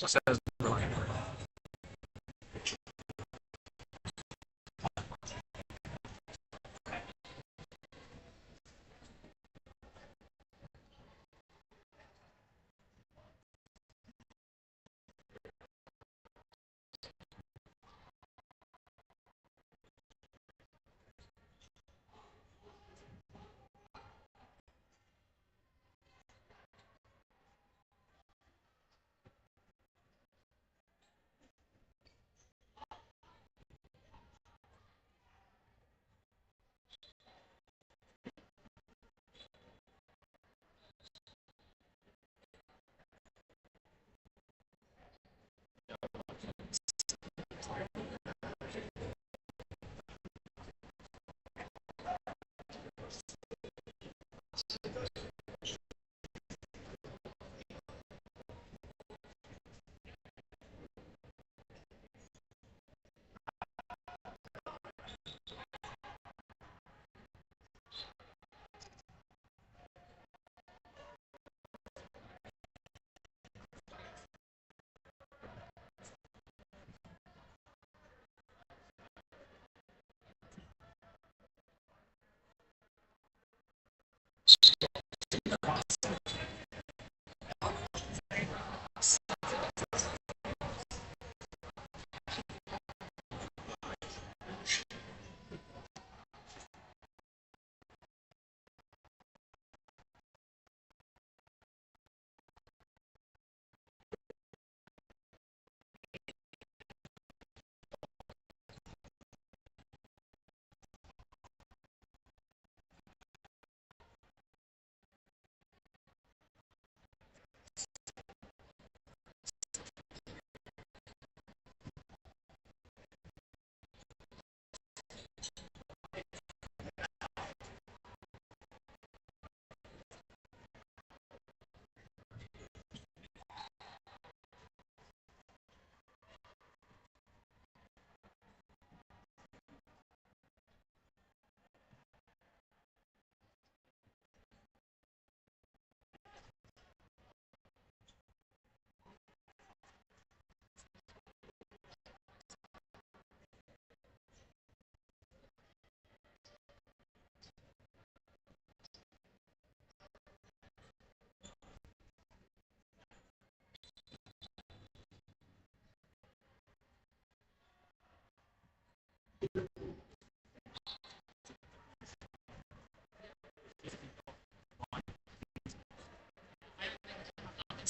says Brian.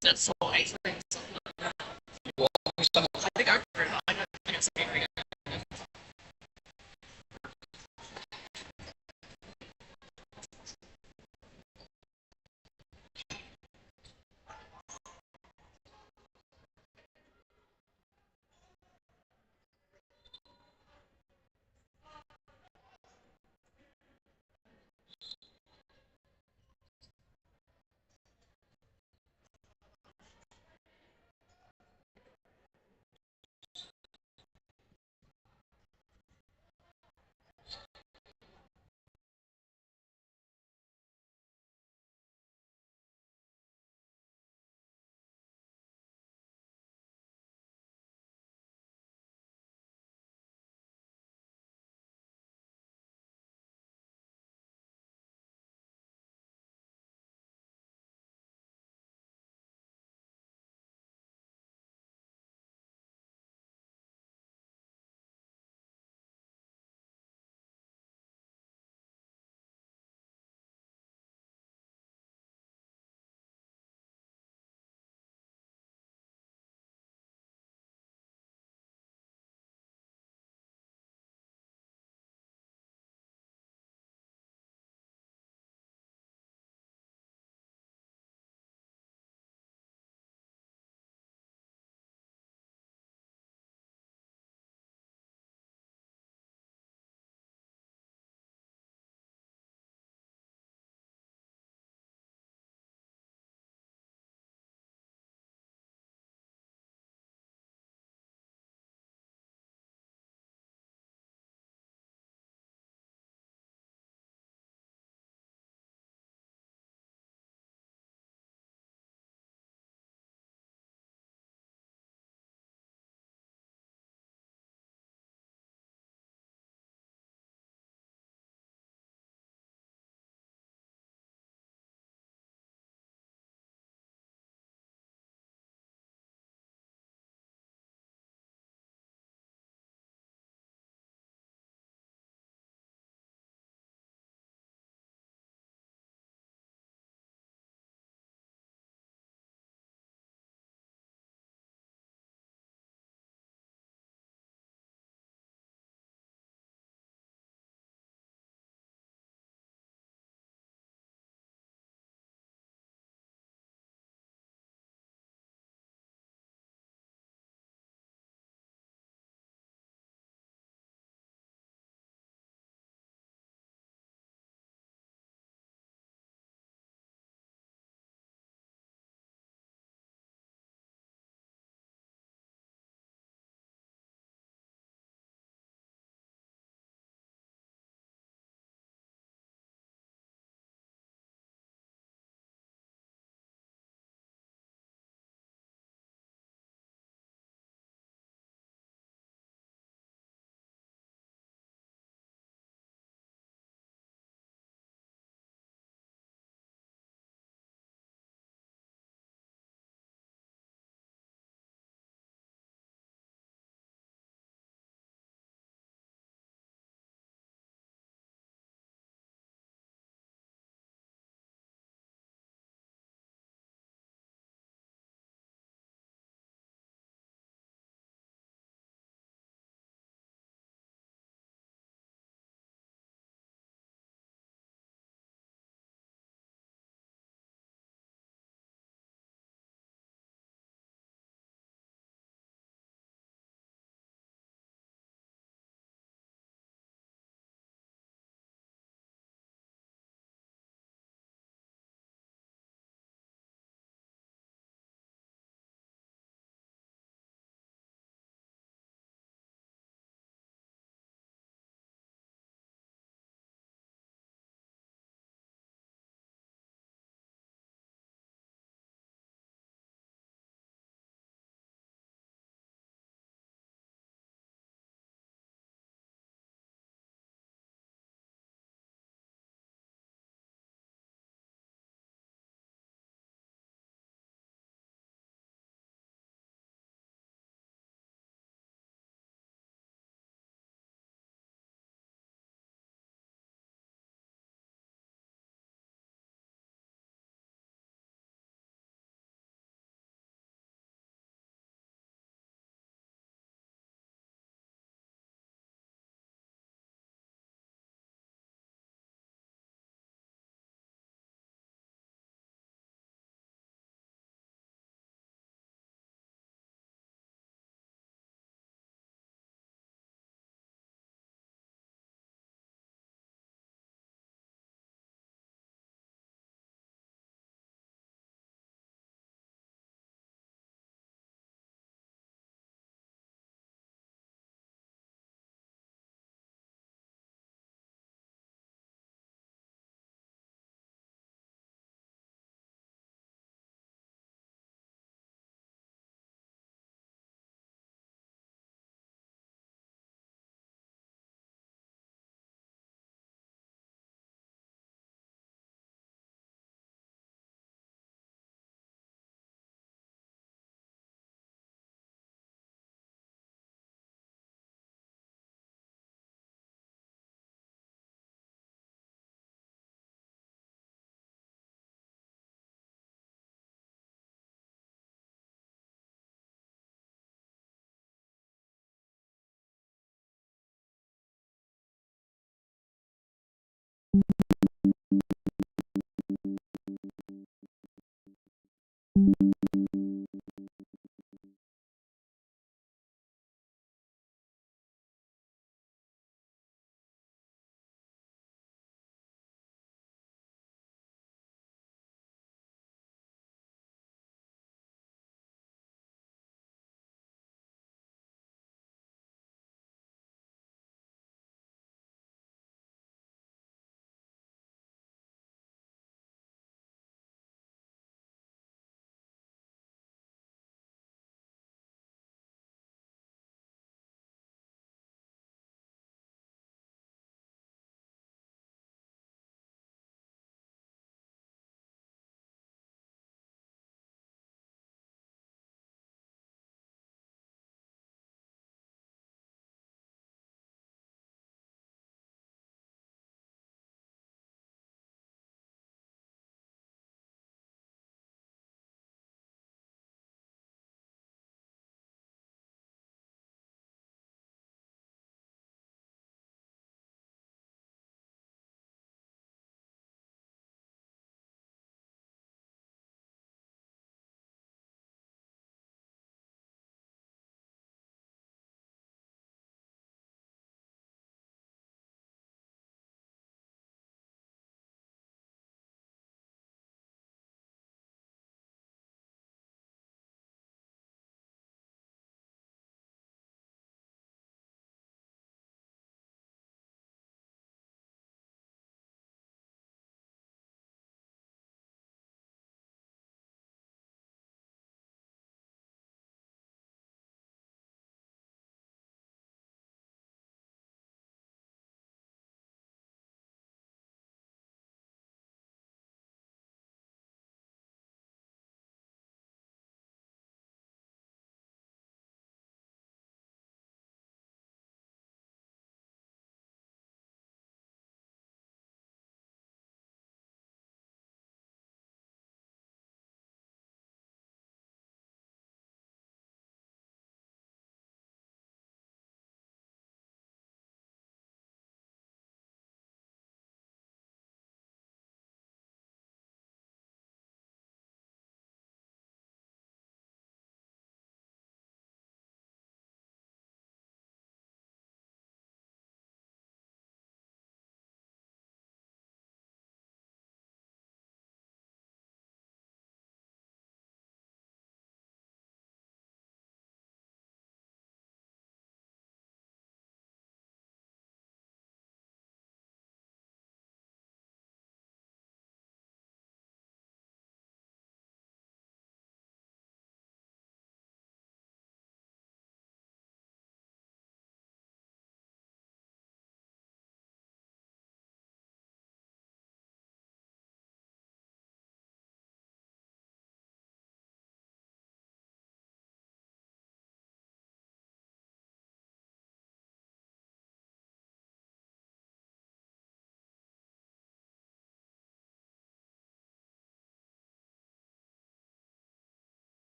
That's so nice. I think I can say it again.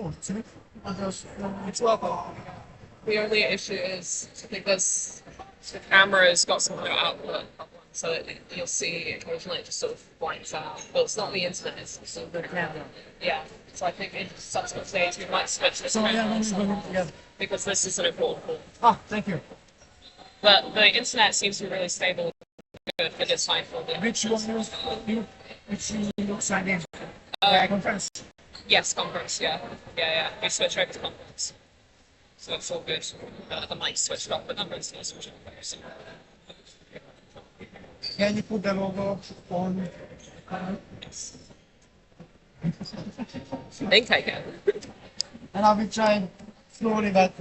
It's welcome. The only issue is, I think the camera's got some kind of output, so you'll see occasionally it just sort of blanks out. But it's not the internet, it's sort of the camera. Yeah. So I think in subsequent days we might switch this camera because this is an important call. Ah, thank you. But the internet seems to be really stable, good for this fine for the. Which you signed in? Conference. Yes, conference. Yeah. We switch over to conference, so it's all good. The mic switched off, but numbers still switch over. So. Can you put the logo on? Yes. I think I can. And I will try slowly, but.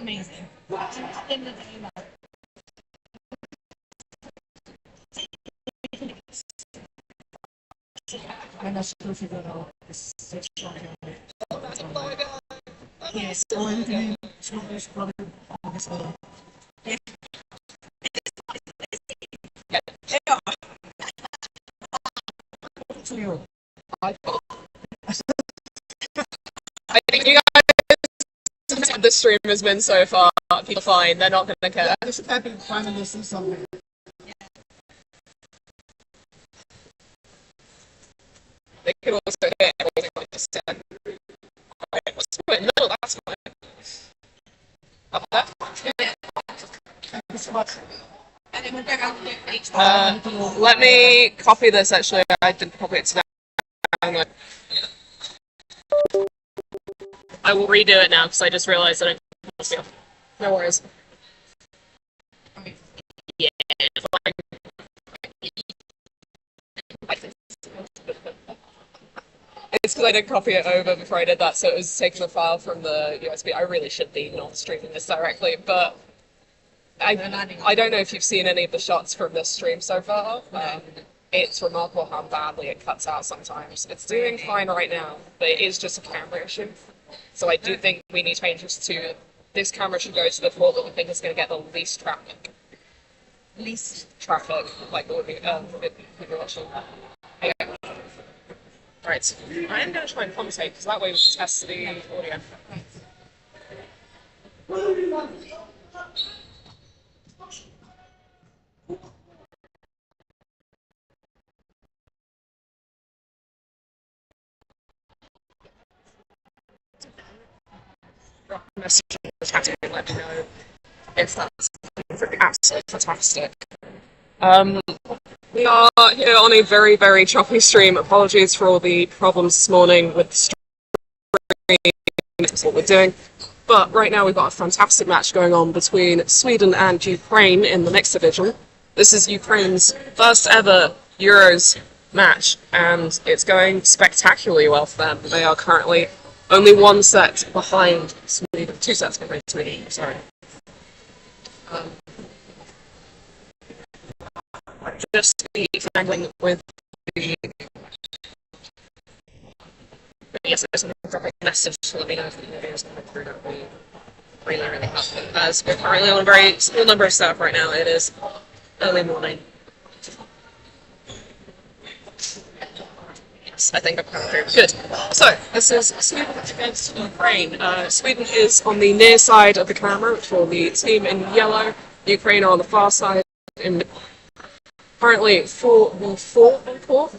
Amazing. And I should figure out this section. Yes. So anything is probably on this one. To you. I think you guys, the stream has been so far. People fine, they're not going to care. You should happen finally see something. They could also hear everything I just said. Alright, what's in the middle? That's fine. Up there? Thank you so much. Let me copy this actually. I didn't copy it down. I will redo it now because I just realized that I no worries. Yeah, fine. It's because I didn't copy it over before I did that, so it was taking the file from the USB. I really should be not streaming this directly, but I don't know if you've seen any of the shots from this stream so far. It's remarkable how badly it cuts out sometimes. It's doing fine right now, but it is just a camera issue. So I do think we need to change this to this camera should go to the port that we think is going to get the least traffic. Least traffic, like people watching. Okay. Right, so I am going to try and commentate because that way we can test the audio. Message in the chat and let me know if that's absolutely fantastic. We are here on a very, very choppy stream. Apologies for all the problems this morning with the stream. That's what we're doing. But right now we've got a fantastic match going on between Sweden and Ukraine in the mixed division. This is Ukraine's first ever Euros match, and it's going spectacularly well for them. They are currently only one set behind Sweden, 2 sets behind Sweden, sorry. Just be angling with the... Yes, there's a dropping message to let me know if the video is coming through. That would be really, really helpful. As we're currently on a very small number of staff right now, it is early morning. Yes, I think I'm coming through. Good. So, this is Sweden against Ukraine. Sweden is on the near side of the camera for the team in yellow. Ukraine are on the far side in currently 4-4.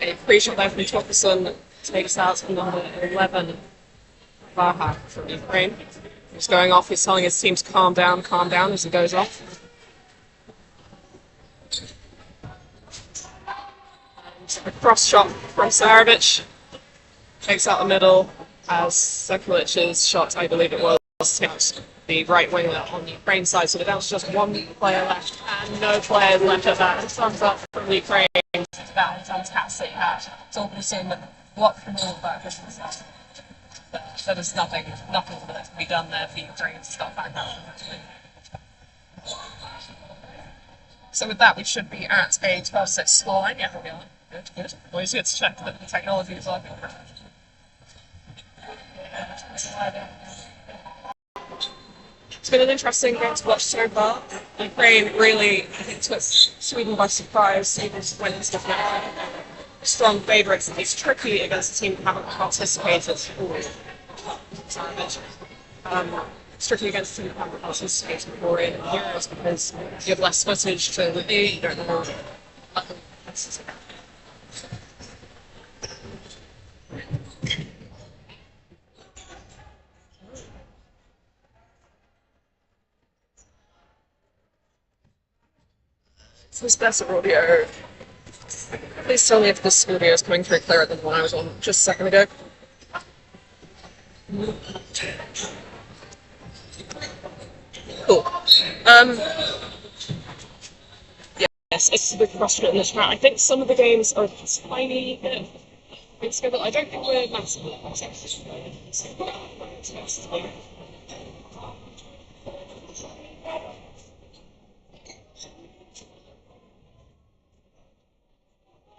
A pre-shot there from Topperson takes out number 11, Vaha from Ukraine. He's going off, he's telling his team to calm down as he goes off. And a cross shot from Sarovic takes out the middle as Sekulic's shot, I believe it was, takes the right winger on the Ukraine side. So they're down to just one player left and no players left at that. And thumbs up from Ukraine. That is fantastic match. It's all been seen with blocked from all of that efficiency. So there's nothing that can be done there for Ukraine to stop back out. So with that, we should be at a 12-6 scoreline. Yeah, here we are. Good, good. Always good to check that the technology is working. It's been an interesting game to watch so far. Ukraine really, I think, took Sweden by surprise. Sweden went into the final. Strong favourites. It's tricky against a team that haven't participated. Sorry, it's tricky against a team that haven't participated before in Euros because you have less footage to review. You don't know. So this better audio. Please tell me if this audio is coming through clearer than the one I was on just a second ago. Cool. Yes, it's a big question in the chat. I think some of the games are a tiny bit but I don't think we're massively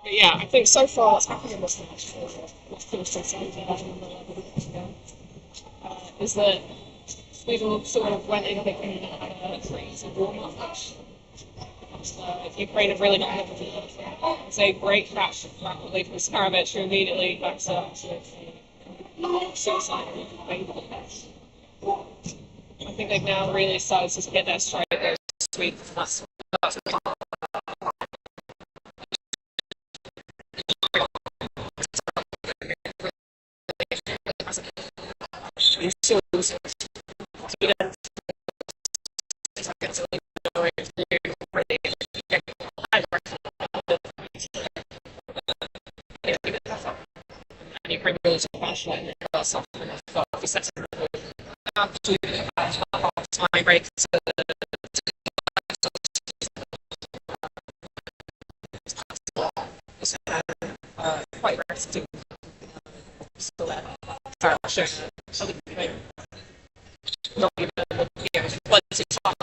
But yeah, I think so far what's happening in this match is that Sweden sort of went in thinking a crazy warm-up match. Ukraine have really not had it's a great match rapidly from Skarabich, who immediately backs up with suicide. I think they've now really started to get their stride there. Sweden, that's quite resting. Not even plenty of time.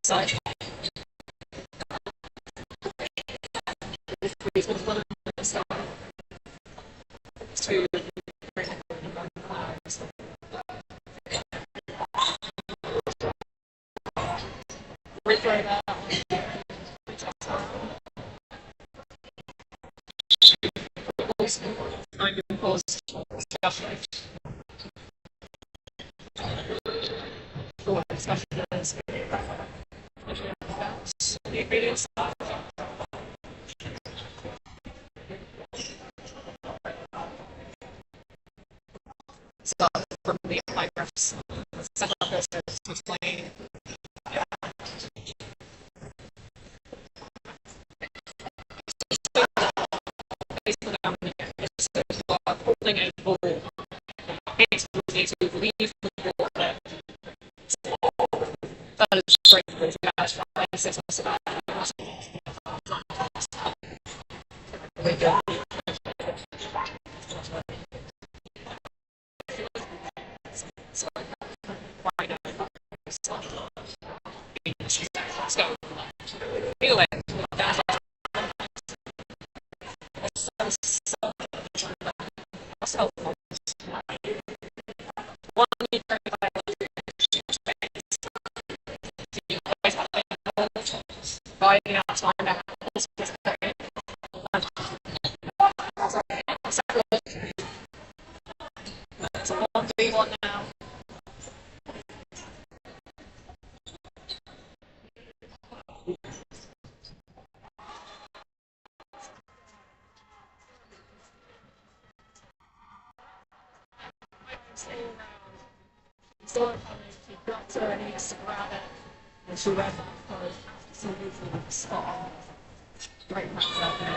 Side. To replay that. I'm going to pause discussion. For discussion is the ingredients. Start from the photographs. Set up this to explain. Holding a ball, it's easy to leave the ball there. That is great for the match. Let's go. Anyway, buying out time It's a 1v1 now. So you've got to needs to grab it, and she went because somebody's in the spot on. Right back up and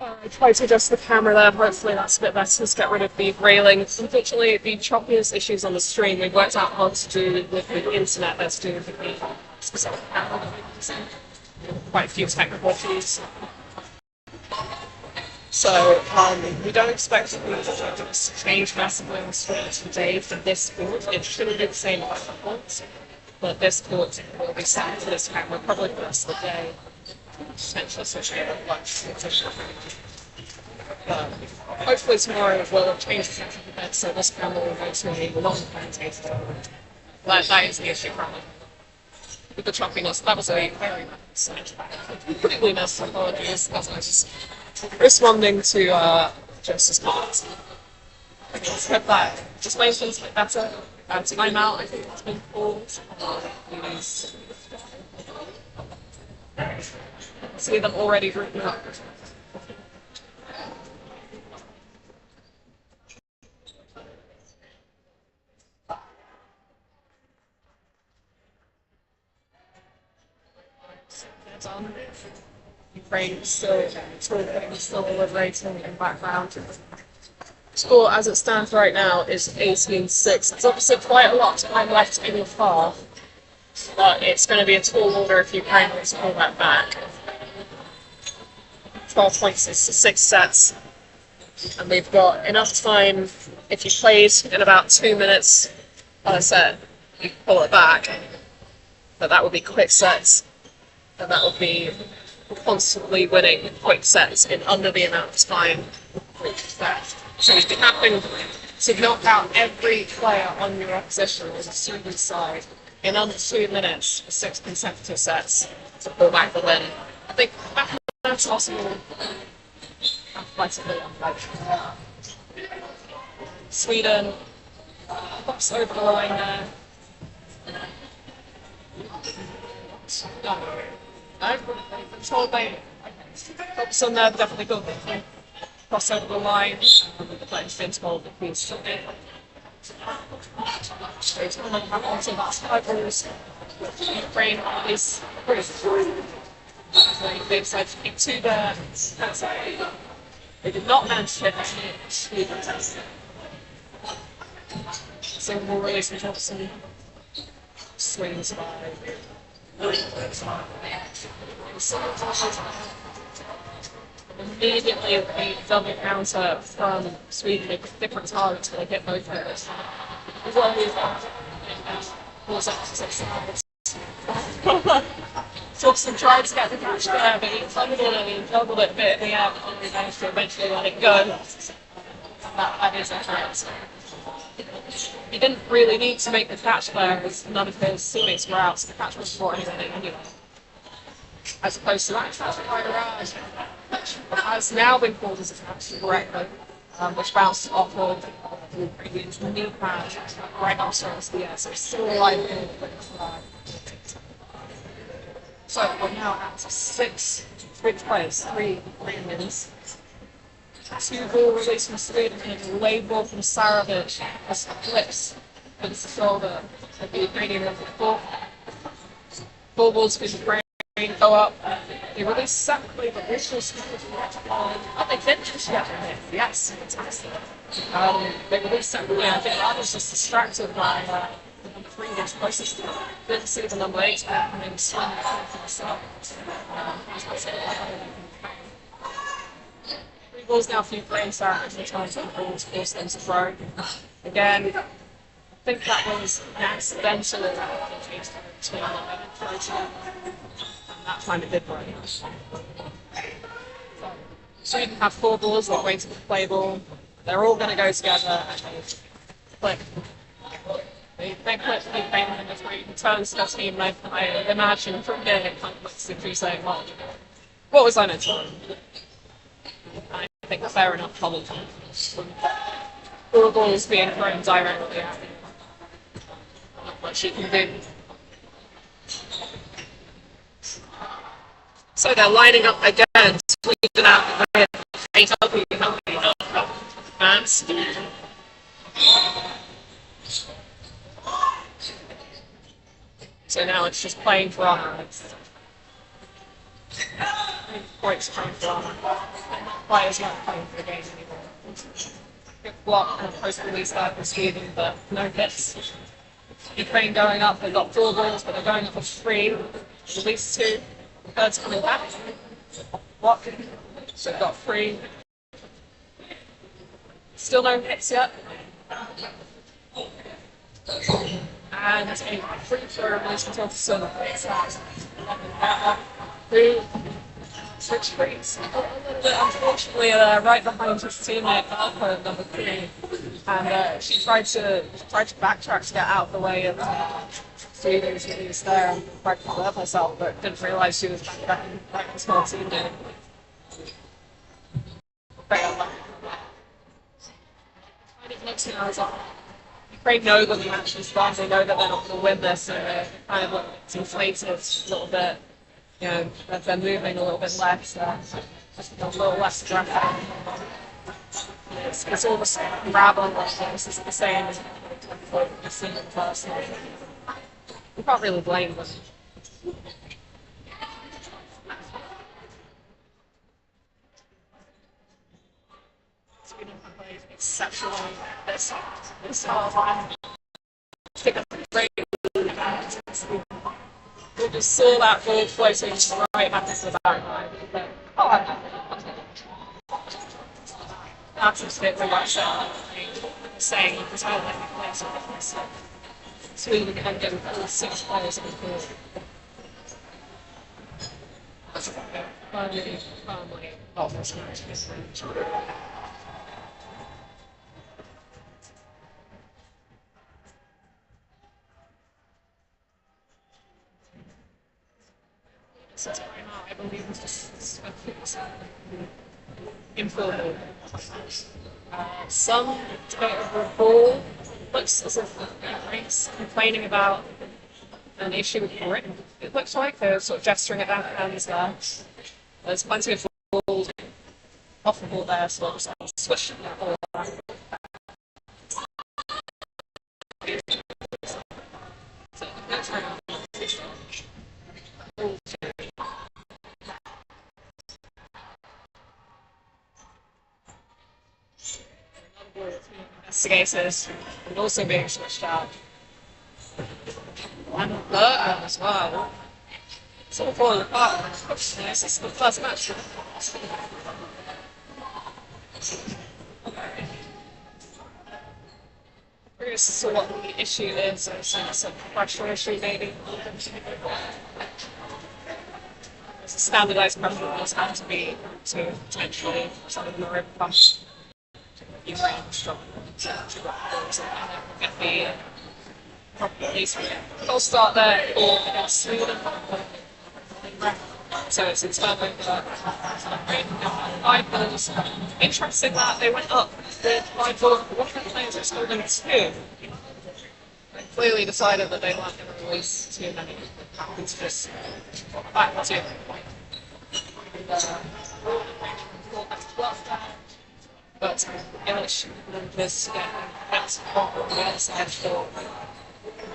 I tried to adjust the camera there, hopefully that's a bit better, to get rid of the railing. Unfortunately, the choppiness issues on the stream, we've worked out how to do with the internet, that's to do with the specific camera that we're using. Quite a few technical issues. So, we don't expect the to change massively on the stream today for this court. It shouldn't be the same as other courts, but this court will be set to this camera probably for the rest of the day. Potentially associated with lunch. Hopefully tomorrow we'll change the setting a bit so this camera will go to a non-orientated. That is the issue currently. With the choppiness, that was a very completely missed apologies as I was responding to Jess's comments. Let's hope that just makes things a bit better. Time out, I think, has been called. See them already written up. Ukraine is still talking, still deliberating in background. Score as it stands right now is 18-6. It's obviously quite a lot of time left in the half, but it's going to be a tall order if Ukraine wants to pull that back. 12 points is 6 sets, and we've got enough time. If you played in about 2 minutes on a set, you can pull it back, but that would be quick sets, and that would be constantly winning quick sets in under the amount of time. So you'd be having to knock out every player on your opposition on the student side in under 2 minutes for 6 consecutive sets to pull back the win. I think that's possible. Athletically unlikely. Sweden pops over the line there. No, control by Thompson there, definitely got the cross over the line. The player's been told that he's still in. Straight on and back onto that Cyprus. Ukraine is pretty. They decided to keep 2 there. They did not manage to hit Sweden. So we'll release from Thompson. Swings by. Immediately a double counter from Sweden with different targets when they hit both players. Thompson tried to get the catch there, but he fumbled it and he juggled it a bit in the air before he managed to eventually let it go. That is a catch. He didn't really need to make the catch there as none of his teammates were out, so the catch was brought anyway. As opposed to that catch by Raj, which has now been called as a catch correctly, which bounced off of the previous knee pad right after us the air, so it's still alive in the flag. So we're now at 6 switch players, 3 wins. 2 ball release from Sweden and a lay ball from Sarovic as flips against the shoulder of the Ukrainian number 4. 4 balls for Ukraine go up. They release separately, but this was oh, they did just get it. Yes, fantastic. They release separately. I think that was just distracted by the number 3 was closest to them. Didn't see the number 8 and then swing it for the side. balls now, a few frames back, and trying to balls force them to throw. Again, I think that was an accidental change to throw together, and that time it did work. Sweden have 4 balls that are waiting for the play ball. They're all going to go together and they click. They click the Ukraine in the 3 turns to their team. I imagine from here it kind of looks to be saying, well, what was I meant to do? I think a fair enough apology. 4 balls being thrown directly at me. Not much you can do. So they're lining up again, Sweden out the 8 up, fans. So now it's just playing for honor. Points playing for honor. Players not playing for the game anymore. Good block and post release that for Sweden, but no hits. Ukraine going up, they've got 4 balls, but they're going up with 3, at least 2. Third's coming back. Block. So they've got 3. Still no hits yet. And a free throw release until Son. Who switch frees. A little bit unfortunately right behind his teammate Alpha, number 3. And she tried to backtrack to get out of the way of Sweden's release there and tried to preserve herself, but didn't realise she was back in the small teammate. Very unlucky. It looks now as Ukraine know that the match is done, they know that they're not going to win this, so they're kind of like inflated a little bit. You know, they're moving a little bit less, a little less aggressive. It's all the same rabble, this is the same as what we've seen in the first one. You can't really blame them. Sweden played exceptionally this half. Pick up a great we just saw that ball floating right back into the back line. That's just it, like saying it was how they play so Sweden can get all 6 players on the field. Firmly, offensive. Since right now, I believe it's just infield. Some debate over a ball looks as if Ukraine's complaining about an issue with grip. It looks like they're sort of gesturing at their hands there. There's plenty of balls off the ball there, so I'll switch that ball back. So, next round. Investigators and also being switched out. And the third one as well. It's all falling apart. This is the first match. Curious to see what the issue is. It's a pressure issue, maybe. There's a standardised pressure rules have to be to potentially some of them are pumped. Ukraine strong to get the proper police. Full start there for against Sweden. So it's internal 5 balls. Interesting that they went up with 5 balls. One of the players was holding 2. They clearly decided that they weren't going to release too many. It's just back to but English this gets on the other side for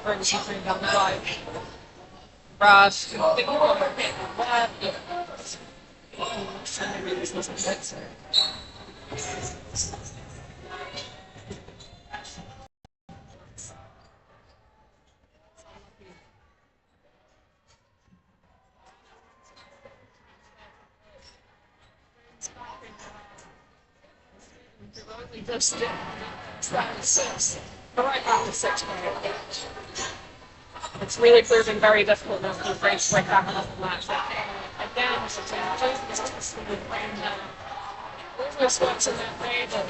brings you down the line. Brad, just round 6. But right after 6 minutes. It's really proving very difficult now for Ukraine to break back another match. Again, it's almost works in their favour.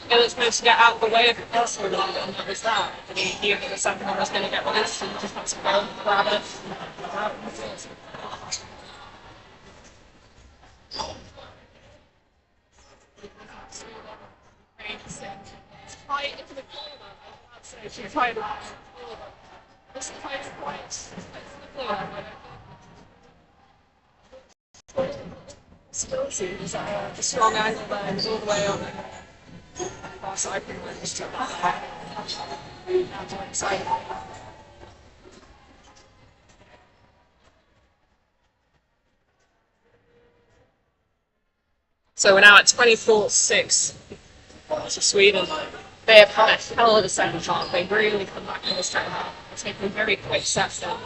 Illich managed to get out of the way of the first one, and that was that. And he knew that the second one was going to get released, and he just had to go and grab it. It's quite into the corner, I'd say. She's trying to this place quite stability is a strong angle there and all the way on the far side pretty much. So we're now at 24-6 to Sweden. They have had a hell of a second half. They really come back in the second half. They're taking very quick sets now.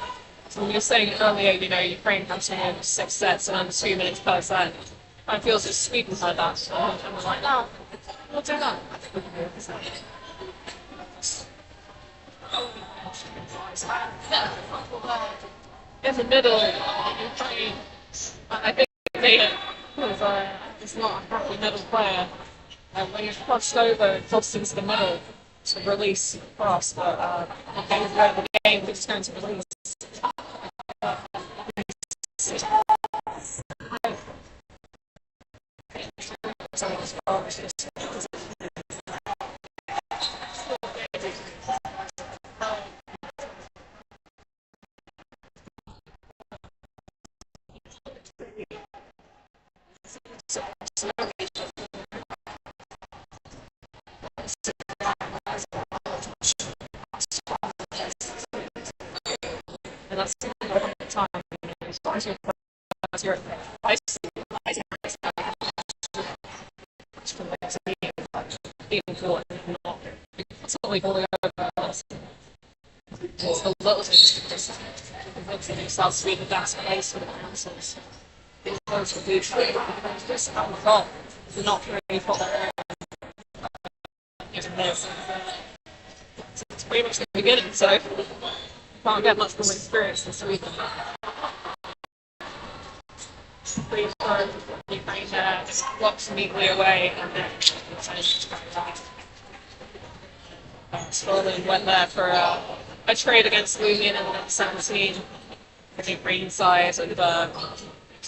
So we were saying earlier, Ukraine had to win 6 sets in under 2 minutes per set. I feel as if Sweden had that. And we're like, no, we'll do that. I think we can do it. In the middle, Ukraine, I think they made it because it's not a happy middle player. And when you're pushed over, it falls into the middle to release across. But at the end of the game, it's going to release. And that's the time, as you're which can make it even more not totally falling over. It's the little things that South Sweden that's place for the councils. These folks will do just out of fault. They're not really for their this. It's pretty much the beginning, so can't get much more experience this week. Please for Ukraine blocks neatly away and then Scotland went there for a trade against Lumion in 2017 for the Ukraine side and was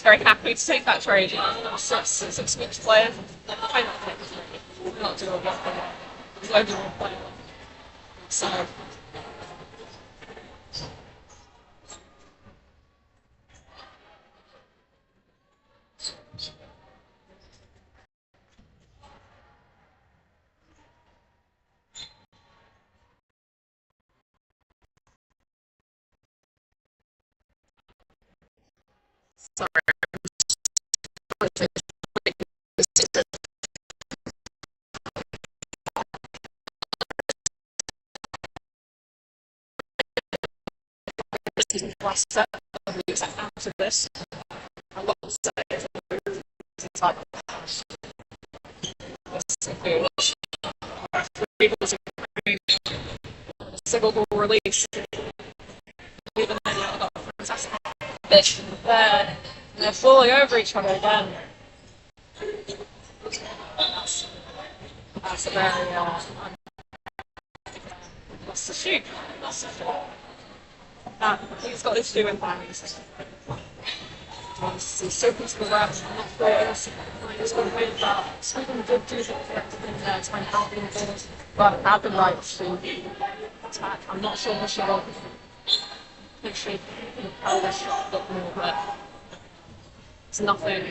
very happy to take that trade. Six-week player. Kind of not doing what they want. Loads of player. So sorry. Last set of weeks after this, I love to say it's like single ball release. Even then, I got a fantastic pitch. They're falling over each other again. That's a very that's the shoot. That's the shoot. He's got this doing things. He's so close to the left, not players. He's got to win that. Sweden did do the correct thing there to find out in things, but had the right to attack. I'm not sure what she got. Actually, how this shot got more, but it's nothing.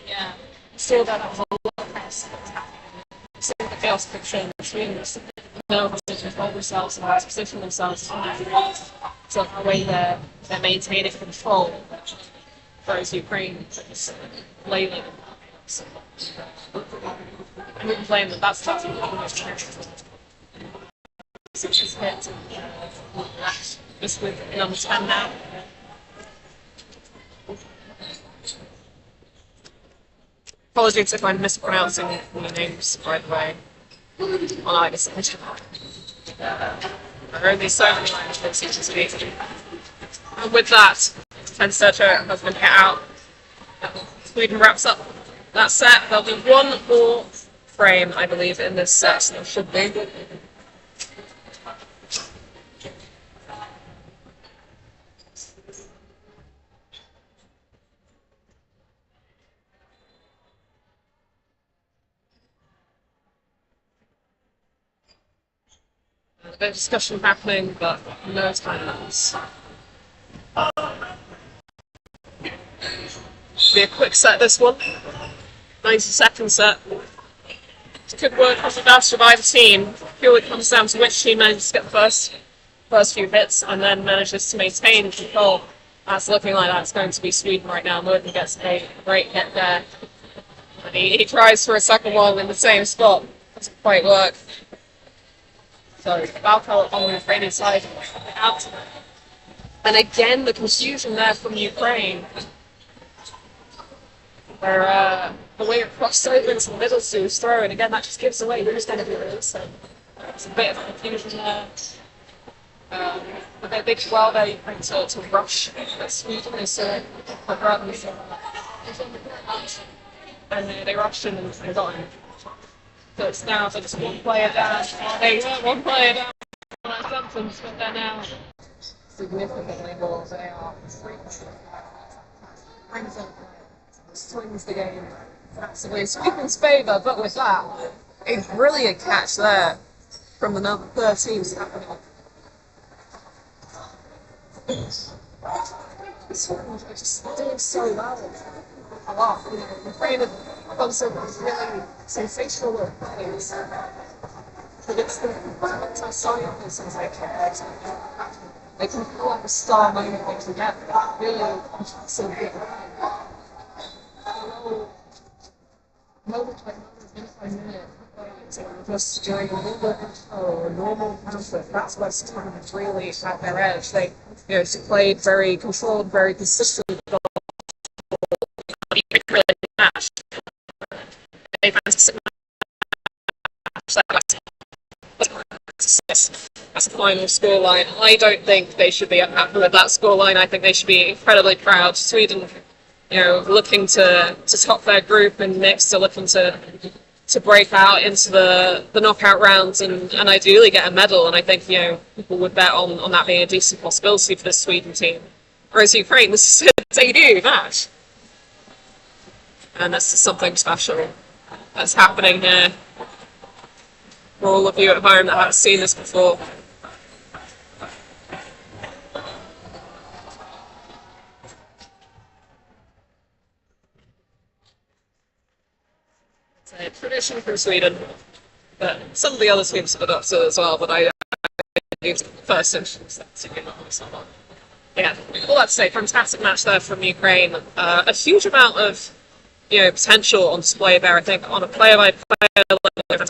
Yeah, still that was a lot of press that's happening. So the chaos picture, Sweden know how to control themselves and how to position themselves so that way they're maintaining control. Whereas Ukraine is flailing. And we can blame that that's tough. So she's hit just with number 10 now. Apologies if I'm mispronouncing the names, by the way, on either side. There are only so many languages you can speak. And with that, 10 setter has been hit out. Sweden wraps up that set. There'll be one more frame, I believe, in this set. So there should be. A bit of discussion happening, but no timeouts. Be a quick set, this one. 90-second set. It could work as a best by the team. Purely comes down to which team manages to get the first few hits and then manages to maintain control. That's looking like that's going to be Sweden right now. Morgan gets a great hit there. And he tries for a second one in the same spot. Doesn't quite work. So Valkyrie on the Ukrainian side out. And again, the confusion there from Ukraine. Where the way it crossed over into the middle to his throw, and again that just gives away who's going to be releasing. There's a bit of confusion there. But they did well there, Ukraine to rush Sweden. They saw my brother and they rushed him and got him. So it's now just one player down. They were one player down on that sentence, but they're now significantly more. They are 3. Brings up, swings the game massively Sweden's favour, but with that, a brilliant catch there from the number 13 happening. Sweden are just doing so well. A lot. Ukraine have done some really sensational plays. But it's the anti-science since they can pull up a star moment they can get really so good. Moment by minute, just doing a little bit of a normal outfit. That's where Sweden have really at their edge. They, played very controlled, very consistent. Match. They fantastic match. That's the final scoreline. I don't think they should be happy with that scoreline. I think they should be incredibly proud. Sweden, looking to top their group, and next to looking to break out into the knockout rounds and ideally get a medal. And I think people would bet on that being a decent possibility for this Sweden team. Whereas Ukraine, this is a debut match. And this is something special that's happening here. For all of you at home that haven't seen this before. It's a tradition from Sweden, but some of the other teams have adopted it as well, but I think the first instance that's someone. Yeah, all that to say, fantastic match there from Ukraine. A huge amount of potential on display there. I think on a player-by-player level,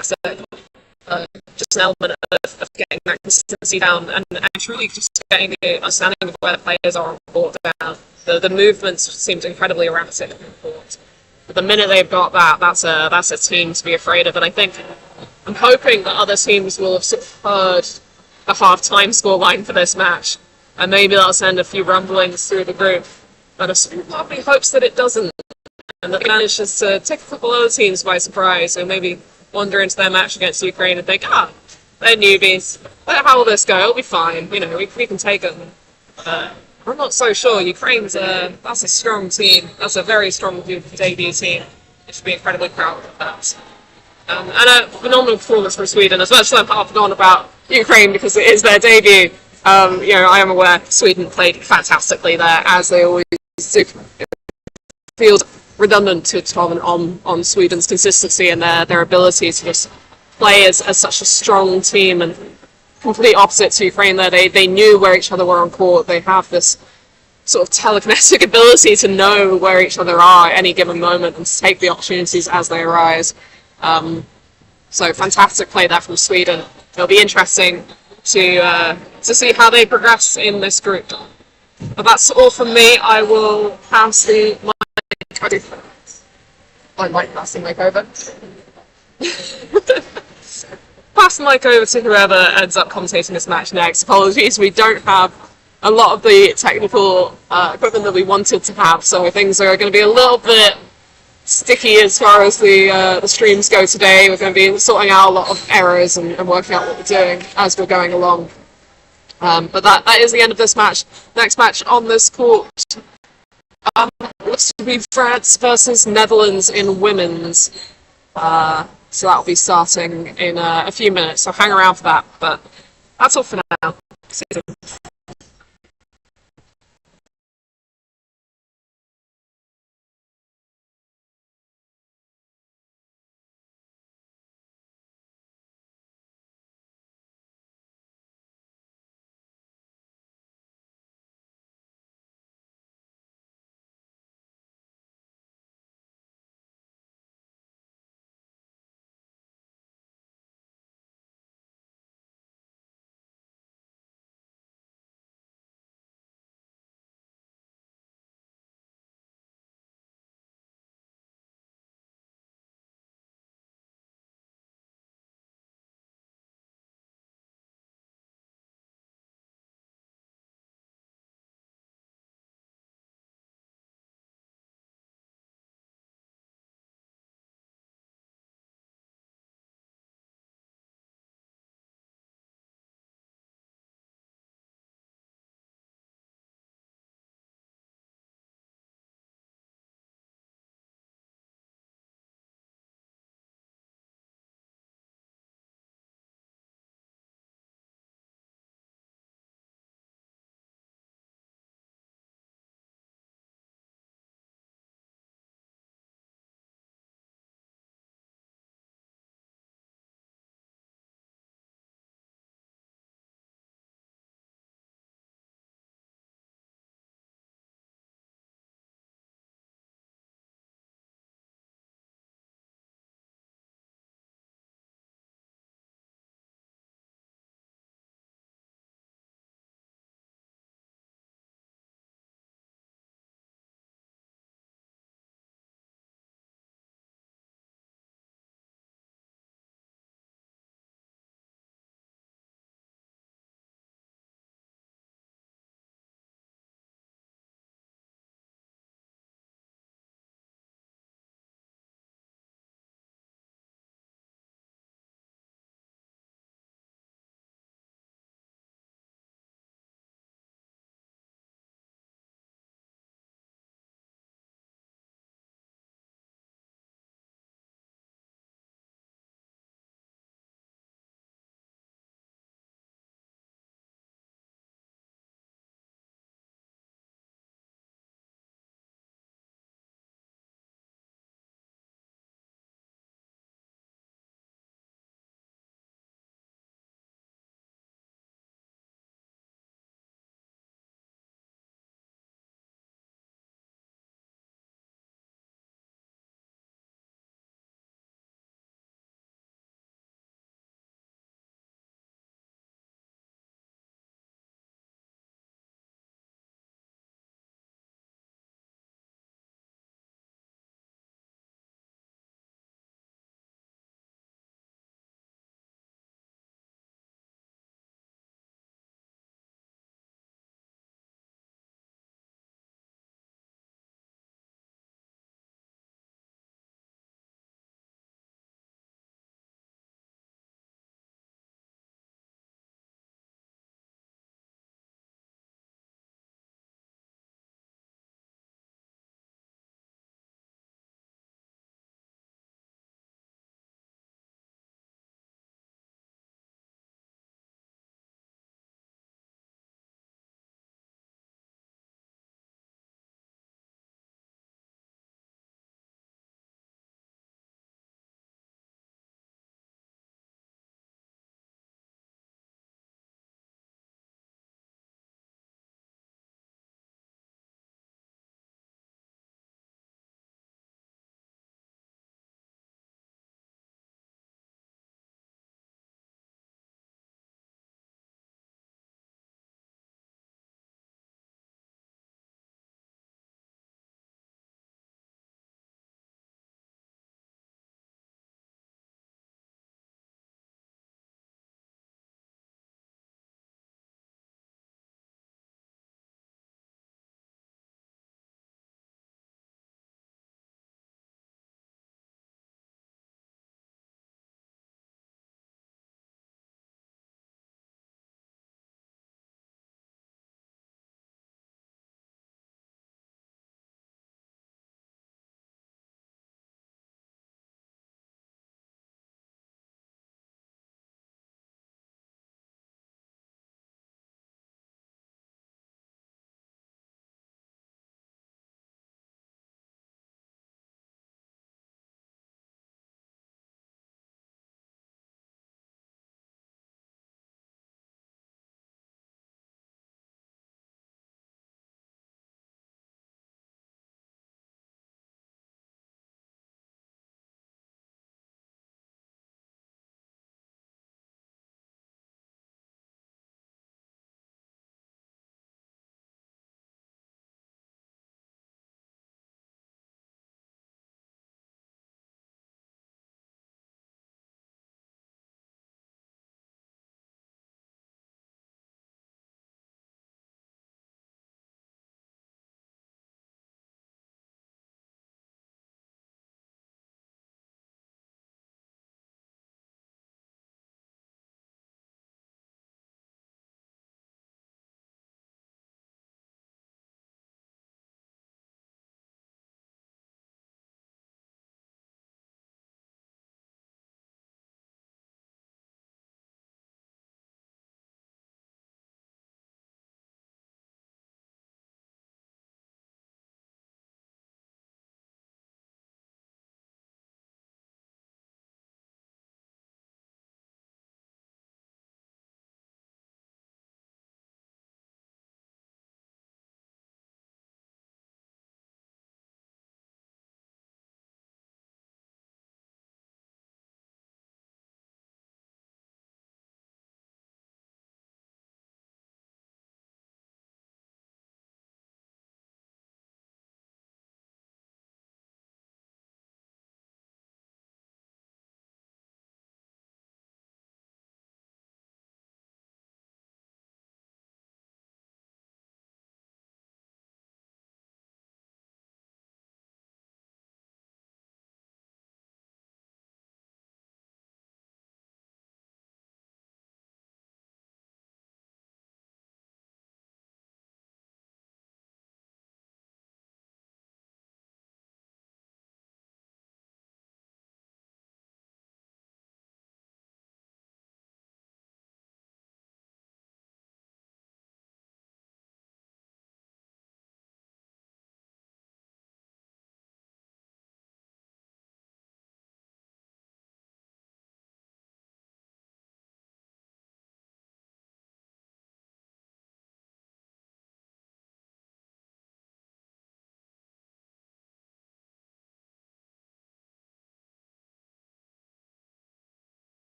just an element of getting that consistency down and truly just getting the understanding of where the players are on court down. The movements seemed incredibly erratic on court. But the minute they've got that, that's a team to be afraid of. And I'm hoping that other teams will have sort of heard the half-time scoreline for this match, and maybe that'll send a few rumblings through the group. But a small part of me hopes that it doesn't. And that manages to take a couple other teams by surprise and maybe wander into their match against Ukraine and think, they're newbies. How will this go? It'll be fine. We can take them. I'm not so sure. Ukraine's that's a strong team. That's a very strong debut team. They should be incredibly proud of that. And a phenomenal performance from Sweden. As much as I'm half gone about Ukraine because it is their debut, I am aware Sweden played fantastically there, as they always do. Feels redundant to comment on Sweden's consistency and their ability to just play as such a strong team, and complete opposite to Ukraine there. They knew where each other were on court. They have this sort of telekinetic ability to know where each other are at any given moment and to take the opportunities as they arise. So fantastic play there from Sweden. It'll be interesting to see how they progress in this group. But that's all from me. I will pass the mic. I might pass the mic over. Pass the mic over to whoever ends up commentating this match next. Apologies, we don't have a lot of the technical equipment that we wanted to have, so things are going to be a little bit sticky as far as the streams go today. We're going to be sorting out a lot of errors and working out what we're doing as we're going along. But that is the end of this match. Next match on this court looks to be France versus Netherlands in women's. So that'll be starting in a few minutes, so hang around for that. But that's all for now. See you soon.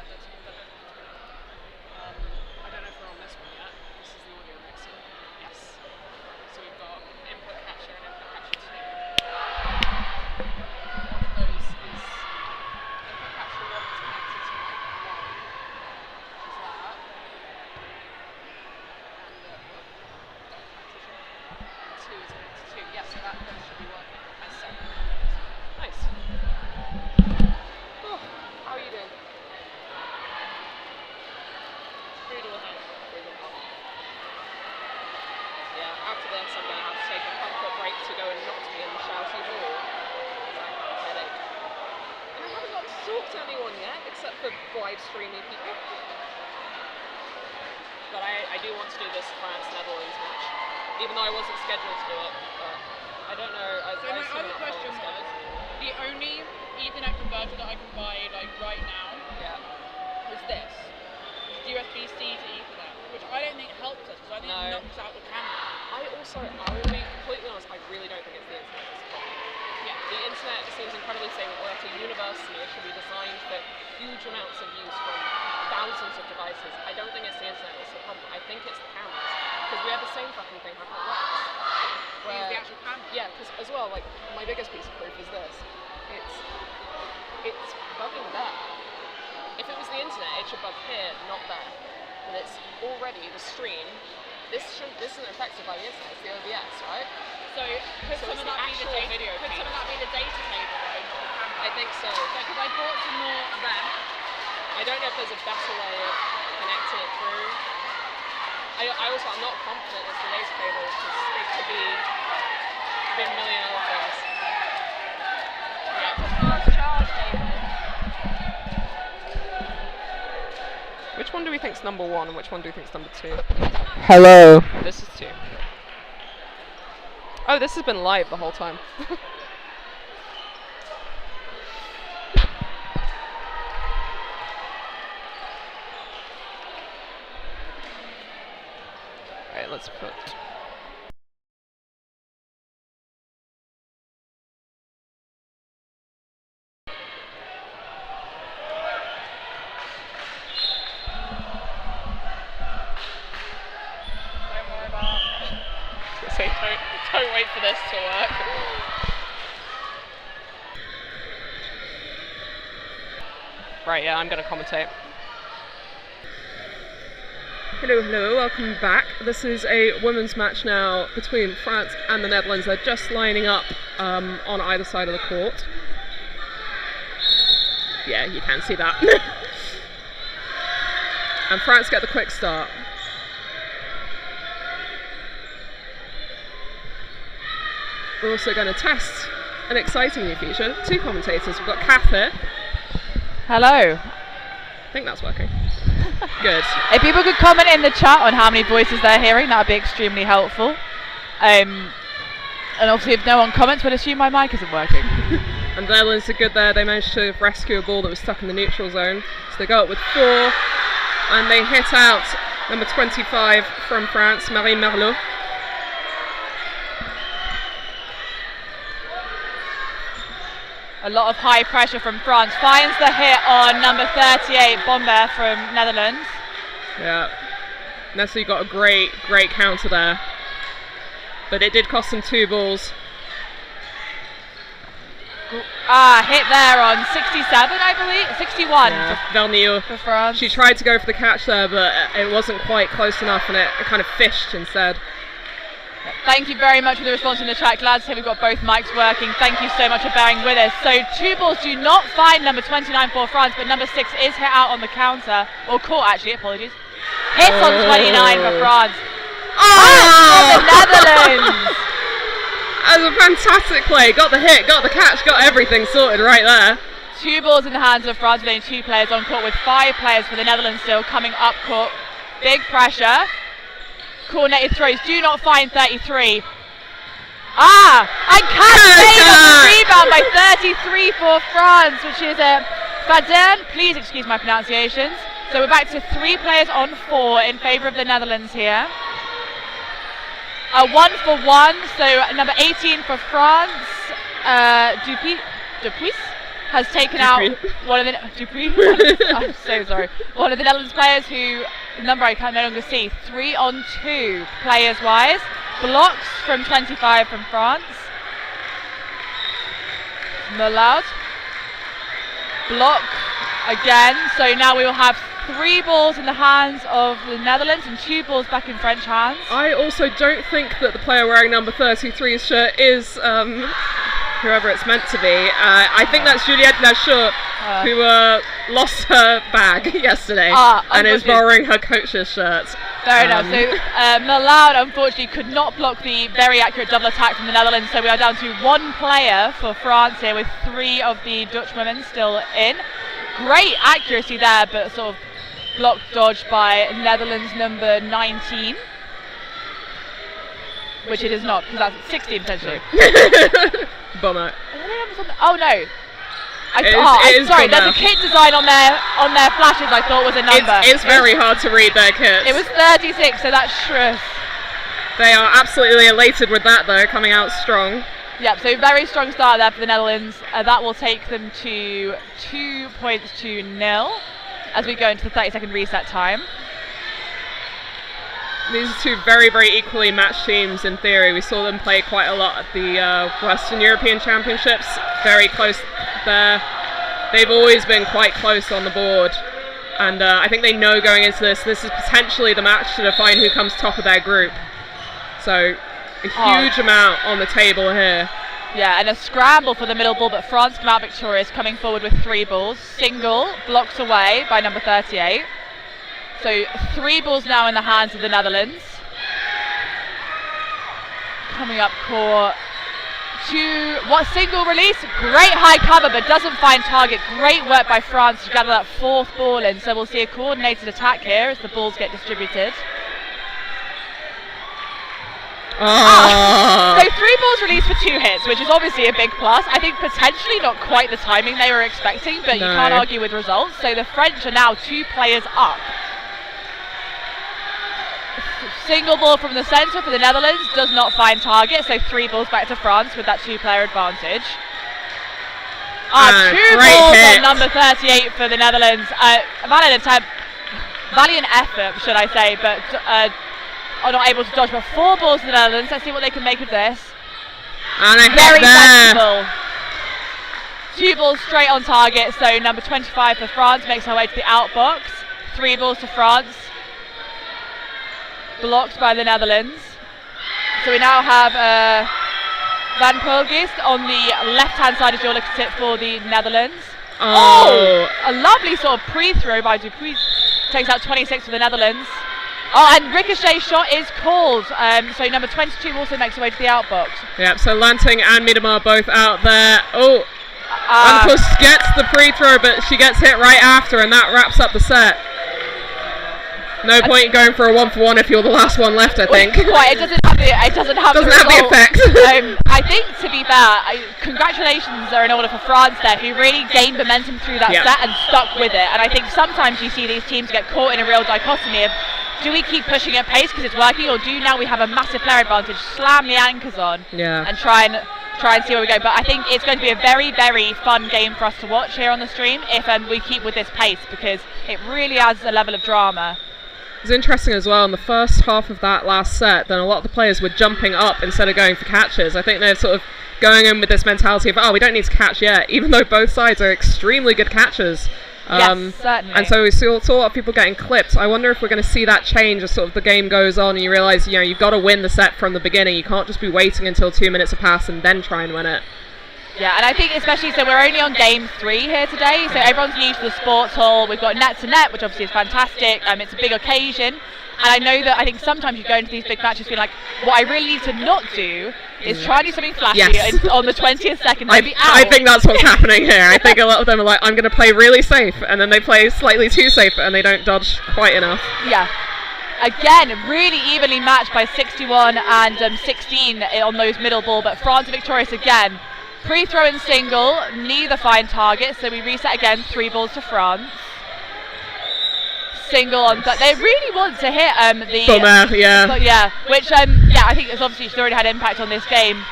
Yeah, that's I don't know if we're on this one yet. This is the audio mixer. Yes. So we've got input capture and input capture 2. One of those is input capture 1 is connected to mic 1, which is that. And 2 is connected to 2. Yes, so that those should be working. Nice. Nice. Oh, how are you doing? Brutal hell. Yeah, after this I'm going to have to take a comfort break to go and not be in the shouty hall. Because I have a headache. And I haven't got to talk to anyone yet, except for live streaming people. But I do want to do this France-Netherlands match. Even though I wasn't scheduled to do it, but I don't know. So my other question was, the only Ethernet converter that I can buy like right now was this. USB-C to Ethernet, which I don't think helps us because I think it knocks out the camera. I will be completely honest, I really don't think it's the internet that's the problem. Yeah, the internet seems incredibly stable. We're at a university, it should be designed for huge amounts of use from thousands of devices. I don't think it's the internet that's the problem. I think it's the cameras. Because we had the same fucking thing happen at Lex. Where's the actual camera? Yeah, because as well, like, my biggest piece of proof is this. It's bugging there. If it was the internet, it should bug here, not there. But it's already the stream. This isn't affected by the internet, it's the OBS, right? So could some of that be the data cable, though, not the camera? I think so. Because I bought some more of them. I don't know if there's a better way of connecting it through. I'm not confident it's the data cable because it could be a million other things. Yeah, it's a fast charge cable. Which one do we think's number 1 and which one do we think's number 2? Hello. This is 2. Oh, this has been live the whole time. Alright, let's put... Say, don't wait for this to work. Right, yeah, I'm going to commentate. Hello, welcome back. This is a women's match now between France and the Netherlands. They're just lining up on either side of the court. Yeah, you can see that. And France get the quick start. We're also going to test an exciting new feature. 2 commentators. We've got Kath here. Hello. I think that's working. Good. If people could comment in the chat on how many voices they're hearing, that would be extremely helpful. And obviously if no one comments, we'll assume my mic isn't working. And the Netherlands are good there. They managed to rescue a ball that was stuck in the neutral zone. So they go up with 4. And they hit out number 25 from France, Marie Merlot. A lot of high pressure from France. Finds the hit on number 38, Bomber from Netherlands. Yeah. Nestle got a great counter there. But it did cost them 2 balls. Hit there on 67, I believe. 61 Yeah, Vernier. for France. She tried to go for the catch there, but it wasn't quite close enough and it kind of fished instead. Thank you very much for the response in the chat. Glad to see we've got both mics working. Thank you so much for bearing with us. So 2 balls do not find number 29 for France, but number 6 is hit out on the counter. Or caught, actually, apologies. Hits on 29 for France. For the Netherlands! That was a fantastic play. Got the hit, got the catch, got everything sorted right there. 2 balls in the hands of France with only 2 players on court, with 5 players for the Netherlands still coming up court. Big pressure. Coordinated throws do not find 33. And Cascade on the rebound by 33 for France, which is a Fadern. Please excuse my pronunciations. So we're back to 3 players on 4 in favour of the Netherlands here. 1 for 1, so number 18 for France, Dupuis, has taken out one of the Dupree. I'm so sorry. One of the Netherlands players who the number I can no longer see. 3-on-2 players wise. Blocks from 25 from France. Malloud. Block again. So now we will have 3 balls in the hands of the Netherlands and 2 balls back in French hands. I also don't think that the player wearing number 33's shirt is whoever it's meant to be. I think that's Juliette Lachaud, who lost her bag yesterday and is borrowing her coach's shirt. Fair enough. So Malloud unfortunately could not block the very accurate double attack from the Netherlands, so we are down to 1 player for France here with 3 of the Dutch women still in. Great accuracy there, but sort of block dodged by Netherlands number 19. Which it is not, because that's 16 potentially. Bummer. Oh no. Sorry, there's a kit design on their flashes I thought was a number. It's very hard to read their kits. It was 36, so that's Shrus. They are absolutely elated with that though, coming out strong. Yep, so very strong start there for the Netherlands. That will take them to 2 points to 0 as we go into the 30-second reset time. These are 2 very, very equally matched teams in theory. We saw them play quite a lot at the Western European Championships. Very close there. They've always been quite close on the board. And I think they know going into this is potentially the match to define who comes top of their group. So a huge amount on the table here. Yeah, and a scramble for the middle ball, but France come out victorious, coming forward with 3 balls. Single, blocked away by number 38. So 3 balls now in the hands of the Netherlands. Coming up court. Single release, great high cover, but doesn't find target. Great work by France to gather that 4th ball in. So we'll see a coordinated attack here as the balls get distributed. So 3 balls released for 2 hits, which is obviously a big plus. I think potentially not quite the timing they were expecting, but you can't argue with results. So the French are now 2 players up. Single ball from the centre for the Netherlands, does not find target, so 3 balls back to France with that 2-player advantage. 2 balls on number 38 for the Netherlands. Valiant attempt, valiant effort, should I say, but are not able to dodge. But 4 balls to the Netherlands. Let's see what they can make of this. And a very hit there. sensible. 2 balls straight on target, so number 25 for France makes her way to the outbox. 3 balls to France. Blocked by the Netherlands. So we now have Van Pulgist on the left-hand side as you're looking at it for the Netherlands. Oh, a lovely sort of pre-throw by Dupuis. Takes out 26 for the Netherlands. Oh, and ricochet shot is called. So number 22 also makes her way to the outbox. Yep, so Lanting and Miedema both out there. Oh, Van Pulgist gets the pre-throw, but she gets hit right after, and that wraps up the set. No point in going for a 1-for-1 if you're the last one left, I think. Quite, it doesn't have the effect. I think, to be fair, congratulations are in order for France there, who really gained momentum through that set and stuck with it. And I think sometimes you see these teams get caught in a real dichotomy of, do we keep pushing at pace because it's working, or do now we have a massive player advantage, slam the anchors on and try and see where we go. But I think it's going to be a very, very fun game for us to watch here on the stream if we keep with this pace, because it really adds a level of drama. It's interesting as well, in the first half of that last set, then a lot of the players were jumping up instead of going for catches. I think they're sort of going in with this mentality of, we don't need to catch yet, even though both sides are extremely good catchers. Yes, certainly. And so we saw a lot of people getting clipped. I wonder if we're going to see that change as sort of the game goes on and you realise, you've got to win the set from the beginning. You can't just be waiting until 2 minutes have passed and then try and win it. Yeah, and I think especially, so we're only on game 3 here today, so everyone's new to the sports hall. We've got net to net, which obviously is fantastic. It's a big occasion, and I know that I think sometimes you go into these big matches feeling like, what I really need to not do is try and do something flashy on the 20th second. I think that's what's happening here. I think a lot of them are like, I'm going to play really safe, and then they play slightly too safe, and they don't dodge quite enough. Yeah. Again, really evenly matched by 61 and 16 on those middle ball, but France are victorious again. Pre-throw and single, neither find target, so we reset again, 3 balls to France. Single on that. They really want to hit the... Bummer, which, I think it's obviously she's already had impact on this game.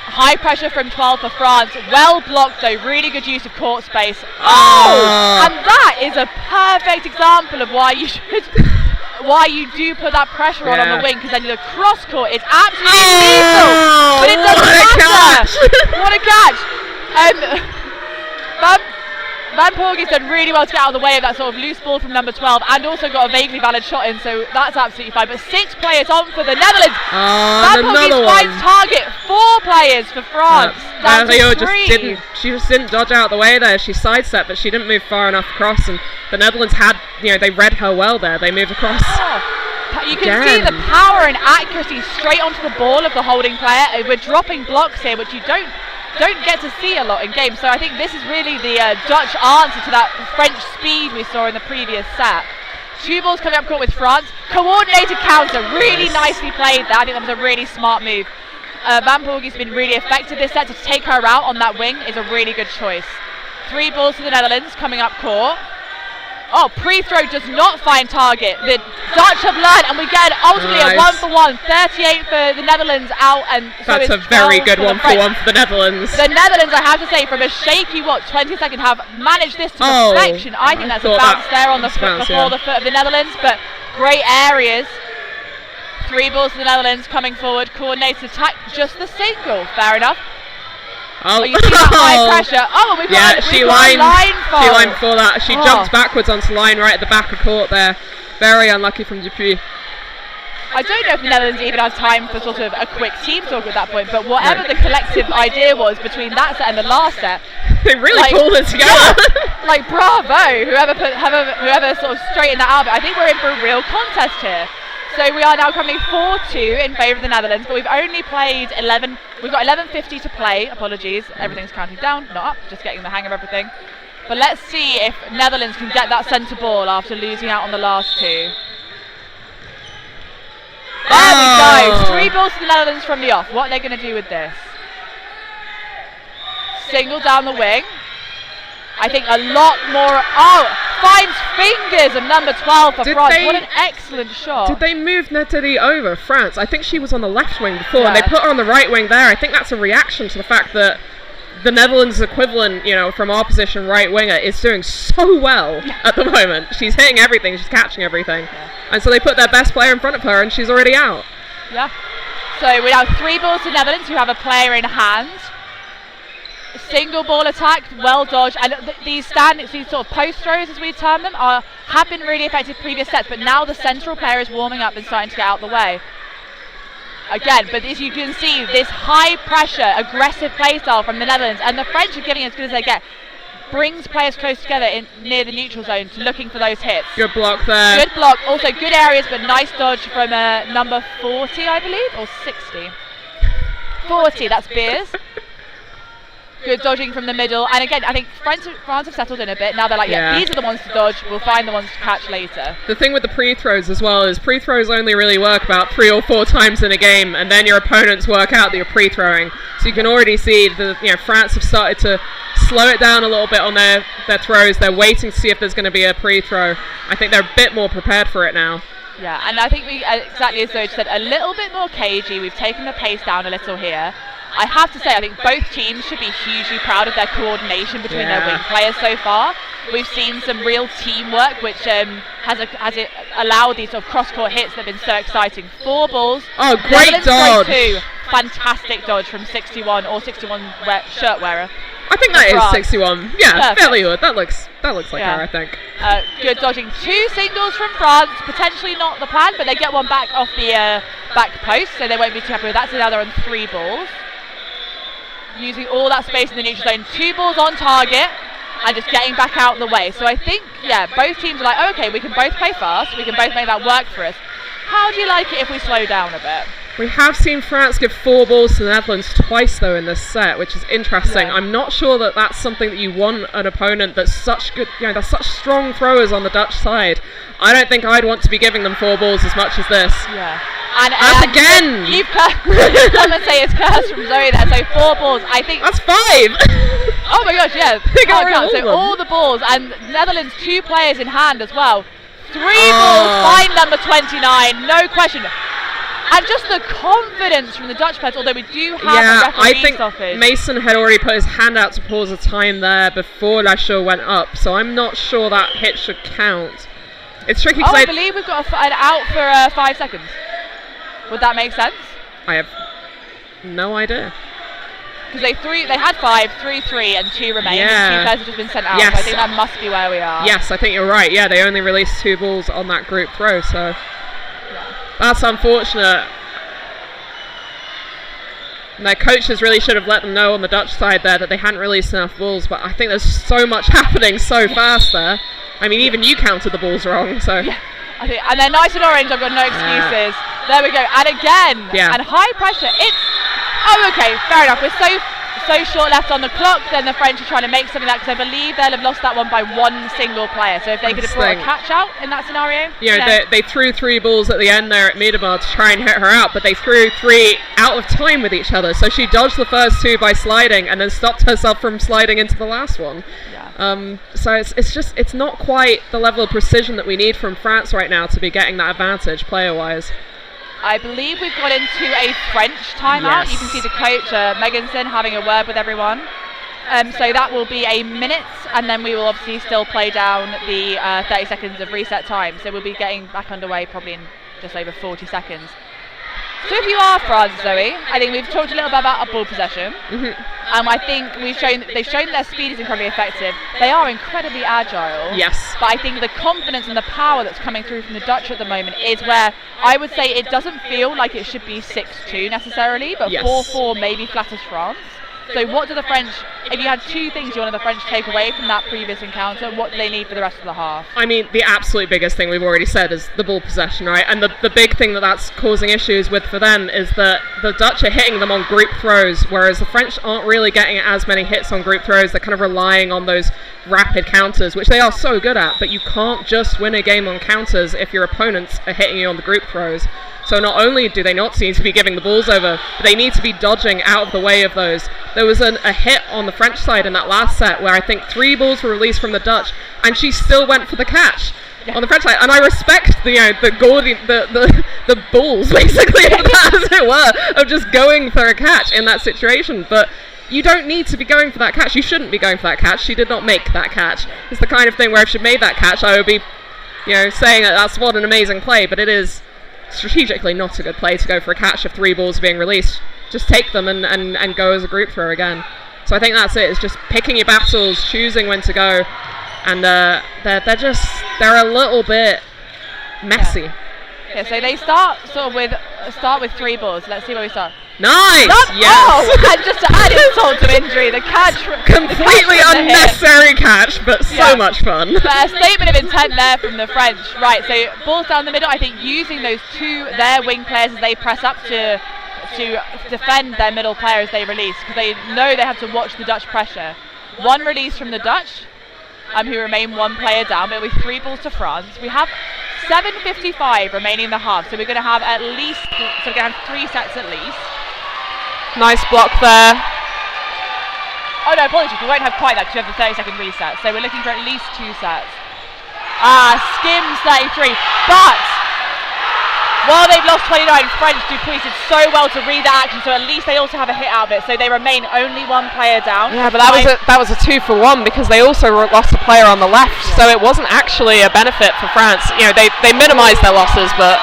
High pressure from 12 for France. Well blocked though. Really good use of court space. Oh! And that is a perfect example of why you should, why you do put that pressure on the wing, because then the cross court is absolutely lethal. But it doesn't matter. What a catch! Van Porgy's done really well to get out of the way of that sort of loose ball from number 12, and also got a vaguely valid shot in, so that's absolutely fine. But 6 players on for the Netherlands. Van Porgy's finds target. 4 players for France. Down to 3. She just didn't dodge out of the way there. She sidestepped, but she didn't move far enough across, and the Netherlands had, they read her well there. They moved across. You can see the power and accuracy straight onto the ball of the holding player. We're dropping blocks here, which you don't get to see a lot in games. So I think this is really the Dutch answer to that French speed we saw in the previous set. 2 balls coming up court with France. Coordinated counter, really nicely played there. I think that was a really smart move. Van Porgy's been really effective this set. To take her out on that wing is a really good choice. 3 balls to the Netherlands coming up court. Oh, pre-throw does not find target. The Dutch have learned, and we get ultimately a 1-for-1. 38 for the Netherlands out, and so that's a very good 1-for-1 for the Netherlands. The Netherlands, I have to say, from a shaky 20 second, have managed this to perfection. I think that's a bounce there on the foot before the foot of the Netherlands, but great areas. 3 balls to the Netherlands coming forward. Coordinated attack, just the single. Fair enough. You see that high pressure. We've got a line foul. She lined before that. She jumped backwards onto the line right at the back of court there. Very unlucky from Dupuis. I don't know if the Netherlands even had time for sort of a quick team talk at that point, but whatever the collective idea was between that set and the last set, they really pulled it together. Bravo! Whoever sort of straightened that out. But I think we're in for a real contest here. So we are now coming 4-2 in favour of the Netherlands, but we've only played 11. We've got 11:50 to play. Apologies, everything's counting down, not up. Just getting the hang of everything. But let's see if Netherlands can get that centre ball after losing out on the last 2. There we go. 3 balls to the Netherlands from the off. What are they going to do with this? Single down the wing. I think a lot more. Finds fingers of number 12 for France. What an excellent shot. Did they move Nathalie over France? I think she was on the left wing before, and they put her on the right wing there. I think that's a reaction to the fact that the Netherlands equivalent, from our position, right winger, is doing so well at the moment. She's hitting everything, she's catching everything. And so they put their best player in front of her, and she's already out. Yeah. So we have 3 balls to Netherlands, who have a player in hand. Single ball attack, well dodged, and these sort of post throws, as we term them, have been really effective previous sets, but now the central player is warming up and starting to get out of the way. Again, but as you can see, this high pressure, aggressive play style from the Netherlands, and the French are giving as good as they get, brings players close together near the neutral zone, looking for those hits. Good block there. Good block, also good areas, but nice dodge from number 40, I believe, or 60. 40, that's Beers. Good dodging from the middle, and again, I think France have settled in a bit. Now they're like, these are the ones to dodge, we'll find the ones to catch later. The thing with the pre-throws as well is pre-throws only really work about 3 or 4 times in a game, and then your opponents work out that you're pre-throwing. So you can already see that France have started to slow it down a little bit on their throws. They're waiting to see if there's going to be a pre-throw. I think they're a bit more prepared for it now. Yeah, and I think we, exactly as Doge said, a little bit more cagey. We've taken the pace down a little here. I have to say, I think both teams should be hugely proud of their coordination between their wing players so far. We've seen some real teamwork, which has it allowed these sort of cross-court hits that have been so exciting. 4 balls. Oh, great dodge. 2. Fantastic dodge from 61 or 61 shirt wearer. I think that is 61. Yeah, perfect. fairly good. That looks like her, I think. Good dodging. 2 singles from France. Potentially not the plan, but they get one back off the back post, so they won't be too happy with that. So now they're on 3 balls. Using all that space in the neutral zone. 2 balls on target and just getting back out of the way. So I think, both teams are like, okay, we can both play fast, we can both make that work for us. How do you like it if we slow down a bit? We have seen France give 4 balls to the Netherlands twice though in this set, which is interesting. I'm not sure that that's something that you want an opponent that's such good, that's such strong throwers on the Dutch side. I don't think I'd want to be giving them 4 balls as much as this. Yeah. And again! You've commentators cursed from Zoe there, so 4 balls, I think. That's 5! Oh my gosh, yeah. So all the balls, and Netherlands 2 players in hand as well. 3 balls, find number 29, no question. And just the confidence from the Dutch players, although we do have a I referee think stoppage. Mason had already put his hand out to pause the time there before Lachaud went up, so I'm not sure that hit should count. It's tricky because I believe we've got an out for 5 seconds. Would that make sense? I have no idea. Because they had 5, 3, 3, and 2 remain. Yeah. 2 players have just been sent out. Yes. So I think that must be where we are. Yes, I think you're right. Yeah, they only released 2 balls on that group throw, so that's unfortunate. And their coaches really should have let them know on the Dutch side there that they hadn't released enough balls, but I think there's so much happening so fast there. I mean, even you counted the balls wrong, so. Yeah. And they're nice and orange, I've got no excuses. There we go, and again, and high pressure. Okay, fair enough. We're so short left on the clock, then the French are trying to make something of that, because I believe they'll have lost that one by 1 single player. So if they could have brought a catch out in that scenario. They threw 3 balls at the end there at Miedema to try and hit her out, but they threw 3 out of time with each other. So she dodged the first 2 by sliding and then stopped herself from sliding into the last one. So it's not quite the level of precision that we need from France right now to be getting that advantage player-wise. I believe we've got into a French timeout. You can see the coach, Meganson, having a word with everyone. So that will be a minute, and then we will obviously still play down the 30 seconds of reset time. So we'll be getting back underway probably in just over 40 seconds. So if you are France, Zoe, I think we've talked a little bit about ball possession. I think they've shown their speed is incredibly effective. They are incredibly agile. Yes. But I think the confidence and the power that's coming through from the Dutch at the moment is where I would say it doesn't feel like it should be 6-2 necessarily, but 4-4 maybe flatters France. So what do the French, if you had 2 things you wanted the French to take away from that previous encounter, what do they need for the rest of the half? I mean, the absolute biggest thing we've already said is the ball possession, right? And the big thing that's causing issues with for them is that the Dutch are hitting them on group throws, whereas the French aren't really getting as many hits on group throws. They're kind of relying on those rapid counters, which they are so good at, but you can't just win a game on counters if your opponents are hitting you on the group throws. So not only do they not seem to be giving the balls over, but they need to be dodging out of the way of those. There was a hit on the French side in that last set where I think 3 balls were released from the Dutch, and she still went for the catch on the French side. And I respect the balls basically, as it were, of just going for a catch in that situation. But you don't need to be going for that catch. You shouldn't be going for that catch. She did not make that catch. It's the kind of thing where if she made that catch, I would be, saying that that's what an amazing play. But it is strategically not a good play to go for a catch if 3 balls are being released. Just take them and go as a group throw again. So I think that's it. It's just picking your battles, choosing when to go, and they're a little bit messy. Yeah, so they start with 3 balls. Let's see where we start. Nice! Yes! And just to add insult to injury, the catch completely unnecessary catch, but so much fun. But a statement of intent there from the French. Right, so balls down the middle. I think using those their wing players as they press up to defend their middle player as they release, because they know they have to watch the Dutch pressure. 1 release from the Dutch, who remain 1 player down, but with 3 balls to France. We have 7:55 remaining in the half, so we're going to have 3 sets at least. Nice block there. Oh no, apologies, we won't have quite that because we have the 30-second reset, so we're looking for at least 2 sets. Skims 33, but while they've lost 29, French Dupuis did so well to read that action, so at least they also have a hit out of it, so they remain only 1 player down. Yeah, but that was a 2 for 1 because they also lost a player on the left, so it wasn't actually a benefit for France. They minimised their losses, but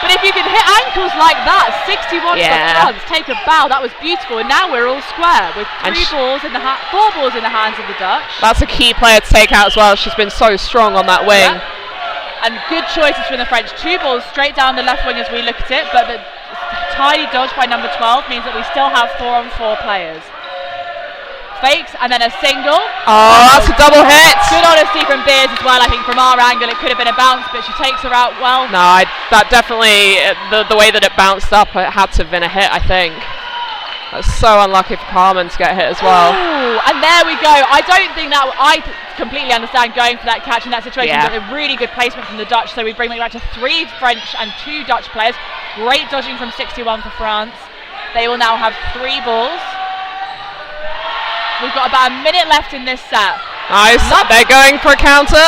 if you can hit ankles like that, 61 for France, take a bow, that was beautiful, and now we're all square with 4 balls in the hands of the Dutch. That's a key player to take out as well. She's been so strong on that wing. Yeah. And good choices from the French. 2 balls straight down the left wing as we look at it, but the tiny dodge by number 12 means that we still have 4-on-4 players. Fakes and then a single. Oh, that's a double hit. Good honesty from Beers as well. I think from our angle it could have been a bounce, but she takes her out well. No, that definitely, the way that it bounced up, it had to have been a hit, I think. That's so unlucky for Carmen to get hit as well. Ooh, and there we go. I don't think that, I completely understand going for that catch in that situation, but a really good placement from the Dutch, so we bring it back to 3 French and 2 Dutch players. Great dodging from 61 for France. They will now have 3 balls. We've got about a minute left in this set. Nice, they're going for a counter.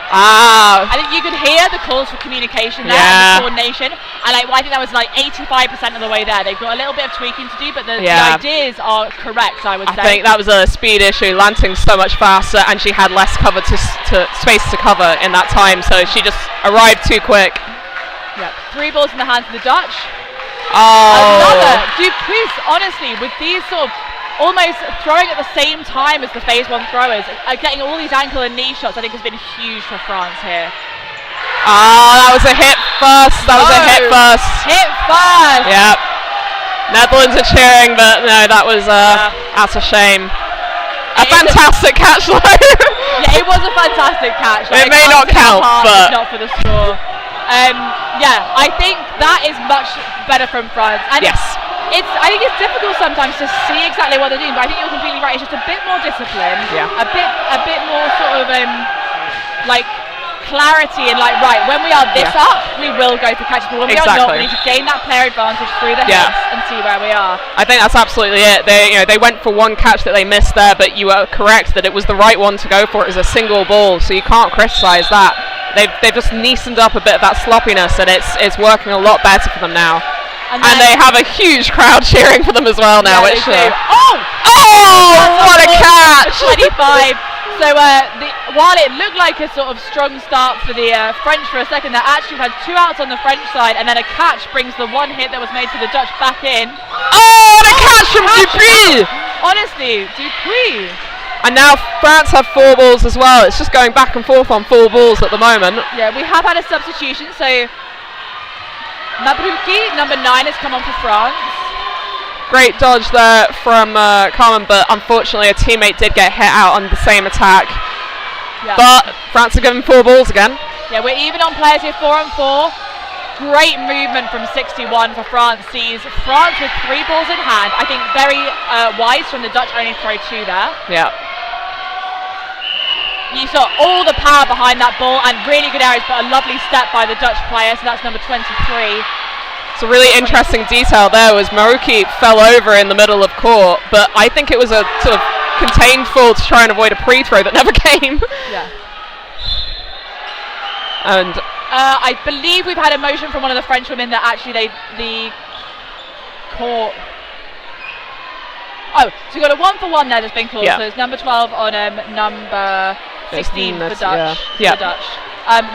I think you could hear the calls for communication there and the coordination, and I think that was like 85% of the way there. They've got a little bit of tweaking to do, but the ideas are correct, I would say. I think that was a speed issue. Lanting's so much faster, and she had less cover to space to cover in that time, so she just arrived too quick. Yeah, 3 balls in the hands of the Dutch. Oh. Dupuis, honestly, with these sort of almost throwing at the same time as the phase 1 throwers, getting all these ankle and knee shots, I think has been huge for France here. That was a hit first. Hit first. Yep. Netherlands are cheering, but no, that's a shame. A fantastic catch, though. Yeah, it was a fantastic catch. It may not count, but not for the score. I think that is much better from France. And I think it's difficult sometimes to see exactly what they're doing, but I think you're completely right. It's just a bit more discipline, a bit more sort of like clarity and like, right, when we are this up, we will go for catches, but when we are not, we need to gain that player advantage through the hits and see where we are. I think that's absolutely it. They went for one catch that they missed there, but you are correct that it was the right one to go for. It was a single ball, so you can't criticise that. They've just neatened up a bit of that sloppiness, and it's working a lot better for them now. And they have a huge crowd cheering for them as well now. What a catch! 25. So while it looked like a sort of strong start for the French for a second, they actually had 2 outs on the French side, and then a catch brings the 1 hit that was made to the Dutch back in. The catch from Dupuis! Honestly, Dupuis. And now France have 4 balls as well. It's just going back and forth on 4 balls at the moment. Yeah, we have had a substitution, so Mabrouki, number 9, has come on for France. Great dodge there from Carmen, but unfortunately a teammate did get hit out on the same attack. Yeah. But France are given 4 balls again. Yeah, we're even on players here, 4 on 4. Great movement from 61 for France. Sees France with 3 balls in hand. I think very wise from the Dutch only throw 2 there. Yeah. You saw all the power behind that ball and really good areas, but a lovely step by the Dutch player, so that's number 23. It's a really interesting detail there was Maruki fell over in the middle of court, but I think it was a sort of contained fall to try and avoid a pre-throw that never came. Yeah. And I believe we've had a motion from one of the French women that actually the court. Oh, so we've got a 1-for-1 there that's been called. So it's number 12 on number 16 for Dutch. Yeah. For Dutch.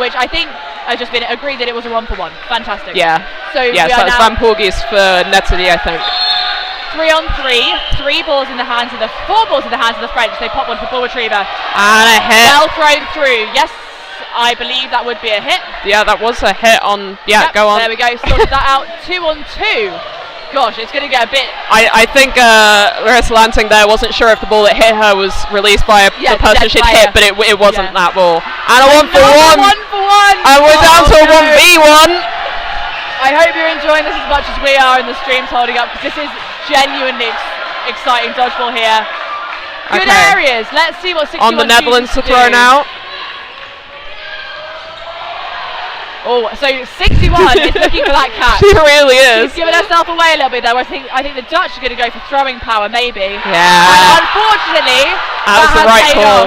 Which I think has just been agreed that it was a 1-for-1. Fantastic. Yeah. So it's Van Porgis for Netedy, I think. 3 on 3. 3 balls in the hands of the 4 balls in the hands of the French. They pop one for ball retriever. And a hit. Well thrown through. Yes, I believe that would be a hit. Yeah, that was a hit on. Yeah, yep, go on. There we go. Sorted that out. 2 on 2. Gosh, it's going to get a bit. I think Larissa Lanting there wasn't sure if the ball that hit her was released by the person she'd hit, but it wasn't that ball. And a 1-for-1. 1-for-1. And we're down to a 1v1. I hope you're enjoying this as much as we are, and the stream's holding up, because this is genuinely exciting dodgeball here. Good areas. Let's see what 61 on the Netherlands to throw now. Oh, so 61 is looking for that catch. She really is. She's giving herself away a little bit there. I think the Dutch are going to go for throwing power, maybe. Yeah. And unfortunately, that was the right call.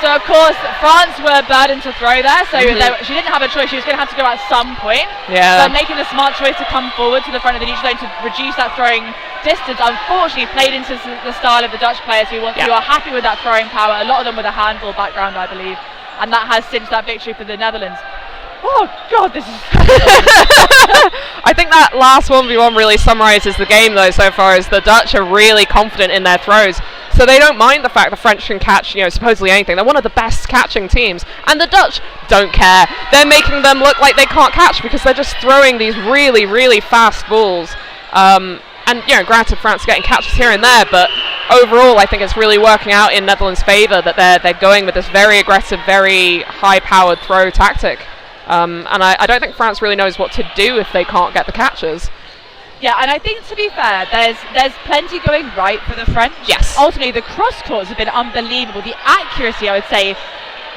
So of course, France were burdened to throw there, so she didn't have a choice. She was going to have to go at some point. Yeah. So making the smart choice to come forward to the front of the neutral zone to reduce that throwing distance, unfortunately played into the style of the Dutch players who are happy with that throwing power. A lot of them with a handball background, I believe, and that has cinched that victory for the Netherlands. Oh God, this is. I think that last 1v1 really summarises the game though so far, as the Dutch are really confident in their throws. So they don't mind the fact the French can catch, supposedly anything. They're one of the best catching teams, and the Dutch don't care. They're making them look like they can't catch because they're just throwing these really, really fast balls. And granted, France are getting catches here and there, but overall, I think it's really working out in Netherlands' favour that they're going with this very aggressive, very high-powered throw tactic. And I don't think France really knows what to do if they can't get the catches. Yeah, and I think, to be fair, there's plenty going right for the French. Yes. Ultimately, the cross courts have been unbelievable. The accuracy, I would say,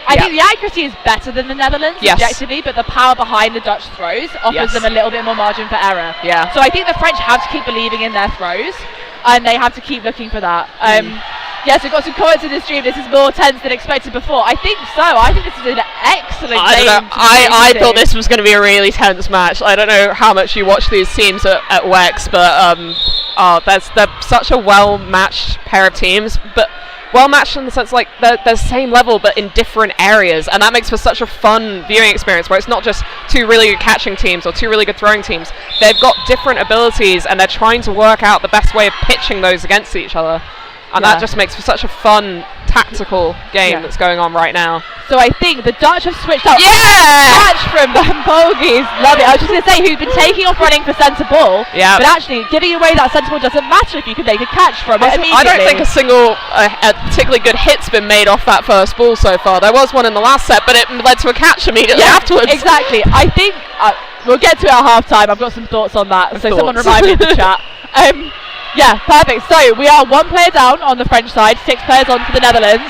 I think the accuracy is better than the Netherlands, objectively, but the power behind the Dutch throws offers them a little bit more margin for error. Yeah. So I think the French have to keep believing in their throws, and they have to keep looking for that. Yes, we've got some comments in the stream. This is more tense than expected before. I think so. I think this is an excellent game. I thought this was going to be a really tense match. I don't know how much you watch these teams at WEX, but they're such a well-matched pair of teams. But well-matched in the sense like they're the same level but in different areas, and that makes for such a fun viewing experience where it's not just two really good catching teams or two really good throwing teams. They've got different abilities and they're trying to work out the best way of pitching those against each other. And that just makes for such a fun tactical game that's going on right now. So I think the Dutch have switched up. Yeah! Catch from Van Polgies. Love it. I was just going to say, who's been taking off running for centre ball. Yeah. But actually, giving away that centre ball doesn't matter if you can make a catch from it immediately. I don't think a single particularly good hit's been made off that first ball so far. There was one in the last set, but it led to a catch immediately afterwards. Exactly. I think we'll get to it at half time. I've got some thoughts on that. Someone remind me in the chat. Yeah, perfect. So we are 1 player down on the French side, 6 players on for the Netherlands.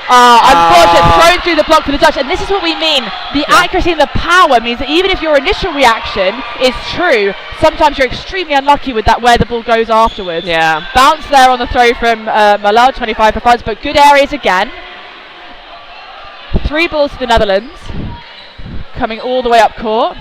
Unfortunate, thrown through the block for the Dutch, and this is what we mean. The accuracy and the power means that even if your initial reaction is true, sometimes you're extremely unlucky with that where the ball goes afterwards. Yeah. Bounce there on the throw from Malard, 25 for France, but good areas again. 3 balls to the Netherlands, coming all the way up court.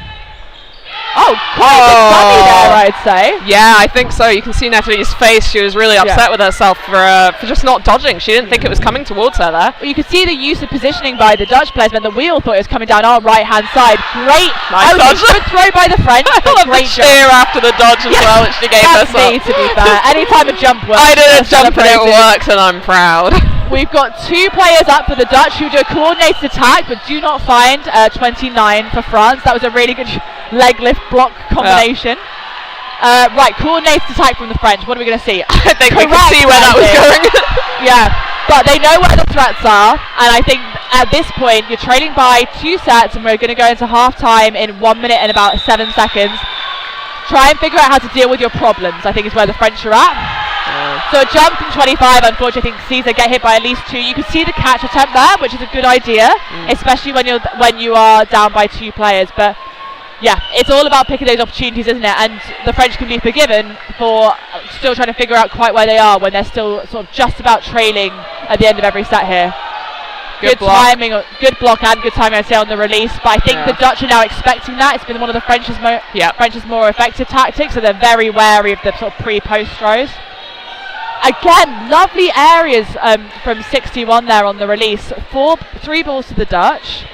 Oh, quite a good dummy there, I'd say. Yeah, I think so. You can see Natalie's face. She was really upset with herself for just not dodging. She didn't think it was coming towards her there. Well, you could see the use of positioning by the Dutch players, but the wheel thought it was coming down our right-hand side. Great. Nice dodge. Good throw by the French. I love the cheer after the dodge as well that she gave That's herself. me, to be fair. Anytime a jump works. I did a jump and it worked, and I'm proud. We've got 2 players up for the Dutch who do a coordinated attack, but do not find 29 for France. That was a really good leg lift block combination. Right, coordinated attack from the French. What are we going to see? I think we can see where that was going. Yeah, but they know where the threats are, and I think at this point you're trailing by 2 sets, and we're going to go into half time in 1 minute and about 7 seconds. Try and figure out how to deal with your problems, I think is where the French are at. So a jump from 25, unfortunately, I think sees her get hit by at least 2. You can see the catch attempt there, which is a good idea, especially when you are down by 2 players. But yeah, it's all about picking those opportunities, isn't it? And the French can be forgiven for still trying to figure out quite where they are when they're still sort of just about trailing at the end of every set here. Good timing, good block and good timing, I'd say, on the release. But I think the Dutch are now expecting that. It's been one of the French's more effective tactics, so they're very wary of the sort of pre-post throws. Again, lovely areas from 61 there on the release. 3 balls to the Dutch.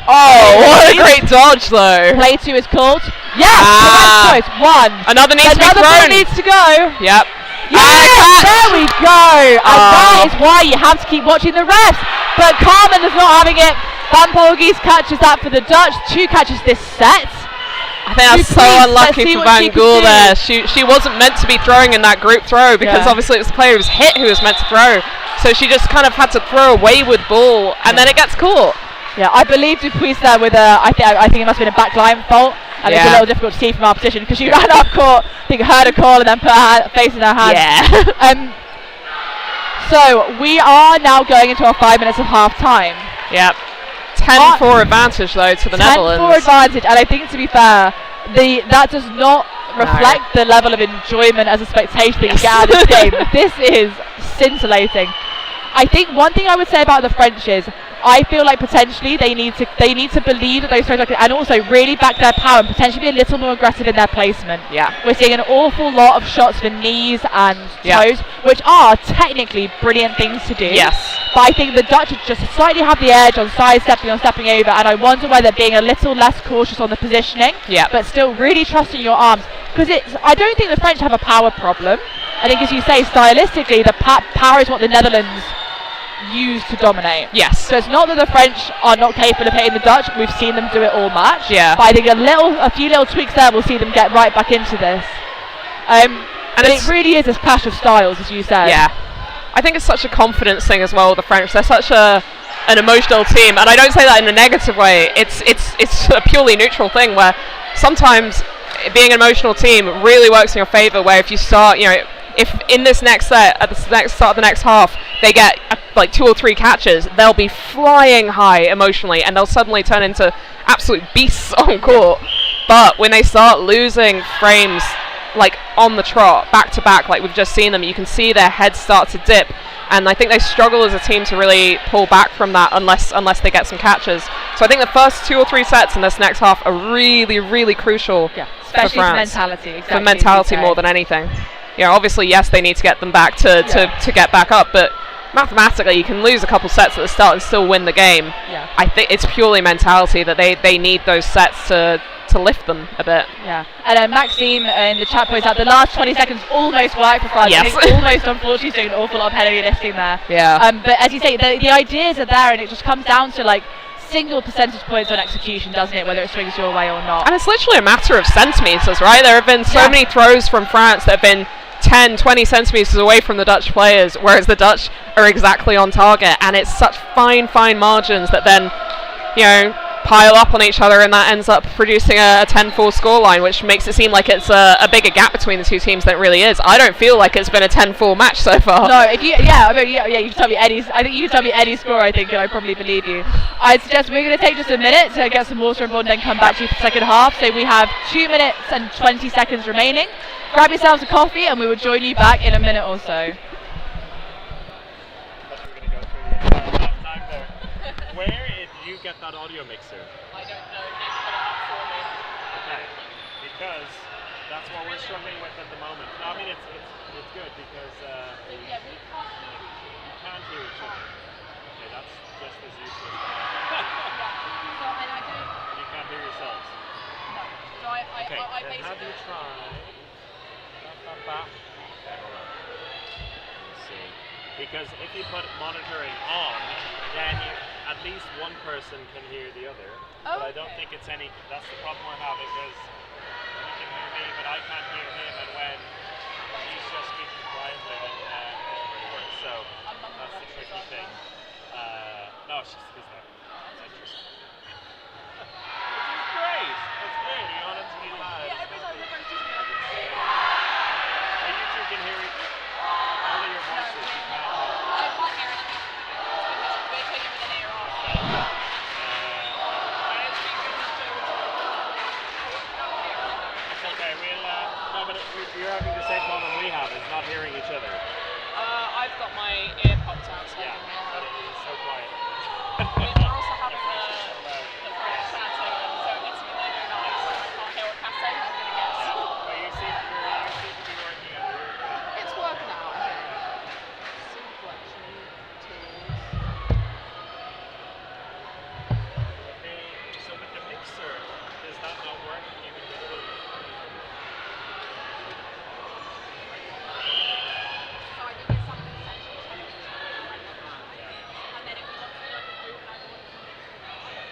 Oh, what a great dodge, though. Play 2 is called. Yeah, correct choice. 1. Another needs to be thrown. Another needs to go. Yep. Yes, there we go. And that is why you have to keep watching the refs. But Carmen is not having it. Van Polgies catches that for the Dutch. 2 catches this set. I think that's so unlucky for Van Gool there. She wasn't meant to be throwing in that group throw because obviously it was the player who was hit who was meant to throw. So she just kind of had to throw a wayward ball and then it gets caught. Yeah, I believe Dupuis there with I think it must have been a backline fault. And it's a little difficult to see from our position because she ran up court, I think heard a call and then put her face in her hand. Yeah. So we are now going into our 5 minutes of half time. Yep. 10-4 advantage though to the Netherlands. 10-4 advantage, and I think to be fair, that does not reflect the level of enjoyment as a spectator that you get out of this game. This is scintillating. I think one thing I would say about the French is I feel like potentially they need to believe that those throws and also really back their power and potentially be a little more aggressive in their placement. Yeah, we're seeing an awful lot of shots for knees and toes, which are technically brilliant things to do. Yes, but I think the Dutch just slightly have the edge on sidestepping, on stepping over, and I wonder whether being a little less cautious on the positioning, but still really trusting your arms, because I don't think the French have a power problem. I think, as you say, stylistically, the power is what the Netherlands use to dominate. Yes. So it's not that the French are not capable of hitting the Dutch. We've seen them do it all match. Yeah. But I think a few little tweaks there will see them get right back into this. And it really is a clash of styles, as you said. Yeah. I think it's such a confidence thing as well with the French. They're such an emotional team, and I don't say that in a negative way. It's a purely neutral thing where sometimes being an emotional team really works in your favour. Where if you start, if in this next set, at the start of the next half, they get like 2 or 3 catches, they'll be flying high emotionally and they'll suddenly turn into absolute beasts on court. But when they start losing frames like on the trot, back to back, like we've just seen them, you can see their heads start to dip, and I think they struggle as a team to really pull back from that unless they get some catches. So I think the first 2 or 3 sets in this next half are really, really crucial. Yeah, especially for France. mentality. Exactly, for mentality more than anything. You know, obviously, yes, they need to get them back to get back up, but mathematically, you can lose a couple sets at the start and still win the game. Yeah. I think it's purely mentality that they need those sets to lift them a bit. Yeah. And Maxime in the chat points out the last 20 seconds almost worked for France. Yes. It's almost, unfortunately, doing an awful lot of heavy lifting there. Yeah. But as you say, the ideas are there, and it just comes down to like single percentage points on execution, doesn't it? Whether it swings your way or not. And it's literally a matter of centimetres, right? There have been so many throws from France that have been 10, 20 centimetres away from the Dutch players, whereas the Dutch are exactly on target, and it's such fine margins that then, you know, pile up on each other, and that ends up producing a 10-4 scoreline, which makes it seem like it's a bigger gap between the two teams than it really is. I don't feel like it's been a 10-4 match so far. No, if you, you can tell me any. I think you can tell me any score. I think, and I probably believe you. I'd suggest we're going to take just a minute to get some water on board, and then come back to you for the second half. So we have 2 minutes and 20 seconds remaining. Grab yourselves a coffee, and we will join you back in a minute or so. Where did you get that audio mixer? I don't know. Nick put it up for me. Okay, because that's what we're struggling with at the moment. No, I mean it's good because We can't hear you. you can't hear each other. Okay, that's just as useless. So, and I don't. You can't hear yourselves. No. So I Okay, then have basically. you tried? Okay, hold on. Let's see. Because if you put monitoring on, then at least one person can hear the other. Oh, but I don't think it's any. That's the problem we're having, because he can hear me, but I can't hear him, and when he's just speaking quietly, then it doesn't really work. So that's the tricky thing. No, it's just his there. That's interesting. Which is great. That's great. You want it to be loud. Yeah, every time the first teacher I can see. So you two can hear only your voices. You can't hear. I can't hear anything. Because we're putting with an ear off. It's okay. No, but you're having the same problem we have, is not hearing each other. I've got my ear popped out. So Yeah, but it is so quiet. we're also having The French is so loud. the French chanting, so it needs to be really nice. I can't hear what Cass saying, I'm going to guess. But you seem to be working on it. It's working out, I think. Simple, actually. Tools. So with the mixer, does that not work even with the... So I think it's something essentially and then if we want to do like a group and everyone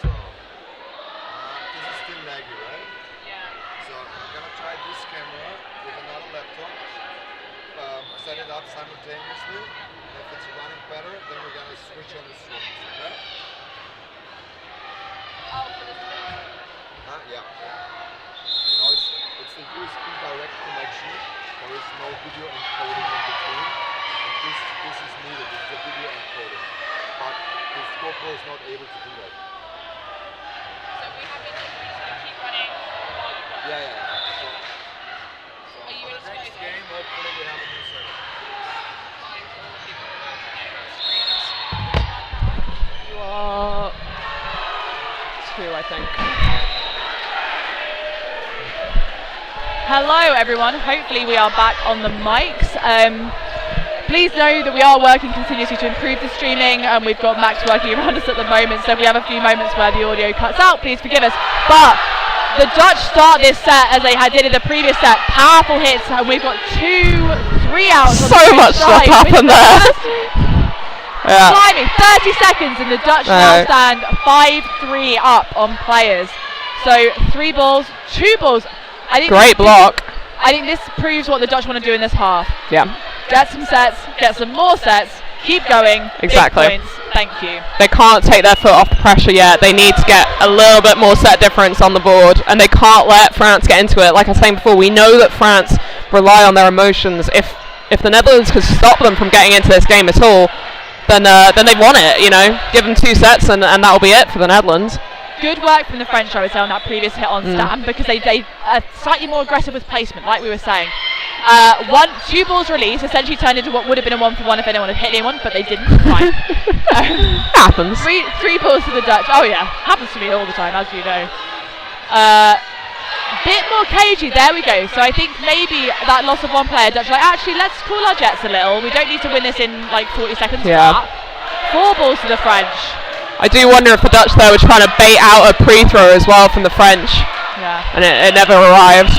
So, this is still laggy, right? Yeah. So I'm gonna try this camera with another laptop, set it up simultaneously. If it's running better, then we're gonna switch on the streams, okay? oh for the stream. Yeah. Now it's the USB direct connection. There is no video encoding in between. And this is needed, it's the video encoding. But this GoPro is not able to do that. So we have it to keep running while you work. Yeah. So Are you for the in next Skype? game, hopefully we have a new setup. Fine for all the people who are looking at our screens. You are 2, I think. Hello everyone, hopefully we are back on the mics. Please know that we are working continuously to improve the streaming, and we've got Max working around us at the moment, so if we have a few moments where the audio cuts out, please forgive us. But the Dutch start this set as they did in the previous set, powerful hits, and we've got 2-3 outs on So the much stuff side, happened there. Yeah. Blimey, 30 seconds and the Dutch now stand 5-3 up on players. So 3 balls, 2 balls. I think Great block. I think this proves what the Dutch want to do in this half. Yeah. Get some sets, get some more sets, keep going. Exactly. Big points. Thank you. They can't take their foot off the pressure yet. They need to get a little bit more set difference on the board, and they can't let France get into it. Like I was saying before, we know that France rely on their emotions. If the Netherlands could stop them from getting into this game at all, then they've won it. You know, give them 2 sets, and that'll be it for the Netherlands. Good work from the French, I would say, on that previous hit on Stam, because they are slightly more aggressive with placement, like we were saying. 2 balls released essentially turned into what would have been a 1-for-1 if anyone had hit anyone, but they didn't. Fine. Happens. 3 balls to the Dutch. Oh yeah, happens to me all the time, as you know. Bit more cagey. There we go. So I think maybe that loss of 1 player, Dutch like, actually, let's cool our jets a little. We don't need to win this in like 40 seconds. Yeah. 4 balls to the French. I do wonder if the Dutch though were trying to bait out a pre-throw as well from the French. Yeah. And it never arrived.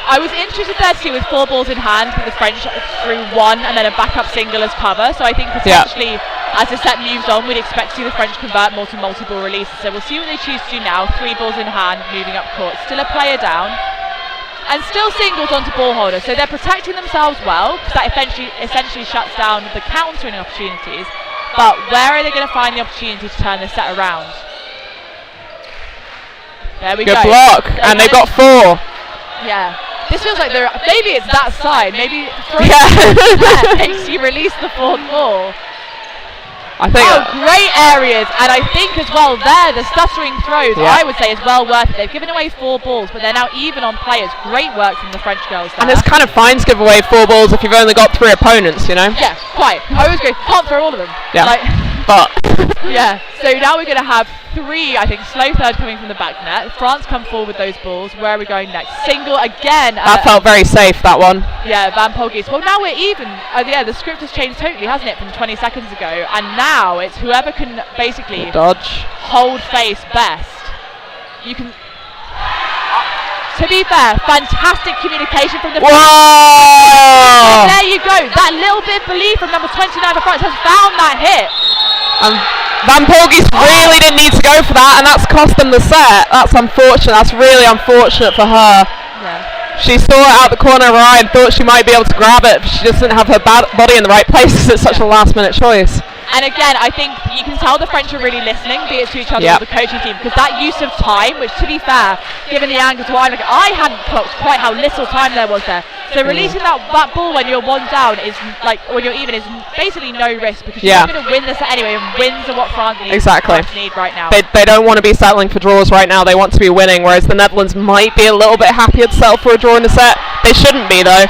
I was interested there to see with 4 balls in hand with the French through 1 and then a backup single as cover. So I think potentially as the set moves on, we'd expect to see the French convert more to multi-ball releases. So we'll see what they choose to do now. 3 balls in hand, moving up court. Still a player down. And still singles onto ball holder. So they're protecting themselves well, because that essentially shuts down the countering opportunities. But where are they going to find the opportunity to turn this set around? There we go. Good block. And they've got 4. Yeah. This feels like maybe it's that side. Maybe throwing there makes you release the 4th ball. I think. Great areas, and I think as well there the stuttering throws I would say is well worth it. They've given away 4 balls, but they're now even on players. Great work from the French girls there. And it's kind of fine to give away 4 balls if you've only got 3 opponents, you know. Yeah, quite. I always go, can't throw all of them. Yeah. But yeah. So now we're going to have 3, I think, slow third coming from the back net. France come forward with those balls. Where are we going next? Single again. That felt very safe, that one. Yeah, Van Polgis. Well, now we're even. Yeah, the script has changed totally, hasn't it, from 20 seconds ago? And now it's whoever can basically dodge, hold face best. You can. To be fair, fantastic communication from the. Whoa! And there you go. That little bit of belief from number 29 for France has found that hit. Van Polgis really didn't need to go for that, and that's cost them the set. That's unfortunate. That's really unfortunate for her. Yeah. She saw it out the corner of her eye and thought she might be able to grab it, but she just didn't have her body in the right place because it's such a last-minute choice. And again, I think you can tell the French are really listening, be it to each other or the coaching team, because that use of time, which to be fair, given the angle to I hadn't clocked quite how little time there was there. So releasing that ball when you're 1 down is like, when you're even, is basically no risk, because you're going to win this anyway, and wins are what France needs, need right now. They don't want to be settling for draws right now, they want to be winning, whereas the Netherlands might be a little bit happier to settle for a draw in the set. They shouldn't be though.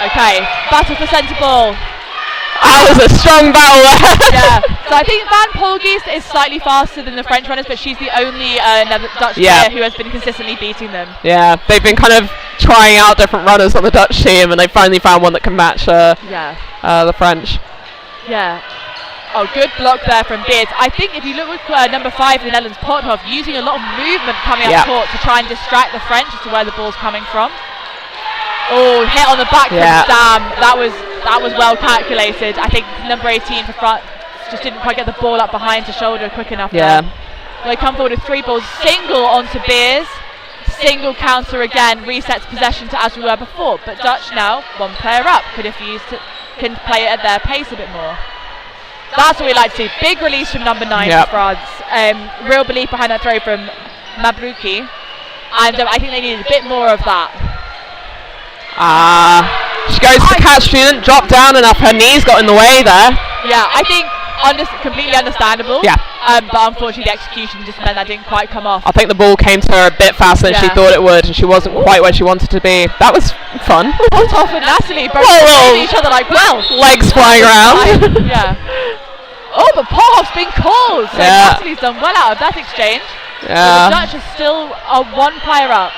Okay, battle for centre ball. That was a strong battle there. Yeah, so I think Van Polgis is slightly faster than the French runners, but she's the only Dutch player who has been consistently beating them. Yeah, they've been kind of trying out different runners on the Dutch team, and they finally found one that can match the French. Yeah. Oh, good block there from Beards. I think if you look at number 5 in the Netherlands, Pothoff, using a lot of movement coming up court to try and distract the French as to where the ball's coming from. Oh, hit on the back from Stam. That was well calculated. I think number 18 for France just didn't quite get the ball up behind to shoulder quick enough there. They come forward with 3 balls. Single onto Beers. Single counter again. Resets possession to as we were before. But Dutch now, 1 player up. Can play it at their pace a bit more. That's what we like to see. Big release from number 9 for France. Real belief behind that throw from Mabruki. And I think they needed a bit more of that. She goes to catch, she didn't drop down enough, her knees got in the way there. Yeah, I think completely understandable. Yeah. But unfortunately the execution just meant that didn't quite come off. I think the ball came to her a bit faster than she thought it would, and she wasn't quite where she wanted to be. That was fun. Pothoff and Natalie both each other like, legs flying around. Yeah. Oh, but Pothoff's been called, so Natalie's done well out of that exchange. Yeah. The Dutch are still a 1 player up.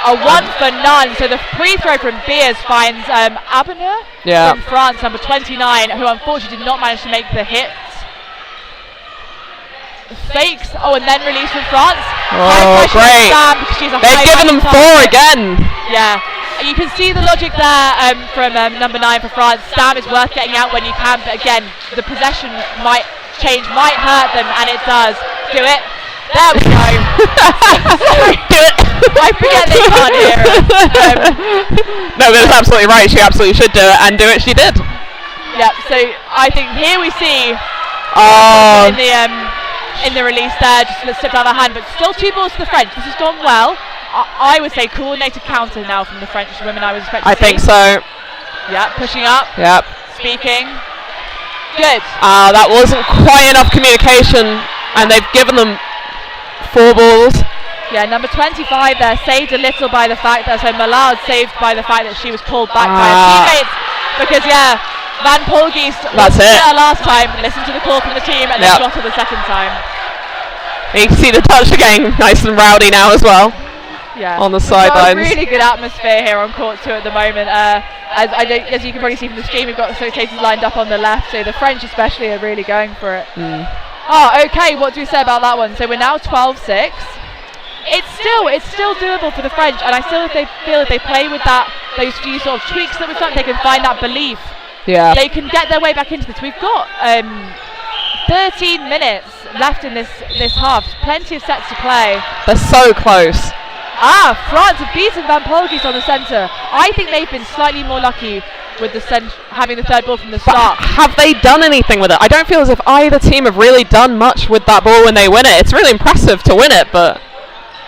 A 1 for none, so the free throw from Beers finds Abener from France, number 29, who unfortunately did not manage to make the hit. Fakes, and then release from France. Oh, great. She's They've given them 4 again. Yeah, You can see the logic there from number 9 for France. Stam is worth getting out when you can, but again, the possession might hurt them, and it does. Do it. There we go. Do it. I forget they can't hear us. No, that's absolutely right. She absolutely should do it, and do it she did. Yep. So I think here we see in the release there, just slipped out of the hand, but still 2 balls to the French. This has gone well. I would say coordinated counter now from the French women. I was expecting. I think so. Yeah, pushing up. Yep. Speaking. Good. That wasn't quite enough communication, and they've given them 4 balls. Yeah, number 25 there, saved a little by the fact that, so Millard saved by the fact that she was pulled back by her teammates. Because, yeah, Van Polgeest That's it. Last time, listened to the call from the team, and then shot her the second time. You can see the Dutch are getting nice and rowdy now as well. Yeah. On the sidelines. Really good atmosphere here on court 2 at the moment. As you can probably see from the stream, we've got the spectators lined up on the left, so the French especially are really going for it. Oh, okay, what do we say about that one? So we're now 12-6. It's still doable for the French, and I still feel if they play with those few sort of tweaks that we've done, they can find that belief. Yeah. They can get their way back into this. We've got 13 minutes left in this half. Plenty of sets to play. They're so close. France have beaten Van Polgeest on the centre. I think they've been slightly more lucky with the having the 3rd ball from the start. But have they done anything with it? I don't feel as if either team have really done much with that ball when they win it. It's really impressive to win it, but...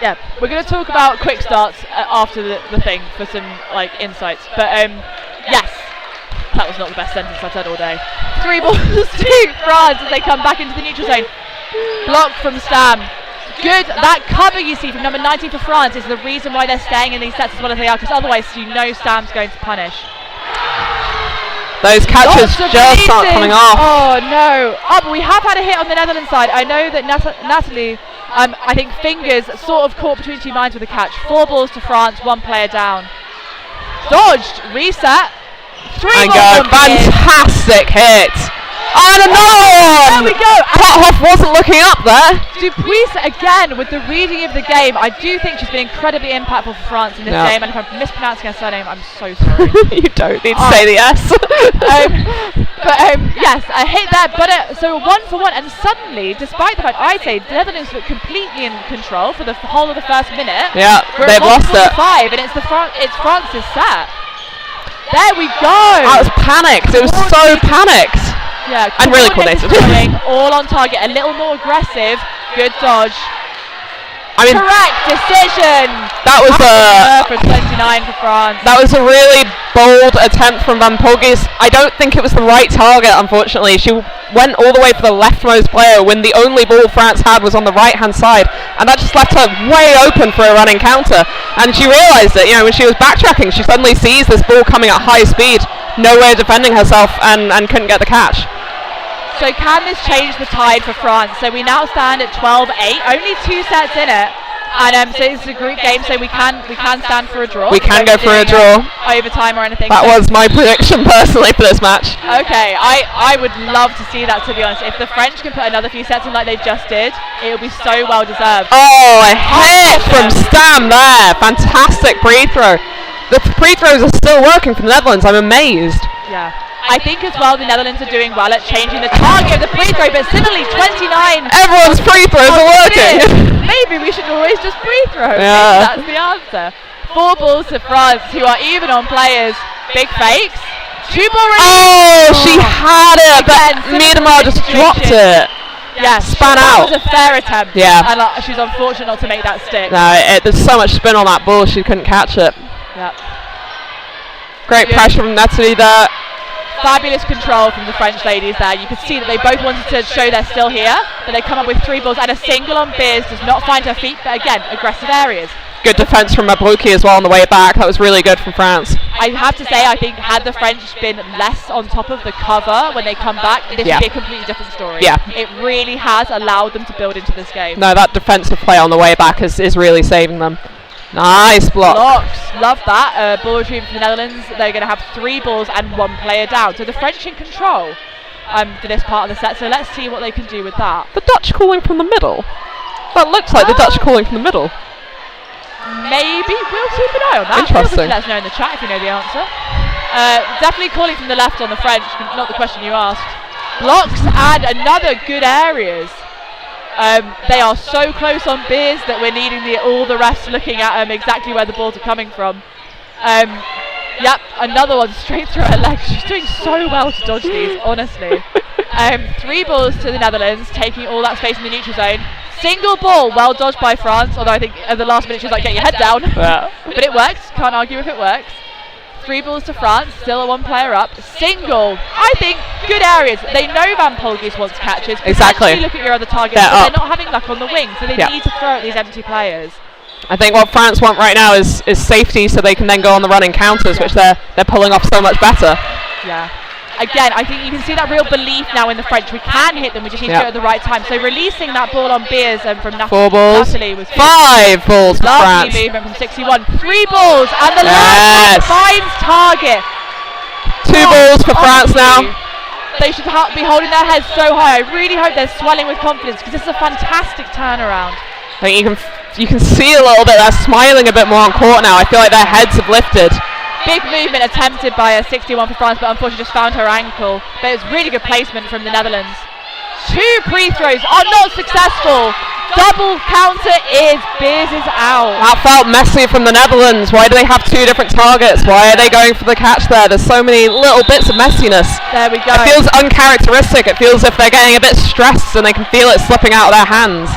Yeah, we're going to talk about quick starts after the thing for some insights. But yes, that was not the best sentence I've said all day. 3 balls to France as they come back into the neutral zone. Block from Stam. Good. That cover you see from number 19 for France is the reason why they're staying in these sets as well as they are, because otherwise you know Stam's going to punish. Those catches just aren't coming off. Oh no. But we have had a hit on the Netherlands side. I know that Natalie, I think fingers sort of caught between 2 minds with the catch. 4 balls to France, 1 player down. Dodged, reset. 3 and balls. go. Fantastic hit. And another one! There we go. Pothoff wasn't looking up there. Dupuis again with the reading of the game. I do think she's been incredibly impactful for France in this game, and if I'm mispronouncing her surname, I'm so sorry. You don't need to say the S. Yes, a hit there, but so 1 for 1, and suddenly, despite the fact I'd say the Netherlands look completely in control for the whole of the first minute. Yeah, they've lost it. 5, and it's France's set. There we go. I was panicked. It was so panicked. Yeah, and really coordinated. All on target, a little more aggressive. Good dodge. I mean, correct decision. That was for 29 for France. That was a really bold attempt from Van Polgeest. I don't think it was the right target, unfortunately. She went all the way for the leftmost player when the only ball France had was on the right-hand side, and that just left her way open for a running counter. And she realised that, when she was backtracking, she suddenly sees this ball coming at high speed, no way of defending herself, and couldn't get the catch. So can this change the tide for France? So we now stand at 12-8, only 2 sets in it, and so it's a group game, so we can stand for a draw. We can go for a draw. Overtime or anything. That was my prediction personally for this match. Okay, I would love to see that, to be honest. If the French can put another few sets in like they just did, it will be so well deserved. Oh, a hit from Stam there. Fantastic free throw. The free throws are still working for the Netherlands. I'm amazed. Yeah. I think as well the Netherlands are doing well at changing the target of the free throw, but similarly 29. Everyone's free throws are working. Maybe we should always just free throw. Yeah. That's the answer. 4 balls to France, who are even on players. Big fakes. 2 ball release. Oh, she had it, but Miedemar just dropped it. Yeah, span out. That was a fair attempt. Yeah. And she's unfortunate not to make that stick. No, there's so much spin on that ball, she couldn't catch it. Yeah. Great pressure from Natalie there. Fabulous control from the French ladies there. You could see that they both wanted to show they're still here, but they come up with 3 balls and a single on Beers, does not find her feet, but again, aggressive areas. Good defence from Mabrouki as well on the way back. That was really good from France. I have to say, I think had the French been less on top of the cover when they come back, this would be a completely different story. Yeah. It really has allowed them to build into this game. No, that defensive play on the way back is really saving them. Nice block. Blocks. Love that. Ball retrieve for the Netherlands. They're going to have 3 balls and 1 player down. So the French in control for this part of the set. So let's see what they can do with that. The Dutch calling from the middle. That looks like the Dutch calling from the middle. Maybe. We'll keep an eye on that. Interesting. Let us know in the chat if you know the answer. Definitely calling from the left on the French, not the question you asked. Blocks and another good areas. They are so close on Beers that we're needing all the refs looking at exactly where the balls are coming from. Yep, another one straight through her legs. She's doing so well to dodge these, honestly. 3 balls to the Netherlands, taking all that space in the neutral zone. Single ball, well dodged by France, although I think at the last minute she was like, get your head down. Yeah. But it works, can't argue if it works. 3 balls to France, still a 1 player up. Single, I think, good areas. They know Van Polgis wants catches. Exactly. Look at your other targets, They're but they're not having luck on the wing, so they need to throw at these empty players. I think what France want right now is safety, so they can then go on the running counters, which they're pulling off so much better. Yeah. Again, I think you can see that real belief now in the French. We can hit them, we just need to do it at the right time. So releasing that ball on Beers from 4 balls. Natalie was 5 balls for lovely France. movement from 61. 3 balls, and the last one finds target. 2 balls for France now. They should be holding their heads so high. I really hope they're swelling with confidence because this is a fantastic turnaround. I think you can see a little bit, they're smiling a bit more on court now. I feel like their heads have lifted. Big movement attempted by a 61 for France, but unfortunately just found her ankle. But it was really good placement from the Netherlands. 2 pre-throws are not successful. Double counter is Beers is out. That felt messy from the Netherlands. Why do they have 2 different targets? Why are they going for the catch there? There's so many little bits of messiness. There we go. It feels uncharacteristic. It feels as if they're getting a bit stressed and they can feel it slipping out of their hands.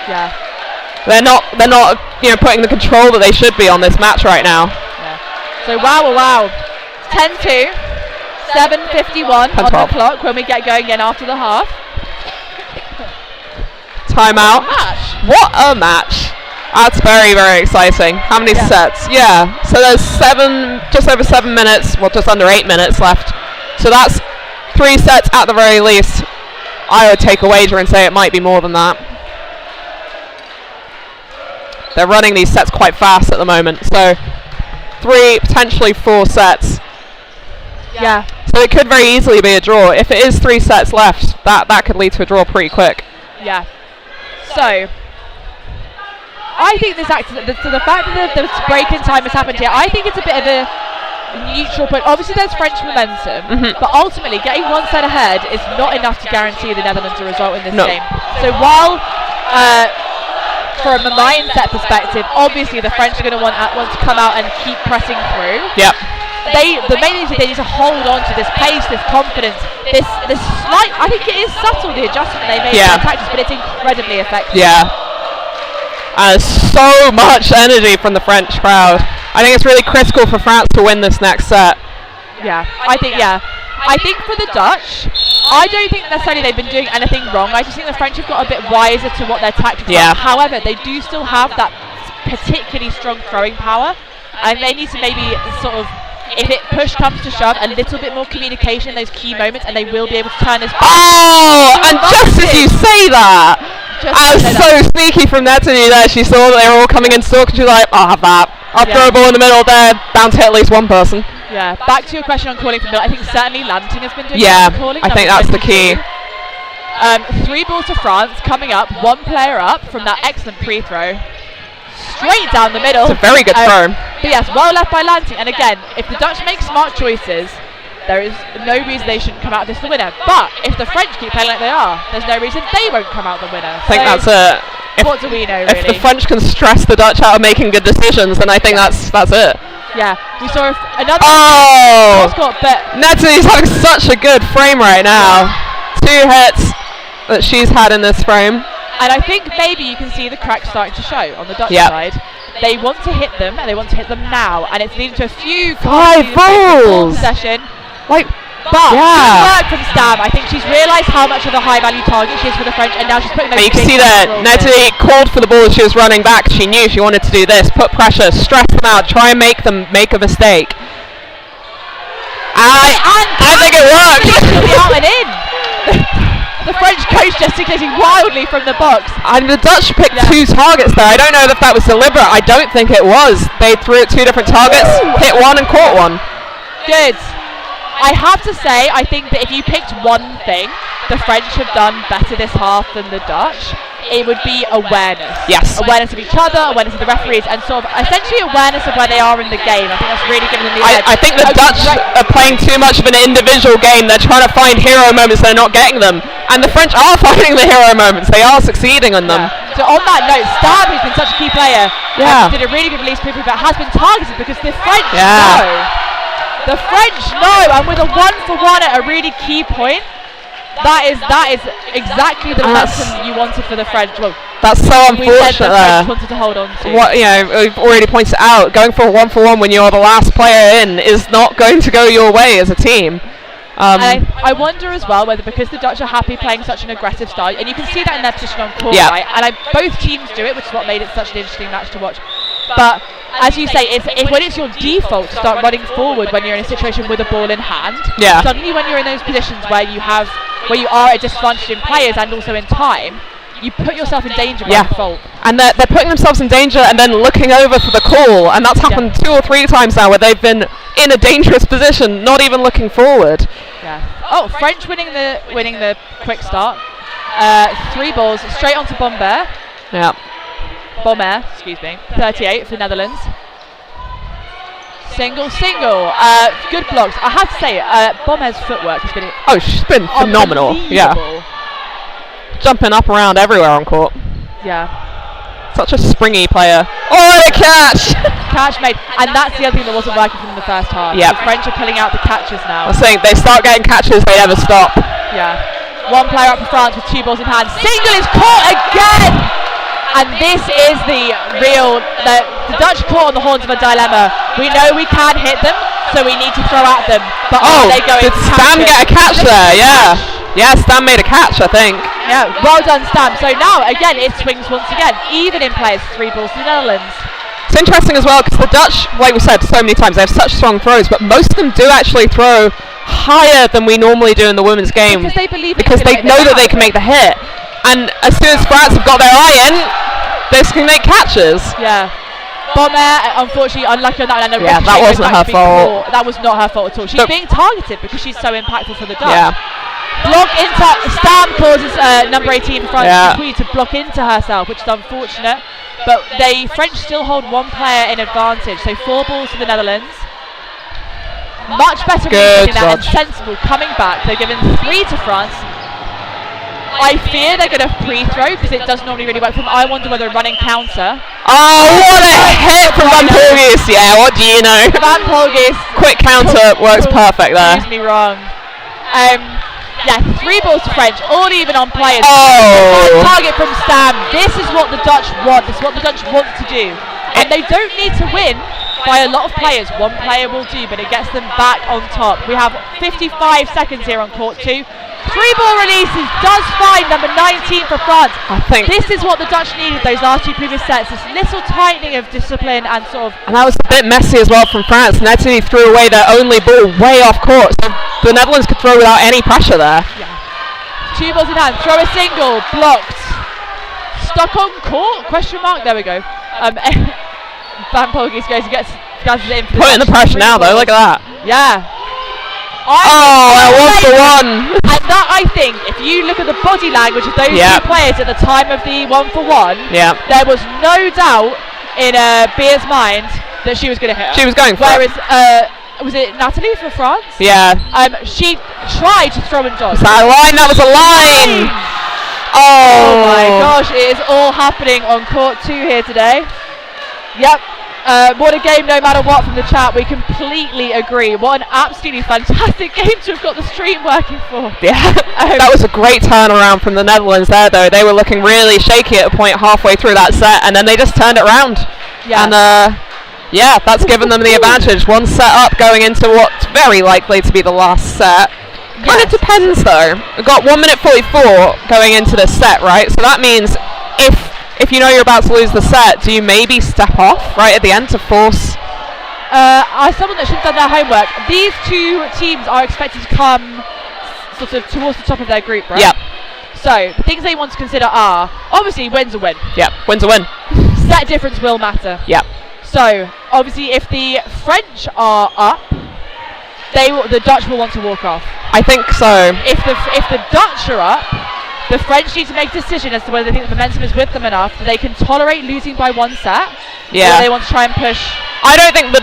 Yeah. They're not putting the control that they should be on this match right now. So wow. 10-2, 7:51 on the clock when we get going again after the half. Timeout. What a match. That's very, very exciting. How many sets? Yeah. So there's just over 7 minutes, well, just under 8 minutes left. So that's 3 sets at the very least. I would take a wager and say it might be more than that. They're running these sets quite fast at the moment. So 3, potentially 4 sets. Yeah. So it could very easily be a draw. If it is 3 sets left, that could lead to a draw pretty quick. Yeah. So I think this acts so the fact that the break in time has happened here, I think it's a bit of a neutral point. Obviously there's French momentum, but ultimately getting 1 set ahead is not enough to guarantee the Netherlands a result in this game. So while from a mindset perspective, obviously the French are going to want to come out and keep pressing through. Yep. The main thing is they need to hold on to this pace, this confidence, this slight. I think it is subtle, the adjustment they made in practice, but it's incredibly effective. Yeah. So much energy from the French crowd. I think it's really critical for France to win this next set. Yeah, I think for the Dutch, I don't think necessarily they've been doing anything wrong. I just think the French have got a bit wiser to what their tactics are. However, they do still have that particularly strong throwing power, and they need to maybe sort of, if it push comes to shove, a little bit more communication in those key moments, and they will be able to turn this back. Oh, and just as you say that, I was so sneaky from Natalie there. She saw that they were all coming in stock, and she was like, I'll have that. I'll throw a ball in the middle there, bound to hit at least 1 person. Yeah, back to your question on calling from middle. I think certainly Lanting has been doing calling. I think that's the key. 3 balls to France, coming up, 1 player up from that excellent pre-throw. Straight down the middle. It's a very good throw. But yes, well left by Lanting. And again, if the Dutch make smart choices, there is no reason they shouldn't come out as the winner. But if the French keep playing like they are, there's no reason they won't come out the winner. I think that's it. What do we know, really? If the French can stress the Dutch out of making good decisions, then I think that's it. Yeah, we saw another. Oh! But Natalie's having such a good frame right now. 2 hits that she's had in this frame. And I think maybe you can see the cracks starting to show on the Dutch side. They want to hit them, and they want to hit them now. And it's leading to a few 5 balls! Possession. But good work from Stam. I think she's realised how much of a high-value target she is for the French, and now she's putting those. You can see that Natalie called for the ball as she was running back. She knew she wanted to do this. Put pressure, stress them out, try and make them make a mistake. I think it worked. Out and in. The French coach gesticulating wildly from the box. And the Dutch picked 2 targets there. I don't know if that was deliberate. I don't think it was. They threw at 2 different targets, hit 1 and caught 1. Good. I have to say, I think that if you picked one thing, the French have done better this half than the Dutch. it would be awareness. Yes. Awareness of each other, awareness of the referees, and sort of essentially awareness of where they are in the game. I think that's really giving them the edge. I think the Dutch are playing too much of an individual game. They're trying to find hero moments, they're not getting them. And the French are finding the hero moments. They are succeeding on them. So on that note, Stab, who's been such a key player, did a really good release quickly, but has been targeted because the French know. The French know, and with a 1-for-1 at a really key point, that is exactly the momentum you wanted for the French. Well, that's so unfortunate. The French wanted to hold on to. What we've already pointed out, going for a 1-for-1 when you're the last player in is not going to go your way as a team. And I wonder as well whether because the Dutch are happy playing such an aggressive style, and you can see that in their position on court, right? And both teams do it, which is what made it such an interesting match to watch. But as you say, if when it's your default to start running forward when you're in a situation with a ball in hand, suddenly when you're in those positions where you are at a disadvantage in players and also in time, you put yourself in danger by default. And they're putting themselves in danger and then looking over for the call, and that's happened 2 or 3 times now where they've been in a dangerous position, not even looking forward. Oh, French winning the quick start. 3 balls straight onto Bomber. Bomber, excuse me. 38 for the Netherlands. Single. Good blocks. I have to say, Bomber's footwork has been. Oh, she's been phenomenal. Yeah. Jumping up around everywhere on court. Such a springy player. Oh, the catch! Catch made, and that's the other thing that wasn't working from the first half. The French are pulling out the catches now. I was saying, they start getting catches, they never stop. One player up for France with 2 balls in hand. Single is caught again! And this is the Dutch caught on the horns of a dilemma. We know we can't hit them, so we need to throw at them. But are they going did Stam get a catch there? Yeah, Stam made a catch, I think. Well done, Stam. So now, again, it swings once again, even in players, 3 balls to the Netherlands. It's interesting as well, because the Dutch, like we said so many times, they have such strong throws, but most of them do actually throw higher than we normally do in the women's game. Because they believe because they know that they can make the hit. And as soon as France have got their eye in, they can make catches. Bomber, unfortunately, unlucky on that one. That wasn't her fault. That was not her fault at all. She's being targeted because she's so impactful for the Dutch. Block into Stam causes number 18 for France to block into herself, which is unfortunate. But the French still hold 1 player in advantage, so 4 balls to the Netherlands. Much better reading that and sensible coming back. They're given 3 to France. I fear they're going to pre-throw because it does normally really work for them. I wonder whether a running counter. Oh, what a hit from Van Polgis! Yeah, what do you know? Van Polgis. Quick counter works perfect there. Excuse me wrong. 3 balls to French, all even on players. Target from Stam. This is what the Dutch want. This is what the Dutch want to do. And they don't need to win by a lot of players. 1 player will do, but it gets them back on top. We have 55 seconds here on court 2. 3 ball releases, does find number 19 for France. I think this is what the Dutch needed those last 2 previous sets. This little tightening of discipline and sort of. And that was a bit messy as well from France. Netty threw away their only ball way off court, so the Netherlands could throw without any pressure there. 2 balls in hand, throw a single, blocked. Stuck on court? Question mark. There we go. Van Polgis goes and gets it in. Putting the pressure now though. Look at that. That 1-for-1. And that, I think, if you look at the body language of those 2 players at the time of the 1-for-1, there was no doubt in Beer's mind that she was going to hit her. She was going for it. Was it Natalie for France? She tried to throw and dodge. That was a line! Oh my gosh, it is all happening on court 2 here today. What a game no matter what from the chat. We completely agree. What an absolutely fantastic game to have got the stream working for. That was a great turnaround from the Netherlands there though. They were looking really shaky at a point halfway through that set and then they just turned it around. And that's given them the advantage. 1 set up going into what's very likely to be the last set. Kind of depends though. We've got 1 minute 44 going into this set, right? So that means if you know you're about to lose the set, do you maybe step off right at the end to force? As someone that should have done their homework, these 2 teams are expected to come sort of towards the top of their group, right? So the things they want to consider are obviously win's a win. Win's a win. Set difference will matter. So obviously, if the French are up, the Dutch will want to walk off. I think so. If the Dutch are up, The French need to make a decision as to whether they think the momentum is with them enough that they can tolerate losing by 1 set, or they want to try and push. I don't think the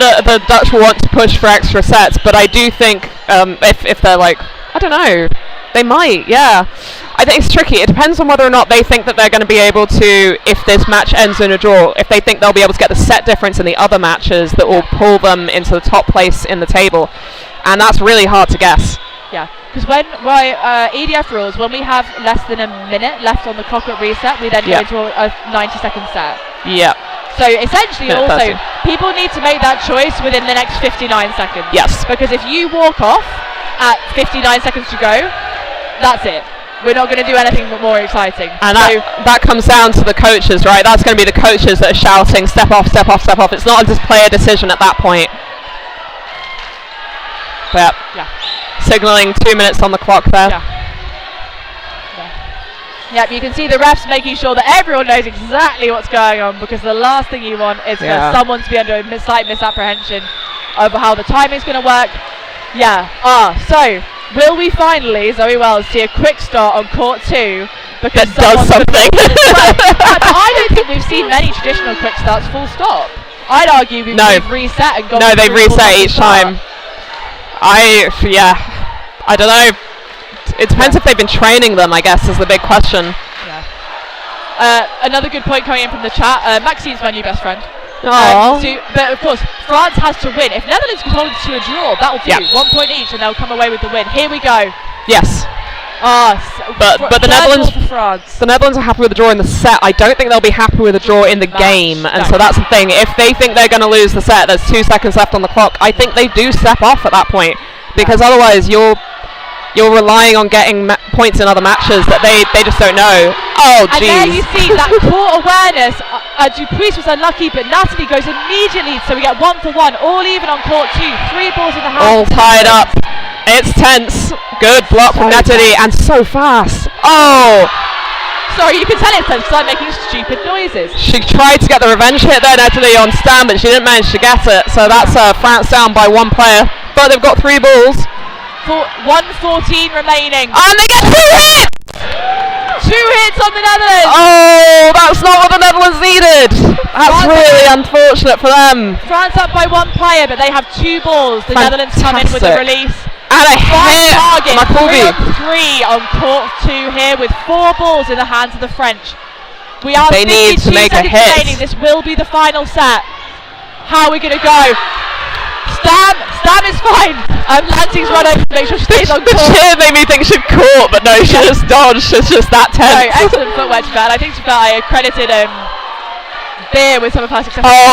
Dutch will want to push for extra sets, but I do think if they're like, I don't know, they might, yeah. I think it's tricky. It depends on whether or not they think that they're going to be able to, if this match ends in a draw, if they think they'll be able to get the set difference in the other matches that will pull them into the top place in the table. And that's really hard to guess. Yeah, because EDF rules, when we have less than a minute left on the clock at reset, we then go into a 90-second set. Yeah. So essentially, also, people need to make that choice within the next 59 seconds. Yes. Because if you walk off at 59 seconds to go, that's it. We're not going to do anything more exciting. And that comes down to the coaches, right? That's going to be the coaches that are shouting, step off, step off, step off. It's not a player decision at that point. But signalling 2 minutes on the clock there. Yep, you can see the refs making sure that everyone knows exactly what's going on, because the last thing you want is for someone to be under a slight misapprehension over how the timing's going to work. So will we finally, Zoe Wells, see a quick start on court 2? Because that does something. I don't think we've seen many traditional quick starts full stop. I'd argue we've reset and gone. No, they've reset each time. I don't know. It depends if they've been training them, I guess, is the big question. Another good point coming in from the chat. Maxine's my new best friend. But of course, France has to win. If Netherlands can hold it to a draw, that'll do. 1 point each, and they'll come away with the win. Here we go. Yes. But the Netherlands are happy with the draw in the set. I don't think they'll be happy with the draw in the game, and so that's the thing. If they think they're going to lose the set, there's 2 seconds left on the clock. I think they do step off at that point, because otherwise you're relying on getting points in other matches that they just don't know. Oh, jeez. And there you see that court awareness. Dupuis was unlucky, but Natalie goes immediately, so we get 1 for 1, all even on court 2. 3 balls in the hand. All tied up. It's tense. Good block from Natalie, and so fast. Oh! Sorry, you can tell it's tense because I'm making stupid noises. She tried to get the revenge hit there, Natalie, on Stan, but she didn't manage to get it. So that's France down by 1 player. But they've got 3 balls. 1:14 remaining. And they get 2 hits! 2 hits on the Netherlands! Oh, that's not what the Netherlands needed! That's really unfortunate for them. France up by 1 player, but they have 2 balls. The Netherlands come in with a release. And a hit! Target, 3 on 3 on court 2 here with 4 balls in the hands of the French. They need to make a hit. Remaining. This will be the final set. How are we going to go? Stam is fine. Lansing's run over to make sure she stays on court. The cheer made me think she'd caught, but no, she just dodged. It's just that tense. No, excellent footwear to that. I think I accredited Beer with some of her success. 14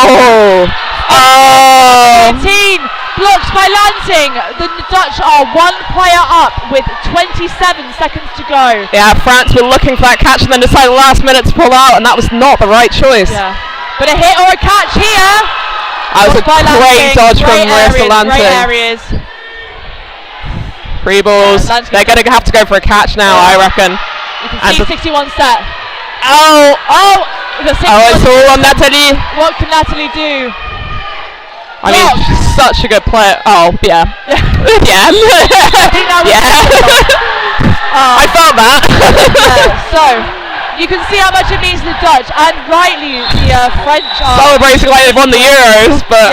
blocked by Lansing. The Dutch are 1 player up with 27 seconds to go. Yeah, France were looking for that catch and then decided last minute to pull out, and that was not the right choice. Yeah, but a hit or a catch here. That was a great dodge from Marissa Lansing. Great areas. 3 balls. They're going to have to go for a catch now, I reckon. You can see 61 set. Oh, it's all on Natalie. What can Natalie do? I mean, she's such a good player. Oh, yeah. Yeah. I felt that. So, you can see how much it means to the Dutch, and rightly the French are celebrating like they've won the Euros, but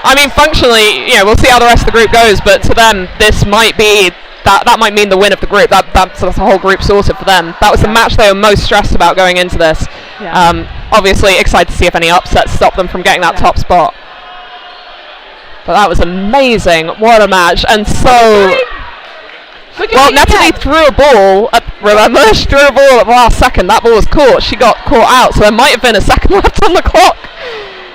I mean, functionally, we'll see how the rest of the group goes, but to them, this might be that might mean the win of the group. That's the whole group sorted for them. That was the match they were most stressed about going into this. Obviously, excited to see if any upsets stop them from getting that top spot. But that was amazing. What a match. And so... Well, Natalie threw a ball, remember? She threw a ball at the last second. That ball was caught. She got caught out, so there might have been a second left on the clock.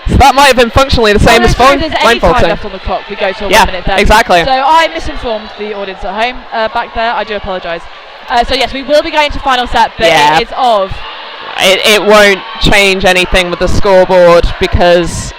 So that might have been functionally the same as blindfolding. Any time left on the clock, we go to a 1 minute then. Exactly. So I misinformed the audience at home back there. I do apologise. So yes, we will be going to final set, but it is of... It won't change anything with the scoreboard because...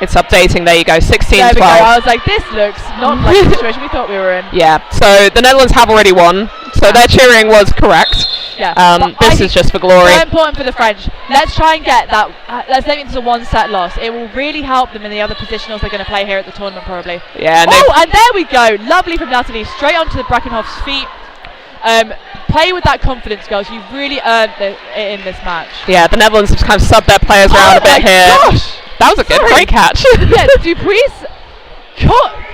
It's updating. There you go. 16-12. There we go. I was like, this looks not like the situation we thought we were in. Yeah. So the Netherlands have already won. So their cheering was correct. Yeah. This is just for glory. So important for the French. Let's try and get that. Let's make it to a 1-set loss. It will really help them in the other positionals they're going to play here at the tournament, probably. Yeah. And there we go. Lovely from Natalie. Straight onto the Brackenhoff's feet. Play with that confidence, girls. You've really earned it in this match. Yeah, the Netherlands have kind of subbed their players around a bit here. Gosh! That was a great catch. Yeah, Dupree's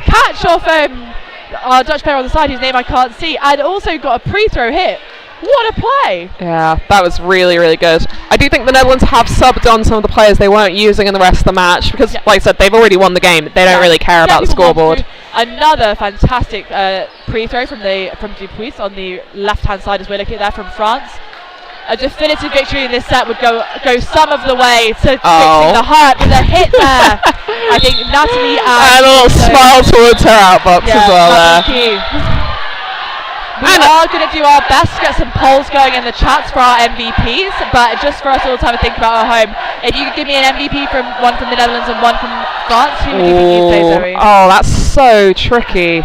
catch off our Dutch player on the side, whose name I can't see, and also got a pre-throw hit. What a play! Yeah, that was really, really good. I do think the Netherlands have subbed on some of the players they weren't using in the rest of the match because, like I said, they've already won the game. They don't really care about the scoreboard. Another fantastic pre-throw from Dupuis on the left-hand side as we're looking at there from France. A definitive victory in this set would go some of the way to fixing the heart with a hit there. I think Natalie and a little smile towards her outbox as well there. We are going to do our best to get some polls going in the chats for our MVPs, but just for us all to have a think about our home, if you could give me an MVP from one from the Netherlands and one from France, who would you think you'd say, Zoe? Oh, that's so tricky.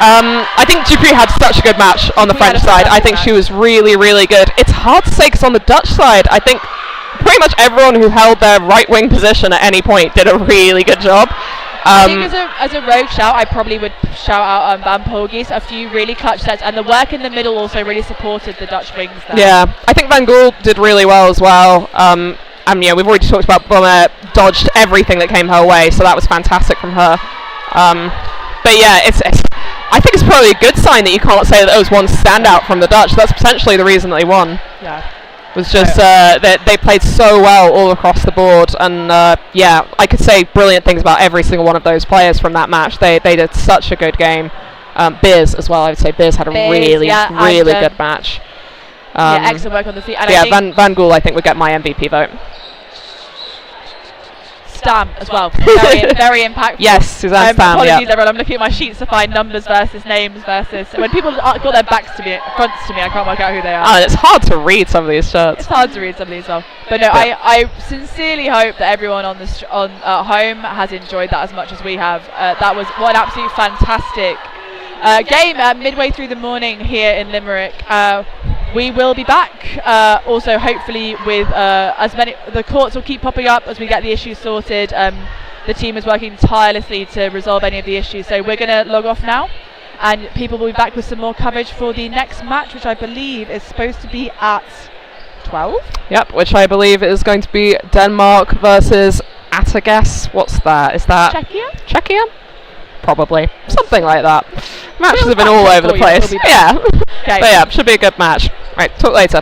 I think Dupuis had such a good match on the French side. I think she was really, really good. It's hard to say because on the Dutch side, I think pretty much everyone who held their right wing position at any point did a really good job. I think as a rogue shout, I probably would shout out Van Poelgeest. A few really clutch sets, and the work in the middle also really supported the Dutch wings there. Yeah, I think Van Gool did really well as well. And yeah, we've already talked about Bomber dodged everything that came her way, so that was fantastic from her. But yeah, I think it's probably a good sign that you can't say that there was one standout from the Dutch. That's potentially the reason that they won. Yeah. Was just they played so well all across the board, and yeah, I could say brilliant things about every single one of those players from that match. They did such a good game. Biz as well, I would say Biz had a really good match. Yeah, excellent work on the feet. And yeah, Van Gool I think would get my MVP vote. Stam as well, very impactful. Yes, Suzanne Stam. Apologies, everyone. I'm looking at my sheets to find numbers versus names versus. When people got their backs to me, fronts to me, I can't work out who they are. Oh, it's hard to read some of these shirts. It's hard to read some of these well. But no, I sincerely hope that everyone at home has enjoyed that as much as we have. That was an absolute fantastic game midway through the morning here in Limerick. We will be back also hopefully with as many. The courts will keep popping up as we get the issues sorted. The team is working tirelessly to resolve any of the issues, so we're going to log off now and people will be back with some more coverage for the next match, which I believe is supposed to be at 12. Yep, which I believe is going to be Denmark versus at a guess. What's that? Is that Czechia? Probably something like that. Matches have been all over the place. Yeah. Okay. But yeah, should be a good match. Right, talk later.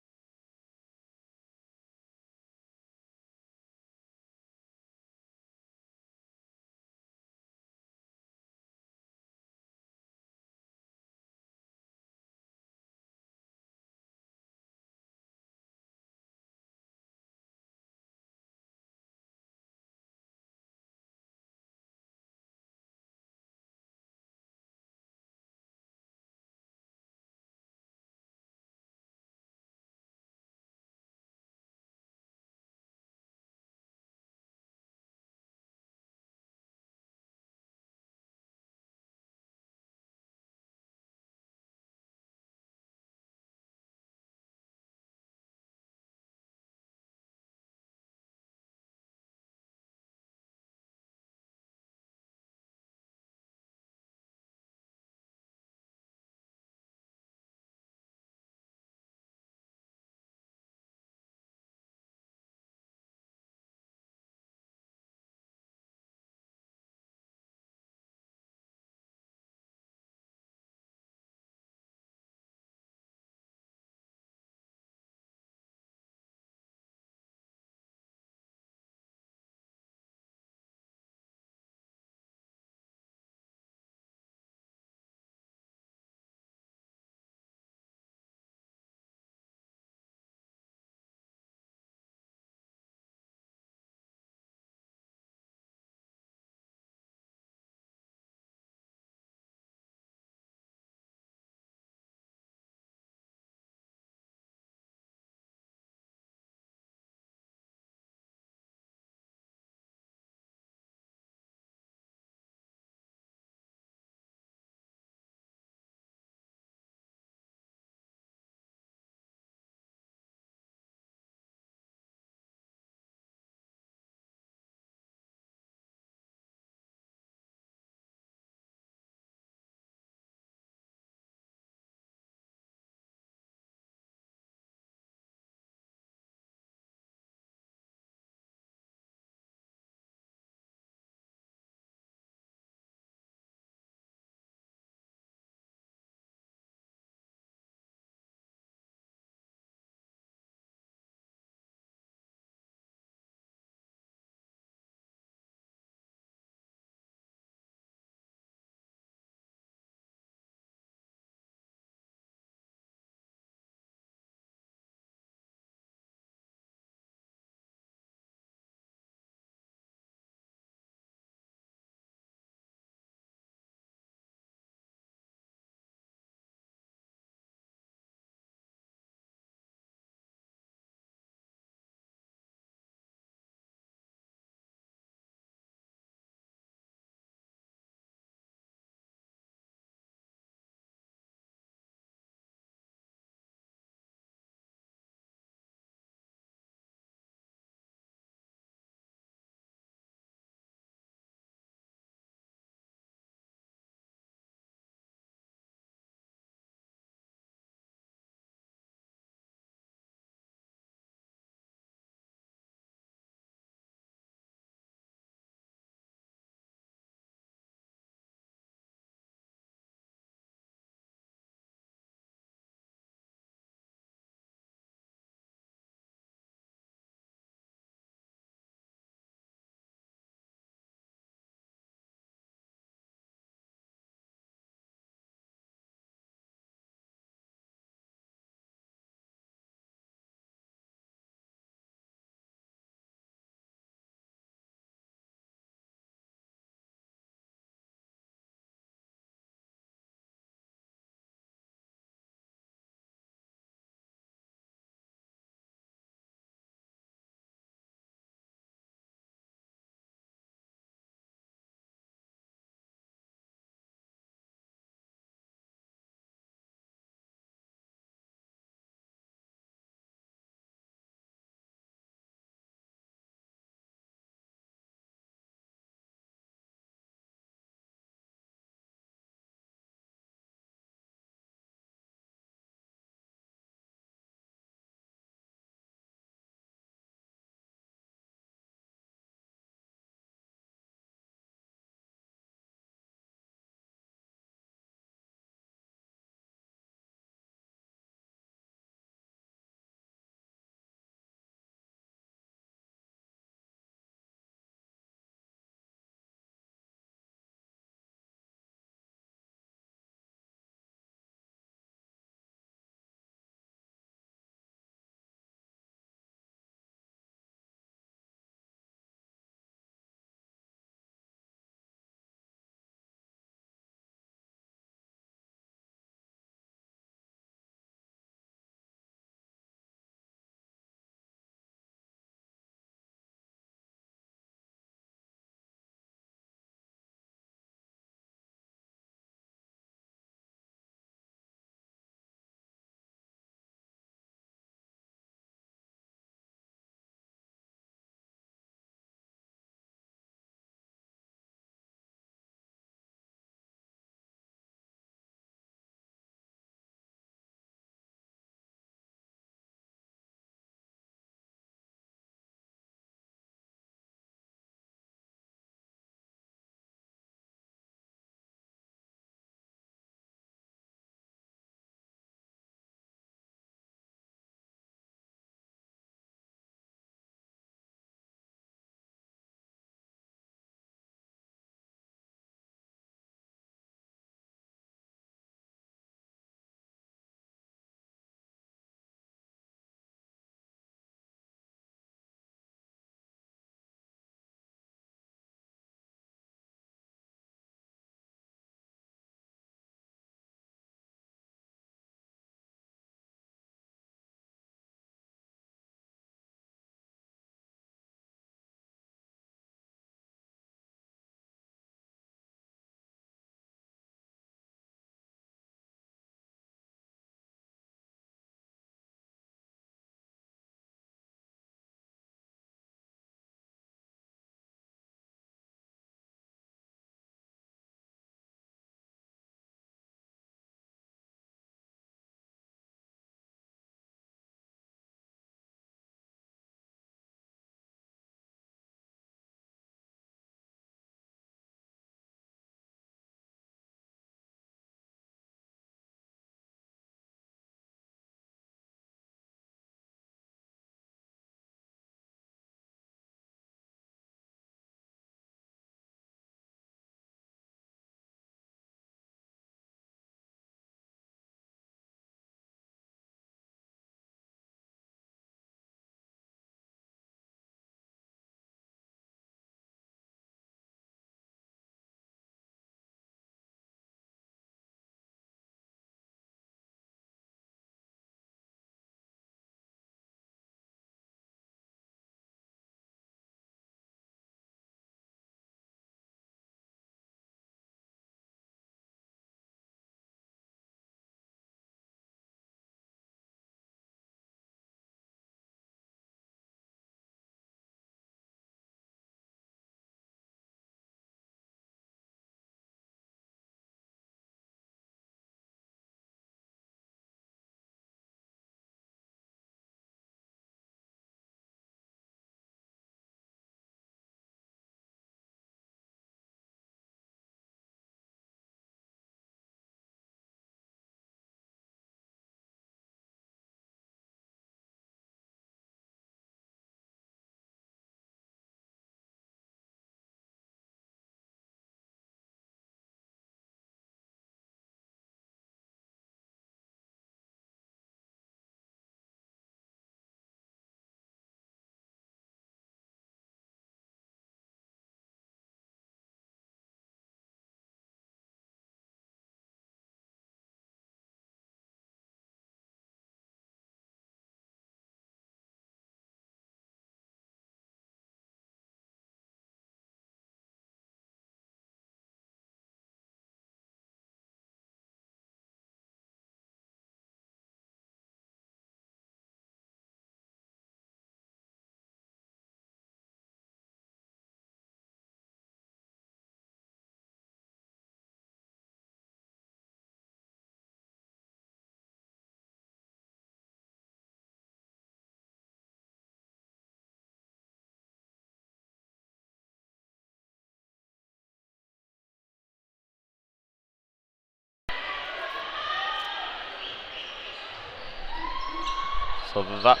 So that's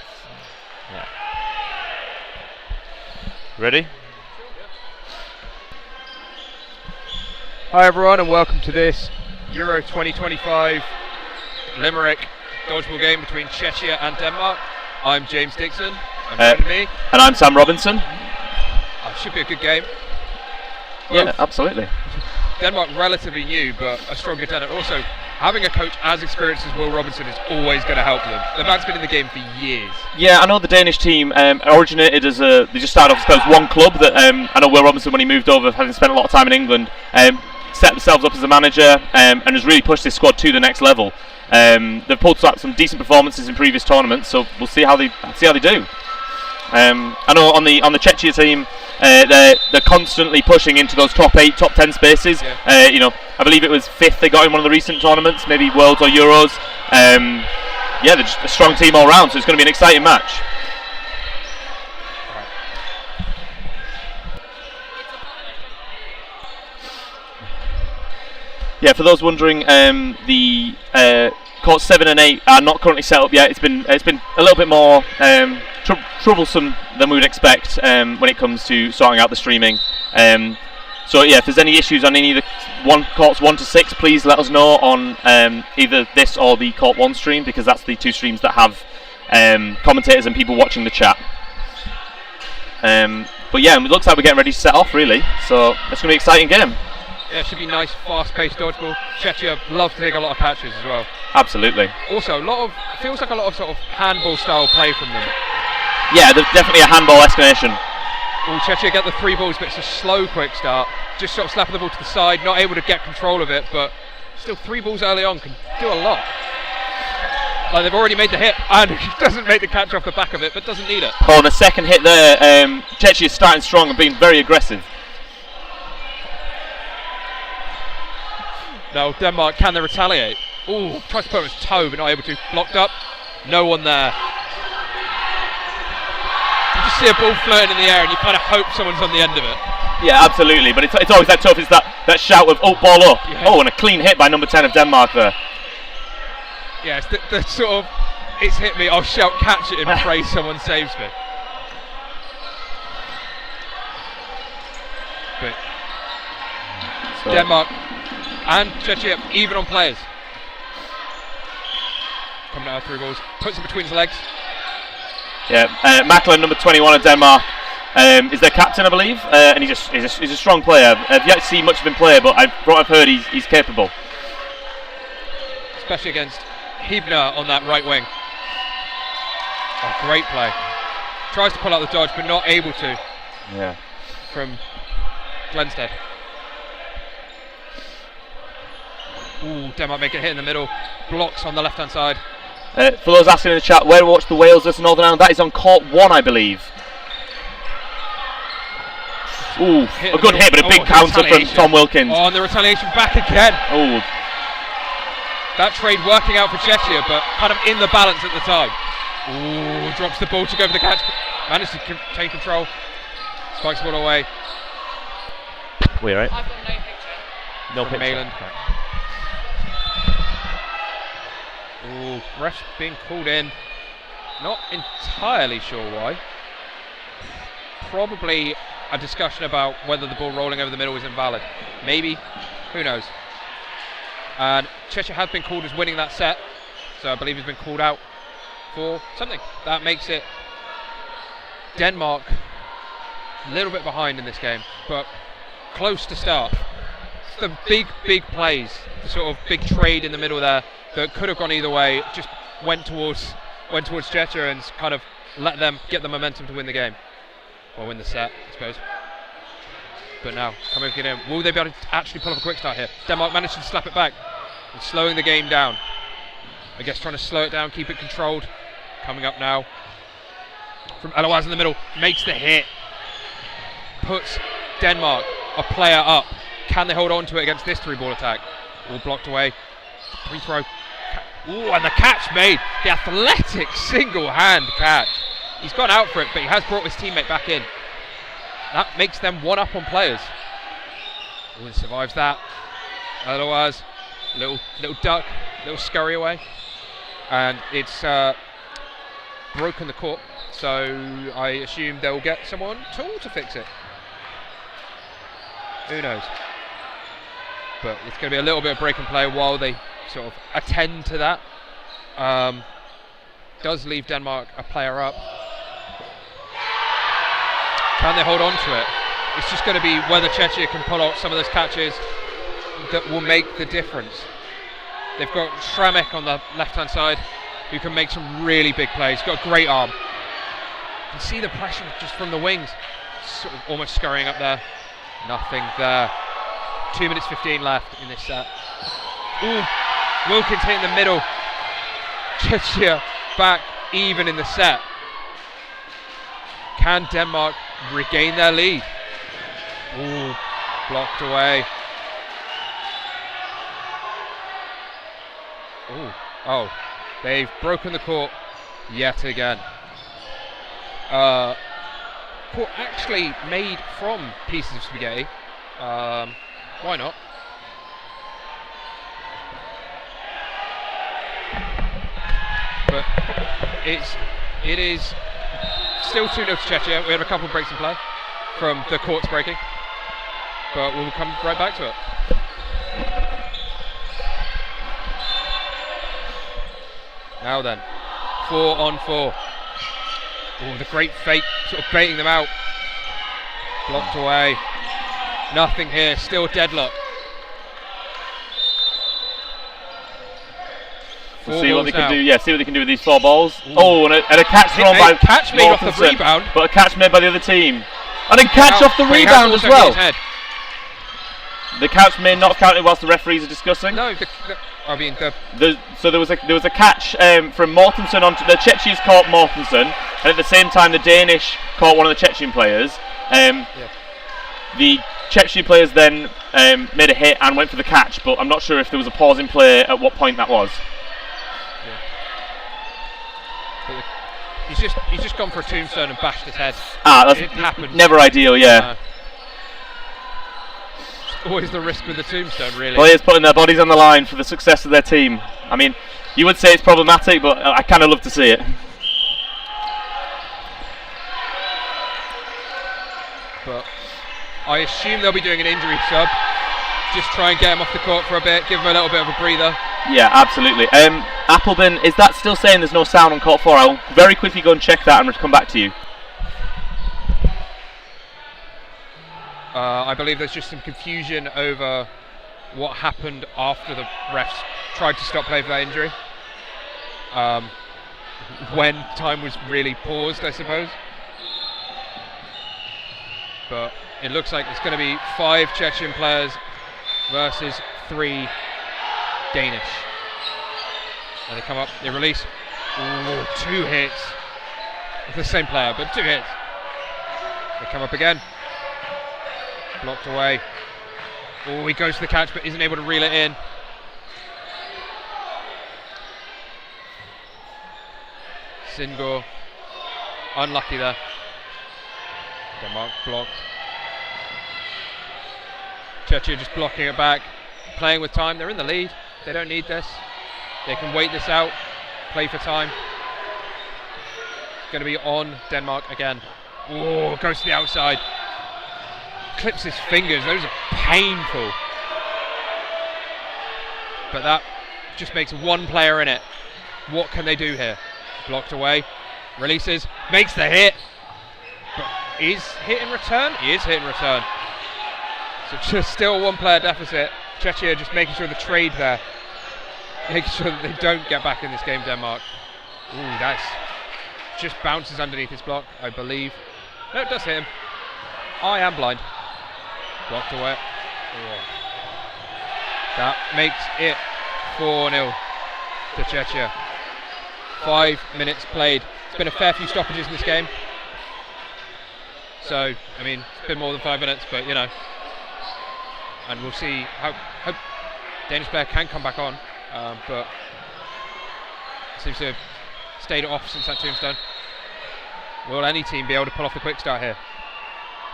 yeah. Ready? Hi everyone and welcome to this Euro 2025 Limerick dodgeball game between Czechia and Denmark. I'm James Dixon, and joining me. And I'm Sam Robinson. It should be a good game. Yeah, absolutely. Denmark relatively new, but a strong contender. Also, having a coach as experienced as Will Robinson is always going to help them. The man's been in the game for years. Yeah, I know the Danish team originated as they just started off as one club that I know Will Robinson, when he moved over, having spent a lot of time in England, set themselves up as a manager and has really pushed this squad to the next level. They've pulled out some decent performances in previous tournaments, so we'll see how they do. I know on the Czechia team, they're constantly pushing into those top 8, top 10 spaces. Yeah. I believe it was 5th they got in one of the recent tournaments, maybe Worlds or Euros. They're just a strong team all round, so it's going to be an exciting match. Yeah, for those wondering, the courts 7 and 8 are not currently set up yet. It's been a little bit more troublesome than we would expect when it comes to sorting out the streaming. So yeah, if there's any issues on any of the courts 1 to 6, please let us know on either this or the court 1 stream, because that's the 2 streams that have commentators and people watching the chat. But yeah, it looks like we're getting ready to set off really, so it's going to be an exciting game. Yeah, it should be nice, fast-paced dodgeball. Czechia love to take a lot of catches as well. Absolutely. Also, feels like a lot of sort of handball-style play from them. Yeah, there's definitely a handball explanation. Oh, Czechia get the 3 balls, but it's a slow, quick start. Just sort of slapping the ball to the side, not able to get control of it, but still 3 balls early on can do a lot. Like, they've already made the hit, and he doesn't make the catch off the back of it, but doesn't need it. Oh, and the second hit there, Czechia is starting strong and being very aggressive. No, Denmark, can they retaliate? Ooh, tries to put him his toe, but not able to. Blocked up. No one there. You just see a ball floating in the air and you kind of hope someone's on the end of it. Yeah, absolutely. But it's always that tough. It's that shout of, oh, ball up. Yeah. Oh, and a clean hit by number 10 of Denmark there. Yeah, it's the sort of, it's hit me, I'll shout catch it and pray someone saves me. But Denmark and Czechia, even on players. Coming out of 3 balls, puts it between his legs. Yeah, Macklin, number 21 of Denmark, is their captain, I believe, and he's a strong player. I've yet to see much of him play, but from what I've heard, he's capable. Especially against Hibner on that right wing. Oh, great play. Tries to pull out the dodge, but not able to. Yeah. From Glenstead. Ooh, Denmark make a hit in the middle. Blocks on the left-hand side. For those asking in the chat, where to watch the Wales versus Northern Ireland, that is on court 1, I believe. Ooh, a good hit, but a big counter from Tom Wilkins. Oh, and the retaliation back again. Oh. That trade working out for Czechia, but kind of in the balance at the time. Ooh, drops the ball to go for the catch. Managed to take control. Spikes the ball away. We right? I've got no picture. No picture. Mayland. Ooh, refs being called in. Not entirely sure why. Probably a discussion about whether the ball rolling over the middle is invalid. Maybe. Who knows? And Czechia has been called as winning that set, so I believe he's been called out for something. That makes it Denmark a little bit behind in this game, but close to start. It's the big plays, the sort of big trade in the middle there that could have gone either way, just went towards Czechia and kind of let them get the momentum to win the game. Or win the set, I suppose. But now, coming in, will they be able to actually pull off a quick start here? Denmark managed to slap it back and slowing the game down. I guess trying to slow it down, keep it controlled. Coming up now from Alois in the middle, makes the hit. Puts Denmark a player up. Can they hold on to it against this 3-ball attack? All blocked away. Free throw. Ooh, and the catch made. The athletic single-hand catch. He's gone out for it, but he has brought his teammate back in. That makes them 1 up on players. Ooh, survives that. Otherwise, little duck, little scurry away. And it's broken the court, so I assume they'll get someone tall to fix it. Who knows? But it's going to be a little bit of break and play while they sort of attend to that. Does leave Denmark a player up. Can they hold on to it? It's just going to be whether Czechia can pull out some of those catches that will make the difference. They've got Shramek on the left-hand side, who can make some really big plays. Got a great arm. You can see the pressure just from the wings. Sort of almost scurrying up there. Nothing there. 2 minutes 15 left in this set. Ooh, Wilkins hit in the middle. Czechia back even in the set. Can Denmark regain their lead? Ooh, blocked away. Ooh, oh, they've broken the court yet again. Court actually made from pieces of spaghetti. Why not? But it is still 2-0 to Czechia. We have a couple of breaks in play from the courts breaking, but we'll come right back to it. Now then, 4-on-4. Oh, the great fake, sort of baiting them out. Blocked away. Nothing here, still deadlock. See what they can do. Yeah, see what they can do with these 4 balls. Ooh. Oh, and a catch thrown by catch made off the rebound, but a catch made by the other team, and a catch off the rebound as well. The catch may not count whilst the referees are discussing. No, so there was a catch from Mortensen onto the Czechia's caught Mortensen, and at the same time the Danish caught one of the Chechen players. The Czechia players then made a hit and went for the catch, but I'm not sure if there was a pause in play at what point that was. He's just gone for a tombstone and bashed his head. That's it happened. Never ideal, yeah. Always the risk with the tombstone, really. Players putting their bodies on the line for the success of their team. I mean, you would say it's problematic, but I kind of love to see it. But I assume they'll be doing an injury sub. Just try and get him off the court for a bit, give him a little bit of a breather. Yeah, absolutely. Applebin, is that still saying there's no sound on court 4? I'll very quickly go and check that and come back to you. I believe there's just some confusion over what happened after the refs tried to stop play for that injury. When time was really paused, I suppose. But it looks like it's going to be 5 Chechen players versus 3 Danish. And they come up, they release. Ooh, 2 hits. The same player, but 2 hits. They come up again. Blocked away. Oh, he goes to the catch but isn't able to reel it in. Singor. Unlucky there. Denmark blocked. Czechia just blocking it back. Playing with time. They're in the lead. They don't need this. They can wait this out. Play for time. It's going to be on Denmark again. Oh, goes to the outside. Clips his fingers. Those are painful. But that just makes 1 player in it. What can they do here? Blocked away. Releases. Makes the hit. But is hit in return? He is hit in return. So just still 1 player deficit. Czechia just making sure the trade there. Making sure that they don't get back in this game, Denmark. Ooh, that's just bounces underneath his block, I believe. No, it does hit him. I am blind. Blocked away. Oh. That makes it 4-0 to Czechia. 5 minutes played. It's been a fair few stoppages in this game. So, I mean, it's been more than 5 minutes, but you know. And we'll see how Danish player can come back on, but seems to have stayed off since that tombstone. Will any team be able to pull off the quick start here?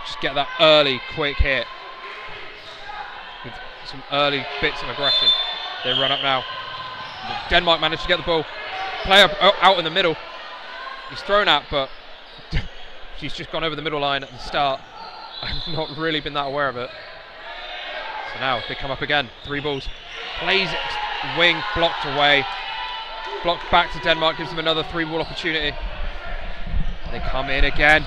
Just get that early quick hit with some early bits of aggression. They run up now. Denmark managed to get the ball. Player out in the middle. He's thrown at, but she's just gone over the middle line at the start. I've not really been that aware of it. So now they come up again. 3 balls. Plays it. Wing blocked away. Blocked back to Denmark. Gives them another 3-ball opportunity. They come in again.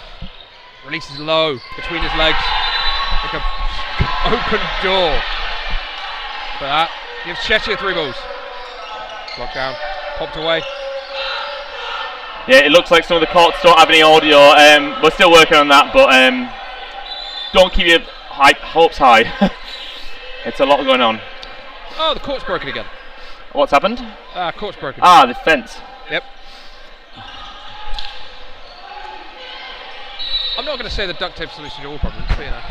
Releases low between his legs. Like a open door. But that gives Czechia 3 balls. Blocked down. Popped away. Yeah, it looks like some of the courts don't have any audio. We're still working on that, but don't keep your hopes high. It's a lot going on. Oh, the court's broken again. What's happened? Court's broken. Ah, the fence. Yep. I'm not going to say the duct tape solution to all problems, but you know.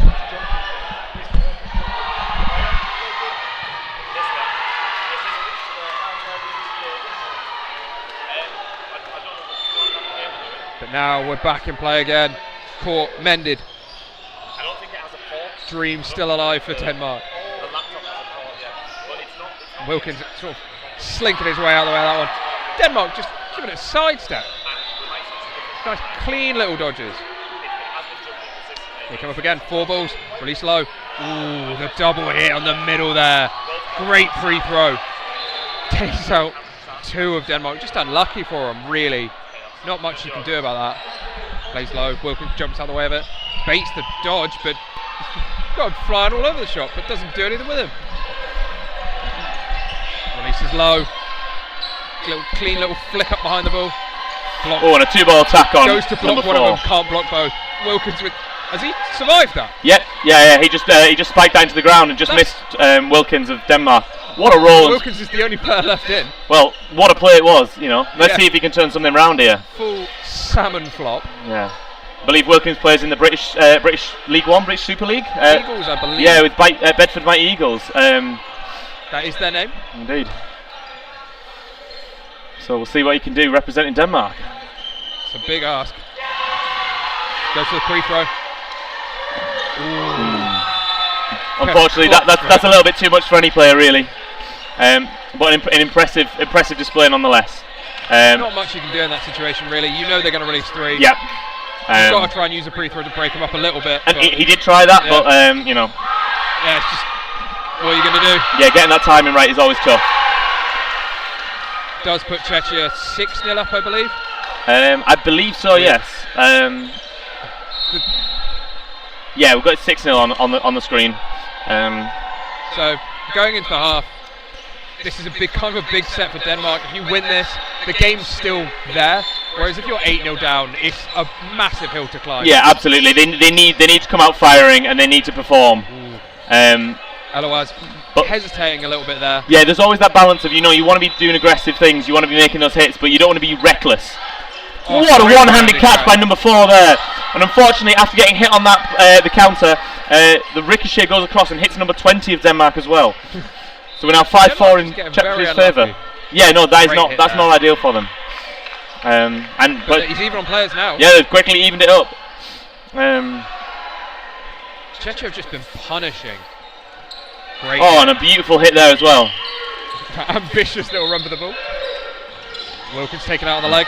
But now we're back in play again. Court mended. I don't think it has a port. Dream still alive for Denmark. The laptop has a port, yeah. But it's not. Wilkins sort of slinking his way out of the way of that one. Denmark just giving it a sidestep. Nice clean little dodges. They come up again, 4 balls, release low. Ooh, the double hit on the middle there. Great free throw. Takes out 2 of Denmark. Just unlucky for him, really. Not much you can do about that. Plays low, Wilkins jumps out of the way of it. Baits the dodge, but got him flying all over the shot, but doesn't do anything with him. Releases low. Clean little flick up behind the ball. Block. Oh, and a 2-ball attack on. Goes to block number one 4. of them, can't block both. Wilkins with. Has he survived that? Yep, yeah. He just spiked down to the ground and just missed Wilkins of Denmark. What a roll! Wilkins is the only player left in. Well, what a play it was, you know. Let's see if he can turn something around here. Full salmon flop. Yeah. I believe Wilkins plays in the British League One, British Super League. Eagles, I believe. Yeah, with Bedford Mighty Eagles. That is their name. Indeed. So we'll see what he can do representing Denmark. It's a big ask. Goes for the free throw. Unfortunately, that's a little bit too much for any player, really. But an impressive display nonetheless. Not much you can do in that situation, really. You know they're going to release 3. Yep. You've got to try and use a free throw to break them up a little bit. And he did try that, but you know. Yeah, it's just what are you going to do? Yeah, getting that timing right is always tough. Does put Czechia 6-0 up, I believe. I believe so. Yes. Yeah, we've got 6-0 on the screen. So going into the half, this is a kind of a big set for Denmark. If you win this, the game's still there. Whereas if you're 8-0 down, it's a massive hill to climb. Yeah, absolutely. They need to come out firing and they need to perform. Otherwise, hesitating a little bit there. Yeah, there's always that balance of, you know, you want to be doing aggressive things, you want to be making those hits, but you don't want to be reckless. Oh, what a one-handed catch by number 4 there. And unfortunately, after getting hit on that the counter, the ricochet goes across and hits number 20 of Denmark as well. So we're now 5-4 in Czechia's favour. Yeah, no, that's not ideal for them. But he's even on players now. Yeah, they've quickly evened it up. Czechia have just been punishing. Great. Oh, and a beautiful hit there as well. Ambitious little run for the ball. Wilkins taken out on the leg.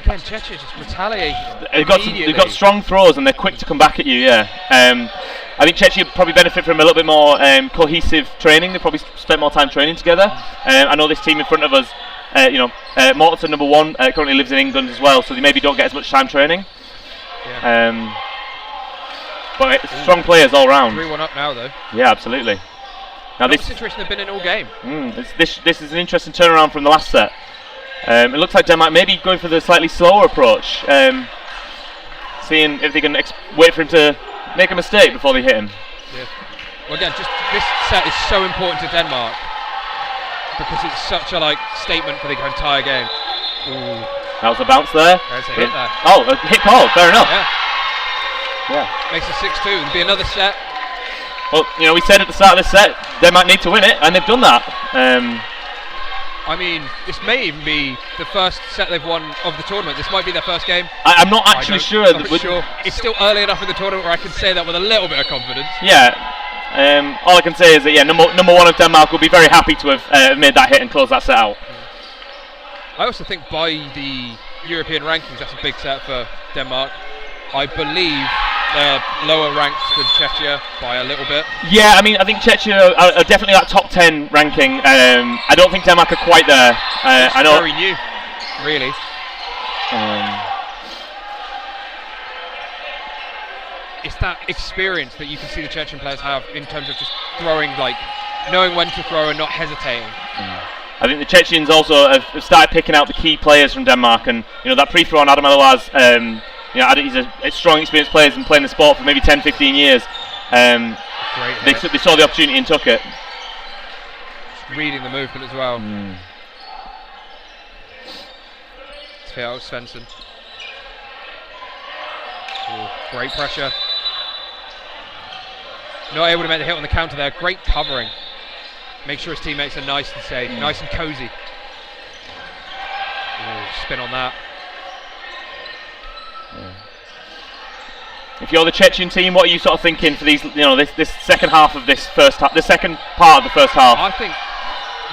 Again, Czechia just retaliate. They've got strong throws and they're quick to come back at you. Yeah. I think Czechia probably benefit from a little bit more cohesive training. They probably spent more time training together. I know this team in front of us, Mortensen, number 1, currently lives in England as well, so they maybe don't get as much time training. Yeah. But strong players all round. 3-1 up now, though. Yeah, absolutely. Now this situation they've been in all game. This is an interesting turnaround from the last set. It looks like Denmark maybe going for the slightly slower approach, seeing if they can wait for him to make a mistake before they hit him. Yeah. Well, again, just this set is so important to Denmark because it's such a statement for the entire game. Ooh. That was a bounce there. There's a hit there. Oh, a hit call. Fair enough. Yeah. Makes it 6-2. There'll be another set. Well, we said at the start of this set Denmark need to win it, and they've done that. I mean, this may even be the first set they've won of the tournament. This might be their first game. I'm not actually sure. It's still early enough in the tournament where I can say that with a little bit of confidence. Yeah. All I can say is that number 1 of Denmark will be very happy to have made that hit and closed that set out. I also think by the European rankings, that's a big set for Denmark. I believe they're lower ranked than Czechia by a little bit. Yeah, I mean, I think Czechia are definitely that top 10 ranking. I don't think Denmark are quite there. I know. Very new, really. It's that experience that you can see the Chechen players have in terms of just throwing, like knowing when to throw and not hesitating. I think the Chechens also have started picking out the key players from Denmark, and that pre-throw on Adam Eloise, he's a strong, experienced player, and playing the sport for maybe 10, 15 years. They saw the opportunity and took it. Just reading the movement as well. Theo Svensson. Ooh, great pressure. Not able to make the hit on the counter there. Great covering. Make sure his teammates are nice and safe, nice and cozy. Ooh, spin on that. If you're the Chechen team, what are you sort of thinking for these? This second half of this first half, the second part of the first half. I think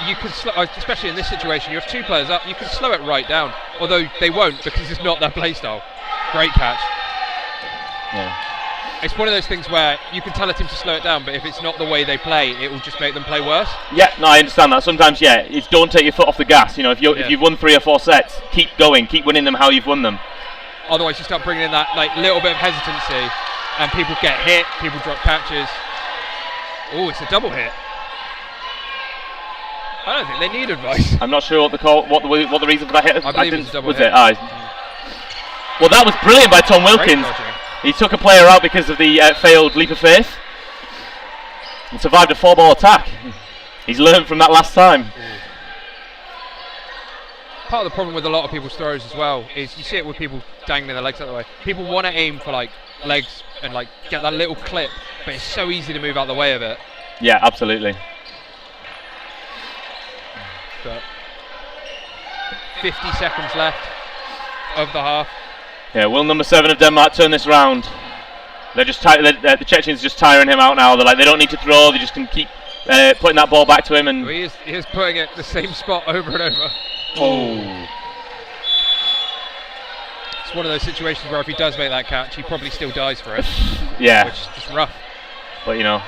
you can, especially in this situation, you have two players up. You can slow it right down, although they won't because it's not their play style. Great catch. Yeah. It's one of those things where you can tell a team to slow it down, but if it's not the way they play, it will just make them play worse. Yeah, no, I understand that. Sometimes, it's don't take your foot off the gas. If you've won 3 or 4 sets, keep going, keep winning them how you've won them. Otherwise, you start bringing in that little bit of hesitancy, and people get hit, people drop catches. Oh, it's a double hit. I don't think they need advice. I'm not sure what the reason for that hit. I believe it's a double hit. Was it? Well, that was brilliant by Tom Wilkins. He took a player out because of the failed leap of faith and survived a 4-ball attack. He's learned from that last time. Part of the problem with a lot of people's throws as well is you see it with people dangling their legs out the way. People want to aim for legs and get that little clip, but it's so easy to move out the way of it. Yeah, absolutely. But 50 seconds left of the half. Yeah, will number 7 of Denmark turn this round? They're just the Chechens just tiring him out now. They're like, they don't need to throw. They just can keep putting that ball back to him. And he is putting it the same spot over and over. Oh. It's one of those situations where if he does make that catch, he probably still dies for it. Yeah. Which is just rough. But you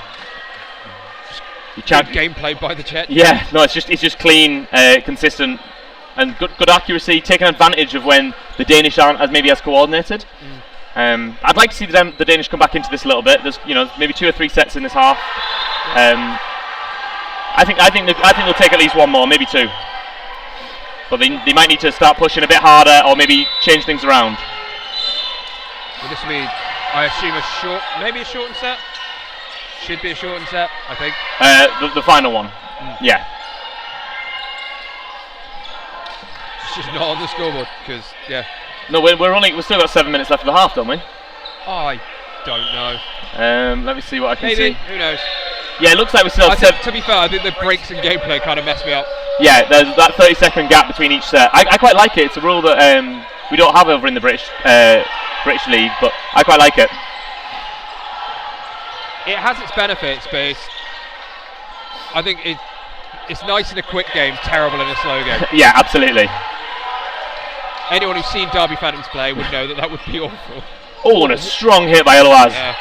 can't gameplay by the Czech. Yeah, no, it's just clean, consistent, and good accuracy, taking advantage of when the Danish aren't as coordinated. I'd like to see the Danish come back into this a little bit. There's maybe 2 or 3 sets in this half. I think they'll take at least 1 more, maybe 2. But they might need to start pushing a bit harder, or maybe change things around. Well, this will be, I assume, maybe a shortened set. Should be a shortened set, I think. The final one. Yeah. It's just not on the scoreboard because No, we've still got 7 minutes left of the half, don't we? I don't know. Let me see what I can Maybe. see. Who knows? Yeah, it looks like we still have to be fair, I think the breaks in gameplay kind of messed me up. Yeah, there's that 30-second gap between each set. I quite like it. It's a rule that we don't have over in the British League, but I quite like it. It has its benefits, but I think it's nice in a quick game, terrible in a slow game. Yeah, absolutely. Anyone who's seen Derby Phantoms play would know that would be awful. Oh, and a strong hit by Eloise. Yeah. You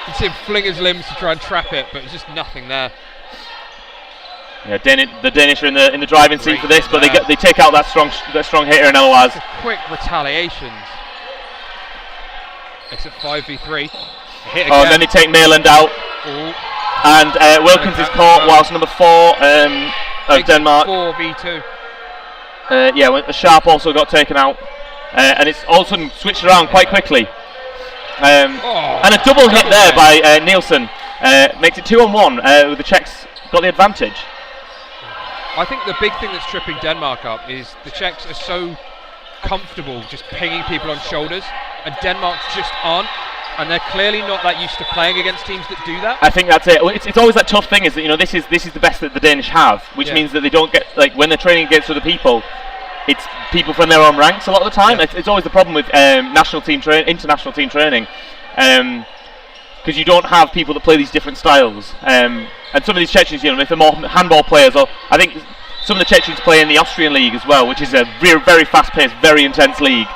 can see him fling his limbs to try and trap it, but there's just nothing there. Yeah, the Danish are in the driving seat for this, but they take out that strong hitter in Eloise. Quick retaliations. Makes it 5v3. Hit again. Oh, and then they take Mayland out. Ooh. And Wilkins is caught, whilst number 4 of Denmark. 4v2. A Sharp also got taken out. And it's all of a sudden switched around quite quickly. And a double hit there by Nielsen. Makes it 2-on-1 with the Czechs got the advantage. I think the big thing that's tripping Denmark up is the Czechs are so comfortable just pinging people on shoulders, and Denmark just aren't. And they're clearly not that used to playing against teams that do that. I think that's it. It's always that tough thing is that this is the best that the Danish have, which means that they don't get when they're training against other people, it's people from their own ranks a lot of the time. It's always the problem with international team training, because you don't have people that play these different styles. And some of these Chechens, if they're more handball players, or I think some of the Czechs play in the Austrian league as well, which is a very fast-paced, very intense league.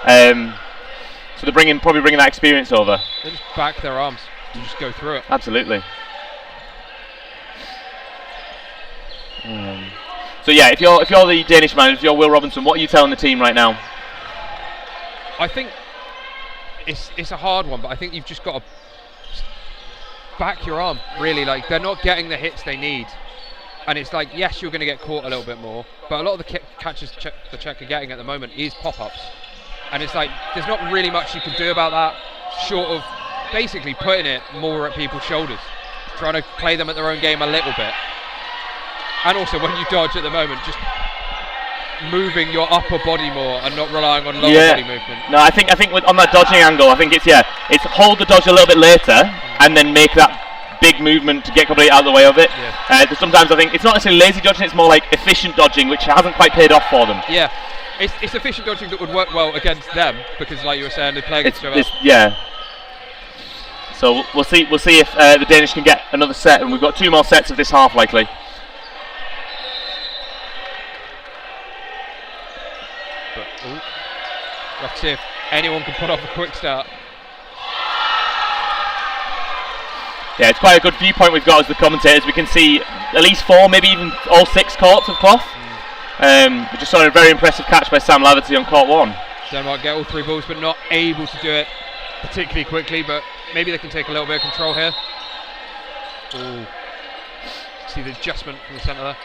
So they're probably bringing that experience over. They just back their arms to just go through it. Absolutely. So yeah, if you're the Danish manager, if you're Will Robinson, what are you telling the team right now? I think it's a hard one, but I think you've just got to back your arm, really. Like, they're not getting the hits they need. And it's like, yes, you're going to get caught a little bit more, but a lot of the catches the Czech are getting at the moment is pop-ups. And it's like, there's not really much you can do about that, short of basically putting it more at people's shoulders, trying to play them at their own game a little bit. And also, when you dodge at the moment, just moving your upper body more and not relying on lower body movement. No, I think on that dodging angle, I think it's hold the dodge a little bit later and then make that big movement to get completely out of the way of it. Yeah. Sometimes I think it's not necessarily lazy dodging, it's more like efficient dodging, which hasn't quite paid off for them. Yeah, it's efficient dodging that would work well against them, because like you were saying, they play against each other. Yeah. So we'll see if the Danish can get another set, and we've got 2 more sets of this half likely. But, we'll have to see if anyone can put off a quick start. Yeah, it's quite a good viewpoint we've got as the commentators. We can see at least 4, maybe even all 6 courts of cloth. We just saw a very impressive catch by Sam Laverty on court 1. Denmark get all 3 balls, but not able to do it particularly quickly, but maybe they can take a little bit of control here. Ooh. See the adjustment from the centre there.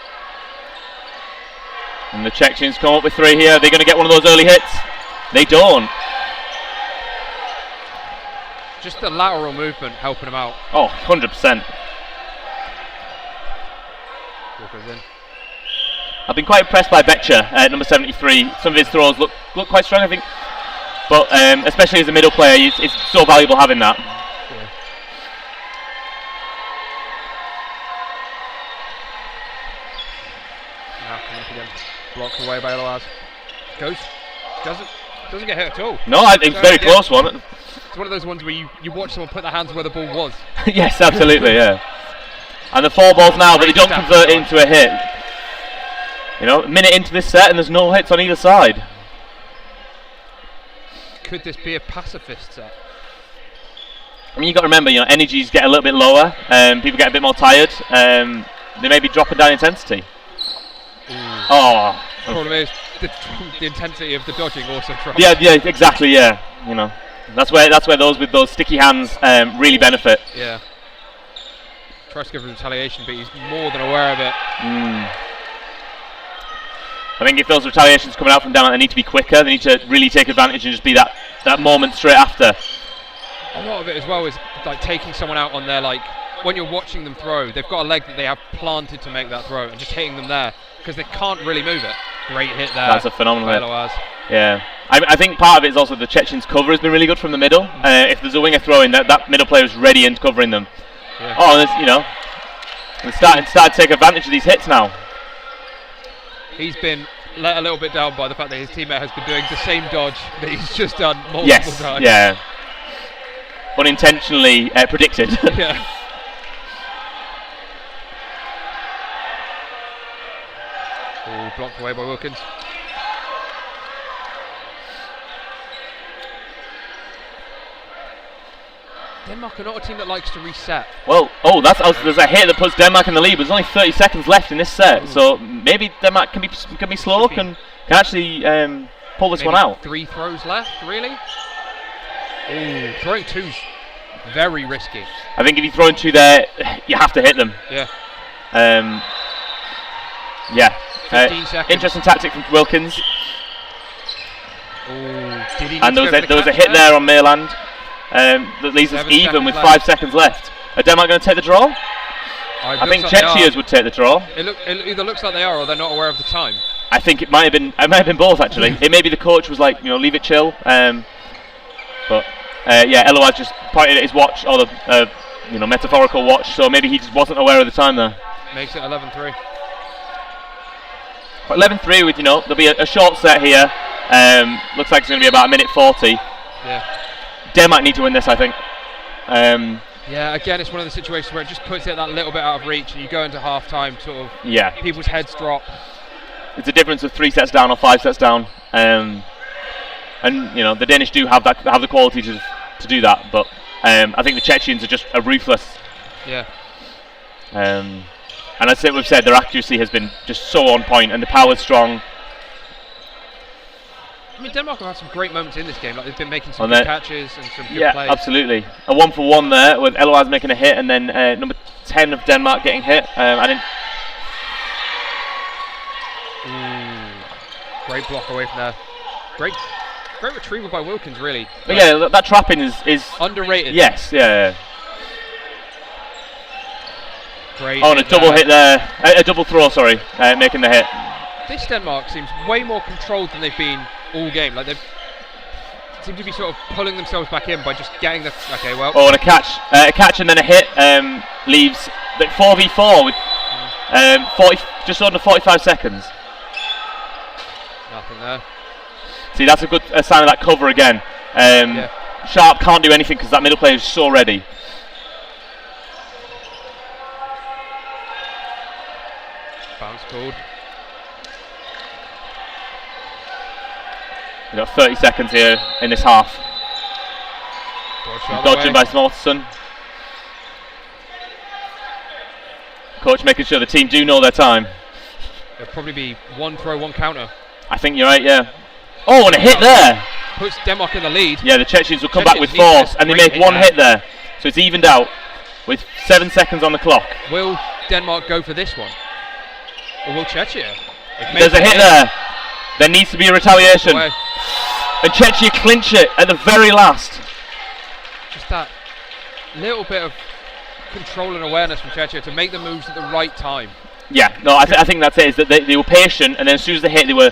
And the Czechs come up with 3 here. Are they going to get one of those early hits? They don't. Just the lateral movement helping them out. Oh, 100%. Walker's in. I've been quite impressed by Betcher at number 73. Some of his throws look quite strong, I think. But especially as a middle player, it's so valuable having that. Yeah. Now coming up again. Blocked away by Eloaz. Doesn't get hit at all. No, I think it's a very close one. It's one of those ones where you watch someone put their hands where the ball was. Yes, absolutely, yeah. And the 4 balls now, but they don't convert it into a hit. You know, a minute into this set and there's no hits on either side. Could this be a pacifist set? I mean, you've got to remember, energies get a little bit lower, people get a bit more tired, they may be dropping down intensity. Ooh. Oh. The problem is the intensity of the dodging also drops. Yeah, exactly, yeah. That's where those with those sticky hands really benefit. Yeah. Tries to give him retaliation, but he's more than aware of it. I think if those retaliations coming out from down, they need to be quicker. They need to really take advantage and just be that moment straight after. A lot of it as well is like taking someone out on their, like, when you're watching them throw, they've got a leg that they have planted to make that throw and just hitting them there because they can't really move it. Great hit there. That's a phenomenal hit. Eloaz. Yeah. I think part of it is also the Chechens' cover has been really good from the middle. If there's a winger throwing, that middle player is ready and covering them. Yeah. Oh, and they're starting to take advantage of these hits now. He's been let a little bit down by the fact that his teammate has been doing the same dodge that he's just done multiple times. Yeah. Unintentionally predicted. Yeah. Oh, blocked away by Wilkins. Denmark are not a team that likes to reset. Well, there's a hit that puts Denmark in the lead, but there's only 30 seconds left in this set, so maybe Denmark can be slow, can actually pull this one out. 3 throws left, really? Ooh, throwing 2's very risky. I think if you throw in 2 there, you have to hit them. Yeah. 15 seconds. Interesting tactic from Wilkins. Ooh, did he and there was a hit there on Mayland. That leaves us even with 5 seconds left. Are Denmark going to take the draw? I think Czechia's would take the draw. It either looks like they are or they're not aware of the time. I think it might have been both actually. It may be the coach was like, leave it chill. But Eloaz just pointed at his watch, or the metaphorical watch. So maybe he just wasn't aware of the time there. Makes it 11-3. But 11-3 with there'll be a short set here. Looks like it's going to be about 1:40. Yeah. Denmark need to win this, I think. Yeah, again, it's one of the situations where it just puts it that little bit out of reach, and you go into half-time, sort of. Yeah. People's heads drop. it's a difference of 3 sets down or 5 sets down, and you know the Danish do have the quality to do that, but I think the Chechians are ruthless. Yeah. And as we've said, their accuracy has been just so on point, and the power's strong. I mean, Denmark have had some great moments in this game. Like they've been making some good catches and some good plays. Yeah, absolutely. A 1-for-1 there with Eloise making a hit, and then number 10 of Denmark getting hit. I didn't. Great block away from there. Great retrieval by Wilkins, really. But yeah, that trapping is underrated. Yes, yeah. Great. Oh, and a double hit there. A double throw, sorry, making the hit. This Denmark seems way more controlled than they've been all game. Like they seem to be sort of pulling themselves back in by just getting the. Okay, well. Oh, and a catch and then a hit leaves the 4v4 with 40, just under 45 seconds. Nothing there. See, that's a good sign of that cover again. Sharp can't do anything because that middle player is so ready. Bounce called. We've got 30 seconds here in this half. Dodging by Smolson. Coach making sure the team do know their time. There'll probably be one throw, one counter. I think you're right, yeah. Oh, and a hit there! Puts Denmark in the lead. Yeah, the Chechians will come back with force, and they make one hit there. So it's evened out with 7 seconds on the clock. Will Denmark go for this one? Or will Czechia? There's a hit there. There needs to be a retaliation. And Czechia clinch it at the very last. Just that little bit of control and awareness from Czechia to make the moves at the right time. Yeah, no, I think that's it. Is that they were patient, and then as soon as they hit, they were,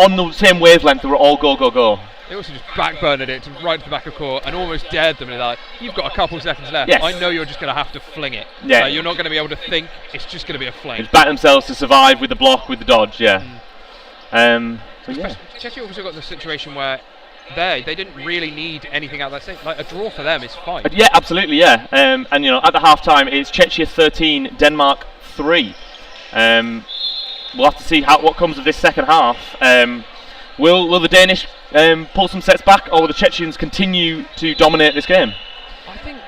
on the same wavelength. They were all go, go, go. They also just backburned it to right to the back of court and almost dared them. They're like, you've got a couple seconds left. Yes. I know you're just going to have to fling it. Yeah. You're not going to be able to think. It's just going to be a fling. Just back themselves to survive with the block, with the dodge. Yeah. Czechia also got the situation where they didn't really need anything out of that state. Like a draw for them is fine. Yeah, absolutely. Yeah. And at the half time, it's Czechia 13, Denmark 3. We'll have to see what comes of this second half. Will the Danish pull some sets back, or will the Chechians continue to dominate this game? I think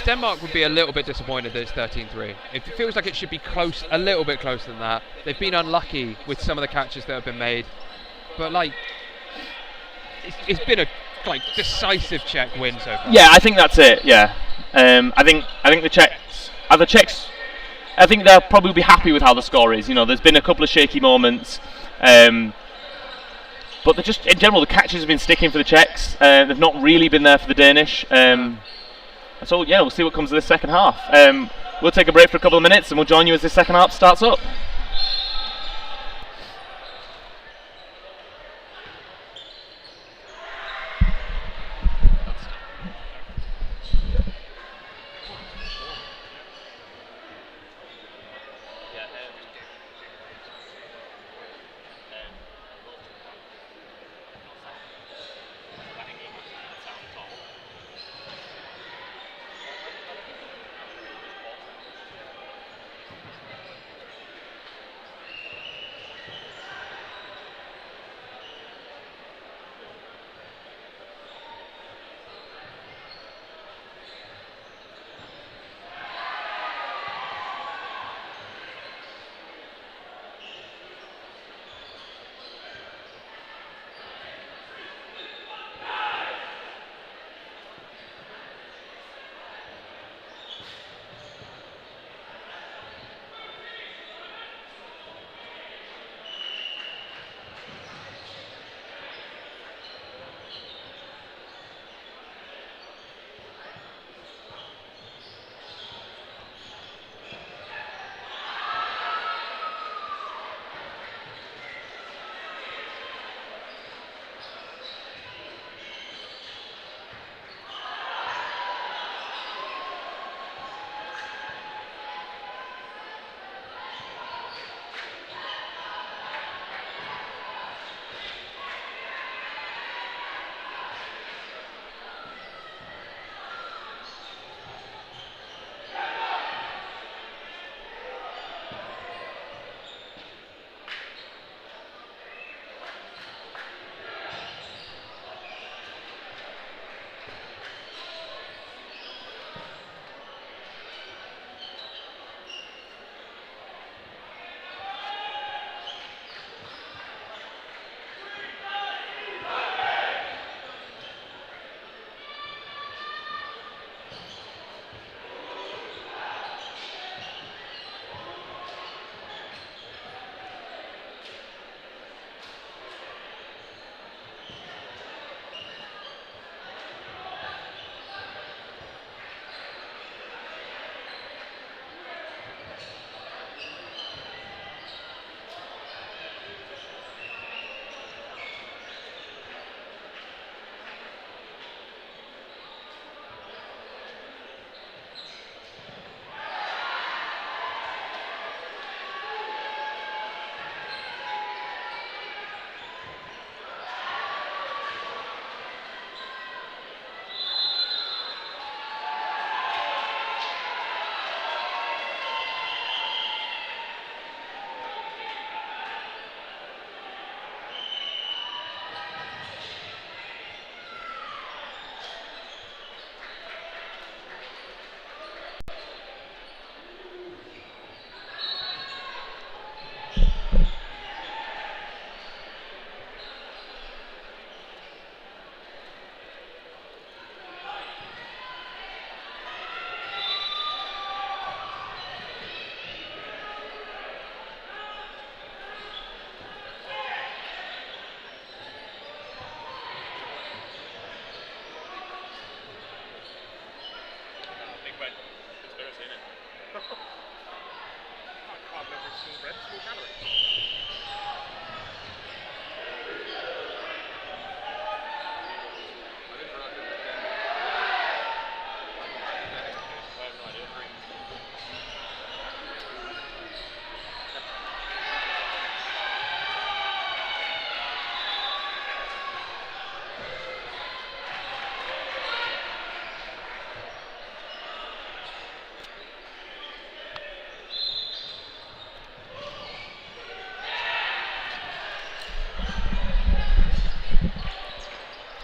Denmark would be a little bit disappointed that it's 13-3. It feels like it should be close, a little bit closer than that. They've been unlucky with some of the catches that have been made, but it's been a decisive Czech win so far. Yeah, I think that's it. Yeah, I think the Czechs. I think they'll probably be happy with how the score is. There's been a couple of shaky moments, but they're just in general the catches have been sticking for the Czechs. They've not really been there for the Danish. So yeah, we'll see what comes of this second half. We'll take a break for a couple of minutes, and we'll join you as this second half starts up.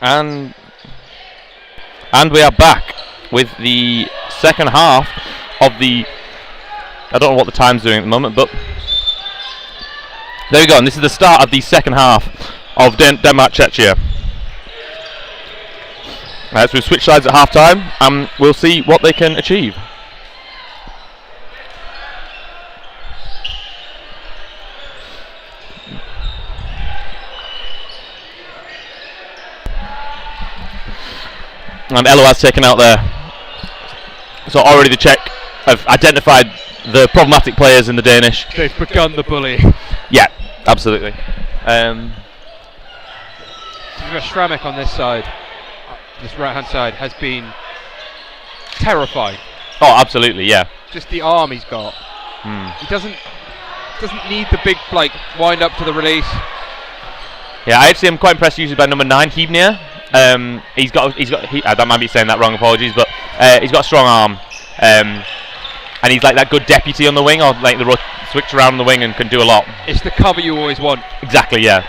And we are back with the second half of the... I don't know what the time's doing at the moment, but... There we go, and this is the start of the second half of Denmark-Czechia. So we've switched sides at half-time, and we'll see what they can achieve. And Eloaz taken out there. So already the Czech have identified the problematic players in the Danish. They've begun the bully. Yeah, absolutely. Shramek on this side, this right-hand side, has been terrifying. Oh, absolutely, yeah. Just the arm he's got. He doesn't need the big wind up to the release. Yeah, I actually am quite impressed usually by number 9, Hebner. I might be saying that wrong, apologies, but he's got a strong arm, and he's like that good deputy on the wing, or like the switch around the wing and can do a lot. It's the cover you always want. Exactly, yeah.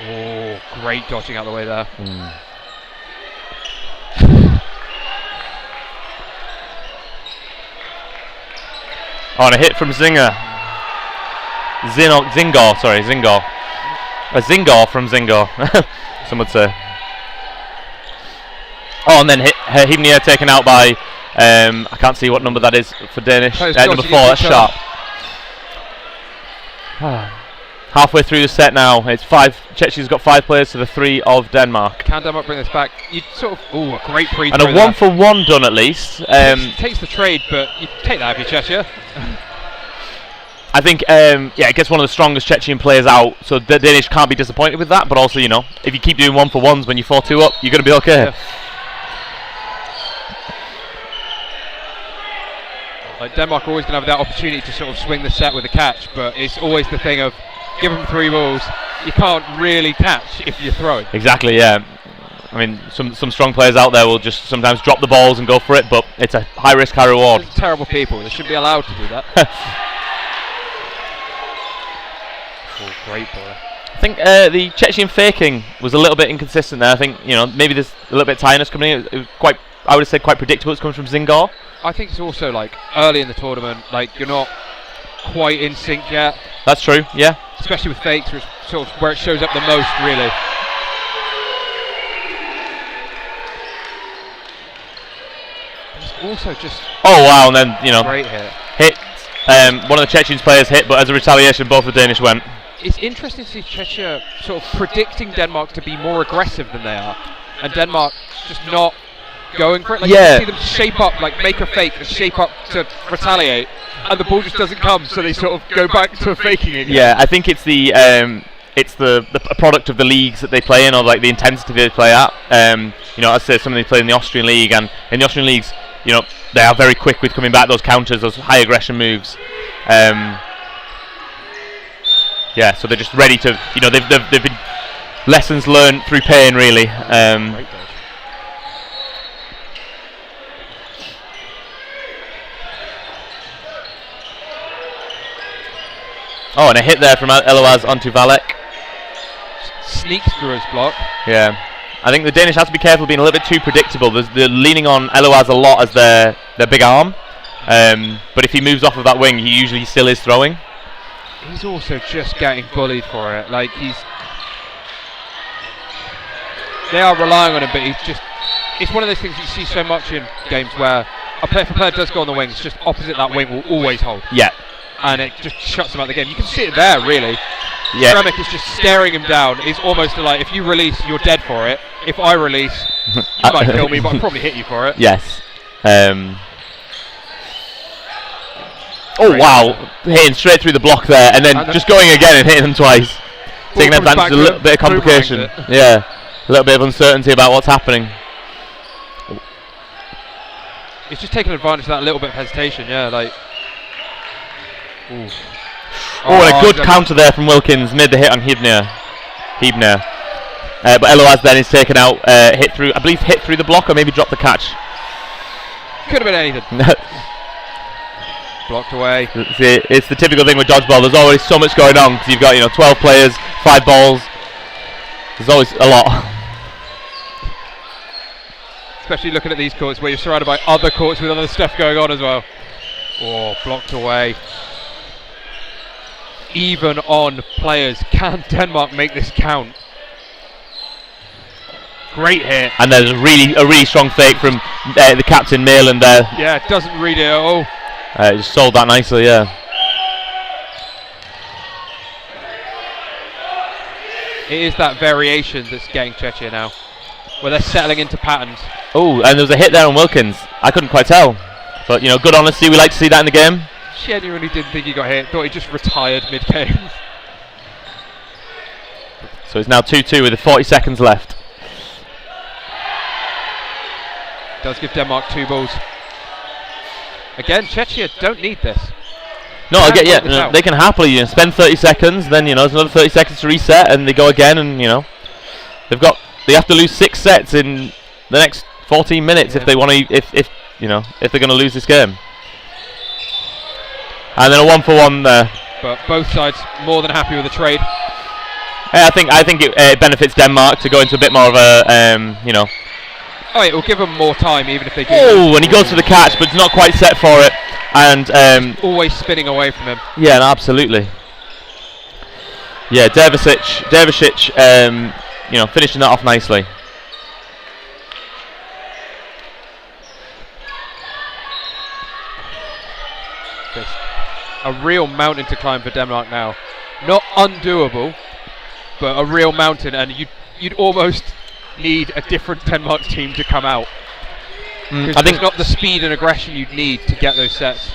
Oh, great dodging out the way there. Oh, and a hit from Zingor. Zingor. A Zingor from Zingor, some would say. Oh, and then Hebner taken out by, I can't see what number that is for Danish. Number 4, that's sharp. Halfway through the set now, it's 5. Czechia's got 5 players to the 3 of Denmark. Can Denmark bring this back? You sort of, a great pre. And a 1-for-1 done at least. Takes the trade, but you take that if you're Czechia. I think, it gets one of the strongest Chechen players out, so the Danish can't be disappointed with that, but also, if you keep doing 1-for-1s when you're 4-2 up, you're going to be okay. Yeah. Denmark are always going to have that opportunity to sort of swing the set with a catch, but it's always the thing of, give them 3 balls, you can't really catch if you're throwing. Exactly, yeah. I mean, some strong players out there will just sometimes drop the balls and go for it, but it's a high risk, high reward. Those are terrible people, they shouldn't be allowed to do that. Oh, great boy. I think the Chechen faking was a little bit inconsistent there. I think, maybe there's a little bit of tiredness coming in. It was quite, I would say, quite predictable. It's coming from Zingor. I think it's also early in the tournament, you're not quite in sync yet. That's true, yeah. Especially with fakes, which sort of where it shows up the most, really. It's also just. Oh wow! And then great hit. One of the Chechen players hit, but as a retaliation, both the Danish went. It's interesting to see Czechia sort of predicting Denmark to be more aggressive than they are, and Denmark just not going for it. You see them shape up, make a fake and shape up to retaliate, and the ball just doesn't come, so they sort of go back to faking it. Yeah, I think it's the product of the leagues that they play in, or the intensity they play at. I'd say some of them play in the Austrian league, and in the Austrian leagues, they are very quick with coming back, those counters, those high aggression moves. So they're just ready to, they've been lessons learned through pain, really. Oh, and a hit there from Eloaz onto Valek. Sneaks through his block. Yeah. I think the Danish have to be careful being a little bit too predictable. They're leaning on Eloaz a lot as their big arm. But if he moves off of that wing, he usually still is throwing. He's also just getting bullied for it. They are relying on him, but it's one of those things you see so much in games where if a player does go on the wing, it's just opposite that wing will always hold. Yeah. And it just shuts him out of the game. You can see it there, really. Yeah. Shramek is just staring him down. It's almost if you release, you're dead for it. If I release, you might kill me, but I'll probably hit you for it. Yes. Oh wow, hitting straight through the block there, and then just going again and hitting them twice. Taking advantage of a little bit of complication. Yeah, a little bit of uncertainty about what's happening. It's just taking advantage of that little bit of hesitation, yeah, Ooh. And a good counter there from Wilkins, made the hit on Hebner. But Eloaz then is taken out, hit through the block, or maybe dropped the catch. Could have been anything. Blocked away. See, it's the typical thing with dodgeball. There's always so much going on because you've got 12 players, 5 balls. There's always a lot. Especially looking at these courts where you're surrounded by other courts with other stuff going on as well. Oh, blocked away. Even on players. Can Denmark make this count? Great hit. And there's a really strong fake from the captain Malin there. Yeah, doesn't read it at all. Just sold that nicely, yeah. It is that variation that's getting Czechia now, where they're settling into patterns. Oh, and there was a hit there on Wilkins. I couldn't quite tell. But, you know, good honesty. We like to see that in the game. Genuinely didn't think he got hit. Thought he just retired mid-game. So it's now 2-2 with the 40 seconds left. Does give Denmark 2 balls. Again, Czechia don't need this. No, I get they can happily spend 30 seconds, then there's another 30 seconds to reset, and they go again, and they have to lose 6 sets in the next 14 minutes if they want to, if they're going to lose this game. And then a 1-for-1 there. But both sides more than happy with the trade. Yeah, I think it benefits Denmark to go into a bit more of a Oh, it will give them more time, even if they do. Oh, and he goes for the catch, but it's not quite set for it. And always spinning away from him. Yeah, no, absolutely. Yeah, Dervisic, finishing that off nicely. There's a real mountain to climb for Denmark now. Not undoable, but a real mountain, and you'd almost need a different Denmark team to come out. I think not the speed and aggression you'd need to get those sets.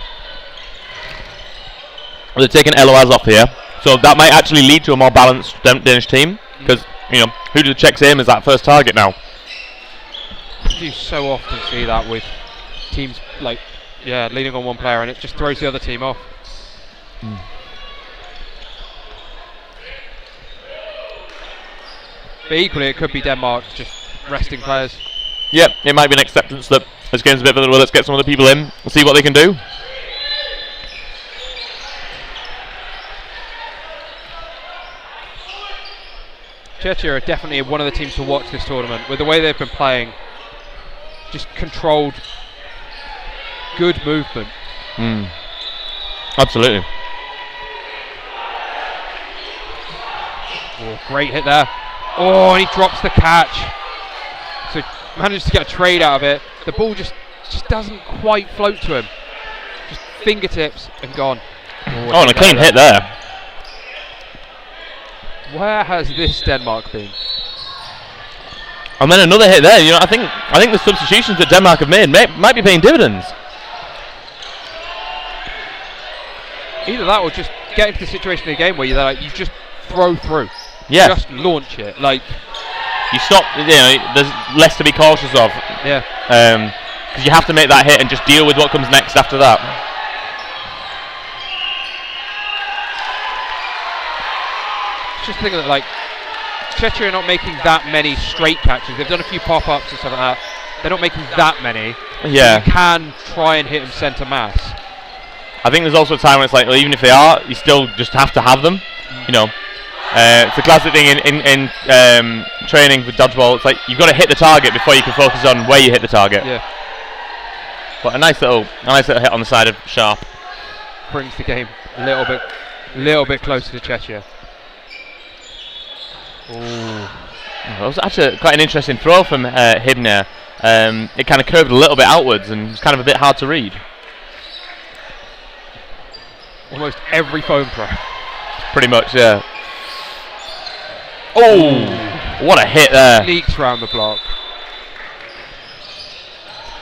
They're taking LOAs off here, so that might actually lead to a more balanced Danish team, because who do the Czechs aim as that first target now? You so often see that with teams leaning on one player, and it just throws the other team off. But equally, it could be Denmark just resting players. Yep, it might be an acceptance that this game's a bit of a let's get some other people in and see what they can do. Czechia are definitely one of the teams to watch this tournament. With the way they've been playing, just controlled, good movement. Absolutely. Oh, great hit there. Oh, and he drops the catch. So manages to get a trade out of it. The ball just doesn't quite float to him. Just fingertips and gone. Oh, and a clean hit there. Where has this Denmark been? And then another hit there. I think the substitutions that Denmark have made might be paying dividends. Either that, or just get into the situation in the game where you just throw through. Yeah. Just launch it. You stop. There's less to be cautious of. Yeah. Because you have to make that hit and just deal with what comes next after that. Just thinking that Czechia are not making that many straight catches. They've done a few pop-ups and stuff like that. They're not making that many. Yeah. So you can try and hit them centre mass. I think there's also a time when it's even if they are, you still just have to have them. It's a classic thing in training with dodgeball. It's you've got to hit the target before you can focus on where you hit the target. Yeah. But a nice little hit on the side of Sharp brings the game a little bit closer to Czechia. That was actually quite an interesting throw from Hibner. It kind of curved a little bit outwards and it was kind of a bit hard to read. Almost every foam throw. Pretty much, yeah. Oh, what a hit there. Sneaks round the block.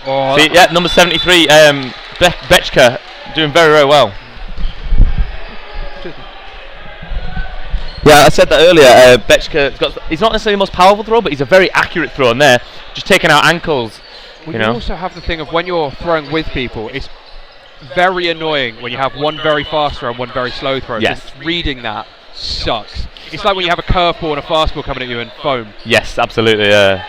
Oh, see, yeah, number 73, Bechka, doing very, very well. Yeah, I said that earlier. Bechka, he's not necessarily the most powerful throw, but he's a very accurate throw in there. Just taking out ankles. You also have the thing of when you're throwing with people, it's very annoying when you have one very fast throw and one very slow throw. Yes. Reading that sucks. It's like when you have a curveball and a fastball coming at you in foam. Yes, absolutely, yeah.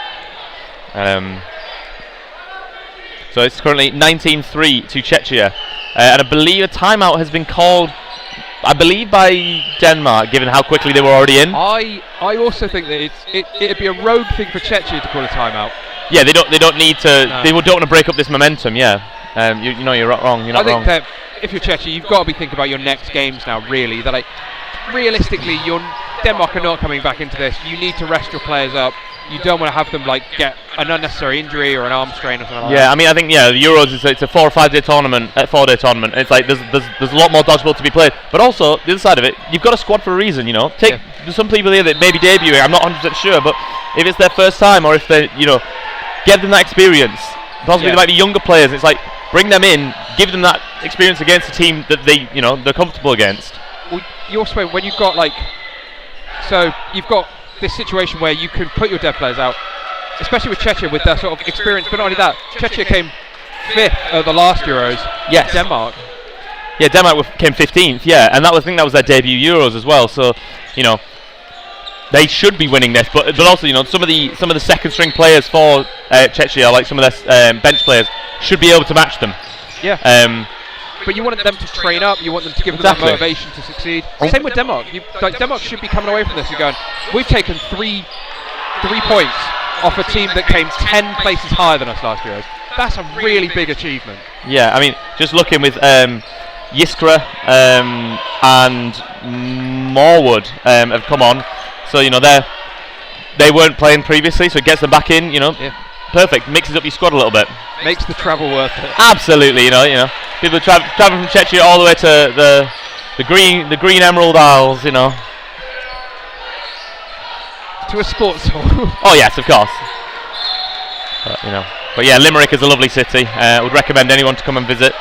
So it's currently 19-3 to Czechia. And I believe a timeout has been called I believe, by Denmark, given how quickly they were already in. I also think that it'd be a rogue thing for Czechia to call a timeout. Yeah, they don't need to. No. They don't want to break up this momentum. Yeah, you know, you're wrong. You're not wrong. I think that if you're Czechia, you've got to be thinking about your next games now. Really, that like realistically, Denmark are not coming back into this. You need to rest your players up. You don't want to have them like get an unnecessary injury or an arm strain or something like that. Yeah, I mean, I think the Euros it's a 4 or 5 day tournament, 4-day tournament. It's like there's a lot more dodgeball to be played, but also the other side of it, you've got a squad for a reason. You know, there's some people here that may be debuting. I'm not 100% sure, but if it's their first time or if they, get them that experience. Possibly they might be younger players. It's like bring them in, give them that experience against a team that they're comfortable against. Well, you also when you've got you've got this situation where you can put your dev players out, especially with Czechia with their sort of experience. But not only that, Czechia came 5th at the last Euros. Yes. Denmark. Yeah, Denmark came 15th. Yeah, and I think that was their debut Euros as well. So, they should be winning this. But also, some of the second string players for Czechia, like some of their bench players, should be able to match them. Yeah. But you want them to train up. You want them to give them that motivation to succeed. Same with Denmark. Denmark should be coming away from this and going, we've taken three points off a team that came 10 places higher than us last year. That's a really big achievement. Yeah, I mean, just looking with Yiskra and Morwood have come on, so they weren't playing previously, so it gets them back in. Perfect. Mixes up your squad a little bit. Makes the travel worth it. Absolutely. People travel from Czechia all the way to the green Emerald Isles. To a sports hall. Oh yes, of course. But yeah, Limerick is a lovely city. I would recommend anyone to come and visit.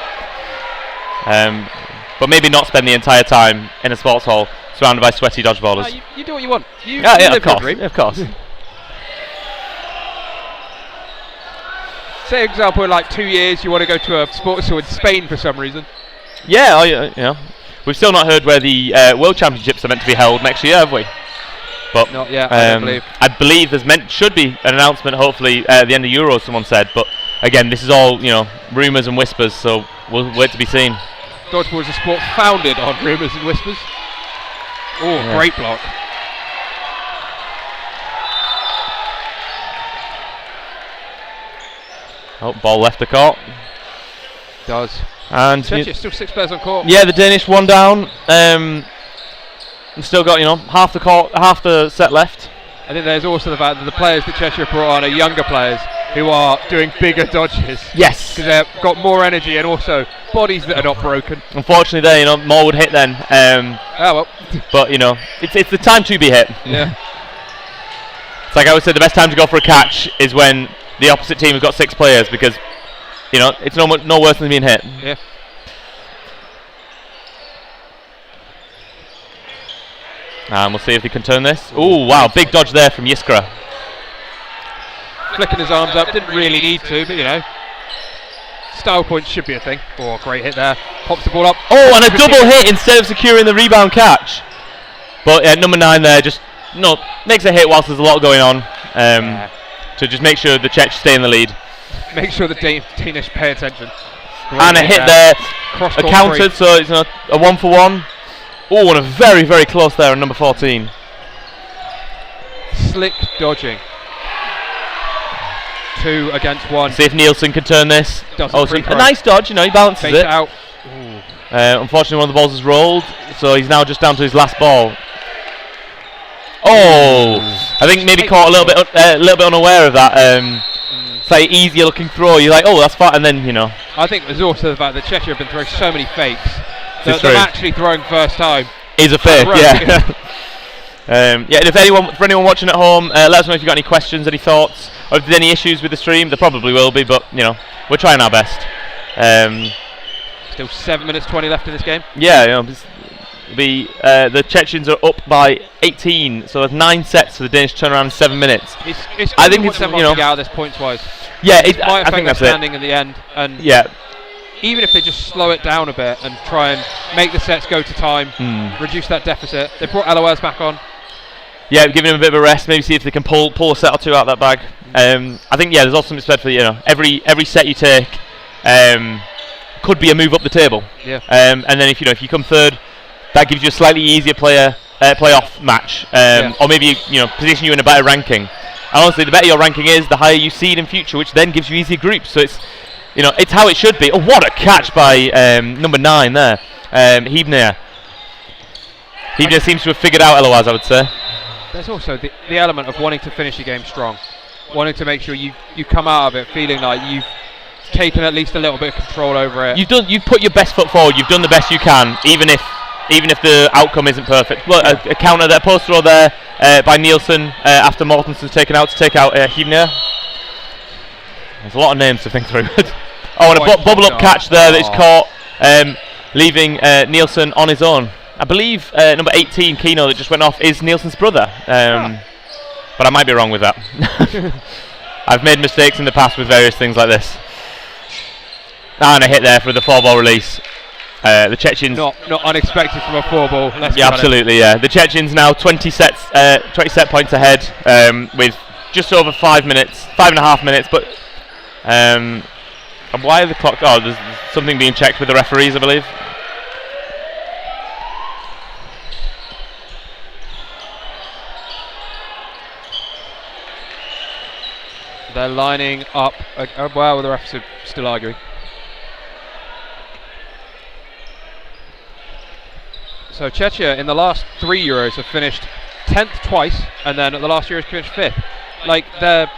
But maybe not spend the entire time in a sports hall surrounded by sweaty dodgeballers. You do what you want. You of course. Of course. Say, for example, in like 2 years, you want to go to a sports hall in Spain for some reason. Yeah, we've still not heard where the World Championships are meant to be held next year, have we? But not yet. I don't believe. I believe should be an announcement. Hopefully, at the end of Euros, someone said. But again, this is all rumours and whispers, so we'll wait to be seen. Dodgeball is a sport founded on rumours and whispers. Oh, great block. Oh, ball left the court. Does. And Czechia still 6 players on court. Yeah, the Danish one down. And still got half the set left. I think there's also the fact that the players that Czechia brought on are younger players who are doing bigger dodges. Yes. Because they've got more energy and also bodies that are not broken. Unfortunately, there more would hit then. Well. But it's the time to be hit. Yeah. It's like I always say, the best time to go for a catch is when the opposite team have got 6 players, because it's no worse than being hit. Yeah. And we'll see if they can turn this. Oh wow, big dodge there from Yiskra. Flicking his arms up, didn't really need to, but style points should be a thing. Oh, great hit there. Pops the ball up. Oh, and a double hit instead of securing the rebound catch. But number 9 there just makes a hit whilst there's a lot going on. To just make sure the Czechs stay in the lead. Make sure the Danish pay attention. Great and a hit there, accounted, so it's a 1-for-1. Oh, and a very, very close there on number 14. Slick dodging. 2 against 1. See if Nielsen can turn this. A nice dodge, he balances Fakes it. Out. Unfortunately, one of the balls has rolled, so he's now just down to his last ball. Oh, I think maybe caught a little bit unaware of that. It's like easier looking throw. You're like, oh, that's fine, and then I think there's also the fact that Czechia have been throwing so many fakes that them actually throwing first time is a fake. Yeah. And for anyone watching at home, let us know if you've got any questions, any thoughts, or if there's any issues with the stream. There probably will be, but we're trying our best. Still 7 minutes 20 left in this game. Yeah, the Chechens are up by 18, so there's 9 sets for the Danish turnaround in 7 minutes. I think it's out of this points wise. Yeah, I think that's standing in the end, and even if they just slow it down a bit and try and make the sets go to time, reduce that deficit. They brought LOS back on. Yeah, giving him a bit of a rest, maybe see if they can pull a set or 2 out of that bag. I think there's also something said for every set you take could be a move up the table. Yeah. And then if you come third, that gives you a slightly easier playoff match, or maybe position you in a better ranking. And honestly, the better your ranking is, the higher you seed in future, which then gives you easier groups. So it's how it should be. Oh, what a catch by number 9 there, Hebner. Hebner seems to have figured out Eloise, I would say. There's also the element of wanting to finish a game strong, wanting to make sure you come out of it feeling like you've taken at least a little bit of control over it. You've put your best foot forward. You've done the best you can, even if the outcome isn't perfect. Look, a counter there, post throw there by Nielsen after Mortensen's taken out to take out Hebner. There's a lot of names to think through. Oh, and a bubble up catch there that is caught, leaving Nielsen on his own. I believe number 18, Kino, that just went off, is Nielsen's brother. But I might be wrong with that. I've made mistakes in the past with various things like this. And a hit there for the 4-ball release. The Chechens... Not unexpected from a 4-ball. Yeah, absolutely, yeah. The Chechens now 20 set points ahead with just over 5 minutes, 5.5 minutes. But and why the clock? Oh, there's something being checked with the referees, I believe. They're lining up. Well, the refs are still arguing. So Czechia in the last 3 Euros have finished 10th twice, and then at the last Euros finished 5th. Like, they're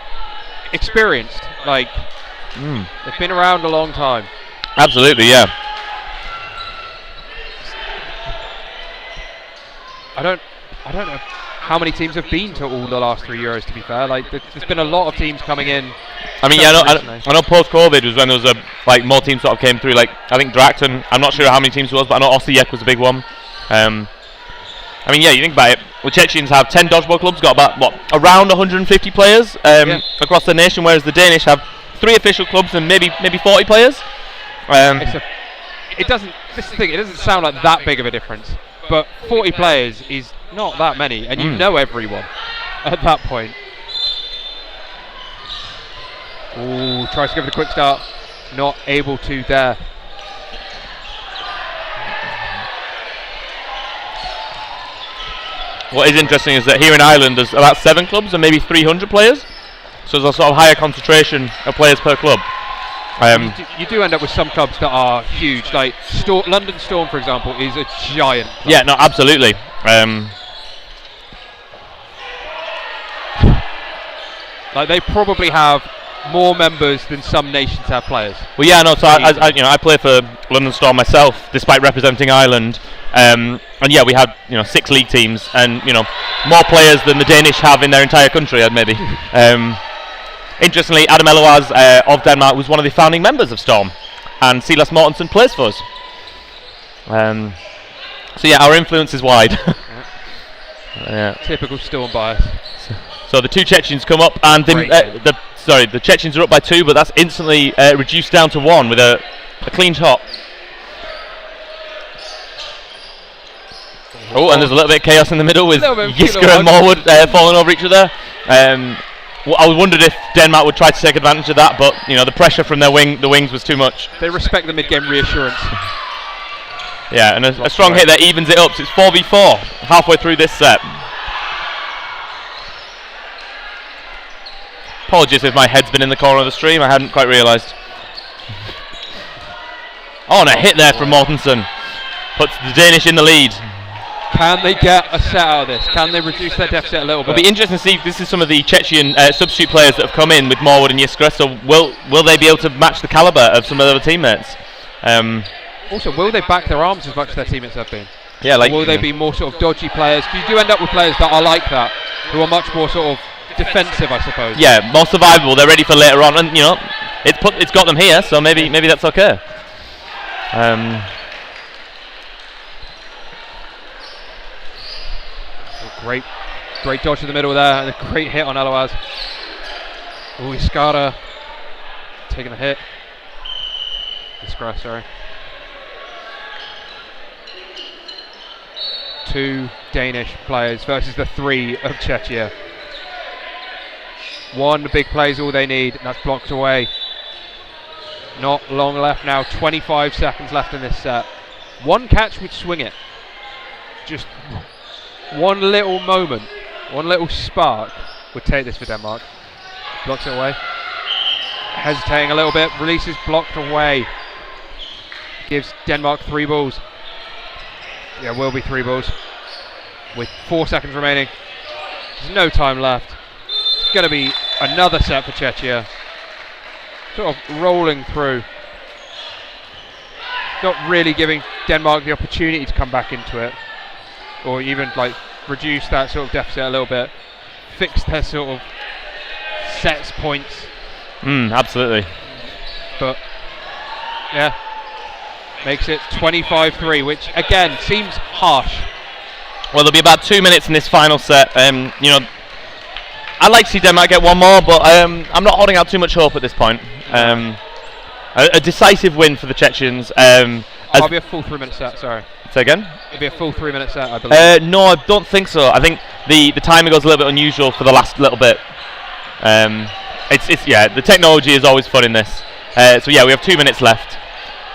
experienced. Like, they've been around a long time. Absolutely, yeah. I don't know how many teams have been to all the last 3 Euros, to be fair. Like, there's been a lot of teams coming in. I mean, yeah, I know post-COVID was when there was more teams sort of came through. Like, I think Drachten, I'm not sure how many teams it was, but I know Osijek was a big one. I mean, yeah, you think about it. The Chechens have 10 dodgeball clubs, got about around 150 players across the nation, whereas the Danish have 3 official clubs and maybe 40 players. It doesn't sound like that big of a difference, but 40 players is not that many, and you know everyone at that point. Ooh, tries to give it a quick start, not able to there. What is interesting is that here in Ireland there's about 7 clubs and maybe 300 players, so there's a sort of higher concentration of players per club. You do end up with some clubs that are huge, like London Storm, for example, is a giant club. Yeah, no, absolutely. Like, they probably have more members than some nations have players. Well, yeah, no. So I play for London Storm myself, despite representing Ireland. And yeah, we had 6 league teams, and more players than the Danish have in their entire country, maybe. Interestingly, Adam Eloise of Denmark was one of the founding members of Storm, and Silas Mortensen plays for us. So yeah, our influence is wide. Yeah. Typical Storm bias. So the 2 Chechens come up, and the Chechens are up by 2, but that's instantly reduced down to 1 with a clean shot. Oh, and there's a little bit of chaos in the middle with Yisker and Morwood falling over each other. I wondered if Denmark would try to take advantage of that, but the pressure from the wings was too much. They respect the mid-game reassurance. Yeah, and a strong hit that evens it up. So it's 4v4 halfway through this set. Apologies if my head's been in the corner of the stream. I hadn't quite realised. Oh, and a hit there from Mortensen puts the Danish in the lead. Can they get a set out of this? Can they reduce their deficit a little bit? It'll be interesting to see if this is some of the Chechen substitute players that have come in with Morwood and Yisker. So will they be able to match the calibre of some of their teammates? Also, will they back their arms as much as their teammates have been? Yeah, or will they be more sort of dodgy players? Because you do end up with players that are like that, who are much more sort of defensive, I suppose. Yeah, more survivable. They're ready for later on, and it's got them here, so maybe that's okay. Great dodge in the middle there, and a great hit on Eloise. Ooh, Iskara taking the hit. Iskara, sorry. 2 Danish players versus the 3 of Czechia. 1 big play is all they need, and that's blocked away. Not long left now, 25 seconds left in this set. 1 catch would swing it. just one little moment, one little spark would take this for Denmark. Blocks it away. Hesitating a little bit, releases, blocked away. Gives Denmark 3 balls. Yeah, will be 3 balls. With 4 seconds remaining. There's no time left. It's going to be another set for Czechia. Sort of rolling through. Not really giving Denmark the opportunity to come back into it. Or even like reduce that sort of deficit a little bit. Fix their sort of sets points. Absolutely. But yeah, makes it 25-3, which again seems harsh. Well, there'll be about 2 minutes in this final set. You know, I'd like to see Denmark get one more, but I'm not holding out too much hope at this point. A decisive win for the Chechens. It'll be a full 3-minute set. Sorry. Say again? It'll be a full 3-minute set, I believe. No, I don't think so. I think the timing goes a little bit unusual for the last little bit. It's the technology is always fun in this. So yeah, we have 2 minutes left.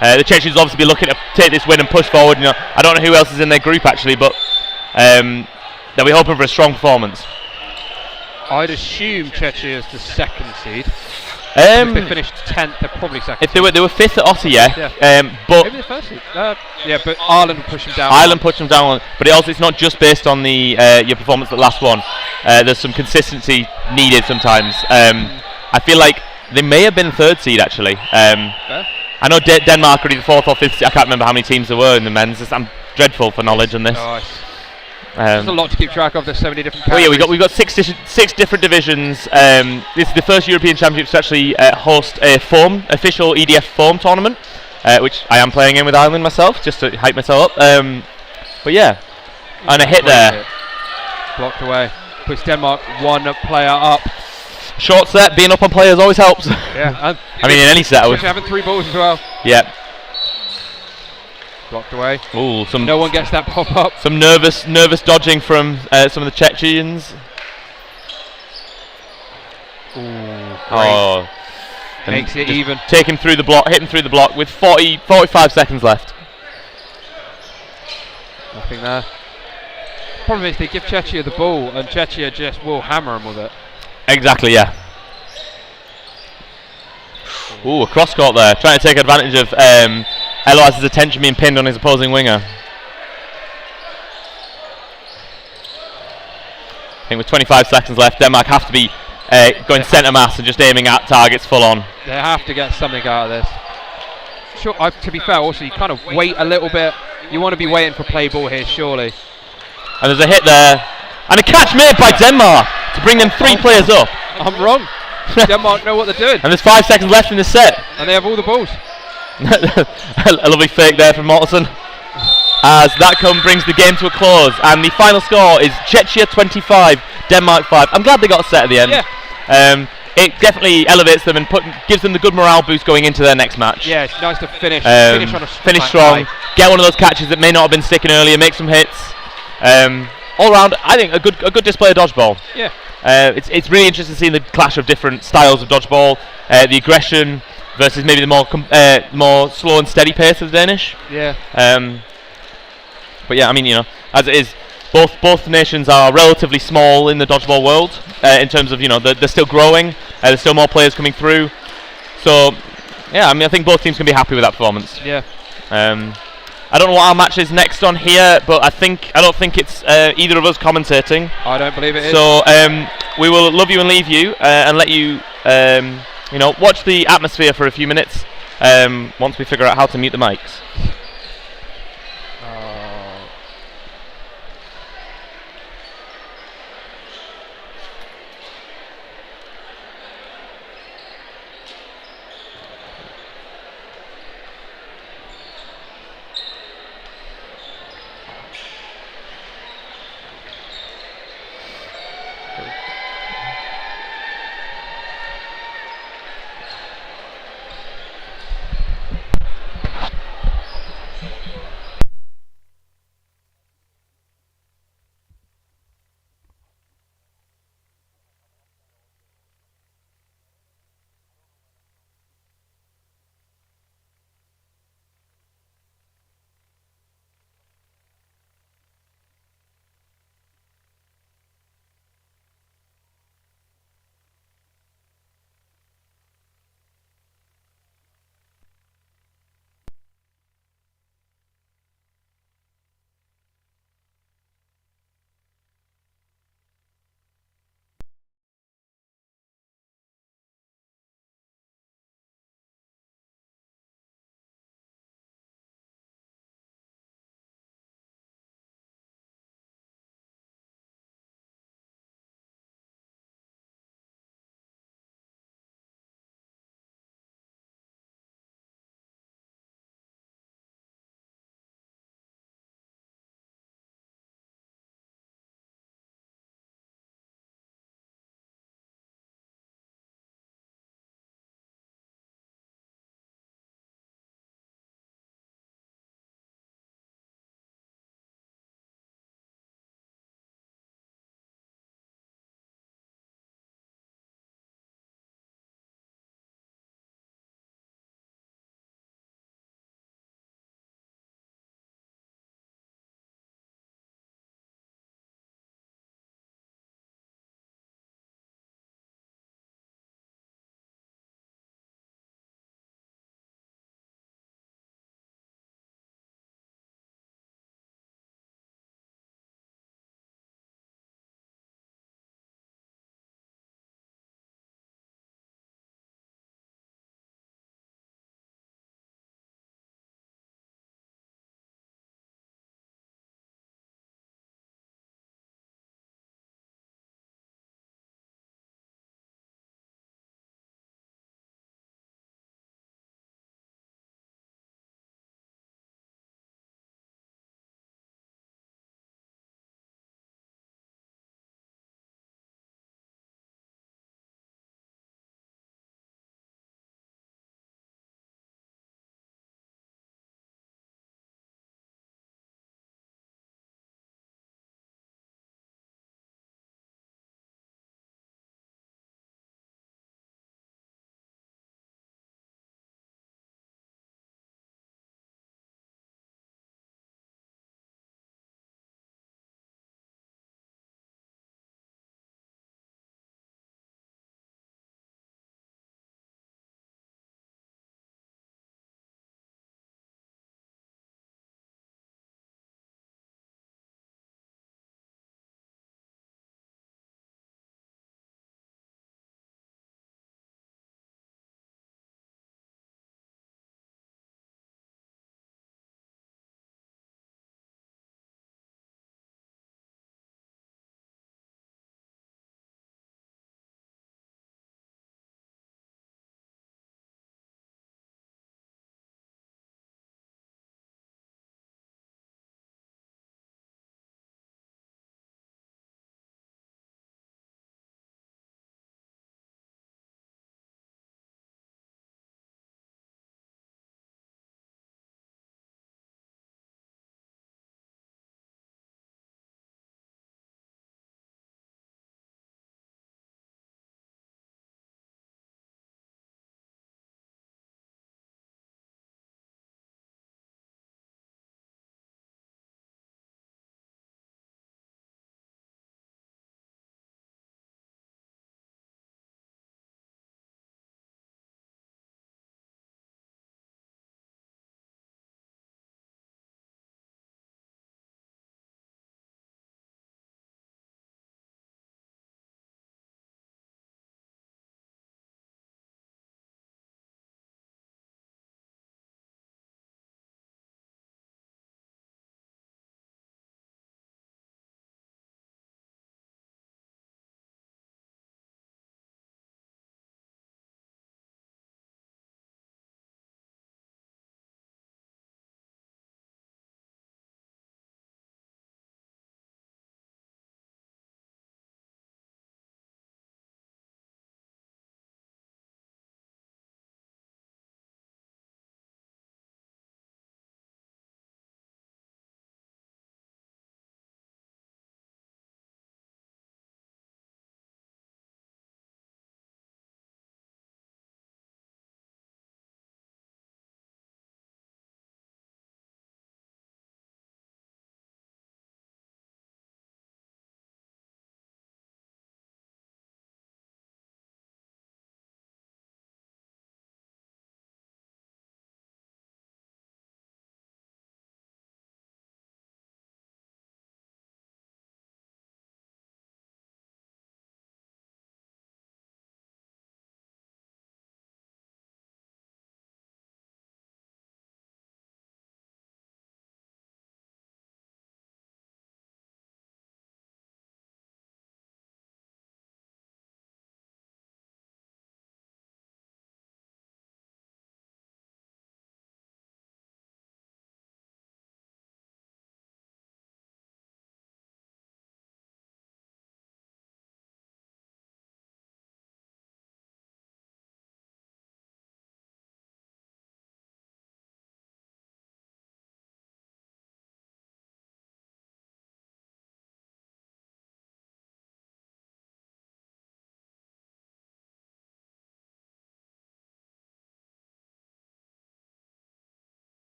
The Chechens obviously be looking to take this win and push forward. You know, I don't know who else is in their group actually, but they'll be hoping for a strong performance. I'd assume Czechia is the second seed. If they finished 10th, they're probably second. If they were 5th at Otter, yeah. But maybe the first seed. Yeah, but Ireland will push them down. Ireland pushed them down, but it's not just based on the your performance at the last one. There's some consistency needed sometimes. I feel like they may have been 3rd seed actually. I know Denmark are either 4th or 5th seed. I can't remember how many teams there were in the men's. I'm dreadful for knowledge on this. There's a lot to keep track of. There's so many different well, categories. yeah, we've got 6 different divisions. This is the first European Championships to actually host a official EDF foam tournament, which I am playing in with Ireland myself, just to hype myself up. But yeah, and a hit there. Blocked away. Puts Denmark 1 player up. Short set, being up on players always helps. Yeah, I mean in any set. Having 3 balls as well. Yeah. Blocked away. Ooh, no one gets that pop up. Some nervous dodging from some of the Czechens. Oh, makes it even. Take him through the block, hit him through the block with 45 seconds left. Nothing there. Problem is they give Czechia the ball and Czechia just will hammer him with it. Exactly, yeah. Ooh, a cross court there, trying to take advantage of Eloise's attention being pinned on his opposing winger. I think with 25 seconds left, Denmark have to be going centre mass and just aiming at targets full on. They have to get something out of this. Sure, to be fair, also you kind of wait a little bit. You want to be waiting for play ball here, surely. And there's a hit there, and a catch made by Denmark to bring them 3 players up. I'm wrong. Denmark know what they're doing. And there's 5 seconds left in the set. And they have all the balls. A lovely fake there from Mortensen. As that brings the game to a close, and the final score is Czechia 25, Denmark 5. I'm glad they got a set at the end. Yeah. It definitely elevates them and gives them the good morale boost going into their next match. Yeah, it's nice to finish strong. Get one of those catches that may not have been sticking earlier. Make some hits. All round, I think a good display of dodgeball. Yeah. It's really interesting seeing the clash of different styles of dodgeball, the aggression versus maybe the more slow and steady pace of the Danish. Yeah. But yeah, I mean, you know, as it is, both nations are relatively small in the dodgeball world in terms of, you know, they're still growing. There's still more players coming through. So yeah, I mean, I think both teams can be happy with that performance. Yeah. I don't know what our match is next on here, but I don't think it's either of us commentating. I don't believe it is. So we will love you and leave you and let you you know, watch the atmosphere for a few minutes once we figure out how to mute the mics.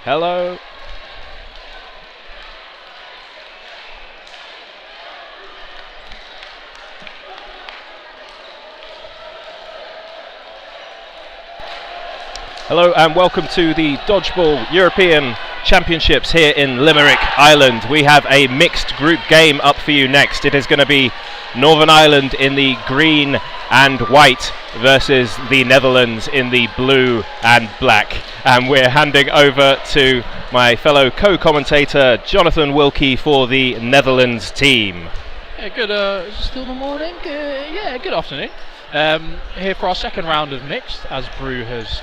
Hello. Hello and welcome to the Dodgeball European Championships here in Limerick, Ireland. We have a mixed group game up for you next. It is going to be Northern Ireland in the green and white versus the Netherlands in the blue and black. And we're handing over to my fellow co-commentator Jonathan Wilkie for the Netherlands team. Yeah, good. Still the morning. Good afternoon. Here for our second round of mixed, as Brew has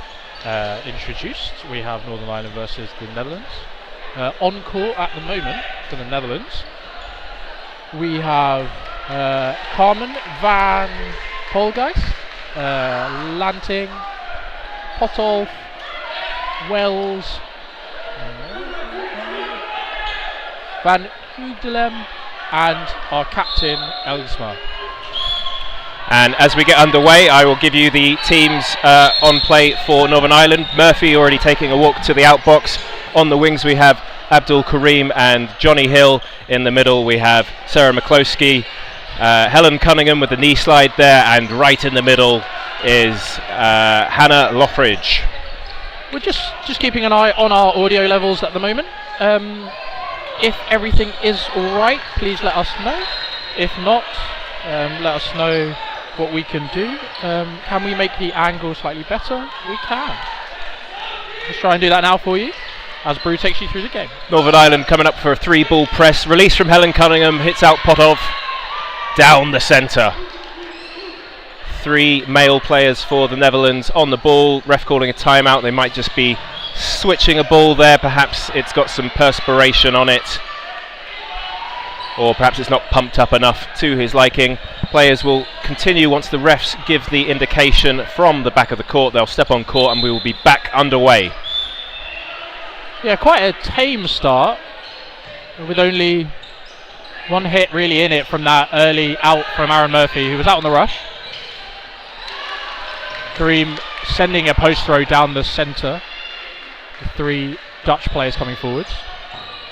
introduced. We have Northern Ireland versus the Netherlands. On court at the moment for the Netherlands, we have Carmen van Polgeest, Lanting, Potolf, Wells, Van Hudelem, and our captain Elsma. And as we get underway, I will give you the teams on play for Northern Ireland. Murphy already taking a walk to the outbox. On the wings we have Abdul Karim and Johnny Hill. In the middle we have Sarah McCloskey, Helen Cunningham with the knee slide there, and right in the middle is Hannah Lothridge. We're just keeping an eye on our audio levels at the moment. If everything is alright, please let us know. If not, let us know what we can do. Can we make the angle slightly better? We can. Let's try and do that now for you as Brew takes you through the game. Northern Ireland coming up for a 3-ball press. Release from Helen Cunningham, hits out Potov down the centre. 3 male players for the Netherlands on the ball. Ref calling a timeout. They might just be switching a ball there. Perhaps it's got some perspiration on it, or perhaps it's not pumped up enough to his liking. Players will continue once the refs give the indication from the back of the court. They'll step on court and we will be back underway. Yeah, quite a tame start with only one hit really in it from that early out from Aaron Murphy, who was out on the rush. Kareem sending a post throw down the centre. The 3 Dutch players coming forwards.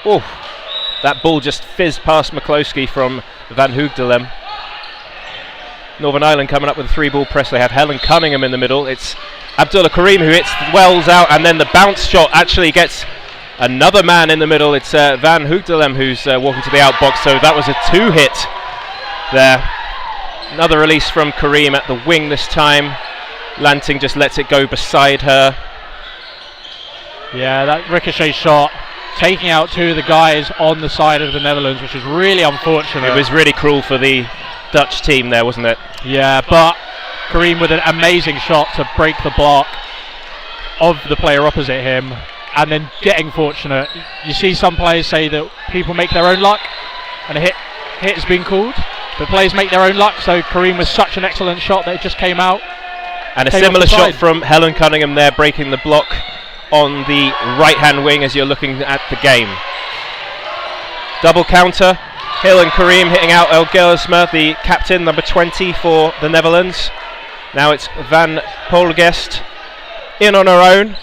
Oh, that ball just fizzed past McCloskey from Van Hoogdelem. Northern Ireland coming up with a 3-ball press. They have Helen Cunningham in the middle. It's Abdullah Kareem who hits Wells out, and then the bounce shot actually gets another man in the middle. It's Van Hoogdelem who's walking to the outbox, so that was a 2-hit there. Another release from Kareem at the wing this time. Lanting just lets it go beside her. Yeah, that ricochet shot taking out 2 of the guys on the side of the Netherlands, which is really unfortunate. It was really cruel for the Dutch team there, wasn't it? Yeah, but Kareem with an amazing shot to break the block of the player opposite him, and then getting fortunate. You see some players say that people make their own luck, and a hit has been called, but players make their own luck, so Kareem was such an excellent shot that it just came out. And a similar shot from Helen Cunningham there, breaking the block on the right-hand wing as you're looking at the game. Double counter, Hill and Kareem hitting out El Gersma, the captain, number 20 for the Netherlands. Now it's Van Polgeest in on her own.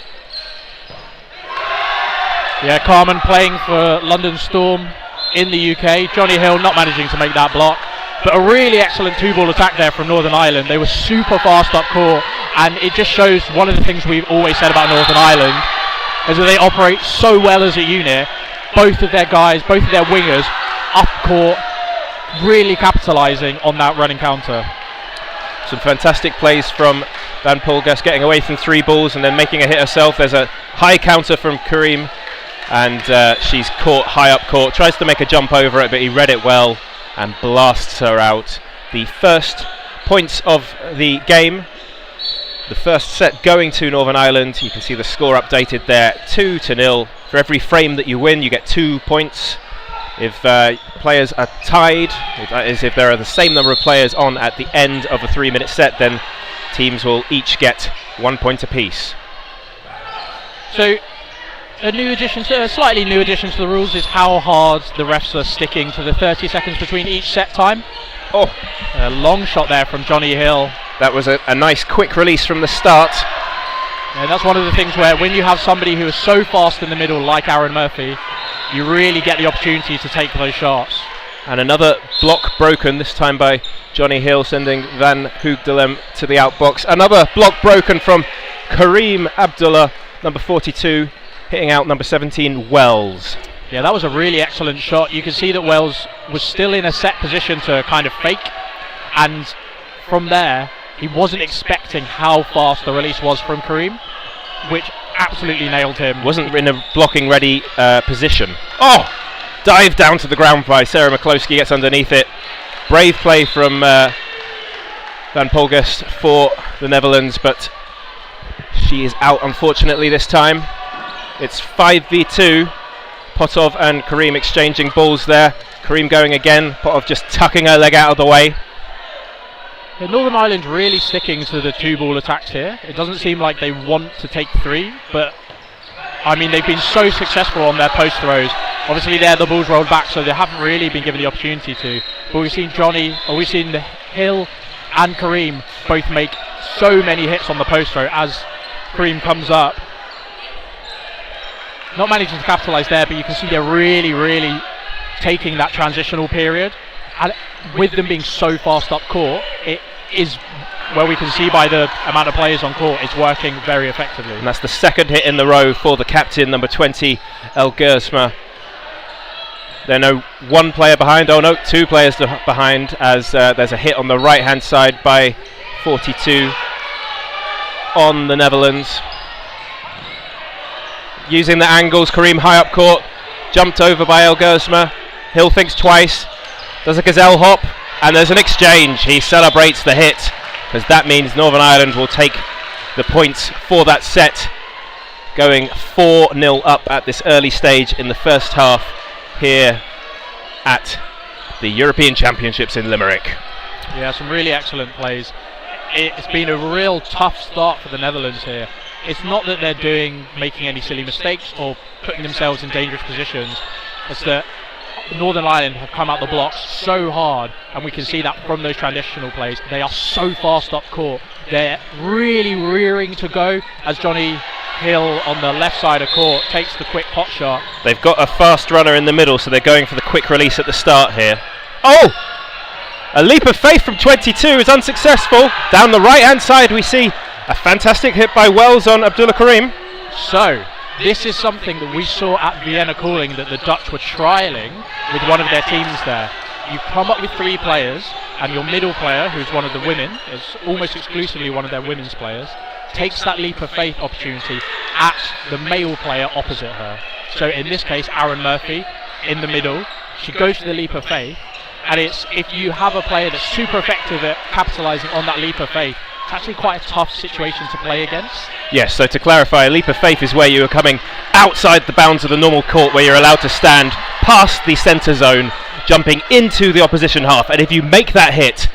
Yeah, Carmen playing for London Storm in the UK. Johnny Hill not managing to make that block, but a really excellent 2-ball attack there from Northern Ireland. They were super fast up court, and it just shows one of the things we've always said about Northern Ireland is that they operate so well as a unit. Both of their guys, both of their wingers up court, really capitalising on that running counter. Some fantastic plays from Van Polgeest, getting away from 3 balls and then making a hit herself. There's a high counter from Kareem, and she's caught high up court. Tries to make a jump over it, but he read it well and blasts her out. The first points of the game. The first set going to Northern Ireland. You can see the score updated there, 2-0. For every frame that you win, you get 2 points. If players are tied, that is, if there are the same number of players on at the end of a 3-minute set, then teams will each get 1 point apiece. So, a slightly new addition to the rules is how hard the refs are sticking to the 30 seconds between each set time. Oh, a long shot there from Johnny Hill. That was a nice quick release from the start. And that's one of the things where when you have somebody who is so fast in the middle like Aaron Murphy, you really get the opportunity to take those shots. And another block broken, this time by Johnny Hill, sending Van Hoogdelem to the outbox. Another block broken from Kareem Abdullah, number 42, hitting out number 17, Wells. Yeah, that was a really excellent shot. You can see that Wells was still in a set position to kind of fake, and from there he wasn't expecting how fast the release was from Kareem, which absolutely nailed him. Wasn't in a blocking ready position. Oh! Dive down to the ground by Sarah McCloskey, gets underneath it. Brave play from Van Polgust for the Netherlands, but she is out unfortunately this time. It's 5v2. Potov and Kareem exchanging balls there. Kareem going again, Potov just tucking her leg out of the way. Yeah, Northern Ireland really sticking to the 2-ball attacks here. It doesn't seem like they want to take 3, but I mean they've been so successful on their post throws. Obviously there the ball's rolled back, so they haven't really been given the opportunity to. But we've seen Hill and Kareem both make so many hits on the post throw as Kareem comes up. Not managing to capitalise there, but you can see they're really taking that transitional period. And with them being so fast up court, it is, where we can see by the amount of players on court, it's working very effectively. And that's the second hit in the row for the captain, number 20, El Gersma. They're no one player behind, oh no, 2 players behind, as there's a hit on the right hand side by 42 on the Netherlands. Using the angles, Kareem high up court, jumped over by El Gersma. Hill thinks twice, does a gazelle hop, and there's an exchange. He celebrates the hit, because that means Northern Ireland will take the points for that set, going 4-0 up at this early stage in the first half here at the European Championships in Limerick. Yeah, some really excellent plays. It's been a real tough start for the Netherlands here. It's not that they're making any silly mistakes or putting themselves in dangerous positions. It's that Northern Ireland have come out the blocks so hard, and we can see that from those transitional plays. They are so fast up court. They're really rearing to go as Johnny Hill on the left side of court takes the quick pot shot. They've got a fast runner in the middle, so they're going for the quick release at the start here. Oh! A leap of faith from 22 is unsuccessful. Down the right hand side we see a fantastic hit by Wells on Abdullah Kareem. So, this is something that we saw at Vienna Calling that the Dutch were trialling with one of their teams there. You come up with 3 players, and your middle player, who's one of the women, is almost exclusively one of their women's players, takes that leap of faith opportunity at the male player opposite her. So in this case, Aaron Murphy in the middle, she goes for the leap of faith, and it's, if you have a player that's super effective at capitalising on that leap of faith, it's actually quite a tough situation to play against. Yes, so to clarify, a leap of faith is where you are coming outside the bounds of the normal court, where you're allowed to stand past the centre zone, jumping into the opposition half, and if you make that hit,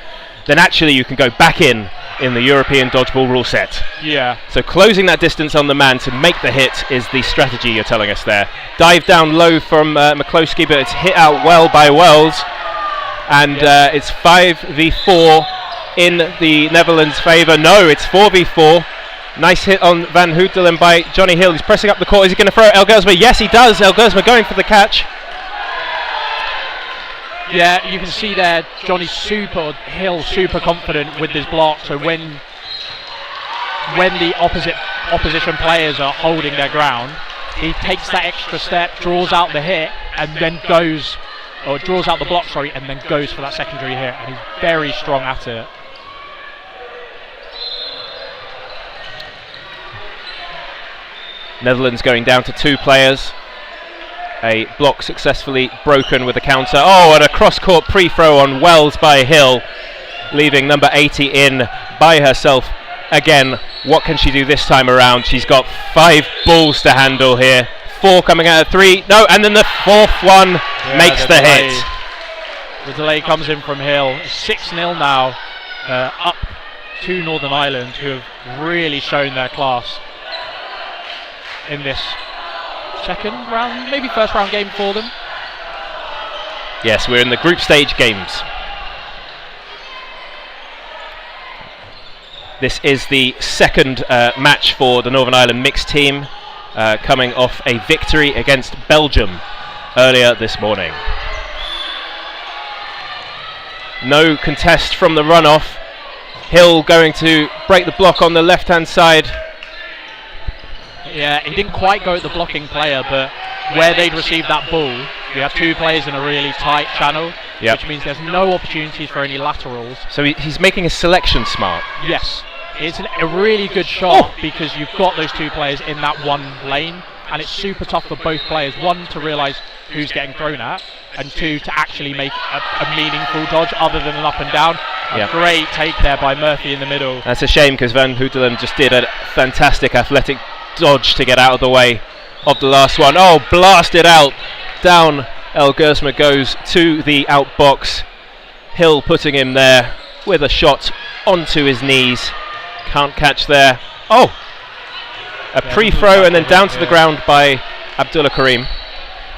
then actually you can go back in the European dodgeball rule set. Yeah. So closing that distance on the man to make the hit is the strategy you're telling us there. Dive down low from McCloskey, but it's hit out well by Wells, and it's 5v4 in the Netherlands' favour. No, it's 4v4. Nice hit on Van Hoogdelem by Johnny Hill. He's pressing up the court. Is he going to throw it El Gersma? Yes, he does. El Gersma going for the catch. Yeah, you can see there Johnny Hill super confident with his block. So when the opposition players are holding their ground, he takes that extra step, draws out the hit, and then draws out the block, and then goes for that secondary hit. And he's very strong at it. Netherlands going down to 2 players. A block successfully broken with a counter. Oh, and a cross-court pre-throw on Wells by Hill, leaving number 80 in by herself. Again, what can she do this time around? She's got 5 balls to handle here. 4 coming out of 3. No, and then the 4th one makes the hit. The delay comes in from Hill. 6-0 now, up to Northern Ireland, who have really shown their class in this second round, maybe first round game for them. Yes, we're in the group stage games. This is the second match for the Northern Ireland mixed team, coming off a victory against Belgium earlier this morning. No contest from the runoff. Hill going to break the block on the left-hand side. Yeah, he didn't quite go at the blocking player, but where they'd received that ball, you have two players in a really tight channel, which means there's no opportunities for any laterals. So he's making his selection smart. Yes, it's a really good shot because you've got those two players in that one lane, and it's super tough for both players. One, to realise who's getting thrown at, and two, to actually make a meaningful dodge other than an up and down. A great take there by Murphy in the middle. That's a shame because Van Houtelen just did a fantastic athletic dodge to get out of the way of the last one. Oh, blasted out. Down El Gersma goes to the outbox. Hill putting him there with a shot onto his knees. Can't catch there. Oh! A pre-throw and then down to the ground by Abdullah Karim.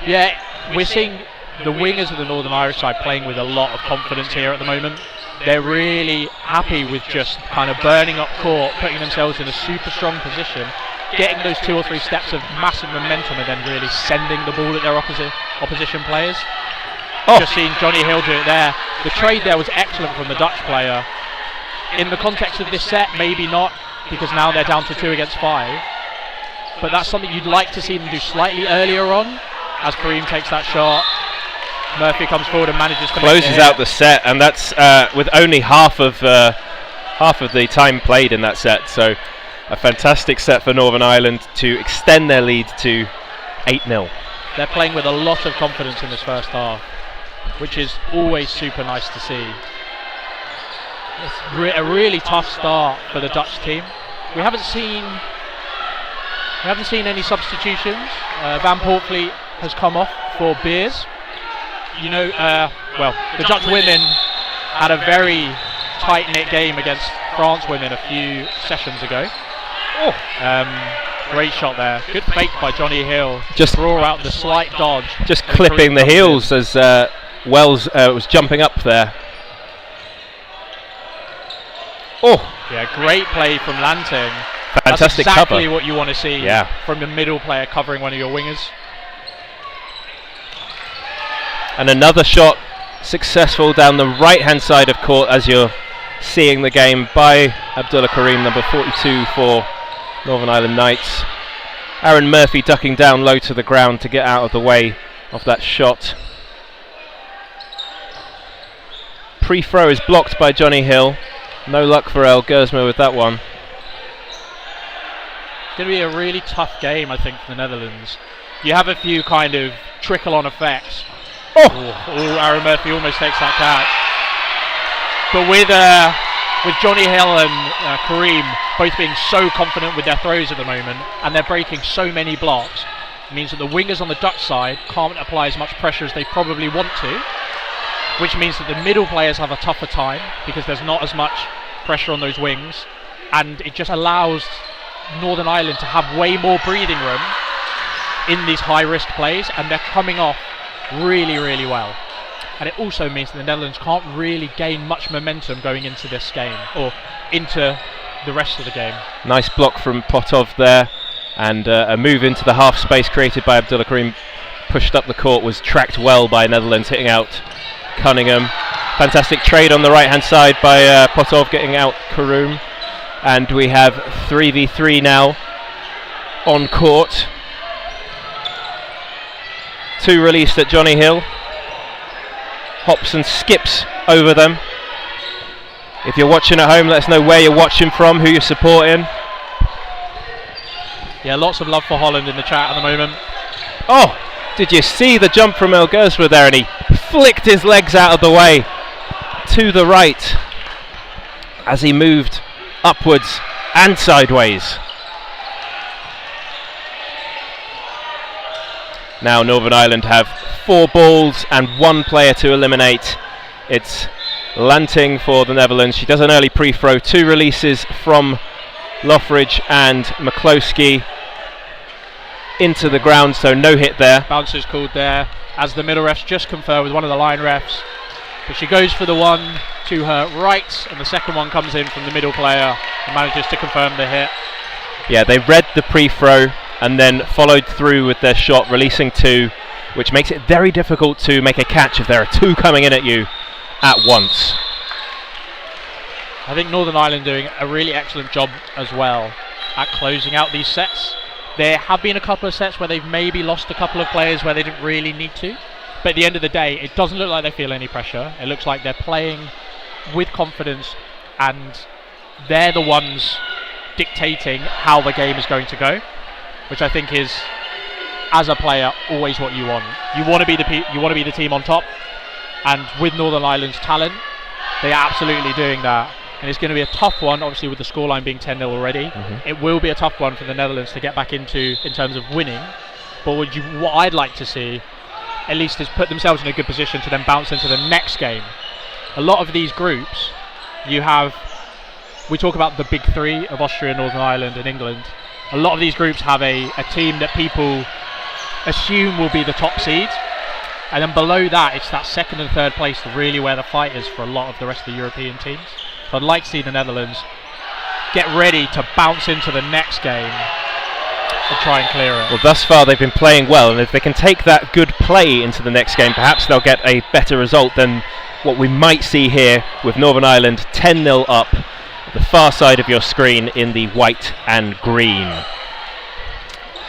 Yeah, we're seeing the wingers of the Northern Irish side playing with a lot of confidence here at the moment. They're really happy with just kind of burning up court, putting themselves in a super strong position, getting those 2 or 3 steps of massive momentum and then really sending the ball at their opposition players. Just seeing Johnny Hill do it there. The trade there was excellent from the Dutch player. In the context of this set, maybe not, because now they're down to 2 against 5. But that's something you'd like to see them do slightly earlier on, as Karim takes that shot. Murphy comes forward and manages to closes out the set, and that's with only half of the time played in that set. So a fantastic set for Northern Ireland to extend their lead to 8-0. They're playing with a lot of confidence in this first half, which is always super nice to see. It's a really tough start for the Dutch team. We haven't seen any substitutions. Van Poortvliet has come off for Beers. You know, the Dutch women had a very tight-knit game against France women a few sessions ago. Great shot there. Good fake by Johnny Hill. Just draw out the slight dodge. Just clipping the heels as Wells was jumping up there. Yeah, great play from Lanting. Fantastic That's exactly cover. what you want to see from the middle player covering one of your wingers. And another shot successful down the right-hand side of court as you're seeing the game by Abdullah Karim, number 42 for Northern Ireland Knights. Aaron Murphy ducking down low to the ground to get out of the way of that shot. Pre-throw is blocked by Johnny Hill. No luck for El Gersma with that one. It's going to be a really tough game, I think, for the Netherlands. You have a few kind of trickle-on effects. Aaron Murphy almost takes that catch. But with Johnny Hill and Karim both being so confident with their throws at the moment, and they're breaking so many blocks, it means that the wingers on the Dutch side can't apply as much pressure as they probably want to, which means that the middle players have a tougher time because there's not as much pressure on those wings, and it just allows Northern Ireland to have way more breathing room in these high-risk plays, and they're coming off really, really well. And it also means that the Netherlands can't really gain much momentum going into this game or into the rest of the game. Nice block from Potov there, and a move into the half space created by Abdullah Karim, pushed up the court, was tracked well by Netherlands, hitting out Cunningham. Fantastic trade on the right hand side by Potov, getting out Karim, and we have 3v3 now on court. 2 released at Johnny Hill. Hops and skips over them. If you're watching at home, let us know where you're watching from, who you're supporting. Yeah, lots of love for Holland in the chat at the moment. Oh, did you see the jump from El Gersma there? And he flicked his legs out of the way to the right as he moved upwards and sideways. Now Northern Ireland have 4 balls and 1 player to eliminate. It's Lanting for the Netherlands. She does an early pre-throw. 2 releases from Lothridge and McCloskey into the ground, so no hit there. Bounces called there as the middle refs just confer with one of the line refs. But she goes for the one to her right, and the second one comes in from the middle player and manages to confirm the hit. Yeah, they read the pre-throw and then followed through with their shot, releasing two, which makes it very difficult to make a catch if there are two coming in at you at once. I think Northern Ireland doing a really excellent job as well at closing out these sets. There have been a couple of sets where they've maybe lost a couple of players where they didn't really need to. But at the end of the day, it doesn't look like they feel any pressure. It looks like they're playing with confidence, and they're the ones dictating how the game is going to go, which I think is, as a player, always what you want. You want to be the team on top, and with Northern Ireland's talent, they are absolutely doing that. And it's going to be a tough one, obviously, with the scoreline being 10-0 already. It will be a tough one for the Netherlands to get back into in terms of winning. But what I'd like to see, at least, is put themselves in a good position to then bounce into the next game. A lot of these groups, we talk about the big three of Austria, Northern Ireland and England. A lot of these groups have a team that people assume will be the top seed. And then below that, it's that second and third place really where the fight is for a lot of the rest of the European teams. So I'd like to see the Netherlands get ready to bounce into the next game and try and clear it. Well, thus far they've been playing well, and if they can take that good play into the next game, perhaps they'll get a better result than what we might see here with Northern Ireland 10-0 up at the far side of your screen in the white and green.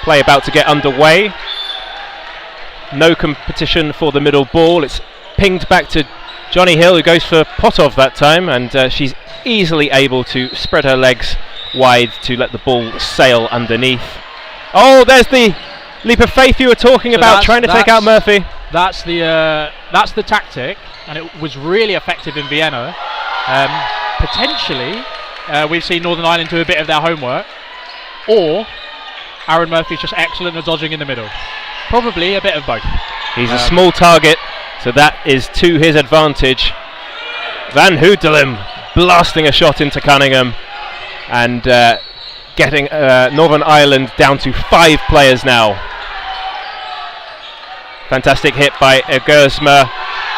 Play about to get underway. No competition for the middle ball. It's pinged back to Johnny Hill, who goes for Potov that time, and she's easily able to spread her legs wide to let the ball sail underneath. Oh, there's the leap of faith you were talking about, trying to take out Murphy. That's the tactic, and it was really effective in Vienna. Potentially, we've seen Northern Ireland do a bit of their homework, or Aaron Murphy's just excellent at dodging in the middle. Probably a bit of both. He's a small target, so that is to his advantage. Van Hootelum blasting a shot into Cunningham, and getting Northern Ireland down to 5 players now. Fantastic hit by Gersma,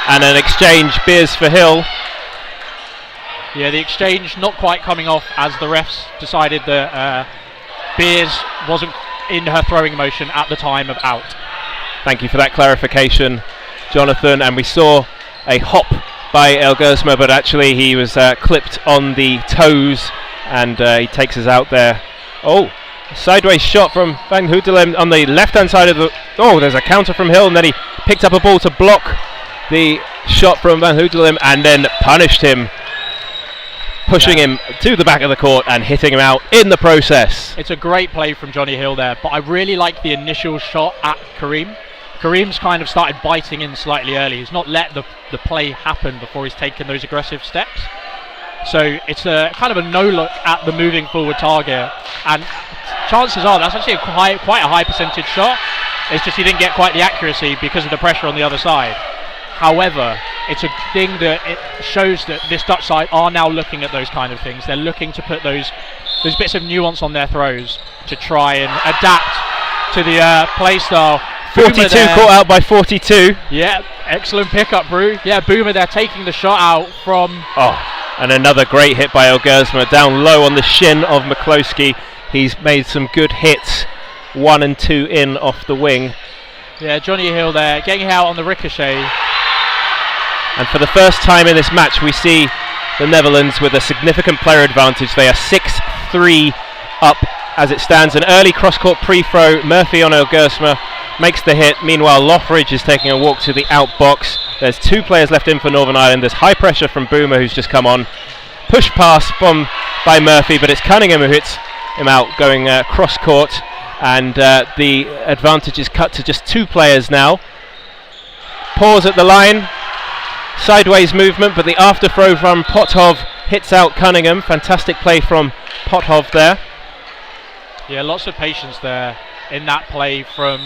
and an exchange, Beers for Hill. Yeah, the exchange not quite coming off as the refs decided that Beers wasn't in her throwing motion at the time of out. Thank you for that clarification, Jonathan. And we saw a hop by El Gersma, but actually he was clipped on the toes, and he takes us out there. Oh, sideways shot from Van Hootelum on the left-hand side of the... Oh, there's a counter from Hill, and then he picked up a ball to block the shot from Van Hootelum, and then punished him, pushing him to the back of the court and hitting him out in the process. It's a great play from Johnny Hill there, but I really like the initial shot at Kareem. Kareem's kind of started biting in slightly early. He's not let the play happen before he's taken those aggressive steps. So it's a kind of a no-look at the moving forward target, and chances are that's actually quite a high percentage shot. It's just he didn't get quite the accuracy because of the pressure on the other side. However, it's a thing that it shows that this Dutch side are now looking at those kind of things. They're looking to put those bits of nuance on their throws to try and adapt to the play style. 42 caught out by 42. Yeah, excellent pickup, Brew. Yeah, Boomer there taking the shot out from... Oh, and another great hit by El Gersma down low on the shin of McCloskey. He's made some good hits, 1 and 2 in off the wing. Yeah, Johnny Hill there, getting out on the ricochet. And for the first time in this match, we see the Netherlands with a significant player advantage. They are 6-3 up as it stands. An early cross-court pre-throw. Murphy on El Gersma makes the hit. Meanwhile, Lothridge is taking a walk to the out box. There's 2 players left in for Northern Ireland. There's high pressure from Boomer, who's just come on. Push pass by Murphy, but it's Cunningham who hits him out, going cross-court. And the advantage is cut to just 2 players now. Pause at the line. Sideways movement, but the after throw from Potov hits out Cunningham. Fantastic play from Potov there. Yeah, lots of patience there in that play from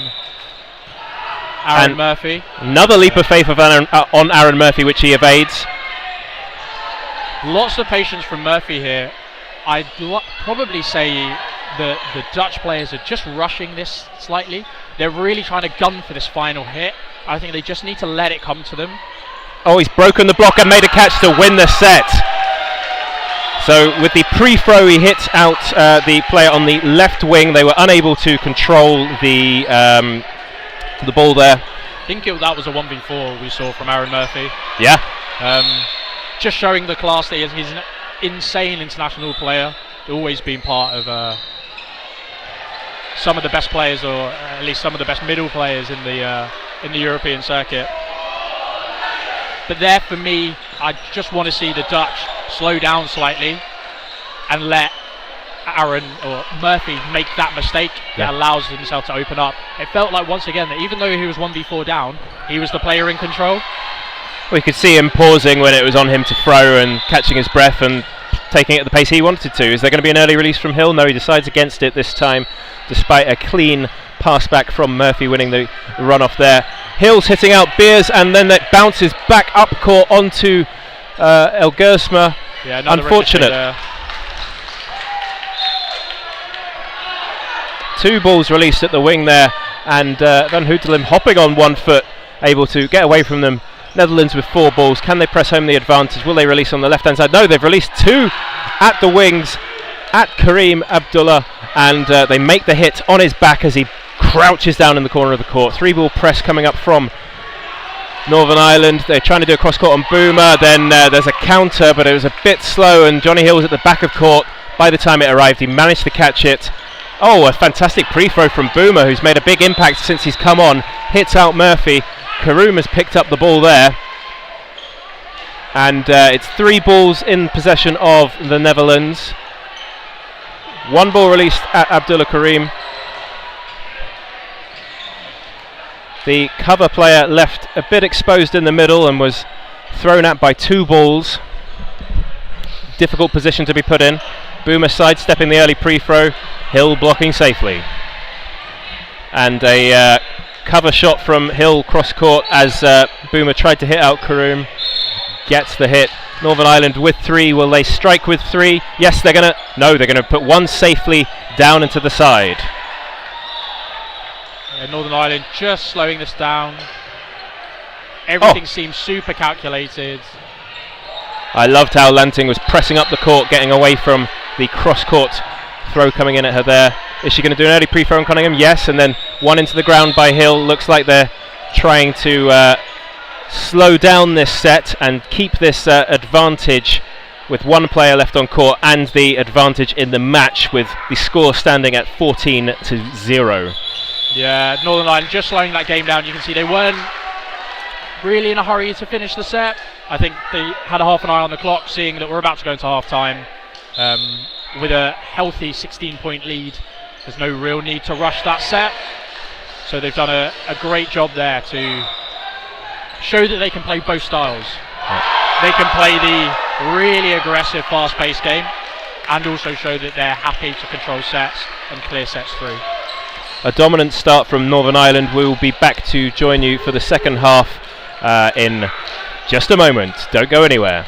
Aaron Murphy. Another leap of faith on Aaron Murphy, which he evades. Lots of patience from Murphy here. I'd probably say that the Dutch players are just rushing this slightly. They're really trying to gun for this final hit. I think they just need to let it come to them. Oh, he's broken the block and made a catch to win the set. So with the pre-throw, he hit out the player on the left wing. They were unable to control the ball there. I think that was a 1v4 we saw from Aaron Murphy. Yeah. Just showing the class that he is. He's an insane international player. Always been part of some of the best players, or at least some of the best middle players in the European circuit. But there, for me, I just want to see the Dutch slow down slightly and let Aaron or Murphy make that mistake that allows himself to open up. It felt like once again that even though he was 1v4 down, he was the player in control. We could see him pausing when it was on him to throw and catching his breath and taking it at the pace he wanted to. Is there going to be an early release from Hill? No, he decides against it this time, despite a clean pass back from Murphy winning the run-off there. Hill's hitting out Beers, and then that bounces back up court onto El Gersma. Yeah, unfortunate. Two balls released at the wing there, and Van Hootelim hopping on 1 foot, able to get away from them. Netherlands with 4 balls. Can they press home the advantage? Will they release on the left-hand side? No, they've released 2 at the wings at Kareem Abdullah, and they make the hit on his back as he crouches down in the corner of the court. 3-ball press coming up from Northern Ireland. They're trying to do a cross-court on Boomer. Then there's a counter, but it was a bit slow, and Johnny Hill was at the back of court. By the time it arrived, he managed to catch it. Oh, a fantastic pre-throw from Boomer, who's made a big impact since he's come on. Hits out Murphy. Karoom has picked up the ball there. And it's 3 balls in possession of the Netherlands. 1 ball released at Abdullah Kareem. The cover player left a bit exposed in the middle and was thrown at by 2 balls. Difficult position to be put in. Boomer sidestepping the early pre-throw. Hill blocking safely. And a cover shot from Hill cross court as Boomer tried to hit out Karoom. Gets the hit. Northern Ireland with 3. Will they strike with 3? Yes, they're going to. No, they're going to put 1 safely down into the side. Yeah, Northern Ireland just slowing this down. Everything seems super calculated. I loved how Lanting was pressing up the court, getting away from the cross-court throw coming in at her there. Is she going to do an early pre-throw on Cunningham? Yes, and then 1 into the ground by Hill. Looks like they're trying to slow down this set and keep this advantage with 1 player left on court and the advantage in the match with the score standing at 14-0. Yeah, Northern Ireland just slowing that game down. You can see they weren't really in a hurry to finish the set. I think they had a half an eye on the clock, seeing that we're about to go into half time with a healthy 16-point lead. There's no real need to rush that set. So they've done a great job there to show that they can play both styles. They can play the really aggressive, fast-paced game and also show that they're happy to control sets and clear sets through. A dominant start from Northern Ireland. We will be back to join you for the second half in just a moment. Don't go anywhere.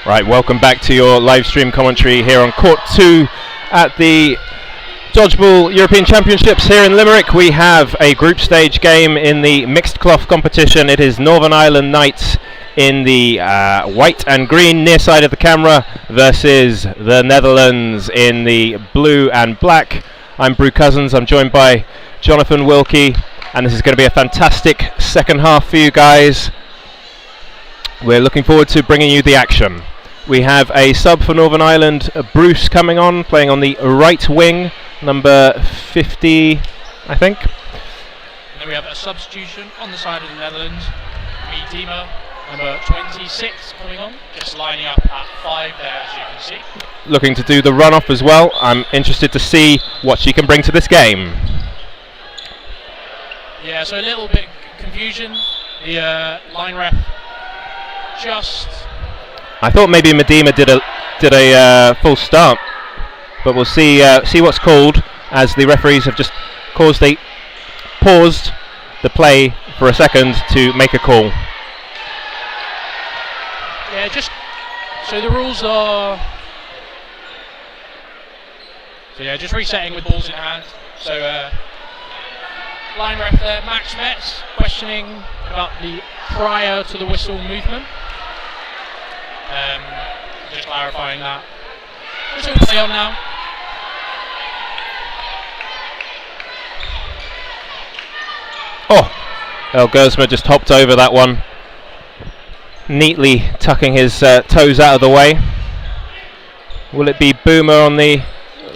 Right, welcome back to your live stream commentary here on Court 2 at the Dodgeball European Championships here in Limerick. We have a group stage game in the mixed cloth competition. It is Northern Ireland Knights in the white and green near side of the camera versus the Netherlands in the blue and black. I'm Brew Cousins, I'm joined by Jonathan Wilkie, and this is going to be a fantastic second half for you guys. We're looking forward to bringing you the action. We have a sub for Northern Ireland, Bruce, coming on, playing on the right wing, number 50, I think. And then we have a substitution on the side of the Netherlands. Medema, number 26, coming on, just lining up at 5 there, as you can see. Looking to do the run-off as well. I'm interested to see what she can bring to this game. Yeah, so a little bit confusion. The line ref just... I thought maybe Medema did a full start, but we'll see what's called, as the referees have just paused the play for a second to make a call. Yeah, so the rules are... So yeah, just resetting with balls in hand. So line ref there, Max Metz, questioning about the prior to the whistle movement. Just clarifying that. Just all play on now. Oh, El Gersma just hopped over that one, neatly tucking his toes out of the way. Will it be Boomer on the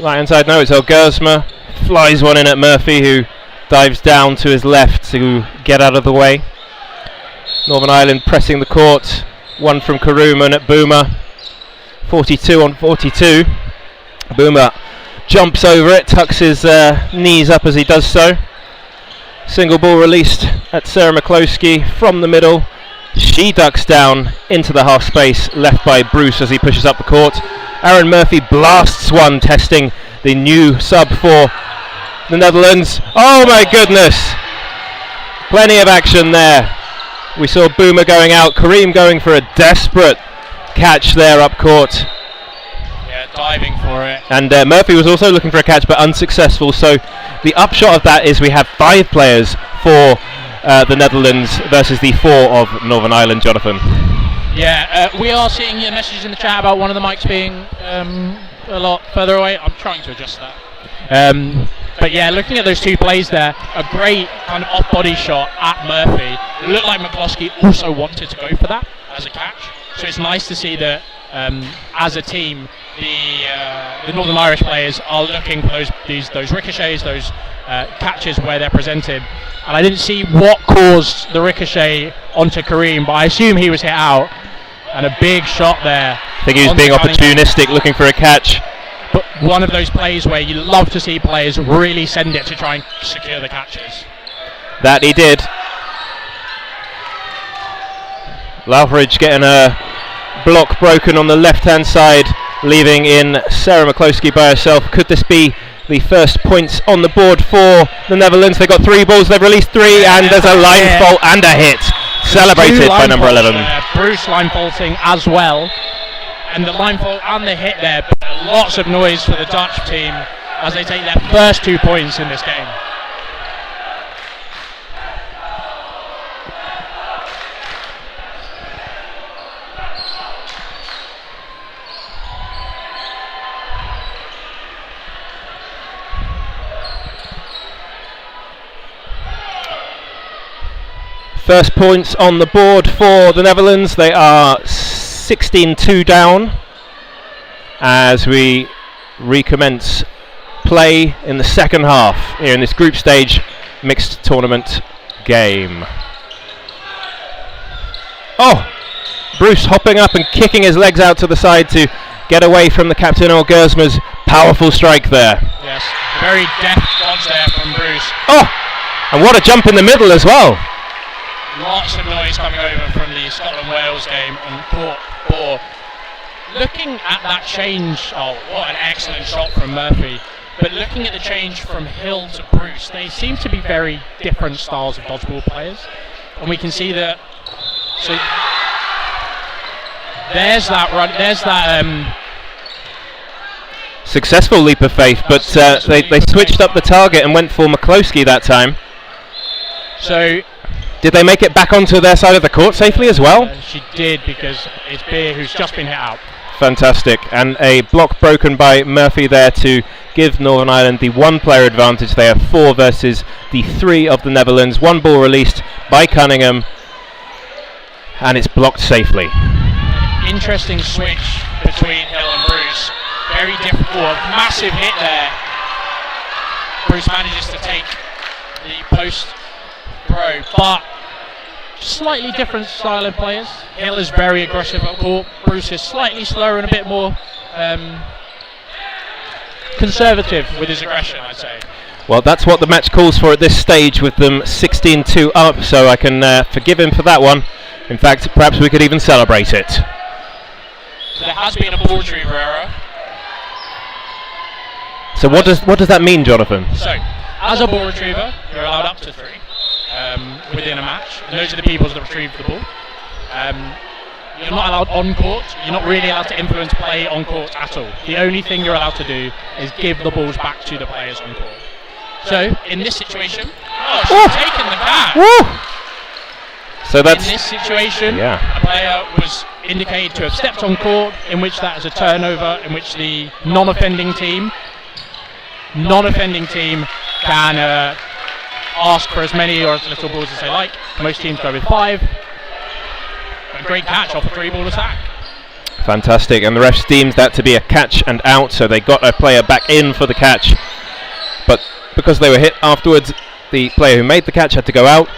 right hand side? No, it's El Gersma. Flies one in at Murphy, who dives down to his left to get out of the way. Northern Ireland pressing the court. One from Karuman at Boomer. 42 on 42. Boomer jumps over it, tucks his knees up as he does so. Single ball released at Sarah McCloskey from the middle. She ducks down into the half space left by Bruce as he pushes up the court. Aaron Murphy blasts one, testing the new sub for the Netherlands. Oh my goodness! Plenty of action there. We saw Boomer going out, Kareem going for a desperate catch there up court. Yeah, diving for it. And Murphy was also looking for a catch but unsuccessful. So the upshot of that is we have 5 players for the Netherlands versus the 4 of Northern Ireland. Jonathan. Yeah, we are seeing your messages in the chat about one of the mics being a lot further away. I'm trying to adjust that. But yeah, looking at those 2 plays there, a great kind of off-body shot at Murphy. It looked like McCloskey also wanted to go for that as a catch. So it's nice to see that as a team, the Northern Irish players are looking for those ricochets, those catches where they're presented. And I didn't see what caused the ricochet onto Kareem, but I assume he was hit out. And a big shot there. I think he was being opportunistic, looking for a catch. But one of those plays where you love to see players really send it to try and secure the catches. That he did. Lavridge getting a block broken on the left-hand side, leaving in Sarah McCloskey by herself. Could this be the first points on the board for the Netherlands? They've got 3 balls, they've released 3, and there's a line fault and a hit. Celebrated by number 11. Bruce line faulting as well. And the line fault and the hit there, but lots of noise for the Dutch team as they take their first 2 points in this game. First points on the board for the Netherlands. They are 16-2 down as we recommence play in the second half here in this group stage mixed tournament game. Oh, Bruce hopping up and kicking his legs out to the side to get away from the captain or Gersma's powerful strike there. Yes, very deft dodge there from Bruce. Oh, and what a jump in the middle as well. Lots of noise coming over from the Scotland-Wales game on court 4. Looking at that change, oh, what an excellent shot from Murphy. But looking at the change from Hill to Bruce, they seem to be very different styles of dodgeball players. And we can see that. So There's that run. There's that. Successful leap of faith, but they switched up the target and went for McCloskey that time. So, did they make it back onto their side of the court safely as well? She did, because it's Beer who's just been hit out. Fantastic, and a block broken by Murphy there to give Northern Ireland the 1-player advantage. They have 4 versus the 3 of the Netherlands. 1 ball released by Cunningham, and it's blocked safely. Interesting switch between Hill and Bruce. Very difficult, massive hit there. Bruce manages to take the post throw, but slightly different style of players. Hill is very aggressive at court. Bruce is slightly slower and a bit more conservative with his aggression, I'd say. Well, that's what the match calls for at this stage, with them 16-2 up, so I can forgive him for that one. In fact, perhaps we could even celebrate it. So there has been a ball retriever error. So what does that mean, Jonathan? So, as a ball retriever, you're allowed up to 3 within a match. And those are the people that retrieve the ball. You're not allowed on court. You're not really allowed to influence play on court at all. The only thing you're allowed to do is give the balls back to the players on court. So, in this situation, she's taken the catch. So that's in this situation, a player was indicated to have stepped on court, in which that is a turnover, in which the non-offending team can ask for as many or as little balls as they like. Most teams go with 5. A great catch off a 3-ball attack. fantastic, and the refs deemed that to be a catch and out, so they got a player back in for the catch. But because they were hit afterwards, the player who made the catch had to go out.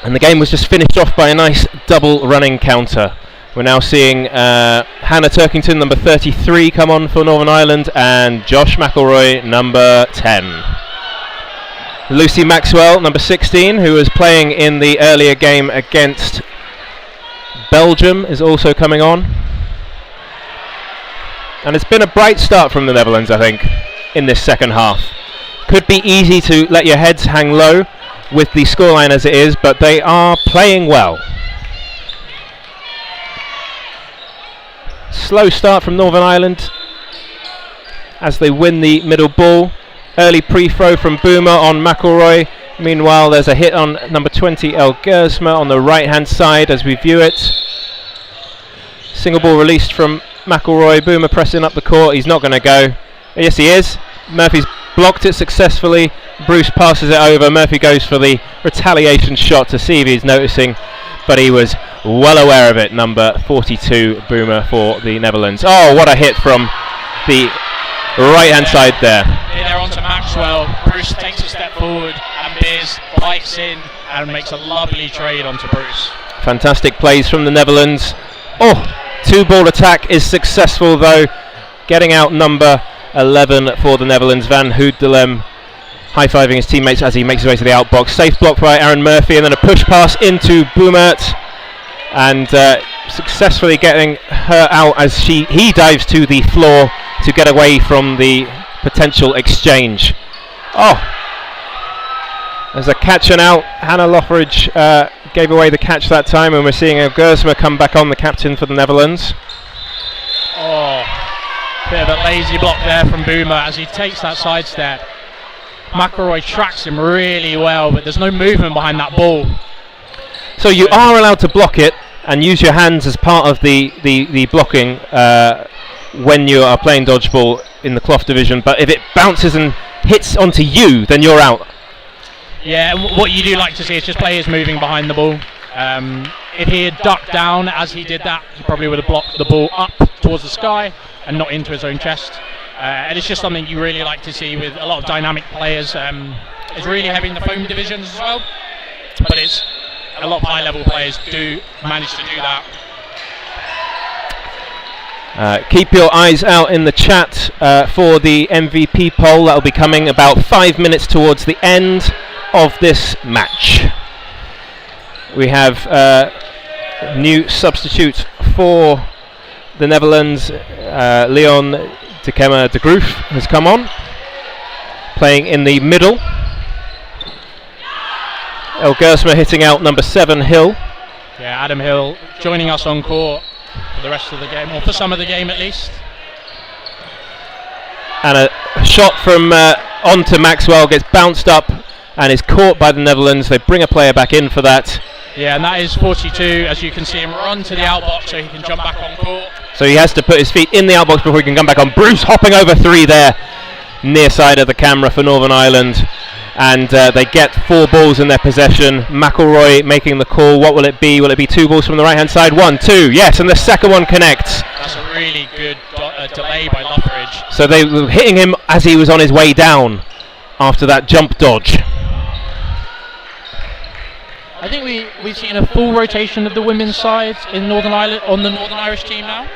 And the game was just finished off by a nice double running counter. We're now seeing Hannah Turkington, number 33, come on for Northern Ireland, and Josh McElroy, number 10. Lucy Maxwell, number 16, who was playing in the earlier game against Belgium, is also coming on. And it's been a bright start from the Netherlands, I think, in this second half. Could be easy to let your heads hang low with the scoreline as it is, but they are playing well. Slow start from Northern Ireland as they win the middle ball. Early pre-throw from Boomer on McElroy. Meanwhile, there's a hit on number 20, El Gersma, on the right-hand side as we view it. Single ball released from McElroy. Boomer pressing up the court. He's not going to go. Yes, he is. Murphy's blocked it successfully. Bruce passes it over. Murphy goes for the retaliation shot to see if he's noticing, but he was well aware of it. Number 42, Boomer for the Netherlands. Oh, what a hit from the right-hand side there. They're on to Maxwell. Bruce takes a step forward, and Beers bites in and makes a lovely trade onto Bruce. Fantastic plays from the Netherlands. Oh, 2-ball attack is successful though, getting out number 11 for the Netherlands. Van Hoedelem high-fiving his teammates as he makes his way to the outbox. Safe block by Aaron Murphy, and then a push pass into Boomert, and successfully getting her out as he dives to the floor to get away from the potential exchange. Oh, there's a catch and out. Hannah Lothridge gave away the catch that time, and we're seeing Gersma come back on, the captain for the Netherlands. Oh, bit of a lazy block there from Boomer as he takes that sidestep. McElroy tracks him really well, but there's no movement behind that ball. So you are allowed to block it and use your hands as part of the blocking when you are playing dodgeball in the cloth division, but if it bounces and hits onto you, then you're out. Yeah, what you do like to see is just players moving behind the ball. If he had ducked down as he did that, he probably would have blocked the ball up towards the sky and not into his own chest. And it's just something you really like to see with a lot of dynamic players. It's really heavy in the foam divisions as well, but it's a lot of high-level players do manage to do that. Keep your eyes out in the chat for the MVP poll. That will be coming about 5 minutes towards the end of this match. We have new substitute for the Netherlands. Leon de Kemmer de Groef has come on, playing in the middle. El Gersma hitting out number 7, Hill. Yeah, Adam Hill joining us on court. the rest of the game, or for some of the game at least. And a shot from onto Maxwell gets bounced up and is caught by the Netherlands. They bring a player back in for that. Yeah, and that is 42, as you can see him run to the outbox so he can jump back on court. So he has to put his feet in the outbox before he can come back on. Bruce hopping over 3 there, near side of the camera for Northern Ireland. And they get 4 balls in their possession. McElroy making the call. What will it be? Will it be 2 balls from the right hand side? 1, 2, yes, and the second one connects. That's a really good delay by Luffridge. So they were hitting him as he was on his way down after that jump dodge. I think we've seen a full rotation of the women's side in Northern Ireland on the Northern Irish team now.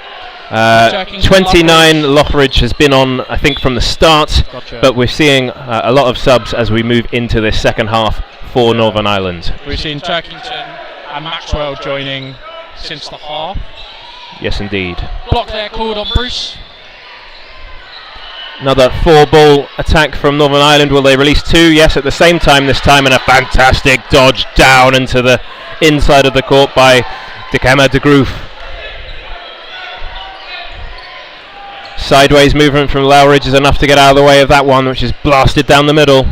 29 Lothridge has been on, I think, from the start, Gotcha. But we're seeing a lot of subs as we move into this second half for Northern Ireland. We've seen Turkington and Maxwell joining since the half. Yes, indeed. Block there called on Bruce. Another 4-ball attack from Northern Ireland. Will they release 2? Yes, at the same time this time, and a fantastic dodge down into the inside of the court by De Groot. Sideways movement from Lowridge is enough to get out of the way of that one, which is blasted down the middle.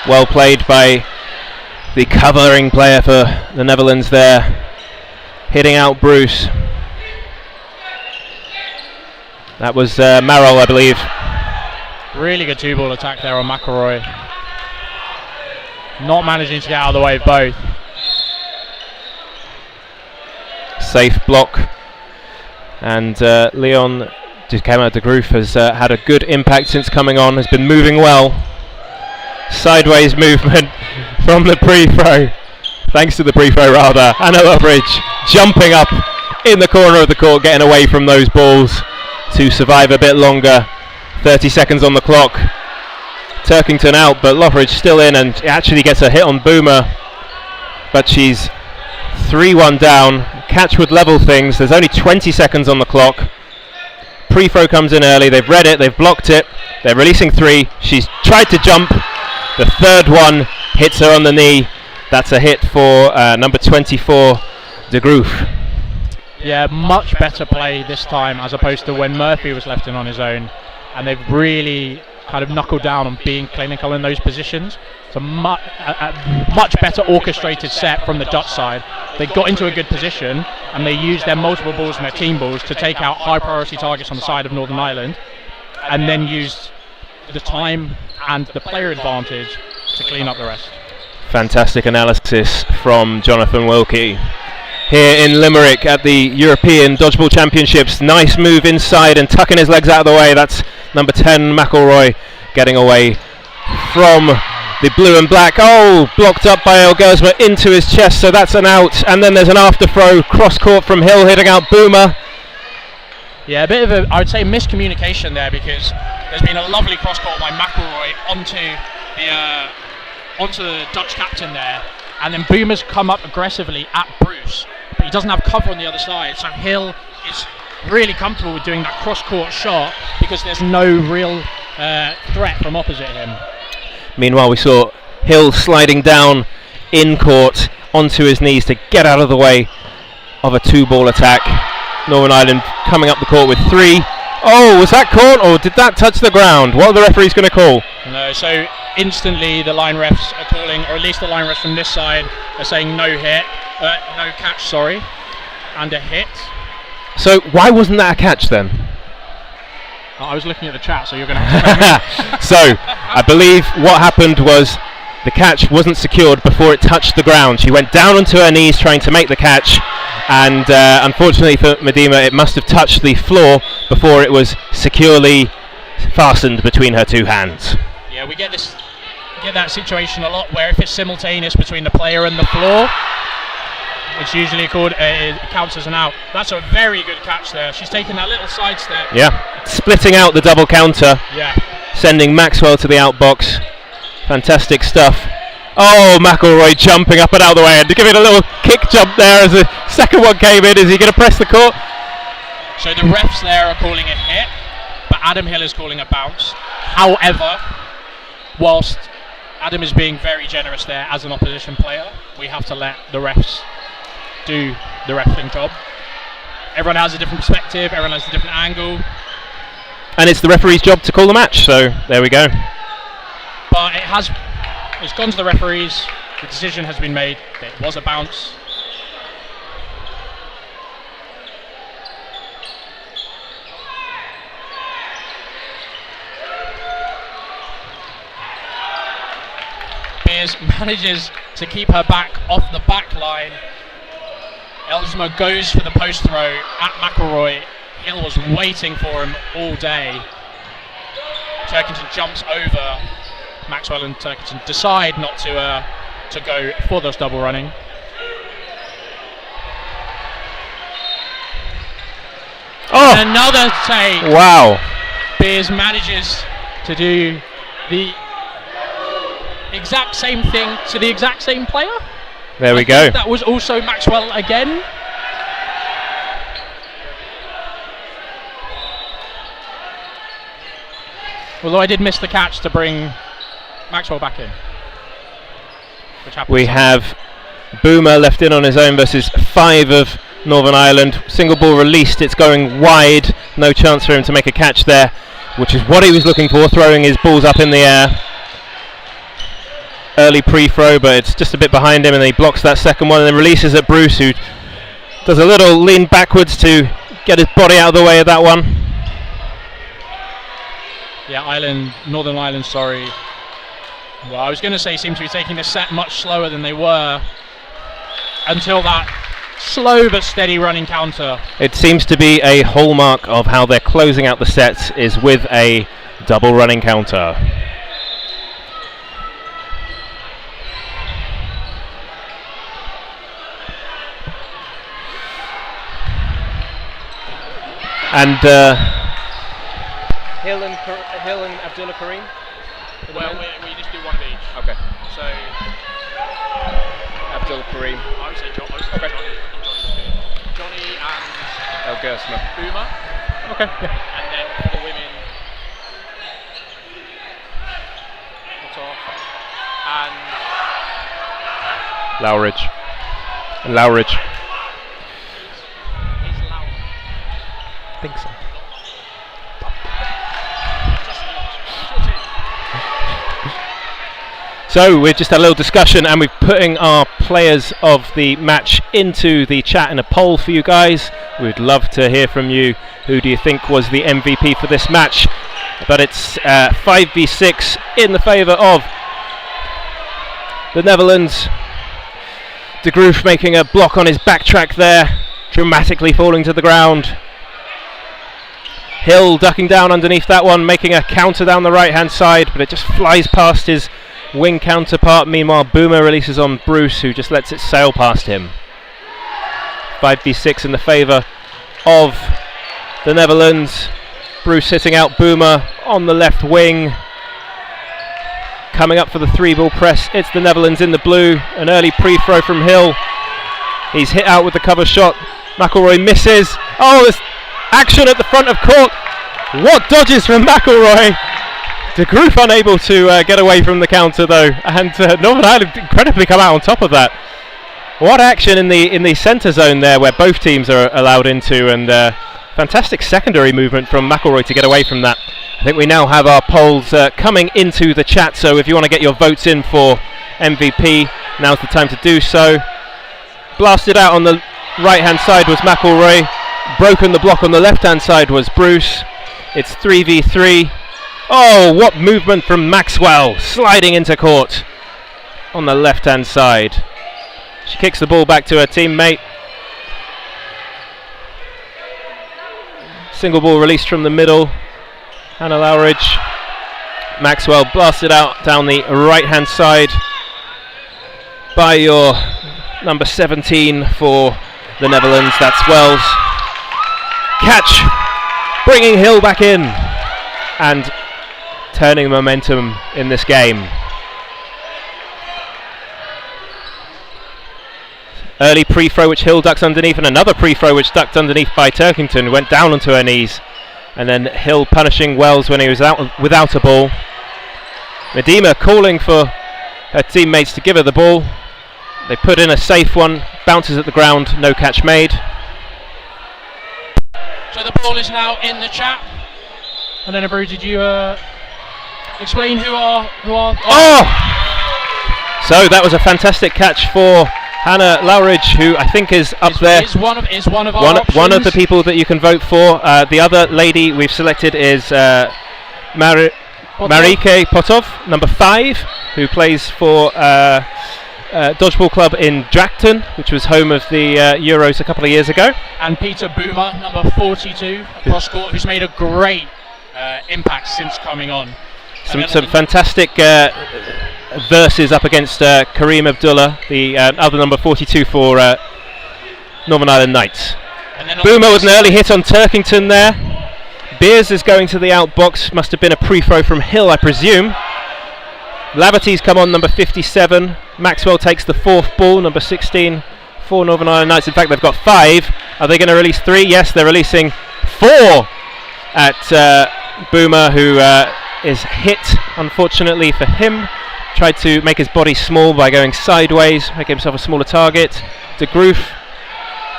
Well played by the covering player for the Netherlands there, hitting out Bruce. That was Merrill, I believe. Really good 2-ball attack there on McElroy. Not managing to get out of the way of both. Safe block. And Leon De Groot has had a good impact since coming on, has been moving well. Sideways movement from the pre-throw. Thanks to the pre-throw rather. Anna Loveridge jumping up in the corner of the court, getting away from those balls to survive a bit longer. 30 seconds on the clock. Turkington out, but Loveridge still in and actually gets a hit on Boomer. But she's 3-1 down. Catch would level things. There's only 20 seconds on the clock. Pre-throw comes in early. They've read it. They've blocked it. They're releasing 3. She's tried to jump. The third one hits her on the knee. That's a hit for number 24, De Groot. Yeah, much better play this time as opposed to when Murphy was left in on his own. And they've really kind of knuckled down on being clinical in those positions. It's a much better orchestrated set from the Dutch side. They got into a good position and they used their multiple balls and their team balls to take out high priority targets on the side of Northern Ireland, and then used the time and the player advantage to clean up the rest. Fantastic analysis from Jonathan Wilkie. Here in Limerick at the European Dodgeball Championships. Nice move inside and tucking his legs out of the way. That's number 10 McElroy getting away from the blue and black. Oh, blocked up by Elgersma into his chest, so that's an out. And then there's an after throw cross court from Hill hitting out Boomer. Yeah, a bit of a, I would say, miscommunication there, because there's been a lovely cross court by McElroy onto the Dutch captain there, and then Boomer's come up aggressively at Bruce, but he doesn't have cover on the other side, so Hill is really comfortable with doing that cross court shot because there's no real threat from opposite him. Meanwhile, we saw Hill sliding down in court onto his knees to get out of the way of a 2-ball attack. Northern Ireland coming up the court with 3. Oh, was that caught or did that touch the ground? What are the referees going to call? No, so instantly the line refs are calling, or at least the line refs from this side are saying no catch, sorry, and a hit. So why wasn't that a catch then? I was looking at the chat, so you're going to have to So I believe what happened was the catch wasn't secured before it touched the ground. She went down onto her knees trying to make the catch, and unfortunately for Medema, it must have touched the floor before it was securely fastened between her 2 hands. Yeah, we get that situation a lot where if it's simultaneous between the player and the floor, it's usually called it counts as an out. That's a very good catch there. She's taking that little side step. Yeah, splitting out the double counter. Yeah. Sending Maxwell to the outbox. Fantastic stuff Oh, McElroy jumping up and out of the way and giving a little kick jump there as the second one came in. Is he going to press the court? So the refs there are calling it hit, but Adam Hill is calling a bounce. However, whilst Adam is being very generous there as an opposition player, we have to let the refs do the refing job. Everyone has a different perspective, everyone has a different angle. And it's the referee's job to call the match, so there we go. But it's gone to the referees, the decision has been made, it was a bounce. Beers manages to keep her back off the back line. Elsma goes for the post throw at McElroy. Hill was waiting for him all day. Turkington jumps over. Maxwell and Turkington decide not to go for this double running. Oh! And another take. Wow. Beers manages to do the exact same thing to the exact same player. There we go. That was also Maxwell again. Although I did miss the catch to bring Maxwell back in. Which happens. We have Boomer left in on his own versus 5 of Northern Ireland. Single ball released, it's going wide. No chance for him to make a catch there, which is what he was looking for, throwing his balls up in the air. Early pre-throw, but it's just a bit behind him, and he blocks that second one and then releases at Bruce, who does a little lean backwards to get his body out of the way of that one. Yeah, Northern Ireland, sorry. Well, I was going to say seem to be taking the set much slower than they were until that slow but steady running counter. It seems to be a hallmark of how they're closing out the sets is with a double running counter. And Hill and Abdullah Kareem? Well, we just do one of each. Okay. So Abdullah Kareem. I would say John. Okay. Johnny and El Gersma. Boomer. Okay. Yeah. And then for the women, and Lowridge. Lowridge. I think so. So we've just had a little discussion and we're putting our players of the match into the chat in a poll for you guys. We'd love to hear from you. Who do you think was the MVP for this match? But it's 5v6 in the favour of the Netherlands. De Groef making a block on his backtrack there, dramatically falling to the ground. Hill ducking down underneath that one, making a counter down the right hand side, but it just flies past his wing counterpart. Meanwhile, Boomer releases on Bruce, who just lets it sail past him. 5v6 in the favour of the Netherlands. Bruce hitting out Boomer on the left wing. Coming up for the 3-ball press, it's the Netherlands in the blue. An early pre-throw from Hill. He's hit out with the cover shot. McElroy misses. Oh, there's action at the front of court. What dodges from McElroy. De Groef unable to get away from the counter though, and Northern Ireland incredibly come out on top of that. What action in the centre zone there, where both teams are allowed into, and fantastic secondary movement from McElroy to get away from that. I think we now have our polls coming into the chat, so if you want to get your votes in for MVP, now's the time to do so. Blasted out on the right hand side was McElroy. Broken the block on the left hand side was Bruce. It's 3v3. Oh, what movement from Maxwell, sliding into court on the left hand side. She kicks the ball back to her teammate. Single ball released from the middle. Hannah Lowridge. Maxwell blasted out down the right hand side by your number 17 for the Netherlands. That's Wells. Catch, bringing Hill back in and turning momentum in this game. Early pre-throw which Hill ducks underneath, and another pre-throw which ducked underneath by Turkington, who went down onto her knees. And then Hill punishing Wells when he was out without a ball. Medema calling for her teammates to give her the ball. They put in a safe one, bounces at the ground, no catch made. So the ball is now in the chat. And then, Brew, did you explain who are? Oh! So that was a fantastic catch for Hannah Lowridge, who I think is up there. Is one of our options. One of the people that you can vote for. The other lady we've selected is Marike Potov, number 5, who plays for Dodgeball Club in Dragton, which was home of the Euros a couple of years ago. And Peter Boomer, number 42, across court, who's made a great impact since coming on. Some fantastic verses up against Kareem Abdullah, the other number 42 for Northern Ireland Knights. Boomer with an early hit on Turkington there. Beers is going to the outbox, must have been a pre-throw from Hill, I presume. Laverty's come on, number 57. Maxwell takes the 4th ball, number 16 for Northern Ireland Knights. In fact, they've got 5. Are they going to release 3? Yes, they're releasing 4 at Boomer, who is hit, unfortunately for him. Tried to make his body small by going sideways, make himself a smaller target. De Groot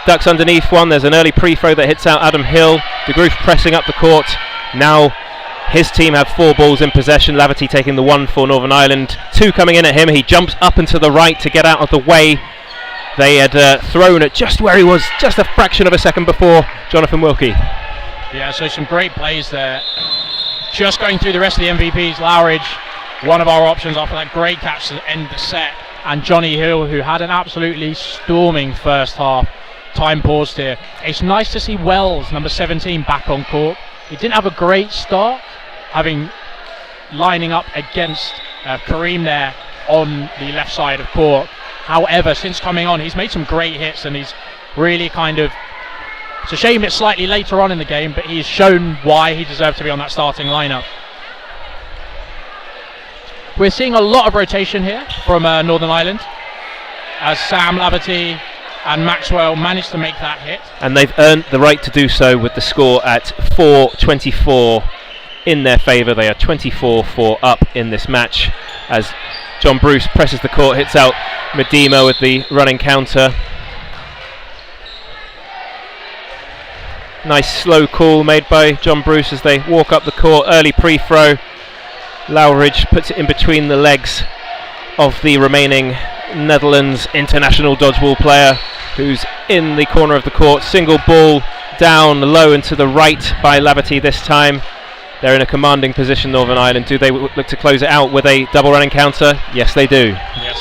ducks underneath one. There's an early pre-throw that hits out Adam Hill. De Groot pressing up the court. Now his team have 4 balls in possession. Laverty taking the 1 for Northern Ireland. 2 coming in at him. He jumps up and to the right to get out of the way. They had thrown it just where he was, just a fraction of a second before Jonathan Wilkie. Yeah, so some great plays there. Just going through the rest of the MVPs, Lowridge, one of our options after that great catch to end the set, and Johnny Hill, who had an absolutely storming first half. Time paused here. It's nice to see Wells, number 17, back on court. He didn't have a great start, lining up against Kareem there on the left side of court. However, since coming on, he's made some great hits, and he's really it's a shame it's slightly later on in the game, but he's shown why he deserved to be on that starting lineup. We're seeing a lot of rotation here from Northern Ireland, as Sam Laverty and Maxwell managed to make that hit. And they've earned the right to do so with the score at 4-24 in their favour. They are 24-4 up in this match as John Bruce presses the court, hits out Medema with the running counter. Nice slow call made by John Bruce as they walk up the court. Early pre-throw. Lowridge puts it in between the legs of the remaining Netherlands international dodgeball player, who's in the corner of the court. Single ball down low and to the right by Laverty this time. They're in a commanding position, Northern Ireland. Do they look to close it out with a double running counter? Yes, they do. Yes.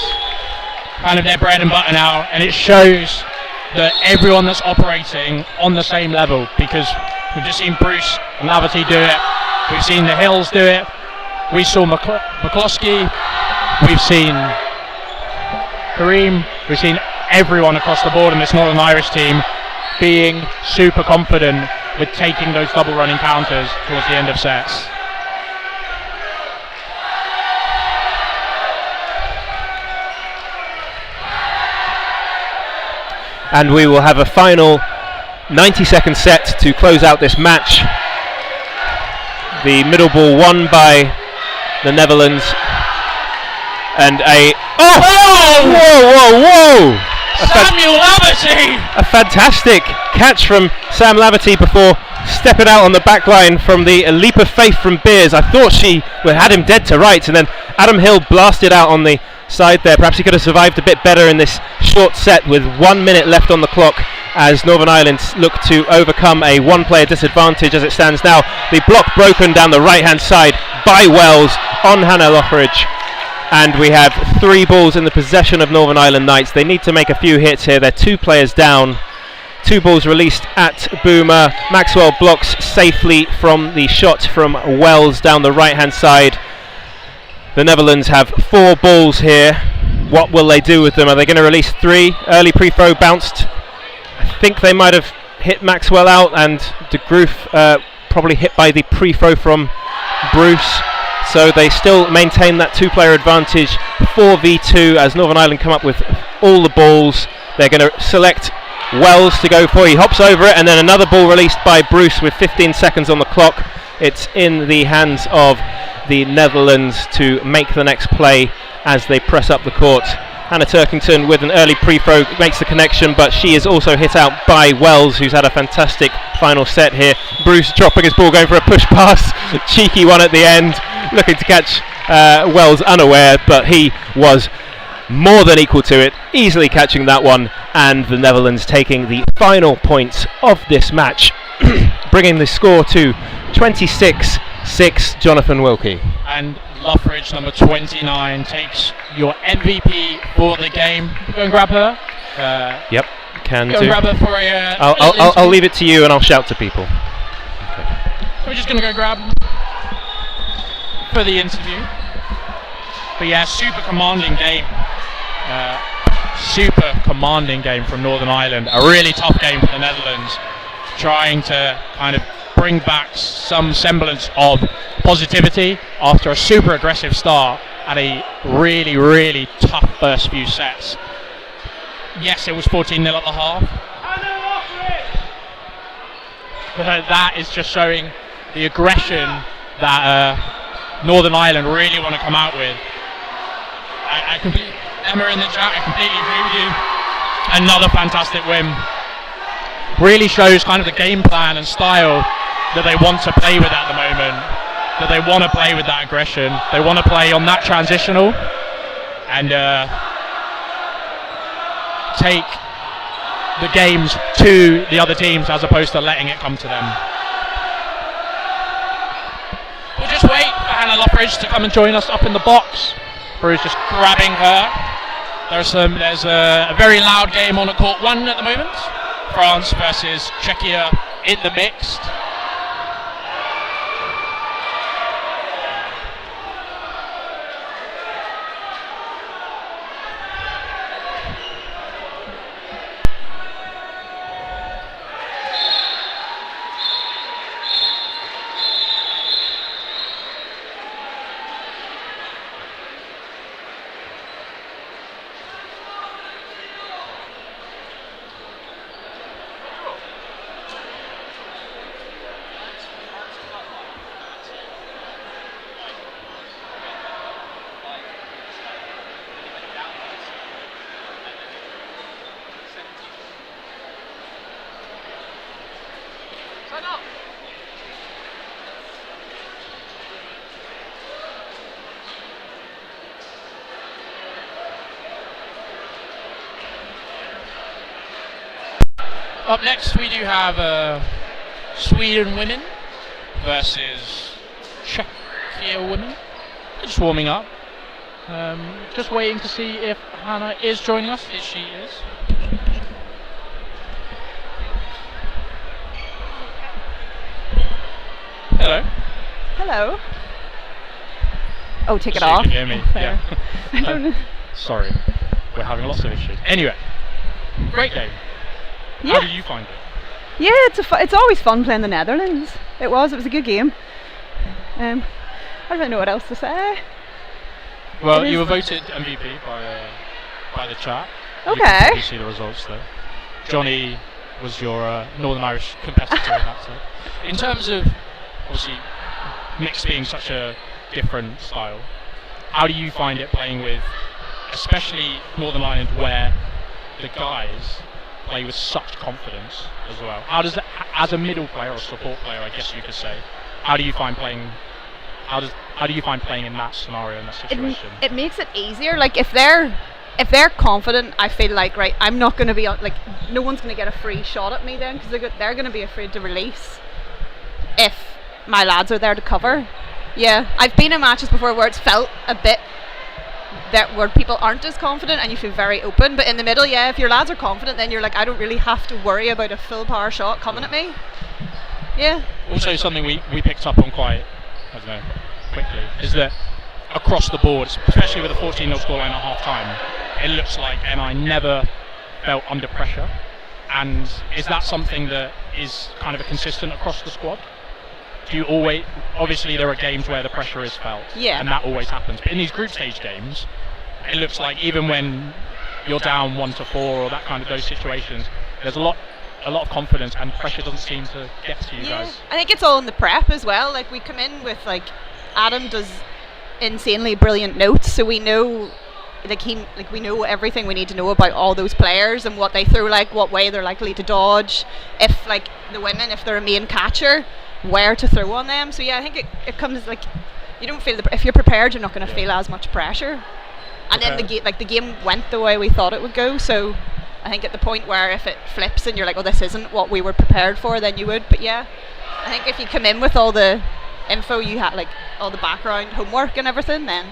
Kind of their bread and butter now, and it shows that everyone that's operating on the same level, because we've just seen Bruce and Laverty do it. We've seen the Hills do it. We saw McCloskey. We've seen Kareem. We've seen everyone across the board in this Northern Irish team being super confident with taking those double running counters towards the end of sets. And we will have a final 90-second set to close out this match. The middle ball won by the Netherlands. And whoa! Samuel Laverty! A fantastic catch from Sam Laverty before stepping out on the back line from the leap of faith from Beers. I thought she had him dead to rights, and then Adam Hill blasted out on the side there. Perhaps he could have survived a bit better in this short set with 1 minute left on the clock as Northern Ireland look to overcome a 1-player disadvantage as it stands now. The block broken down the right hand side by Wells on Hannah Lowridge, and we have 3 balls in the possession of Northern Ireland Knights. They need to make a few hits here. They're 2 players down. 2 balls released at Boomer. Maxwell blocks safely from the shot from Wells down the right hand side. The Netherlands have 4 balls here. What will they do with them? Are they going to release 3? Early pre-throw bounced. I think they might have hit Maxwell out, and De Groot probably hit by the pre-throw from Bruce. So they still maintain that 2-player advantage, 4v2, as Northern Ireland come up with all the balls. They're going to select Wells to go for. He hops over it, and then another ball released by Bruce with 15 seconds on the clock. It's in the hands of the Netherlands to make the next play as they press up the court. Hannah Turkington with an early pre-throw makes the connection, but she is also hit out by Wells, who's had a fantastic final set here. Bruce dropping his ball, going for a push pass, cheeky one at the end, looking to catch Wells unaware, but he was more than equal to it, easily catching that one, and the Netherlands taking the final points of this match, bringing the score to 26-6, Jonathan Wilkie. And Luffridge, number 29, takes your MVP for the game. Go and grab her. Yep, can go do. And grab her for a. I'll leave it to you, and I'll shout to people. So we're just going to go grab for the interview. But yeah, super commanding game. Super commanding game from Northern Ireland. A really tough game for the Netherlands, trying to kind of bring back some semblance of positivity after a super aggressive start and a really, really tough first few sets. Yes, it was 14-0 at the half. But that is just showing the aggression that Northern Ireland really want to come out with. Emma in the chat, I completely agree with you. Another fantastic win. Really shows kind of the game plan and style that they want to play with at the moment. That they want to play with that aggression. They want to play on that transitional and take the games to the other teams as opposed to letting it come to them. We'll just wait for Hannah Luffridge to come and join us up in the box. Bruce just grabbing her. There's a very loud game on at court 1 at the moment. France versus Czechia in the mixed. Up next we do have Sweden women versus Czechia women. Just warming up. Just waiting to see if Hannah is joining us. If she is. Hello. Hello. Oh, take it So you off. can hear me. Oh, fair. Yeah. I don't know. Sorry, we're having lots of issues. Anyway, great game. Yeah. How did you find it? Yeah, it's always fun playing the Netherlands. It was a good game. I don't really know what else to say. Well, you were voted MVP by the chat. Okay. You see the results there. Johnny was your Northern Irish competitor in that set. In terms of obviously mixed being such a different style, how do you find it playing with, especially Northern Ireland, where the guys play with such confidence as well? How does it, as a middle player or support player, I guess you could say, how do you find playing? How do you find playing in that scenario, in that situation? It makes it easier. Like if they're confident, I feel like right, I'm not going to be like no one's going to get a free shot at me then because they're going to be afraid to release if my lads are there to cover. Yeah, I've been in matches before where it's felt a bit that where people aren't as confident and you feel very open, but in the middle, yeah, if your lads are confident, then you're like, I don't really have to worry about a full power shot coming at me. Yeah. Also, something we picked up on quite, I don't know, quickly, is that across the board, especially with a 14-0 scoreline at half time, it looks like NI never felt under pressure. And is that something that is kind of a consistent across the squad? Do you always, obviously there are games where the pressure is felt, yeah, and that always happens, but in these group stage games, it looks like even when you're down 1-4 or that kind of those situations, there's a lot of confidence and pressure doesn't seem to get to you guys. I think it's all in the prep as well. Like we come in with like Adam does insanely brilliant notes, so we know we know everything we need to know about all those players and what they throw, like what way they're likely to dodge, if like the women, if they're a main catcher, where to throw on them. So yeah, I think it comes like you don't feel if you're prepared, you're not going to feel as much pressure. And then the game went the way we thought it would go. So I think at the point where if it flips and you're like, oh, this isn't what we were prepared for, then you would. But yeah, I think if you come in with all the info you had, like all the background homework and everything, then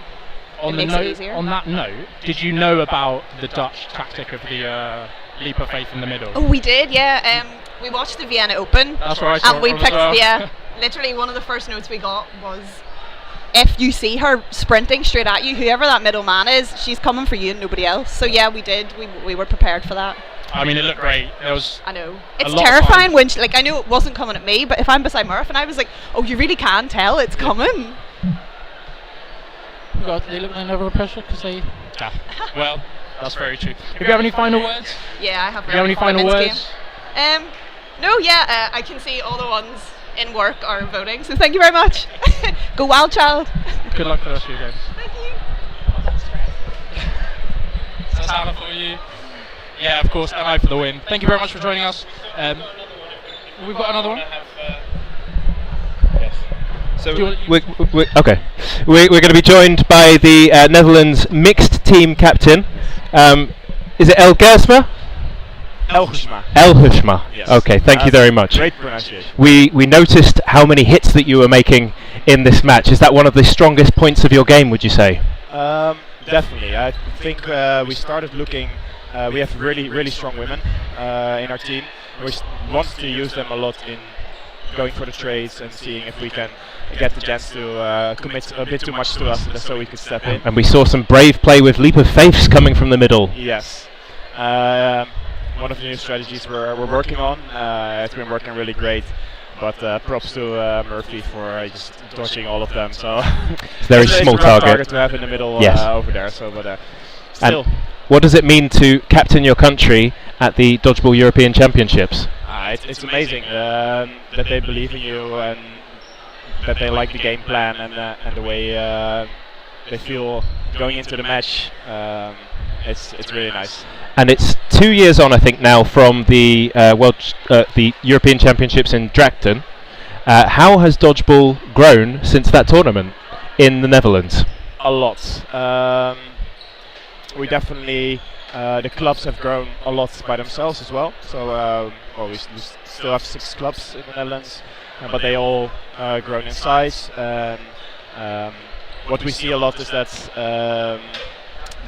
it makes it easier. On that note, did you know about the Dutch tactic of the leap of faith in the middle? Oh, we did, yeah. We watched the Vienna Open. That's where I saw and we it from picked, as well. yeah. Literally, one of the first notes we got was, if you see her sprinting straight at you, whoever that middle man is, she's coming for you and nobody else. So yeah, we did. We were prepared for that. I mean, it looked great. There was. I know. It's terrifying when she, like, I knew it wasn't coming at me, but if I'm beside Murph and I was like, oh, you really can tell it's coming. God, they look like under pressure because they. Yeah. Well, that's very true. If you have any final words? Yeah, I have. Do you have any final words? No, yeah, I can see all the ones in work are voting, so thank you very much. Go Wild Child. Good luck for the rest of your games. Thank you. So Hannah for you. Yeah, of course, and I for the win. Thank you very much for joining us. We've got another one. So we're going to be joined by the Netherlands mixed team captain. Is it El Gersma? Elgersma. Elgersma. Yes. Okay, thank you very much. Great pronunciation. We noticed how many hits that you were making in this match. Is that one of the strongest points of your game, would you say? Definitely. I think we started looking. We have really strong women in our team. We want to use them a lot in going for the trades and seeing if we can get the chance to commit a bit too much to us, so we could step in. And we saw some brave play with leap of faiths coming from the middle. Yes. One of the new strategies we're working on. It's been working really great. But props to Murphy for just dodging all of them. So it's a very small target to have in the middle yes. Over there. So, but still. And what does it mean to captain your country at the Dodgeball European Championships? It's amazing that they believe in you and that they like the game plan and the way they feel going into the match. It's really nice. And it's 2 years on, I think, now from the the European Championships in Drachten. How has Dodgeball grown since that tournament in the Netherlands? A lot. We definitely the clubs have grown a lot by themselves as well. So we still have 6 clubs in the Netherlands, but they all grown in size. What we see a lot is that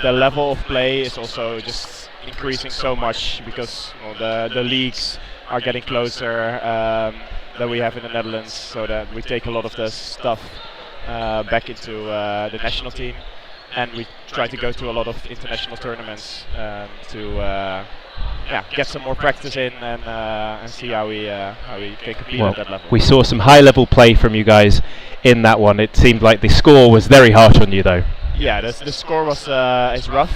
the level of play is also just increasing so much because the leagues are getting closer that we have in the Netherlands, so that we take a lot of the stuff back into the national team, and we try to go to a lot of international tournaments to get some more practice in and see how we can compete at that level. We saw some high-level play from you guys in that one. It seemed like the score was very harsh on you, though. Yeah, the score was is rough.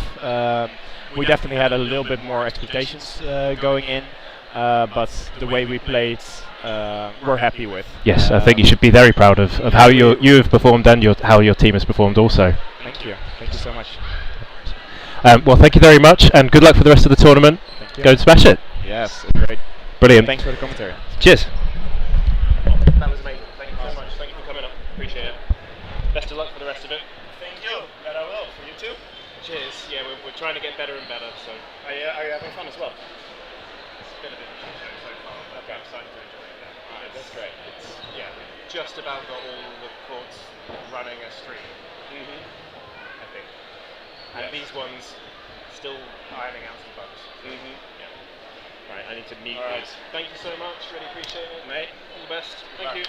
We definitely had a little bit more expectations going in, but the way we played, we're happy with. Yes, I think you should be very proud of how you have performed and how your team has performed also. Thank you so much. Well, thank you very much, and good luck for the rest of the tournament. Go and smash it. Yes, it's great. Brilliant. Thanks for the commentary. Cheers. That was amazing. Thank you so much. Thank you for coming up. Appreciate it. Best of luck for the rest of it. Thank you. That I will. For you too. Cheers. Yeah, we're trying to get better and better. So are you having fun as well? It's been a bit of a shit show so far. Okay, I'm starting to enjoy it. Yeah, that's great. It's we've just about got all the courts running a stream. I think. And these ones still ironing out some bugs. Yeah. Right, I need to meet these. Thank you so much. Really appreciate it, mate. All the best. Thank you.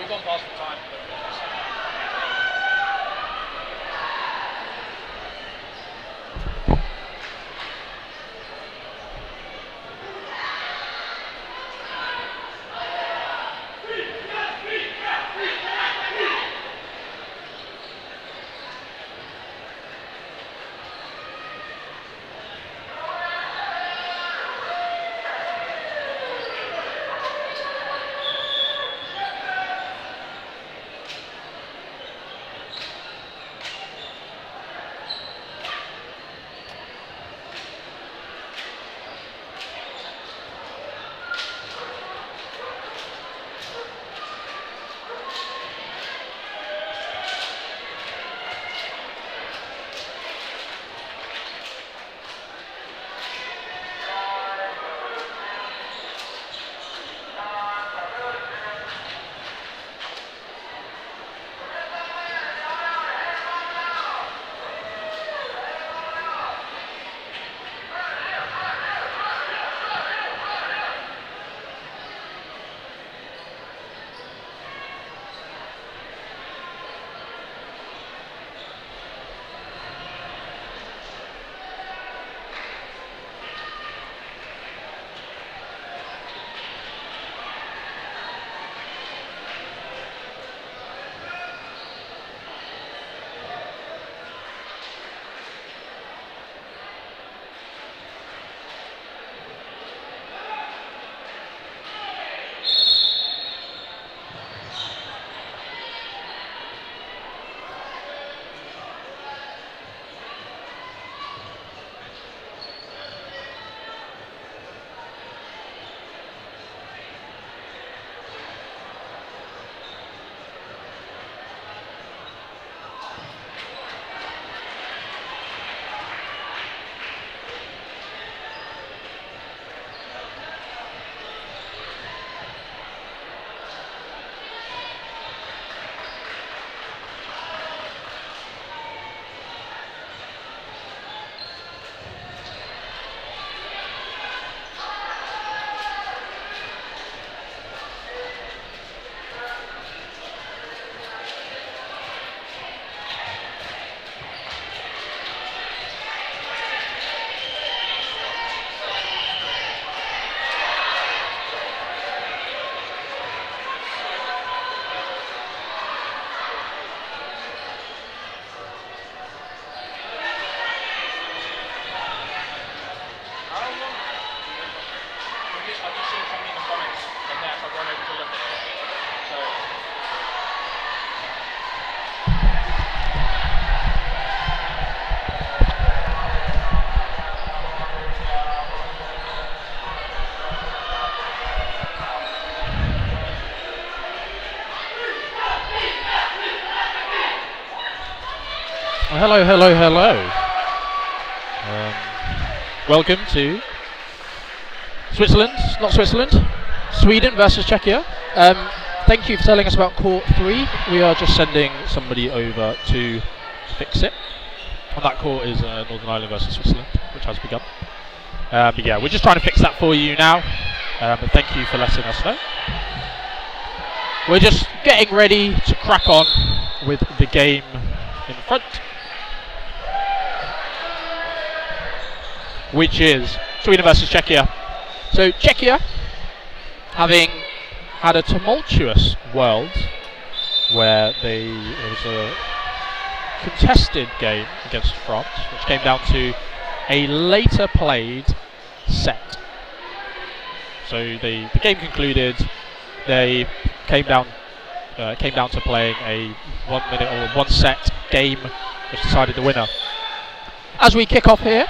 we've gone past the time. Hello, hello, hello. Welcome to Switzerland, not Switzerland, Sweden versus Czechia. Thank you for telling us about Court 3. We are just sending somebody over to fix it. And that court is Northern Ireland versus Switzerland, which has begun. But yeah, we're just trying to fix that for you now. But thank you for letting us know. We're just getting ready to crack on with the game in front, which is Sweden versus Czechia. So Czechia, having had a tumultuous world where there was a contested game against France, which came down to a later played set. So the game concluded. They came down to playing a 1 minute or one set game, which decided the winner. As we kick off here,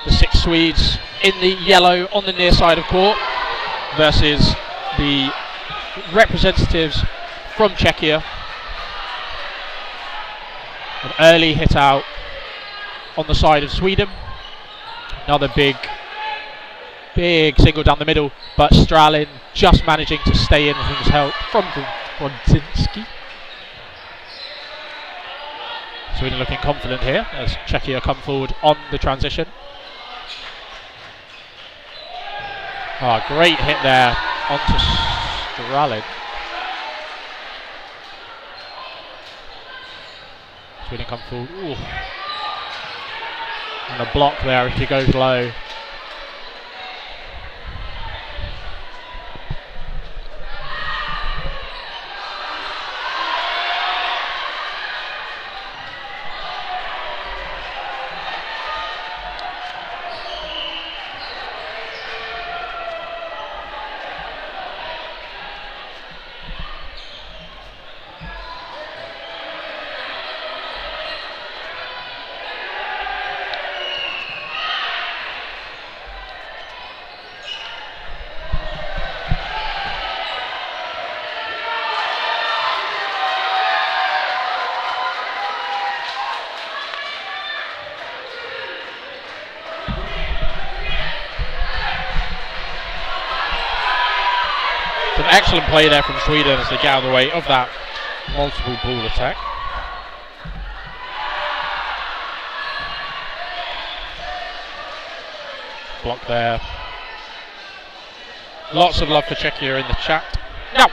the 6 Swedes in the yellow on the near side of court versus the representatives from Czechia. An early hit out on the side of Sweden. Another big single down the middle, but Stralin just managing to stay in with his help from Brodzinski. Sweden looking confident here as Czechia come forward on the transition. Great hit there onto Stralin. Sweden come forward. Ooh. And a block there if he goes low. Excellent play there from Sweden as they get out of the way of that multiple ball attack. Block there. Lots of love for Czechia in the chat. Now,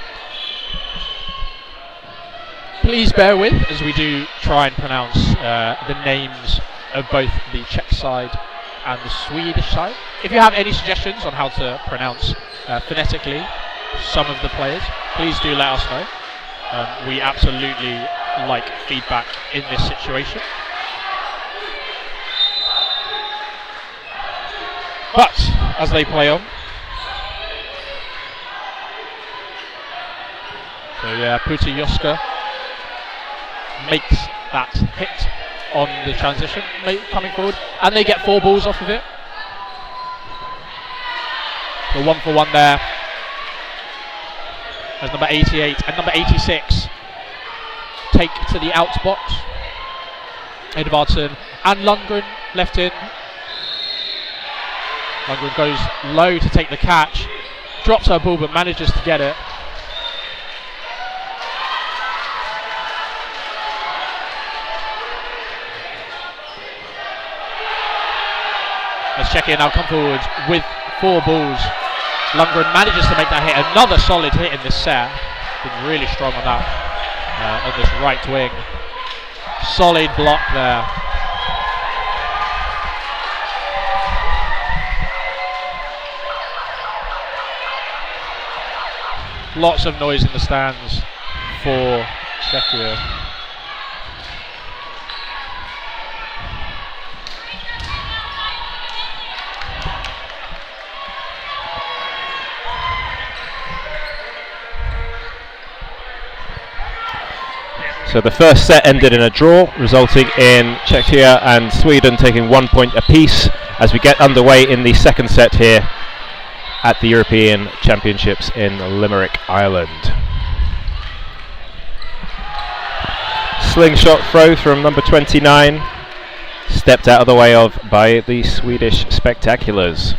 please bear with as we do try and pronounce the names of both the Czech side and the Swedish side. If you have any suggestions on how to pronounce phonetically some of the players, please do let us know. We absolutely like feedback in this situation. But as they play on, so yeah, Puta Joska makes that hit on the transition, coming forward, and they get 4 balls off of it. The 1-for-1 there. As number 88 and number 86 take to the out box. Edvardsen and Lundgren left in. Lundgren goes low to take the catch, drops her ball but manages to get it. As Czechia now come forward with 4 balls. Lundgren manages to make that hit. Another solid hit in this set. Been really strong on that, on this right wing. Solid block there. Lots of noise in the stands for Czechia. So the first set ended in a draw, resulting in Czechia and Sweden taking 1 point apiece as we get underway in the second set here at the European Championships in Limerick, Ireland. Slingshot throw from number 29, stepped out of the way of by the Swedish Spectaculars.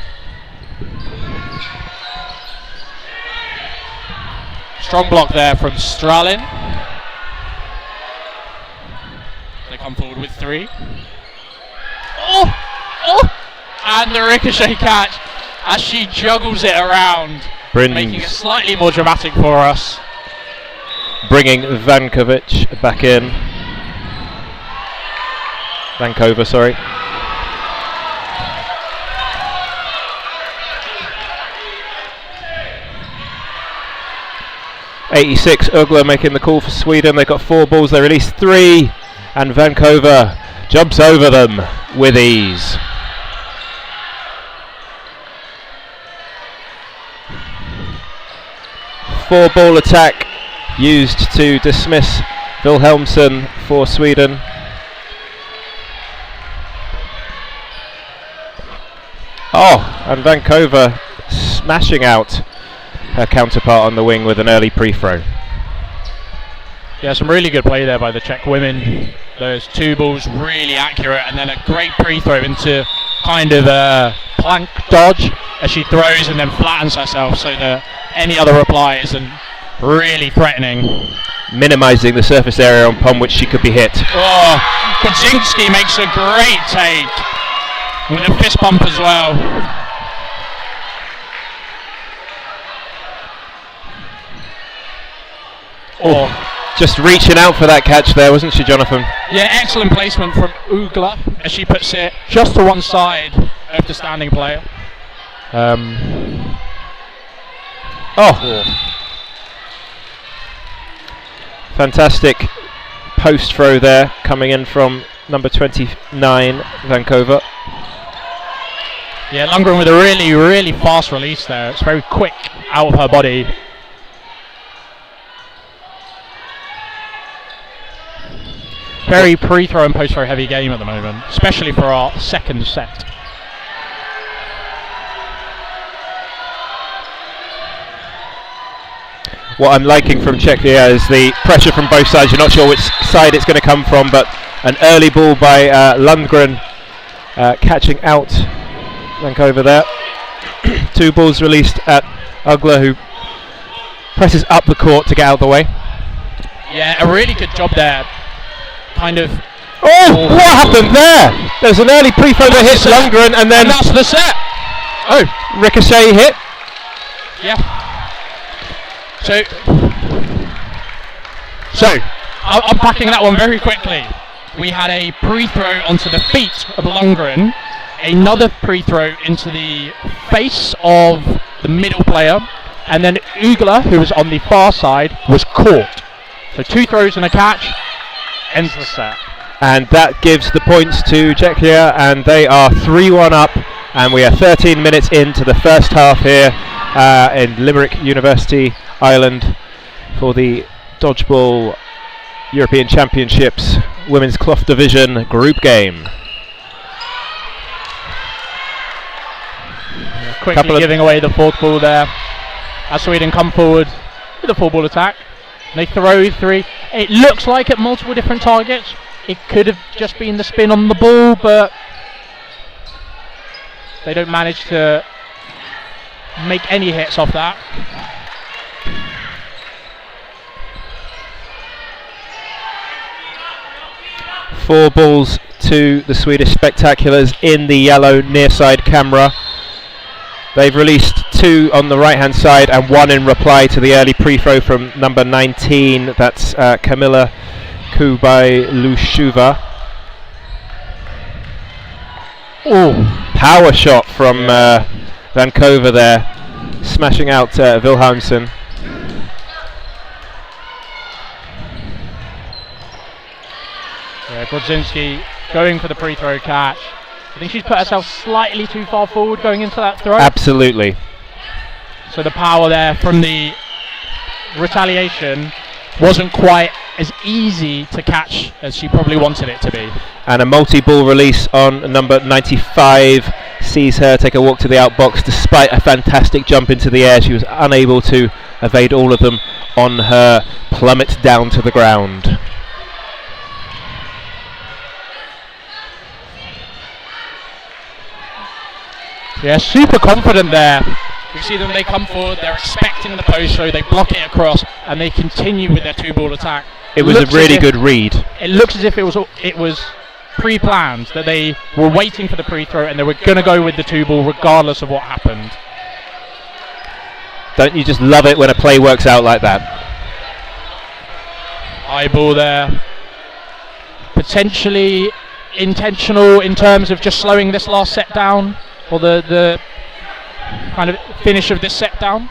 Strong block there from Stralin. They come forward with 3. And the ricochet catch as she juggles it around, making it slightly more dramatic for us. Bringing Vankovic back in. Vankova, sorry. '86 Ugla making the call for Sweden. They've got 4 balls, they release 3, and Vankova jumps over them with ease. Four-ball attack used to dismiss Wilhelmsson for Sweden. And Vankova smashing out her counterpart on the wing with an early pre-throw. Yeah, some really good play there by the Czech women. Those 2 balls really accurate, and then a great pre-throw into kind of a plank dodge as she throws and then flattens herself so that any other reply isn't really threatening. Minimising the surface area upon which she could be hit. Kaczynski makes a great take with a fist bump as well. just reaching out for that catch there, wasn't she, Jonathan? Yeah, excellent placement from Ugla as she puts it just to one side of the standing player. Fantastic post throw there coming in from number 29, Vancouver. Yeah, Lundgren with a really, really fast release there. It's very quick out of her body. Very pre-throw and post-throw heavy game at the moment, especially for our second set. What I'm liking from Czechia is the pressure from both sides. You're not sure which side it's going to come from, but an early ball by Lundgren catching out Vancouver there. 2 balls released at Ugla, who presses up the court to get out of the way. Yeah, a really good job there. Kind of. Oh, what happened there? There's an early pre-throw that hits Lundgren, and then that's the set. Oh, ricochet hit. Yeah. So I'm packing that one very quickly. We had a pre-throw onto the feet of Lundgren, another pre-throw into the face of the middle player, and then Ugla, who was on the far side, was caught. So 2 throws and a catch, ends the set. And that gives the points to Czechia, and they are 3-1 up, and we are 13 minutes into the first half here in Limerick University, Ireland, for the Dodgeball European Championships Women's Cloth Division group game. Quickly giving away the 4th ball there as Sweden come forward with a 4-ball attack. They throw 3. It looks like at multiple different targets. It could have just been the spin on the ball, but they don't manage to make any hits off that. Four balls to the Swedish Spectaculars in the yellow near side camera. They've released 2 on the right hand side and 1 in reply to the early pre-throw from number 19. That's Kamila Kubailushuva. Oh, power shot from Vancouver there, smashing out Wilhelmsen. Yeah, Grodzinski going for the pre-throw catch. I think she's put herself slightly too far forward going into that throw. Absolutely. So the power there from the retaliation wasn't quite as easy to catch as she probably wanted it to be. And a multi-ball release on number 95 sees her take a walk to the outbox despite a fantastic jump into the air. She was unable to evade all of them on her plummet down to the ground. Yeah, super confident there. You see them, they come forward, they're expecting the post throw, they block it across, and they continue with their 2-ball attack. It was a really good read. It looks as if it was pre-planned, that they were waiting for the pre-throw and they were going to go with the 2-ball regardless of what happened. Don't you just love it when a play works out like that? High ball there. Potentially intentional in terms of just slowing this last set down, or the kind of finish of this set down.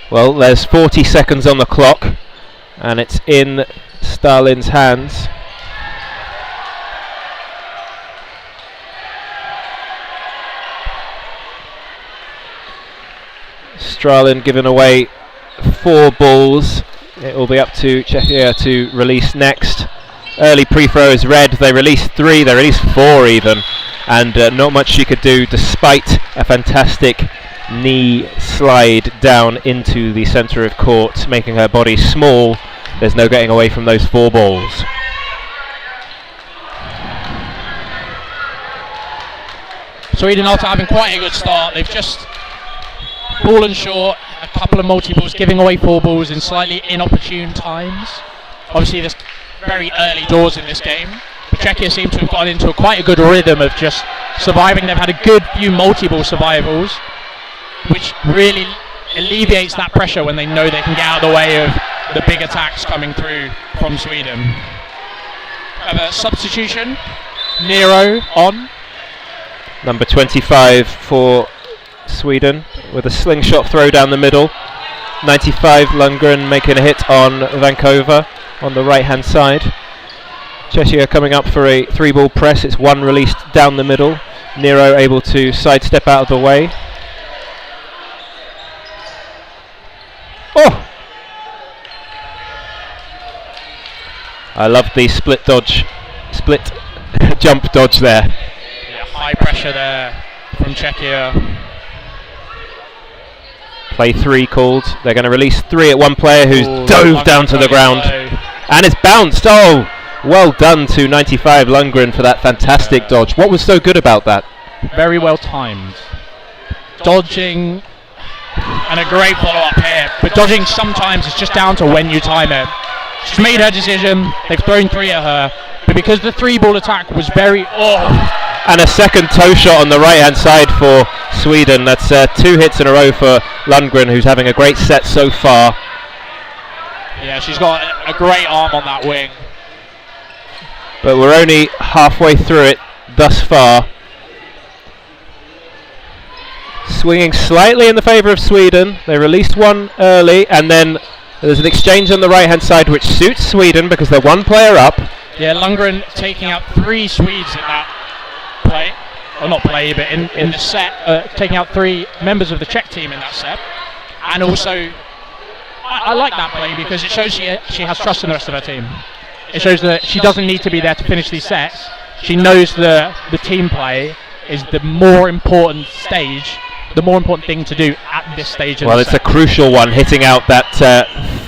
Well, there's 40 seconds on the clock, and it's in Stalin's hands. Stralin giving away 4 balls. It will be up to Czechia to release next. Early pre-throw is red. They released 3, they released 4 even, and not much she could do despite a fantastic knee slide down into the centre of court, making her body small. There's no getting away from those 4 balls. Sweden also having quite a good start. They've just fallen short, a couple of multi-balls, giving away 4 balls in slightly inopportune times. Obviously there's very early doors in this game, but Czechia seem to have gotten into quite a good rhythm of just surviving. They've had a good few multi-ball survivals, which really alleviates that pressure when they know they can get out of the way of the big attacks coming through from Sweden. Have a substitution. Nero on. Number 25 for Sweden with a slingshot throw down the middle. 95 Lundgren making a hit on Vancouver on the right hand side. Czechia coming up for a 3-ball press. It's one released down the middle. Nero able to sidestep out of the way. Oh! I love the split jump dodge there. Yeah, high pressure there from Czechia. Play 3 called. They're going to release 3 at one player who's dove down to the ground. And it's bounced. Oh, well done to 95 Lundgren for that fantastic dodge. What was so good about that? Very well timed. Dodging, and a great follow-up here. But dodging sometimes is just down to when you time it. She's made her decision. They've thrown 3 at her. But because the 3-ball attack was very... And a second toe shot on the right-hand side for Sweden. That's 2 hits in a row for Lundgren, who's having a great set so far. Yeah, she's got a great arm on that wing. But we're only halfway through it thus far. Swinging slightly in the favour of Sweden. They released one early, and then there's an exchange on the right-hand side which suits Sweden because they're one player up. Yeah, Lundgren taking out 3 Swedes in that play. Or not play, but in the set. Taking out 3 members of the Czech team in that set. And also, I like that play because it shows she has trust in the rest of her team. It shows that she doesn't need to be there to finish these sets. She knows the team play is the more important stage, the more important thing to do at this stage. Well, it's a crucial one, hitting out that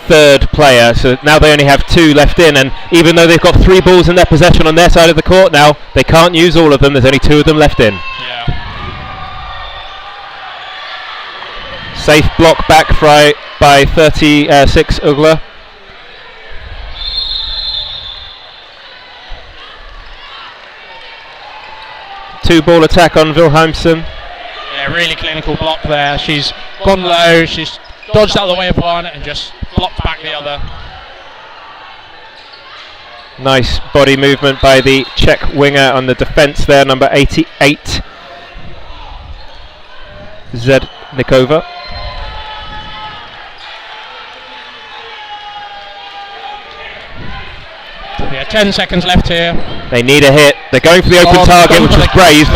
3rd player. So now they only have 2 left in, and even though they've got 3 balls in their possession on their side of the court now, they can't use all of them. There's only 2 of them left in. Yeah. Safe block back by 36 Ugla. Two-ball attack on Wilhelmsen. Yeah, really clinical block there. She's gone low, she's dodged out of the way of one and just blocked back the other. Nice body movement by the Czech winger on the defence there, number 88, Zednikova. Yeah, 10 seconds left here. They need a hit. They're going for the open target, which is brave.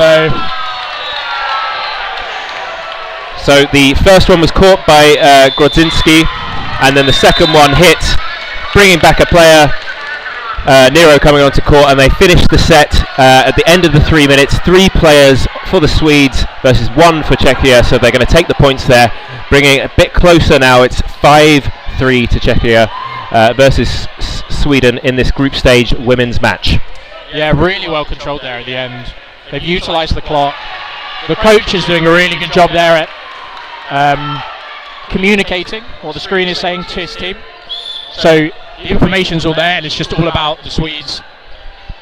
So the first one was caught by Grodzinski, and then the second one hit, bringing back a player. Nero coming onto court, and they finished the set at the end of the 3 minutes. 3 players for the Swedes versus 1 for Czechia, so they're going to take the points there, bringing it a bit closer now. It's 5-3 to Czechia versus Sweden in this group stage women's match. Yeah, really well controlled there at the end. They've utilised the clock. The coach is doing a really good job there at communicating what the screen is saying to his team. So the information's all there, and it's just all about the Swedes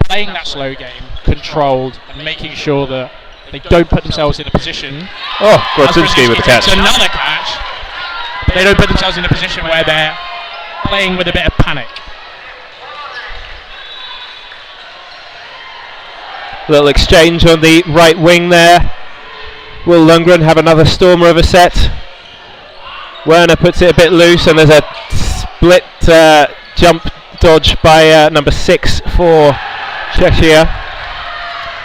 playing that slow game, controlled, and making sure that they don't put themselves in a position. Oh, Grodzinski with the catch. Another catch. But they don't put themselves in a position where they're playing with a bit of panic. Little exchange on the right wing there. Will Lundgren have another stormer of a set? Werner puts it a bit loose, and there's a split jump dodge by number 6 for Czechia.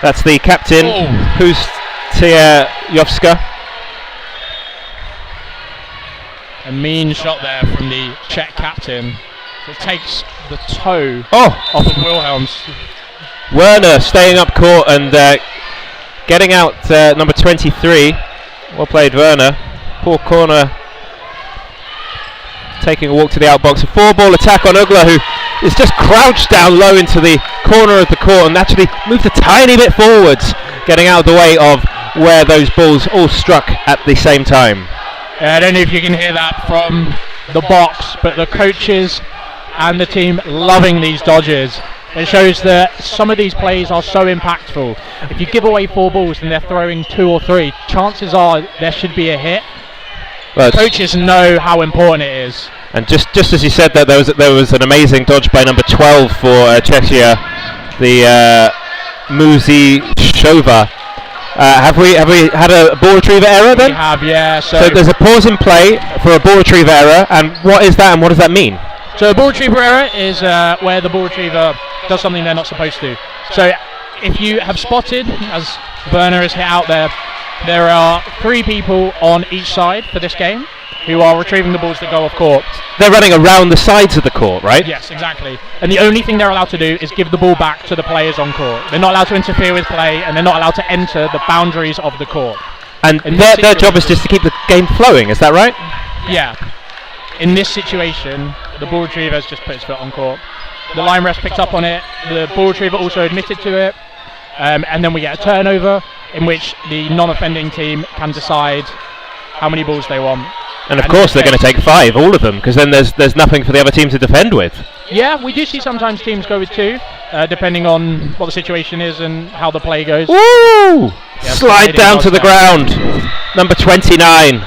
That's the captain, Pustiajovska. A mean shot there from the Czech captain. It takes the toe off of Wilhelms. Werner staying up court and getting out number 23. Well played, Werner. Poor corner. Taking a walk to the outbox. A 4-ball attack on Ugla, who is just crouched down low into the corner of the court and actually moved a tiny bit forwards, getting out of the way of where those balls all struck at the same time. Yeah, I don't know if you can hear that from the box, but the coaches and the team loving these dodges. It shows that some of these plays are so impactful. If you give away 4 balls and they're throwing 2 or 3, chances are there should be a hit. Well, coaches know how important it is. And just as you said that, there was an amazing dodge by number 12 for Czechia, the Muzi Shova. Have we had a ball retriever error then? We have, yeah. So there's a pause in play for a ball retriever error, and what is that and what does that mean? So a ball retriever error is where the ball retriever does something they're not supposed to. So if you have spotted, as Werner has hit out there are 3 people on each side for this game who are retrieving the balls that go off court. They're running around the sides of the court, right? Yes, exactly. And the only thing they're allowed to do is give the ball back to the players on court. They're not allowed to interfere with play, and they're not allowed to enter the boundaries of the court. And their job is just to keep the game flowing, is that right? Yeah. In this situation, the ball retriever has just put his foot on court. The line ref picked up on it. The ball retriever also admitted to it. And then we get a turnover in which the non-offending team can decide how many balls they want. And of course they're going to take 5, all of them, because then there's nothing for the other team to defend with. Yeah, we do see sometimes teams go with 2, depending on what the situation is and how the play goes. Woo! Yeah, slide down to the ground. Number 29.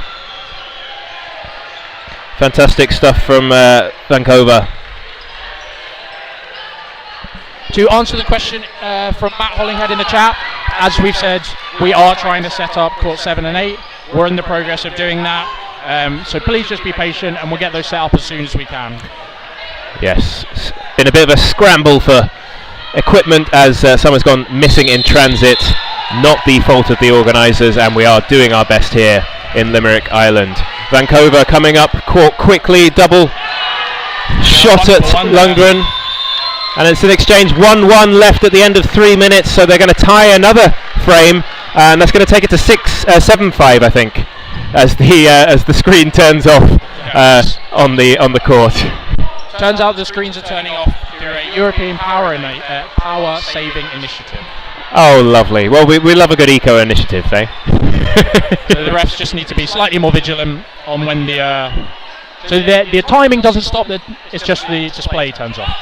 Fantastic stuff from Vancouver. To answer the question from Matt Hollinghead in the chat, as we've said, we are trying to set up court 7 and 8. We're in the progress of doing that. So please just be patient and we'll get those set up as soon as we can. Yes, it's been a bit of a scramble for equipment as someone's gone missing in transit. Not the fault of the organisers, and we are doing our best here in Limerick, Ireland. Vancouver coming up court quickly, double shot at Lundgren. And it's an exchange, 1-1 left at the end of 3 minutes, so they're going to tie another frame, and that's going to take it to 7-5, I think, as the screen turns off on the court. Turns out the screens are turning off through a European power saving initiative. Oh, lovely. Well, we love a good eco initiative, eh? So the refs just need to be slightly more vigilant on when the timing doesn't stop. It's just the display turns off.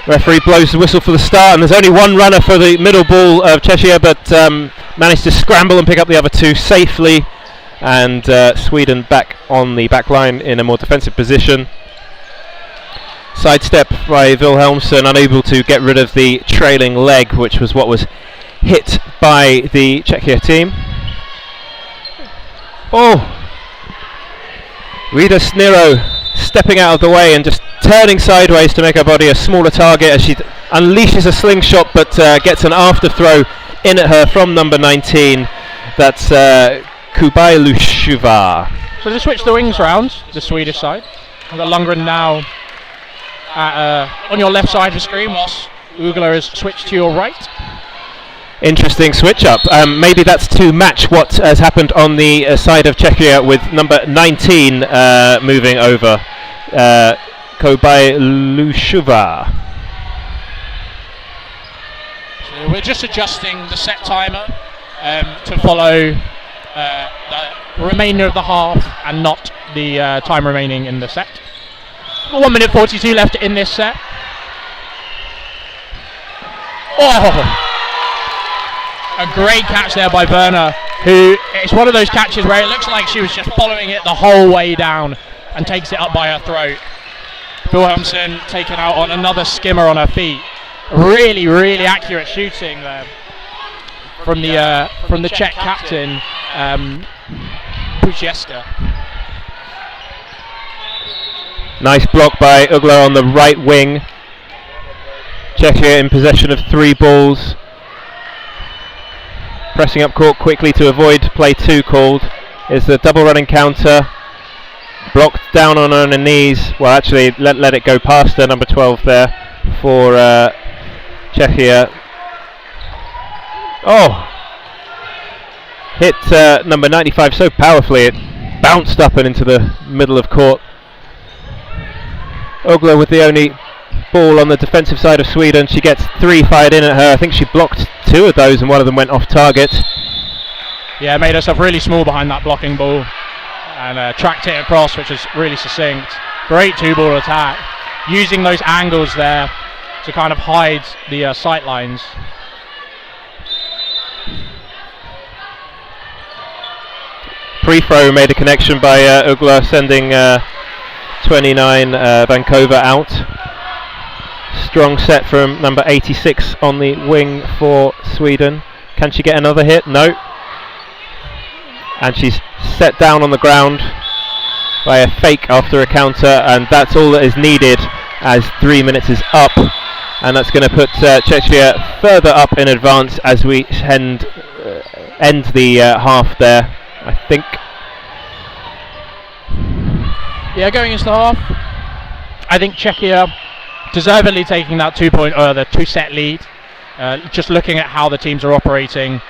Referee blows the whistle for the start, and there's only one runner for the middle ball of Czechia, but managed to scramble and pick up the other 2 safely, and Sweden back on the back line in a more defensive position. Sidestep by Wilhelmsson, unable to get rid of the trailing leg, which was what was hit by the Czechia team. Oh! Rita Sniro stepping out of the way and just turning sideways to make her body a smaller target as she unleashes a slingshot, but gets an after throw in at her from number 19. That's Kubailushuva. So to switch the wings round, the Swedish side. We've got Lundgren now on your left side of the screen, whilst Ugler has switched to your right. Interesting switch up. Maybe that's to match what has happened on the side of Czechia with number 19 moving over. Kubailushuva. So we're just adjusting the set timer to follow the remainder of the half and not the time remaining in the set. 1 minute 42 left in this set. Oh! A great catch there by Werner, who it's one of those catches where it looks like she was just following it the whole way down and takes it up by her throat. Wilhelmsson taken out on another skimmer on her feet. Really, really accurate shooting there from the Czech captain, Puchieska. Nice block by Ugler on the right wing. Czechia in possession of 3 balls. Pressing up court quickly to avoid play 2 called. Is the double running counter. Blocked down on her knees. Well, actually, let it go past her, number 12 there for Czechia. Oh! Hit number 95 so powerfully it bounced up and into the middle of court. Ugler with the only ball on the defensive side of Sweden. She gets 3 fired in at her. I think she blocked 2 of those and one of them went off target. Yeah, made herself really small behind that blocking ball and tracked it across, which is really succinct. Great 2-ball attack, using those angles there to kind of hide the sight lines. free throw made a connection by Ugla, sending 29 Vancouver out. Strong set from number 86 on the wing for Sweden. Can she get another hit? No. And she's set down on the ground by a fake after a counter, and that's all that is needed as 3 minutes is up. And that's going to put Czechia further up in advance as we end the half there, I think. Yeah, going into the half, I think Czechia deservedly taking that the 2-set lead. Just looking at how the teams are operating,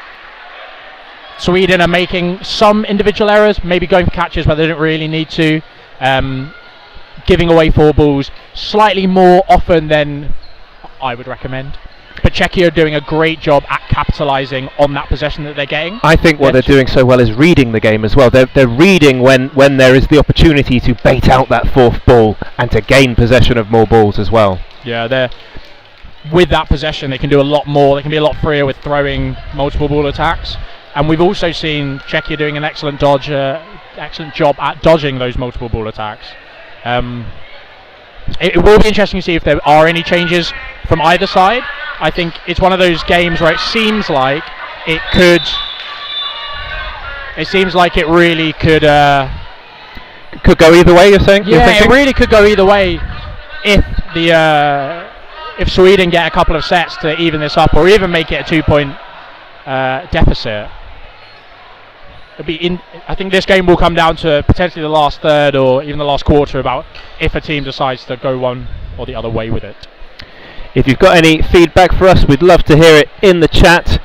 Sweden are making some individual errors, maybe going for catches where they don't really need to, giving away 4 balls slightly more often than I would recommend. But Czechia are doing a great job at capitalising on that possession that they're getting. I think what they're doing so well is reading the game as well. They're reading when there is the opportunity to bait out that 4th ball and to gain possession of more balls as well. Yeah, with that possession they can do a lot more. They can be a lot freer with throwing multiple ball attacks. And we've also seen Czechia doing an excellent job at dodging those multiple ball attacks. It will be interesting to see if there are any changes from either side. I think it's one of those games where it seems like it could. It seems like it really could. Could go either way. You're saying? Yeah, it really could go either way if Sweden get a couple of sets to even this up, or even make it a 2-point deficit. I think this game will come down to potentially the last third or even the last quarter about if a team decides to go one or the other way with it. If you've got any feedback for us, we'd love to hear it in the chat.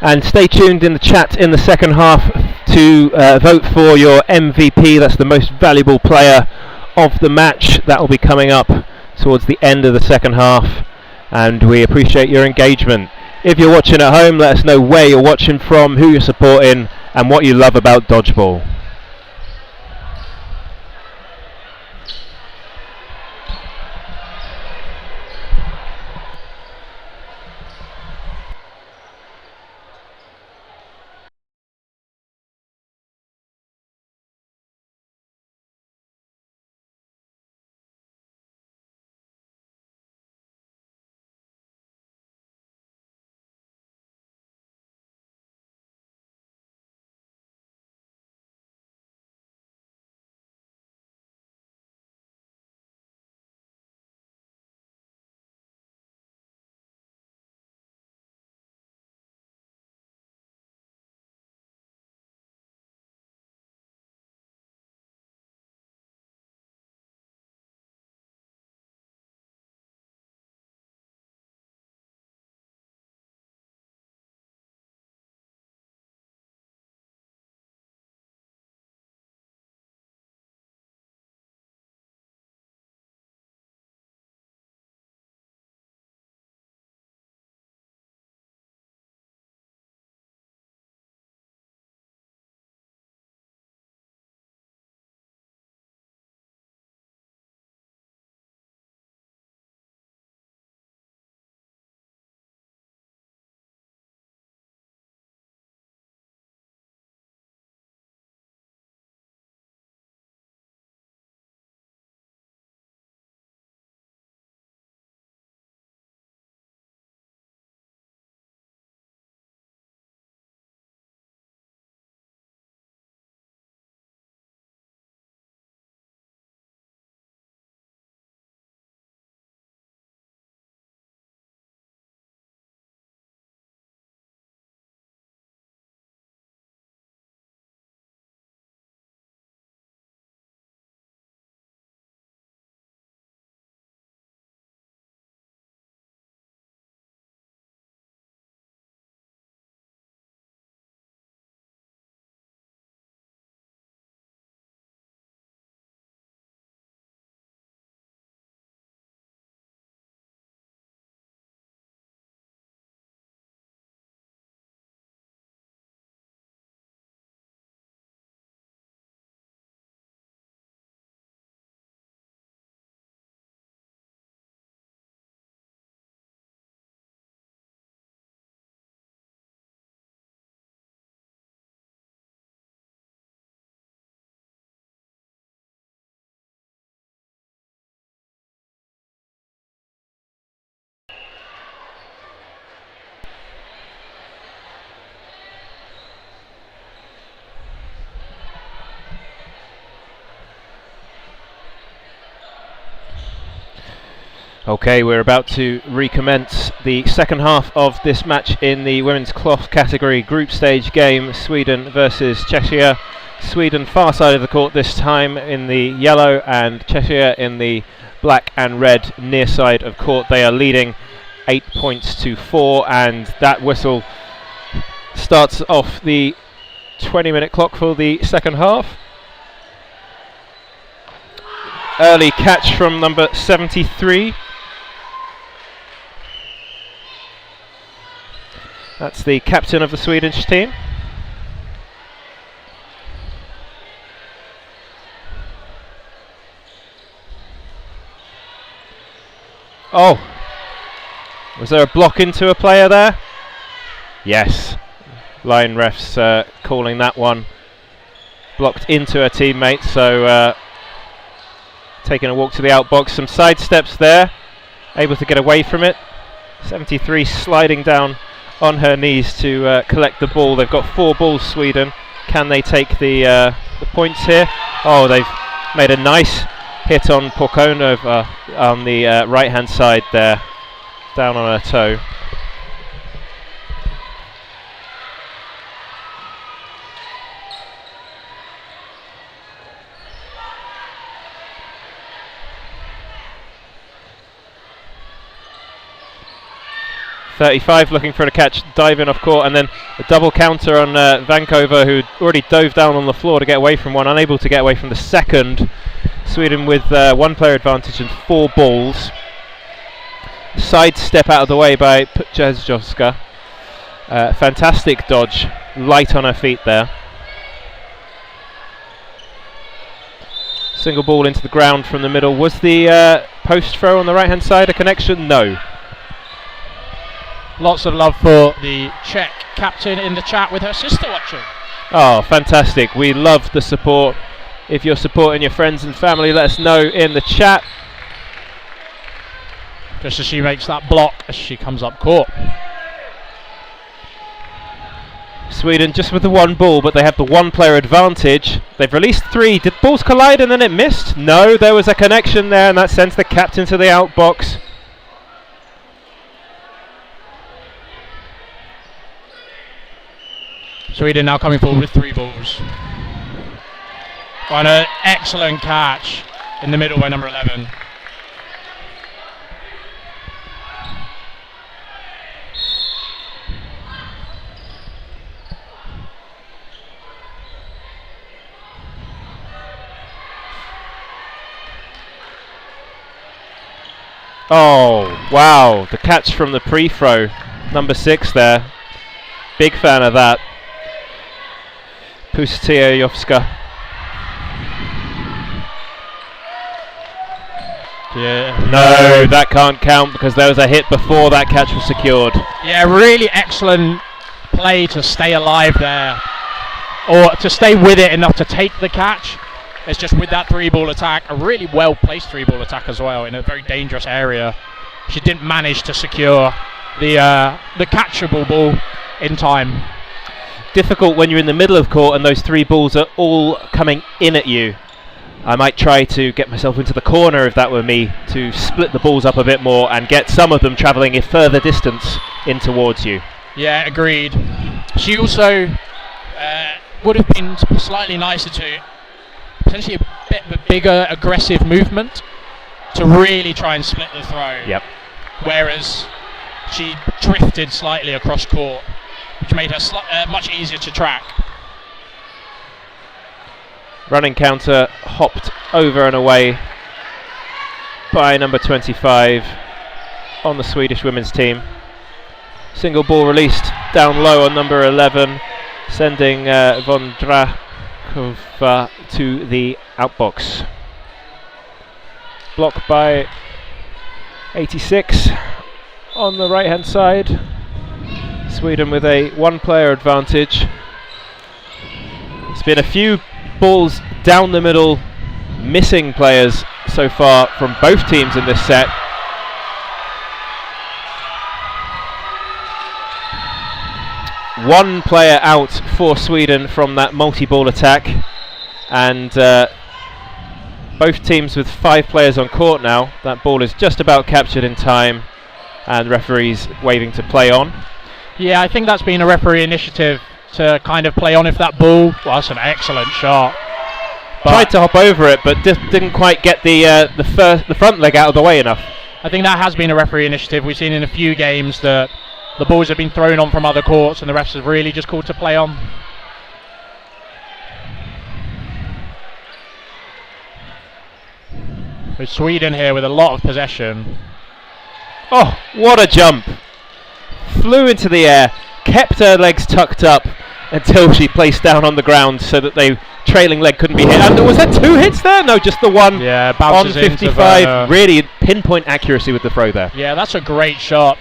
And stay tuned in the chat in the second half to vote for your MVP. That's the most valuable player of the match. That will be coming up towards the end of the second half. And we appreciate your engagement. If you're watching at home, let us know where you're watching from, who you're supporting, and what you love about Dodgeball. Okay, we're about to recommence the second half of this match in the women's cloth category group stage game, Sweden versus Czechia. Sweden far side of the court this time in the yellow, and Czechia in the black and red near side of court. They are leading 8 points to 4, and that whistle starts off the 20-minute clock for the second half. Early catch from number 73. That's the captain of the Swedish team. Oh, was there a block into a player there? Yes, line refs calling that one blocked into a teammate, so taking a walk to the outbox. Some side steps there, able to get away from it. 73 sliding down on her knees to collect the ball. They've got 4 balls, Sweden. Can they take the points here? Oh, they've made a nice hit on Porkonova on the right hand side there, down on her toe. .35 looking for a catch, diving off court, and then a double counter on Vankova, who already dove down on the floor to get away from one, unable to get away from the second. Sweden with 1 player advantage and 4 balls. Side step out of the way by Pjezjovska. Fantastic dodge, light on her feet there. Single ball into the ground from the middle. Was the post throw on the right hand side a connection? No. Lots of love for the Czech captain in the chat with her sister watching. Oh, fantastic. We love the support. If you're supporting your friends and family, let us know in the chat. Just as she makes that block as she comes up court. Sweden just with the 1 ball, but they have the 1 player advantage. They've released 3. Did balls collide and then it missed? No, there was a connection there, and that sends the captain to the outbox. Sweden now coming forward with 3 balls. And an excellent catch in the middle by number 11. Oh, wow, the catch from the pre-throw, number 6 there. Big fan of that. Pustiejovska. Yeah. No, that can't count because there was a hit before that catch was secured. Yeah, really excellent play to stay alive there, or to stay with it enough to take the catch. It's just with that 3-ball attack, a really well placed 3-ball attack as well in a very dangerous area. She didn't manage to secure the catchable ball in time. Difficult when you're in the middle of court and those 3 balls are all coming in at you. I might try to get myself into the corner if that were me, to split the balls up a bit more and get some of them travelling a further distance in towards you. Yeah, agreed. She also would have been slightly nicer to potentially a bit of a bigger aggressive movement to really try and split the throw. Yep. Whereas she drifted slightly across court, which made her much easier to track. Running counter hopped over and away by number 25 on the Swedish women's team. Single ball released down low on number 11, sending Vondrakova to the outbox. Blocked by 86 on the right hand side. Sweden with a 1 player advantage. It's been a few balls down the middle, missing players so far from both teams in this set. One player out for Sweden from that multi-ball attack, and Both teams with 5 players on court now. That ball is just about captured in time, and referees waving to play on. Yeah, I think that's been a referee initiative to kind of play on if that ball. Well, that's an excellent shot. Tried to hop over it, but just didn't quite get the front leg out of the way enough. I think that has been a referee initiative. We've seen in a few games that the balls have been thrown on from other courts, and the refs have really just called to play on. With Sweden here with a lot of possession. Oh, what a jump! Flew into the air, kept her legs tucked up until she placed down on the ground so that the trailing leg couldn't be hit. And was there 2 hits there? No, just the one. Yeah, on bounces into 55. Really pinpoint accuracy with the throw there. Yeah, that's a great shot.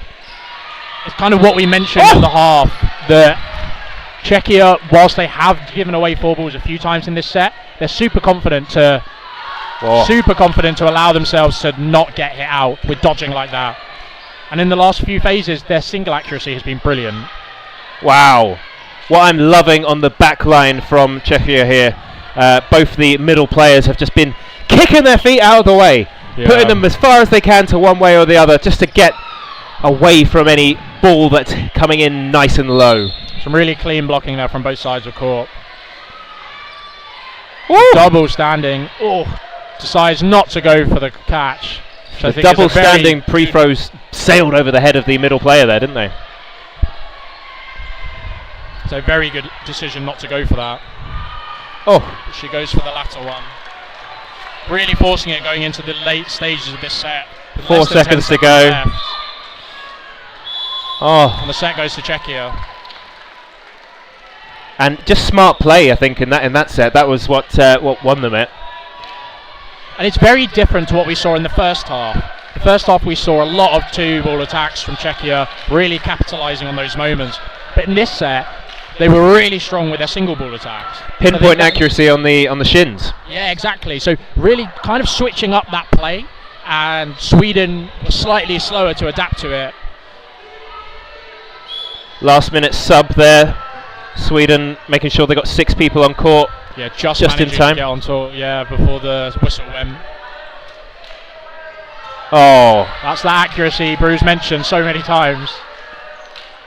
It's kind of what we mentioned in the half, that Czechia, whilst they have given away 4 balls a few times in this set, they're super confident to allow themselves to not get hit out with dodging like that. And in the last few phases, their single accuracy has been brilliant. Wow. What I'm loving on the back line from Czechia here, both the middle players have just been kicking their feet out of the way, putting them as far as they can to one way or the other, just to get away from any ball that's coming in nice and low. Some really clean blocking there from both sides of court. Woo! Double standing. Oh, decides not to go for the catch. The double standing pre-throws sailed over the head of the middle player there, didn't they? So very good decision not to go for that. Oh. She goes for the latter one. Really forcing it going into the late stages of this set. 4 seconds to go. Left. Oh. And the set goes to Czechia. And just smart play, I think, in that set. That was what won them it. And it's very different to what we saw in the first half. The first half we saw a lot of 2-ball attacks from Czechia, really capitalising on those moments. But in this set, they were really strong with their single ball attacks. Pinpoint accuracy on the shins. Yeah, exactly. So really kind of switching up that play, and Sweden was slightly slower to adapt to it. Last minute sub there. Sweden making sure they got 6 people on court. Yeah, just in time. To get on top, before the whistle went. Oh. That's the accuracy Bruce mentioned so many times.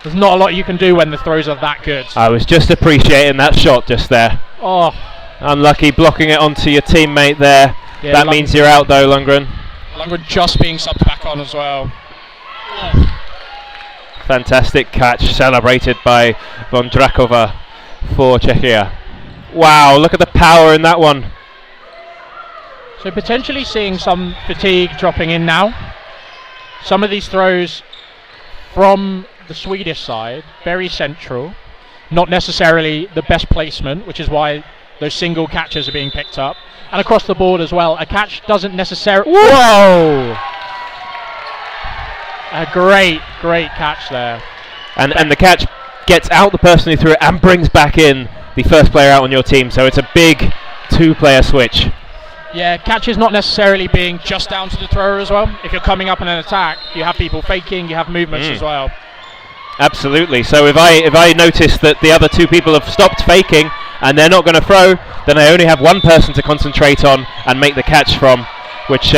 There's not a lot you can do when the throws are that good. I was just appreciating that shot just there. Oh. Unlucky blocking it onto your teammate there. Yeah, that means you're out though, Lundgren. Lundgren just being subbed back on as well. Oh. Fantastic catch celebrated by Vondrakova for Czechia. Wow, look at the power in that one. So potentially seeing some fatigue dropping in now. Some of these throws from the Swedish side, very central. Not necessarily the best placement, which is why those single catches are being picked up. And across the board as well, a catch doesn't necessarily... Whoa! A great catch there. And the catch gets out the person who threw it and brings back in the first player out on your team, so it's a big 2-player switch. Yeah, catch is not necessarily being just down to the thrower as well. If you're coming up in an attack, you have people faking, you have movements as well. Absolutely. So if I notice that the other 2 people have stopped faking and they're not going to throw, then I only have one person to concentrate on and make the catch from, which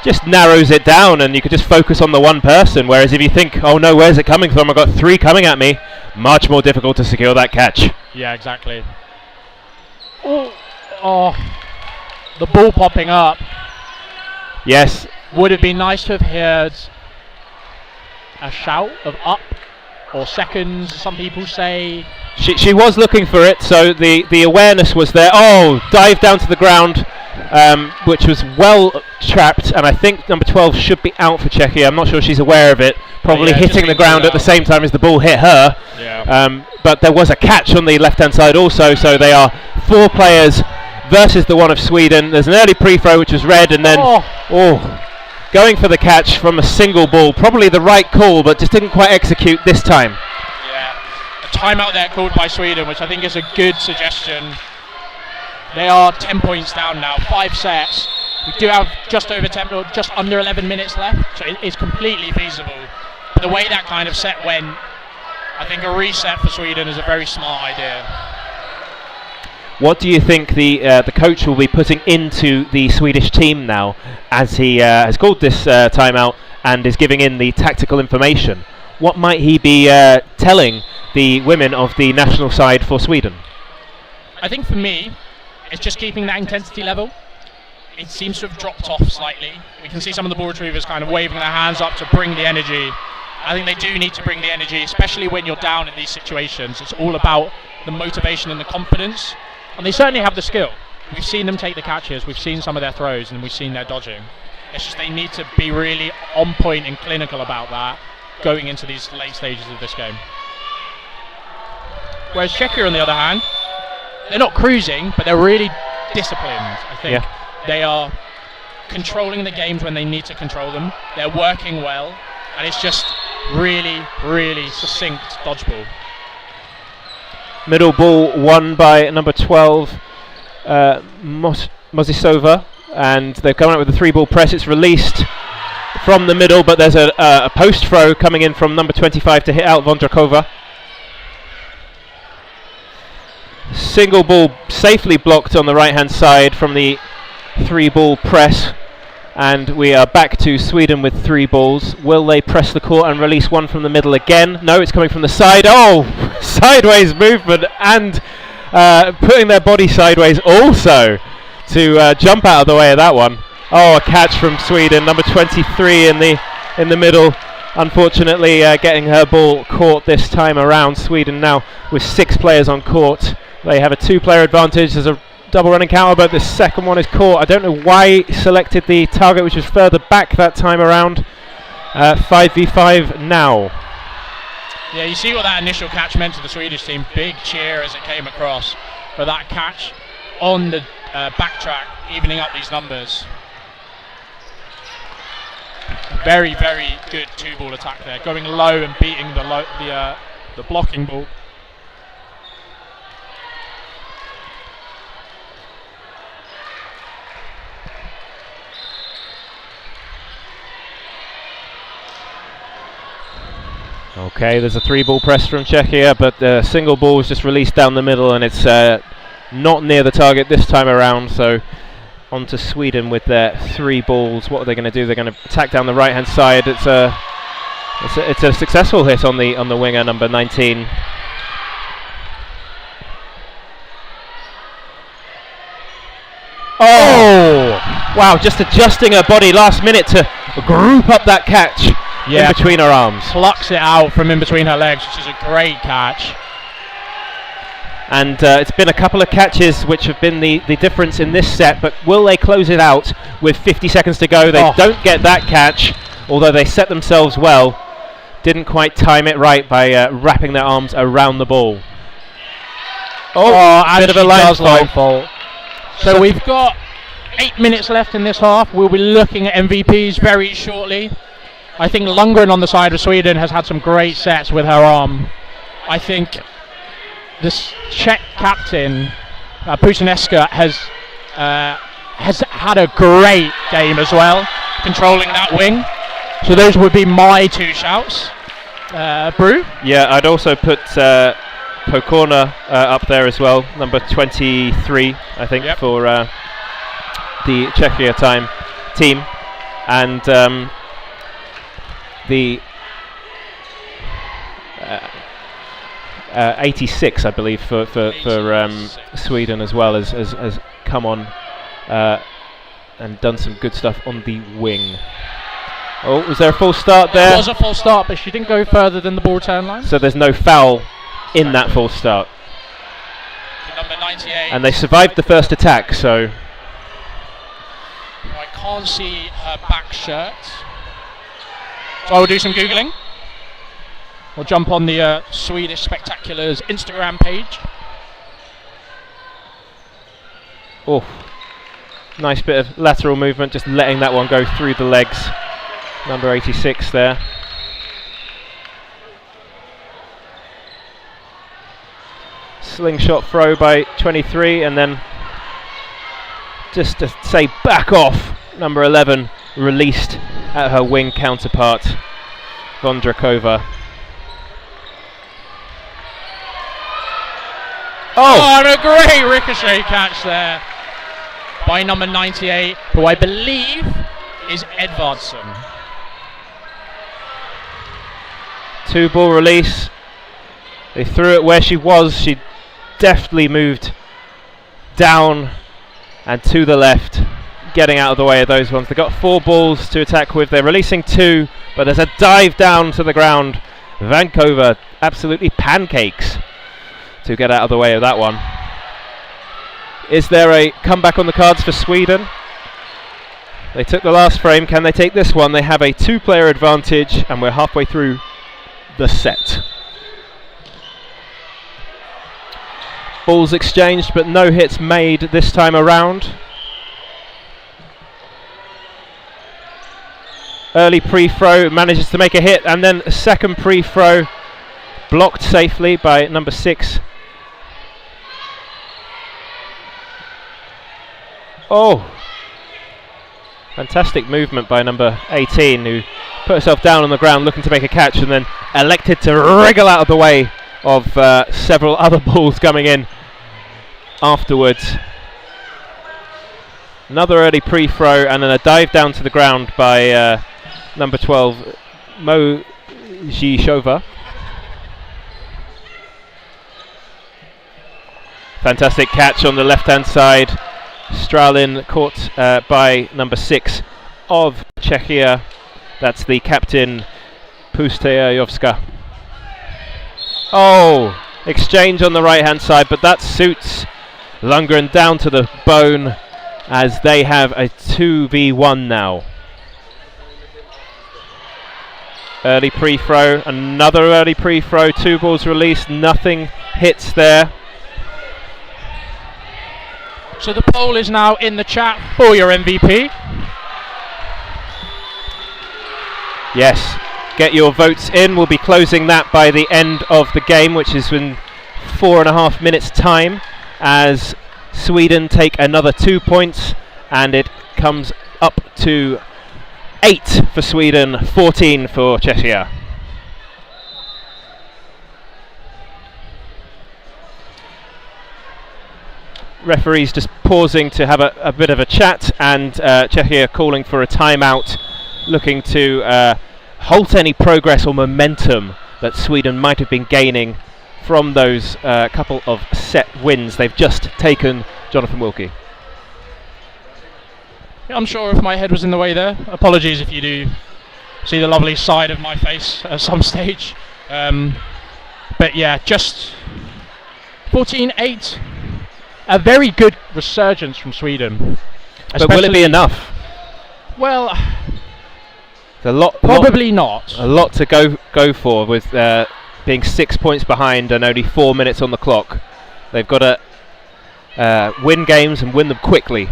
just narrows it down, and you could just focus on the one person. Whereas if you think, oh no, where's it coming from? I've got 3 coming at me. Much more difficult to secure that catch. Yeah, exactly. Oh, the ball popping up. Yes. Would have been nice to have heard a shout of up or seconds, some people say. She was looking for it, so the awareness was there. Oh, dive down to the ground, which was well trapped, and I think number 12 should be out for Czechia. I'm not sure she's aware of it. Probably hitting the ground at the same time as the ball hit her. Yeah. But there was a catch on the left-hand side also, so they are 4 players versus the one of Sweden. There's an early pre-throw which was red, and then going for the catch from a single ball. Probably the right call, but just didn't quite execute this time. Yeah, a timeout there called by Sweden, which I think is a good suggestion. They are 10 points down now, 5 sets. We do have just over 10, or just under 11 minutes left, so it is completely feasible. But the way that kind of set went, I think a reset for Sweden is a very smart idea. What do you think the coach will be putting into the Swedish team now, as he has called this timeout and is giving in the tactical information? What might he be telling the women of the national side for Sweden? I think for me, it's just keeping that intensity level. It seems to have dropped off slightly. We can see some of the ball retrievers kind of waving their hands up to bring the energy. I think they do need to bring the energy, especially when you're down in these situations. It's all about the motivation and the confidence. And they certainly have the skill. We've seen them take the catches, we've seen some of their throws, and we've seen their dodging. It's just they need to be really on point and clinical about that going into these late stages of this game. Whereas Czechia, on the other hand, they're not cruising, but they're really disciplined, I think. Yeah. They are controlling the games when they need to control them. They're working well, and it's just really, really succinct dodgeball. Middle ball won by number 12, Mosisova, and they're coming up with a 3-ball press. It's released from the middle, but there's a post throw coming in from number 25 to hit out Vondrakova. Single ball safely blocked on the right hand side from the 3-ball press, and we are back to Sweden with 3 balls. Will they press the court and release one from the middle again? No, it's coming from the side. Oh, sideways movement, and putting their body sideways also to jump out of the way of that one. Oh, a catch from Sweden, number 23 in the middle. Unfortunately, getting her ball caught this time around. Sweden now with 6 players on court. They have a 2-player advantage. There's a double running counter, but the second one is caught. I don't know why he selected the target which was further back that time around. 5v5 now. Yeah, you see what that initial catch meant to the Swedish team. Big cheer as it came across. But that catch on the backtrack, evening up these numbers. Very, very good 2-ball attack there. Going low and beating the blocking ball. Okay, there's a 3-ball press from Czechia, but the single ball was just released down the middle, and it's not near the target this time around. So on to Sweden with their 3 balls. What are they going to do? They're going to attack down the right hand side. It's a successful hit on the winger, number 19. Oh! Wow, just adjusting her body last minute to group up that catch. In between her arms. Plucks it out from in between her legs, which is a great catch. And it's been a couple of catches which have been the difference in this set, but will they close it out with 50 seconds to go? They don't get that catch, although they set themselves well. Didn't quite time it right by wrapping their arms around the ball. Oh, bit of a line fault. So we've got 8 minutes left in this half. We'll be looking at MVPs very shortly. I think Lundgren on the side of Sweden has had some great sets with her arm. I think this Czech captain, Putaneska, has had a great game as well, controlling that wing. So those would be my 2 shouts. Brew? Yeah, I'd also put Pokorna up there as well, number 23, I think, for the Czechia team. And the 86, I believe, for Sweden as well has come on and done some good stuff on the wing. Oh, was there a full start there? There was a full start, but she didn't go further than the ball return line. So there's no foul in that full start. Number 98. And they survived the first attack, so... I can't see her back shirt. So I will do some Googling. We'll jump on the Swedish Spectacular's Instagram page. Oh, nice bit of lateral movement, just letting that one go through the legs. Number 86 there. Slingshot throw by 23, and then just to say back off, number 11 released at her wing counterpart, Vondrakova. Oh, and a great ricochet catch there by number 98, who I believe is Edvardson. 2-ball release. They threw it where she was. She deftly moved down and to the left, getting out of the way of those ones. They've got 4 balls to attack with. They're releasing 2, but there's a dive down to the ground. Vancouver absolutely pancakes to get out of the way of that one. Is there a comeback on the cards for Sweden? They took the last frame. Can they take this one? They have a 2-player advantage, and we're halfway through the set. Balls exchanged, but no hits made this time around. Early pre-throw, manages to make a hit, and then a second pre-throw blocked safely by number 6. Oh, fantastic movement by number 18, who put herself down on the ground looking to make a catch and then elected to wriggle out of the way of several other balls coming in afterwards. Another early pre-throw and then a dive down to the ground by number 12, Mo Zhishova. Fantastic catch on the left-hand side. Stralin caught by number 6 of Czechia. That's the captain, Pustejovska. Oh, exchange on the right-hand side, but that suits Lundgren down to the bone as they have a 2v1 now. Early pre-throw, another early pre-throw, 2 balls released, nothing hits there. So the poll is now in the chat for your MVP. Yes, get your votes in. We'll be closing that by the end of the game, which is in 4.5 minutes time, as Sweden take another 2 points, and it comes up to 8 for Sweden, 14 for Czechia. Referees just pausing to have a bit of a chat, and Czechia calling for a timeout, looking to halt any progress or momentum that Sweden might have been gaining from those couple of set wins they've just taken. Jonathan Wilkie. Yeah, I'm sure if my head was in the way there. Apologies if you do see the lovely side of my face at some stage. But yeah, just 14-8. A very good resurgence from Sweden. But will it be enough? Well, a lot, probably not. A lot to go for with being 6 points behind and only 4 minutes on the clock. They've got to win games and win them quickly.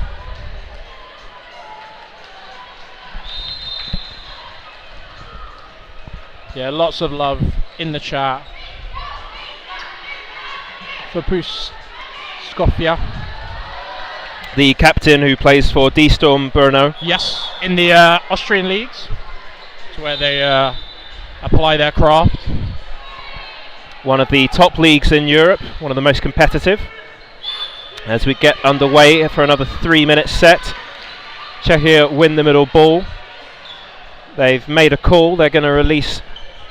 Yeah, lots of love in the chat for Bruce Skopje, the captain who plays for D-Storm Brno. Yes, in the Austrian leagues, it's where they apply their craft. One of the top leagues in Europe, one of the most competitive. As we get underway for another 3-minute set, Czechia win the middle ball. They've made a call. They're going to release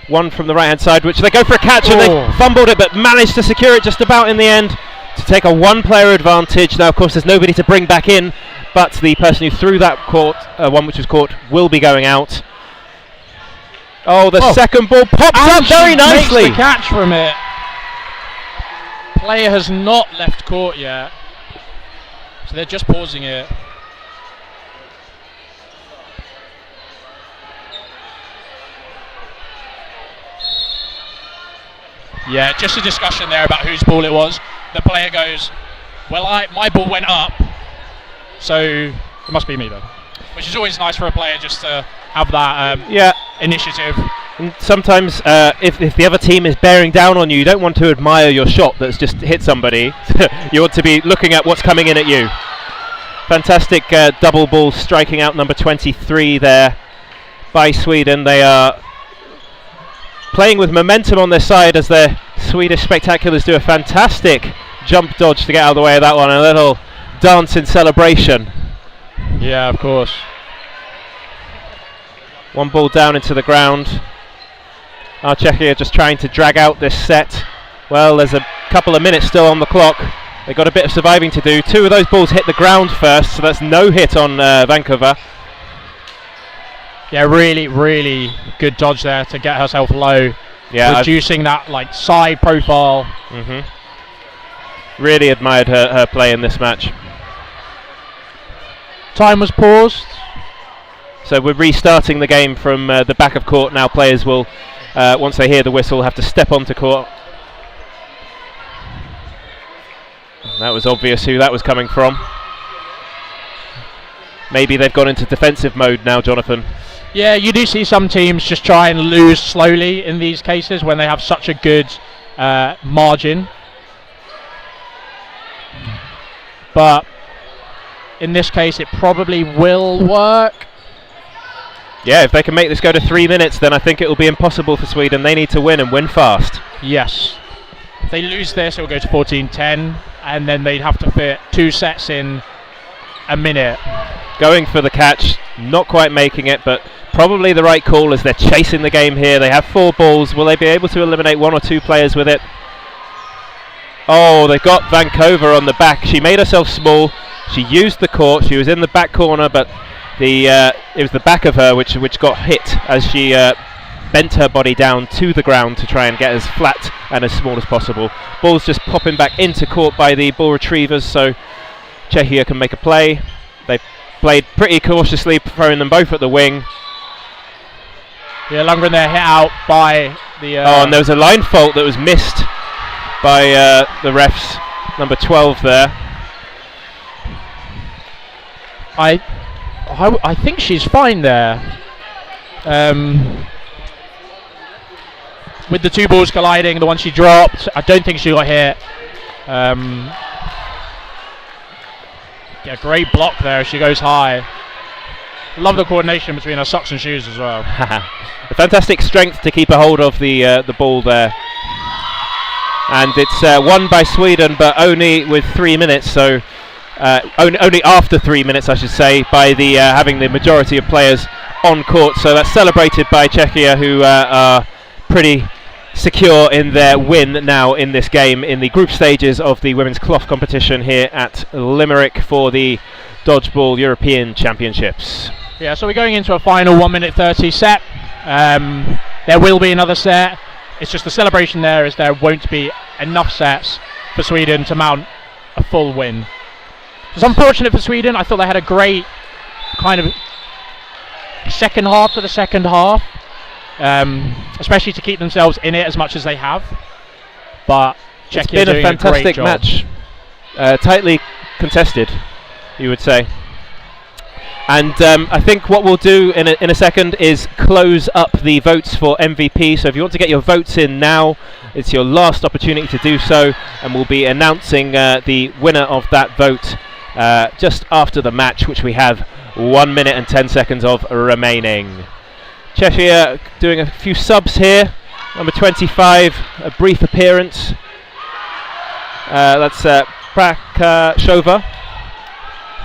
one from the right-hand side, which they go for a catch, and they fumbled it, but managed to secure it just about in the end to take a 1-player advantage. Now, of course, there's nobody to bring back in, but the person who threw that one which was caught will be going out. Oh, the second ball pops up very nicely. Makes the catch from it. Player has not left court yet, so they're just pausing it. Yeah, just a discussion there about whose ball it was. The player goes, well, my ball went up, so it must be me then. Which is always nice for a player just to have that initiative. And sometimes if the other team is bearing down on you, you don't want to admire your shot that's just hit somebody. You want to be looking at what's coming in at you. Fantastic double ball striking out number 23 there by Sweden. They are playing with momentum on their side as their Swedish Spectaculars do a fantastic jump dodge to get out of the way of that one. A little dance in celebration. Yeah, of course. One ball down into the ground. Czechia just trying to drag out this set. Well, there's a couple of minutes still on the clock. They've got a bit of surviving to do. 2 of those balls hit the ground first, so that's no hit on Vancouver. Yeah, really, really good dodge there to get herself low. Yeah, reducing that like side profile. Really admired her play in this match. Time was paused. So we're restarting the game from the back of court now. Players will, once they hear the whistle, have to step onto court. That was obvious who that was coming from. Maybe they've gone into defensive mode now, Jonathan. Yeah, you do see some teams just try and lose slowly in these cases when they have such a good margin. But in this case, it probably will work. Yeah, if they can make this go to 3 minutes, then I think it will be impossible for Sweden. They need to win and win fast. Yes. If they lose this, it will go to 14-10, and then they'd have to fit 2 sets in a minute. Going for the catch, not quite making it, but probably the right call as they're chasing the game here. They have 4 balls. Will they be able to eliminate 1 or 2 players with it? Oh, they've got Vancouver on the back. She made herself small. She used the court. She was in the back corner, but it was the back of her which got hit as she bent her body down to the ground to try and get as flat and as small as possible. Ball's just popping back into court by the ball retrievers, so Czechia can make a play. They played pretty cautiously, throwing them both at the wing. Yeah, Lundgren there hit out by the... and there was a line fault that was missed by the refs, number 12 there. I think she's fine there. With the 2 balls colliding, the one she dropped, I don't think she got hit. Yeah, great block there as she goes high. Love the coordination between her socks and shoes as well. A fantastic strength to keep a hold of the ball there. And it's won by Sweden, but only with 3 minutes, so only after 3 minutes, I should say, by the having the majority of players on court. So that's celebrated by Czechia, who are pretty secure in their win now in this game in the group stages of the women's cloth competition here at Limerick for the Dodgeball European Championships. Yeah, so we're going into a final 1 minute 30 set. There will be another set. It's just the celebration there is there won't be enough sets for Sweden to mount a full win. It's unfortunate for Sweden. I thought they had a great kind of second half to the second half, especially to keep themselves in it as much as they have. But Czechia it's been doing a fantastic great match, tightly contested, you would say. And I think what we'll do in a second is close up the votes for MVP. So if you want to get your votes in now, it's your last opportunity to do so, and we'll be announcing the winner of that vote just after the match, which we have 1 minute and 10 seconds of remaining. Czechia doing a few subs here. Number 25, a brief appearance. That's Prakashova.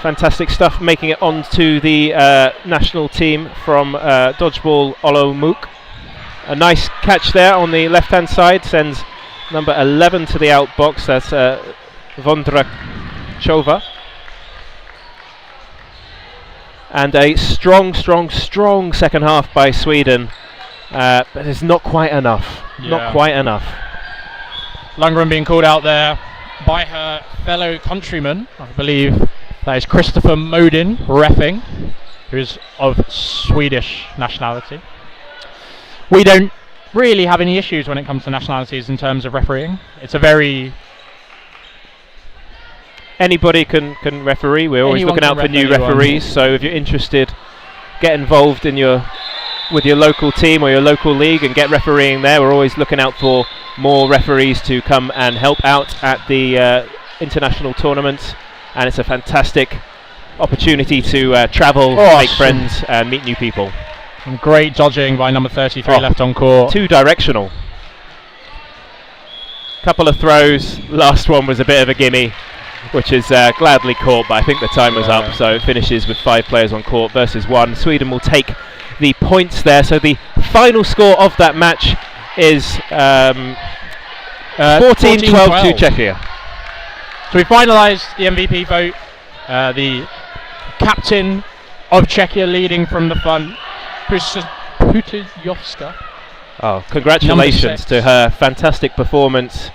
Fantastic stuff, making it onto the national team from Dodgeball Olomouc. A nice catch there on the left-hand side, sends number 11 to the outbox. That's Vondrakova. And a strong second half by Sweden, but it's not quite enough. Yeah. Not quite enough. Lundgren being called out there by her fellow countryman, I believe. That is Christopher Modin reffing, who is of Swedish nationality. We don't really have any issues when it comes to nationalities in terms of refereeing. It's a very... Anybody can referee. We're always Anyone looking out for new referees. So if you're interested, get involved in with your local team or your local league and get refereeing there. We're always looking out for more referees to come and help out at the international tournaments. And it's a fantastic opportunity to travel, make friends, and meet new people. And great dodging by number 33 left on court. Two directional. Couple of throws. Last one was a bit of a gimme, which is gladly caught, but I think the time was up, so it finishes with 5 players on court versus 1. Sweden will take the points there. So the final score of that match is 14-12 to Czechia. So we finalised the MVP vote. The captain of Czechia leading from the front, Putyjovska. Oh, congratulations to her. Fantastic performance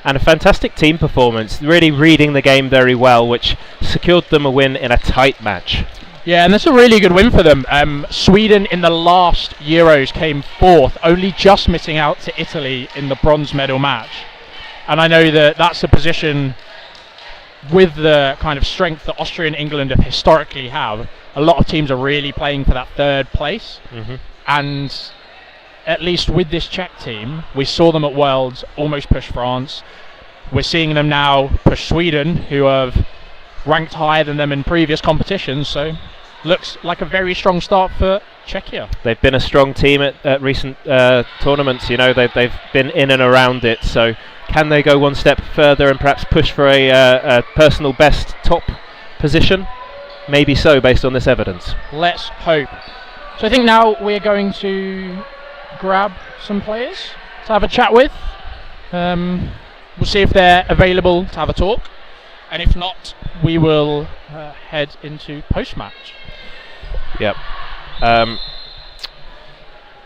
and a fantastic team performance. Really reading the game very well, which secured them a win in a tight match. Yeah, and that's a really good win for them. Sweden in the last Euros came 4th, only just missing out to Italy in the bronze medal match. And I know that that's a position with the kind of strength that Austria and England have historically have. A lot of teams are really playing for that 3rd place. And at least with this Czech team, we saw them at Worlds almost push France. We're seeing them now push Sweden, who have ranked higher than them in previous competitions. So looks like a very strong start for Czechia. They've been a strong team at recent tournaments. You know, they've been in and around it. So can they go one step further and perhaps push for a personal best top position? Maybe so, based on this evidence. Let's hope. So I think now we're going to grab some players to have a chat with. We'll see if they're available to have a talk, and if not, we will head into post-match. Yep.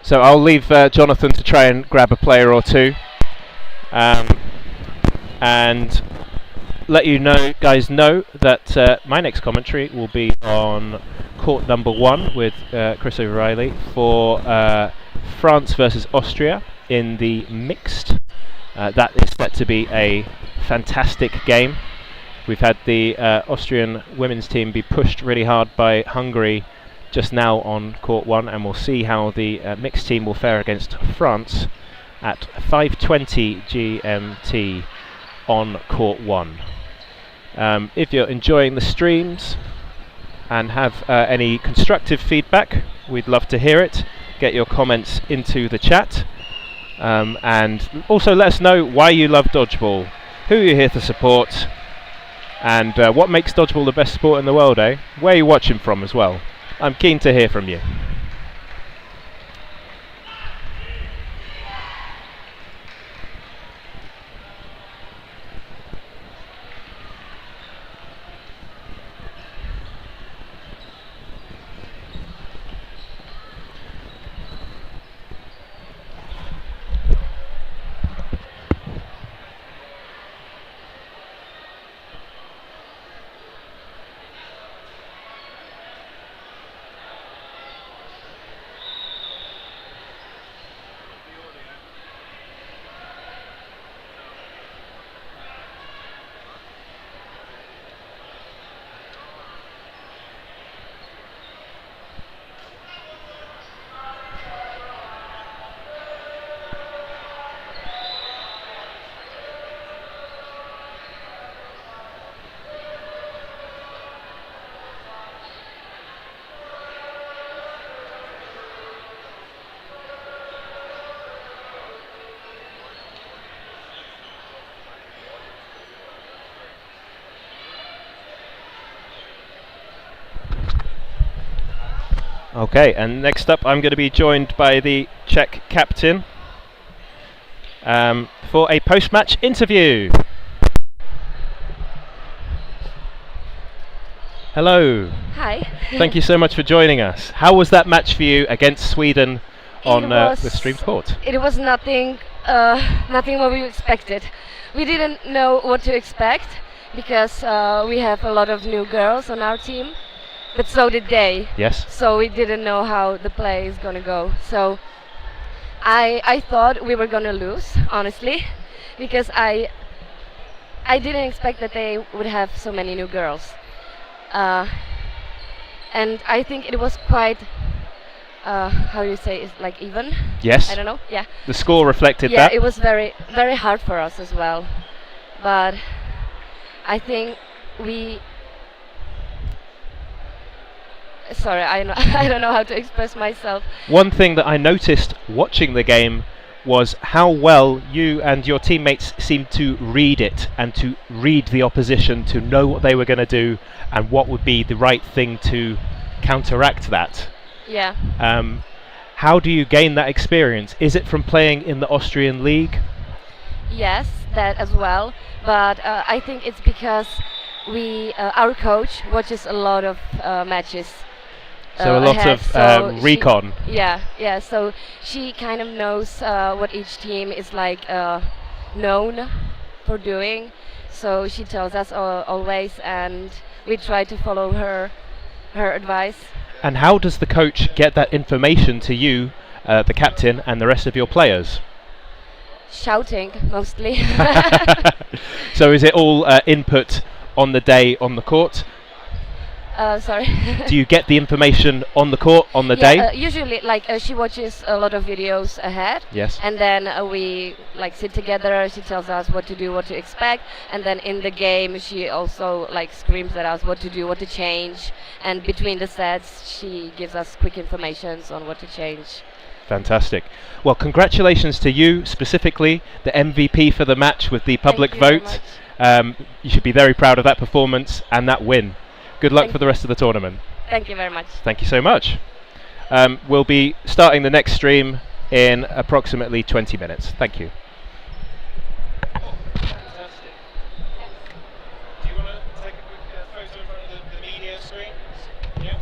So I'll leave Jonathan to try and grab a player or two, and let you guys know that my next commentary will be on court number 1 with Chris O'Reilly for France versus Austria in the mixed. That is set to be a fantastic game. We've had the Austrian women's team be pushed really hard by Hungary just now on court 1, and we'll see how the mixed team will fare against France at 5:20 GMT on court 1. If you're enjoying the streams and have any constructive feedback, we'd love to hear it. Get your comments into the chat, and also let us know why you love Dodgeball, who you're here to support, and what makes Dodgeball the best sport in the world, eh? Where are you watching from as well? I'm keen to hear from you. Okay, and next up I'm going to be joined by the Czech captain for a post-match interview. Hello. Hi. Thank you so much for joining us. How was that match for you against Sweden on the stream court? It was nothing what we expected. We didn't know what to expect because we have a lot of new girls on our team. But so did they. Yes. So we didn't know how the play is gonna go. So I thought we were gonna lose, honestly, because I didn't expect that they would have so many new girls. And I think it was quite, how do you say, it's like even? Yes. I don't know. Yeah. The score reflected that. Yeah, it was very, very hard for us as well. But I think we. Sorry, I don't know how to express myself. One thing that I noticed watching the game was how well you and your teammates seemed to read it and to read the opposition, to know what they were going to do and what would be the right thing to counteract that. Yeah. How do you gain that experience? Is it from playing in the Austrian league? Yes, that as well. But I think it's because our coach watches a lot of matches. So a lot ahead, of so recon. Yeah. So she kind of knows what each team is like known for doing. So she tells us always, and we try to follow her advice. And how does the coach get that information to you, the captain, and the rest of your players? Shouting mostly. So is it all input on the day on the court? Sorry. Do you get the information on the court on the day? Usually, like she watches a lot of videos ahead. Yes. And then we like sit together. She tells us what to do, what to expect, and then in the game she also like screams at us what to do, what to change, and between the sets she gives us quick informations on what to change. Fantastic. Well, congratulations to you specifically, the MVP for the match with the public vote. You should be very proud of that performance and that win. Good luck for the rest of the tournament. Thank you very much. Thank you so much. We'll be starting the next stream in approximately 20 minutes. Thank you. Fantastic. Do you want to take a quick photo in front of the media screen? Yeah.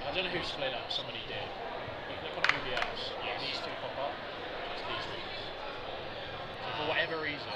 I don't know who split up, somebody did. You click on OBS, these two pop up, it's these ones. So for whatever reason,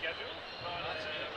schedule, but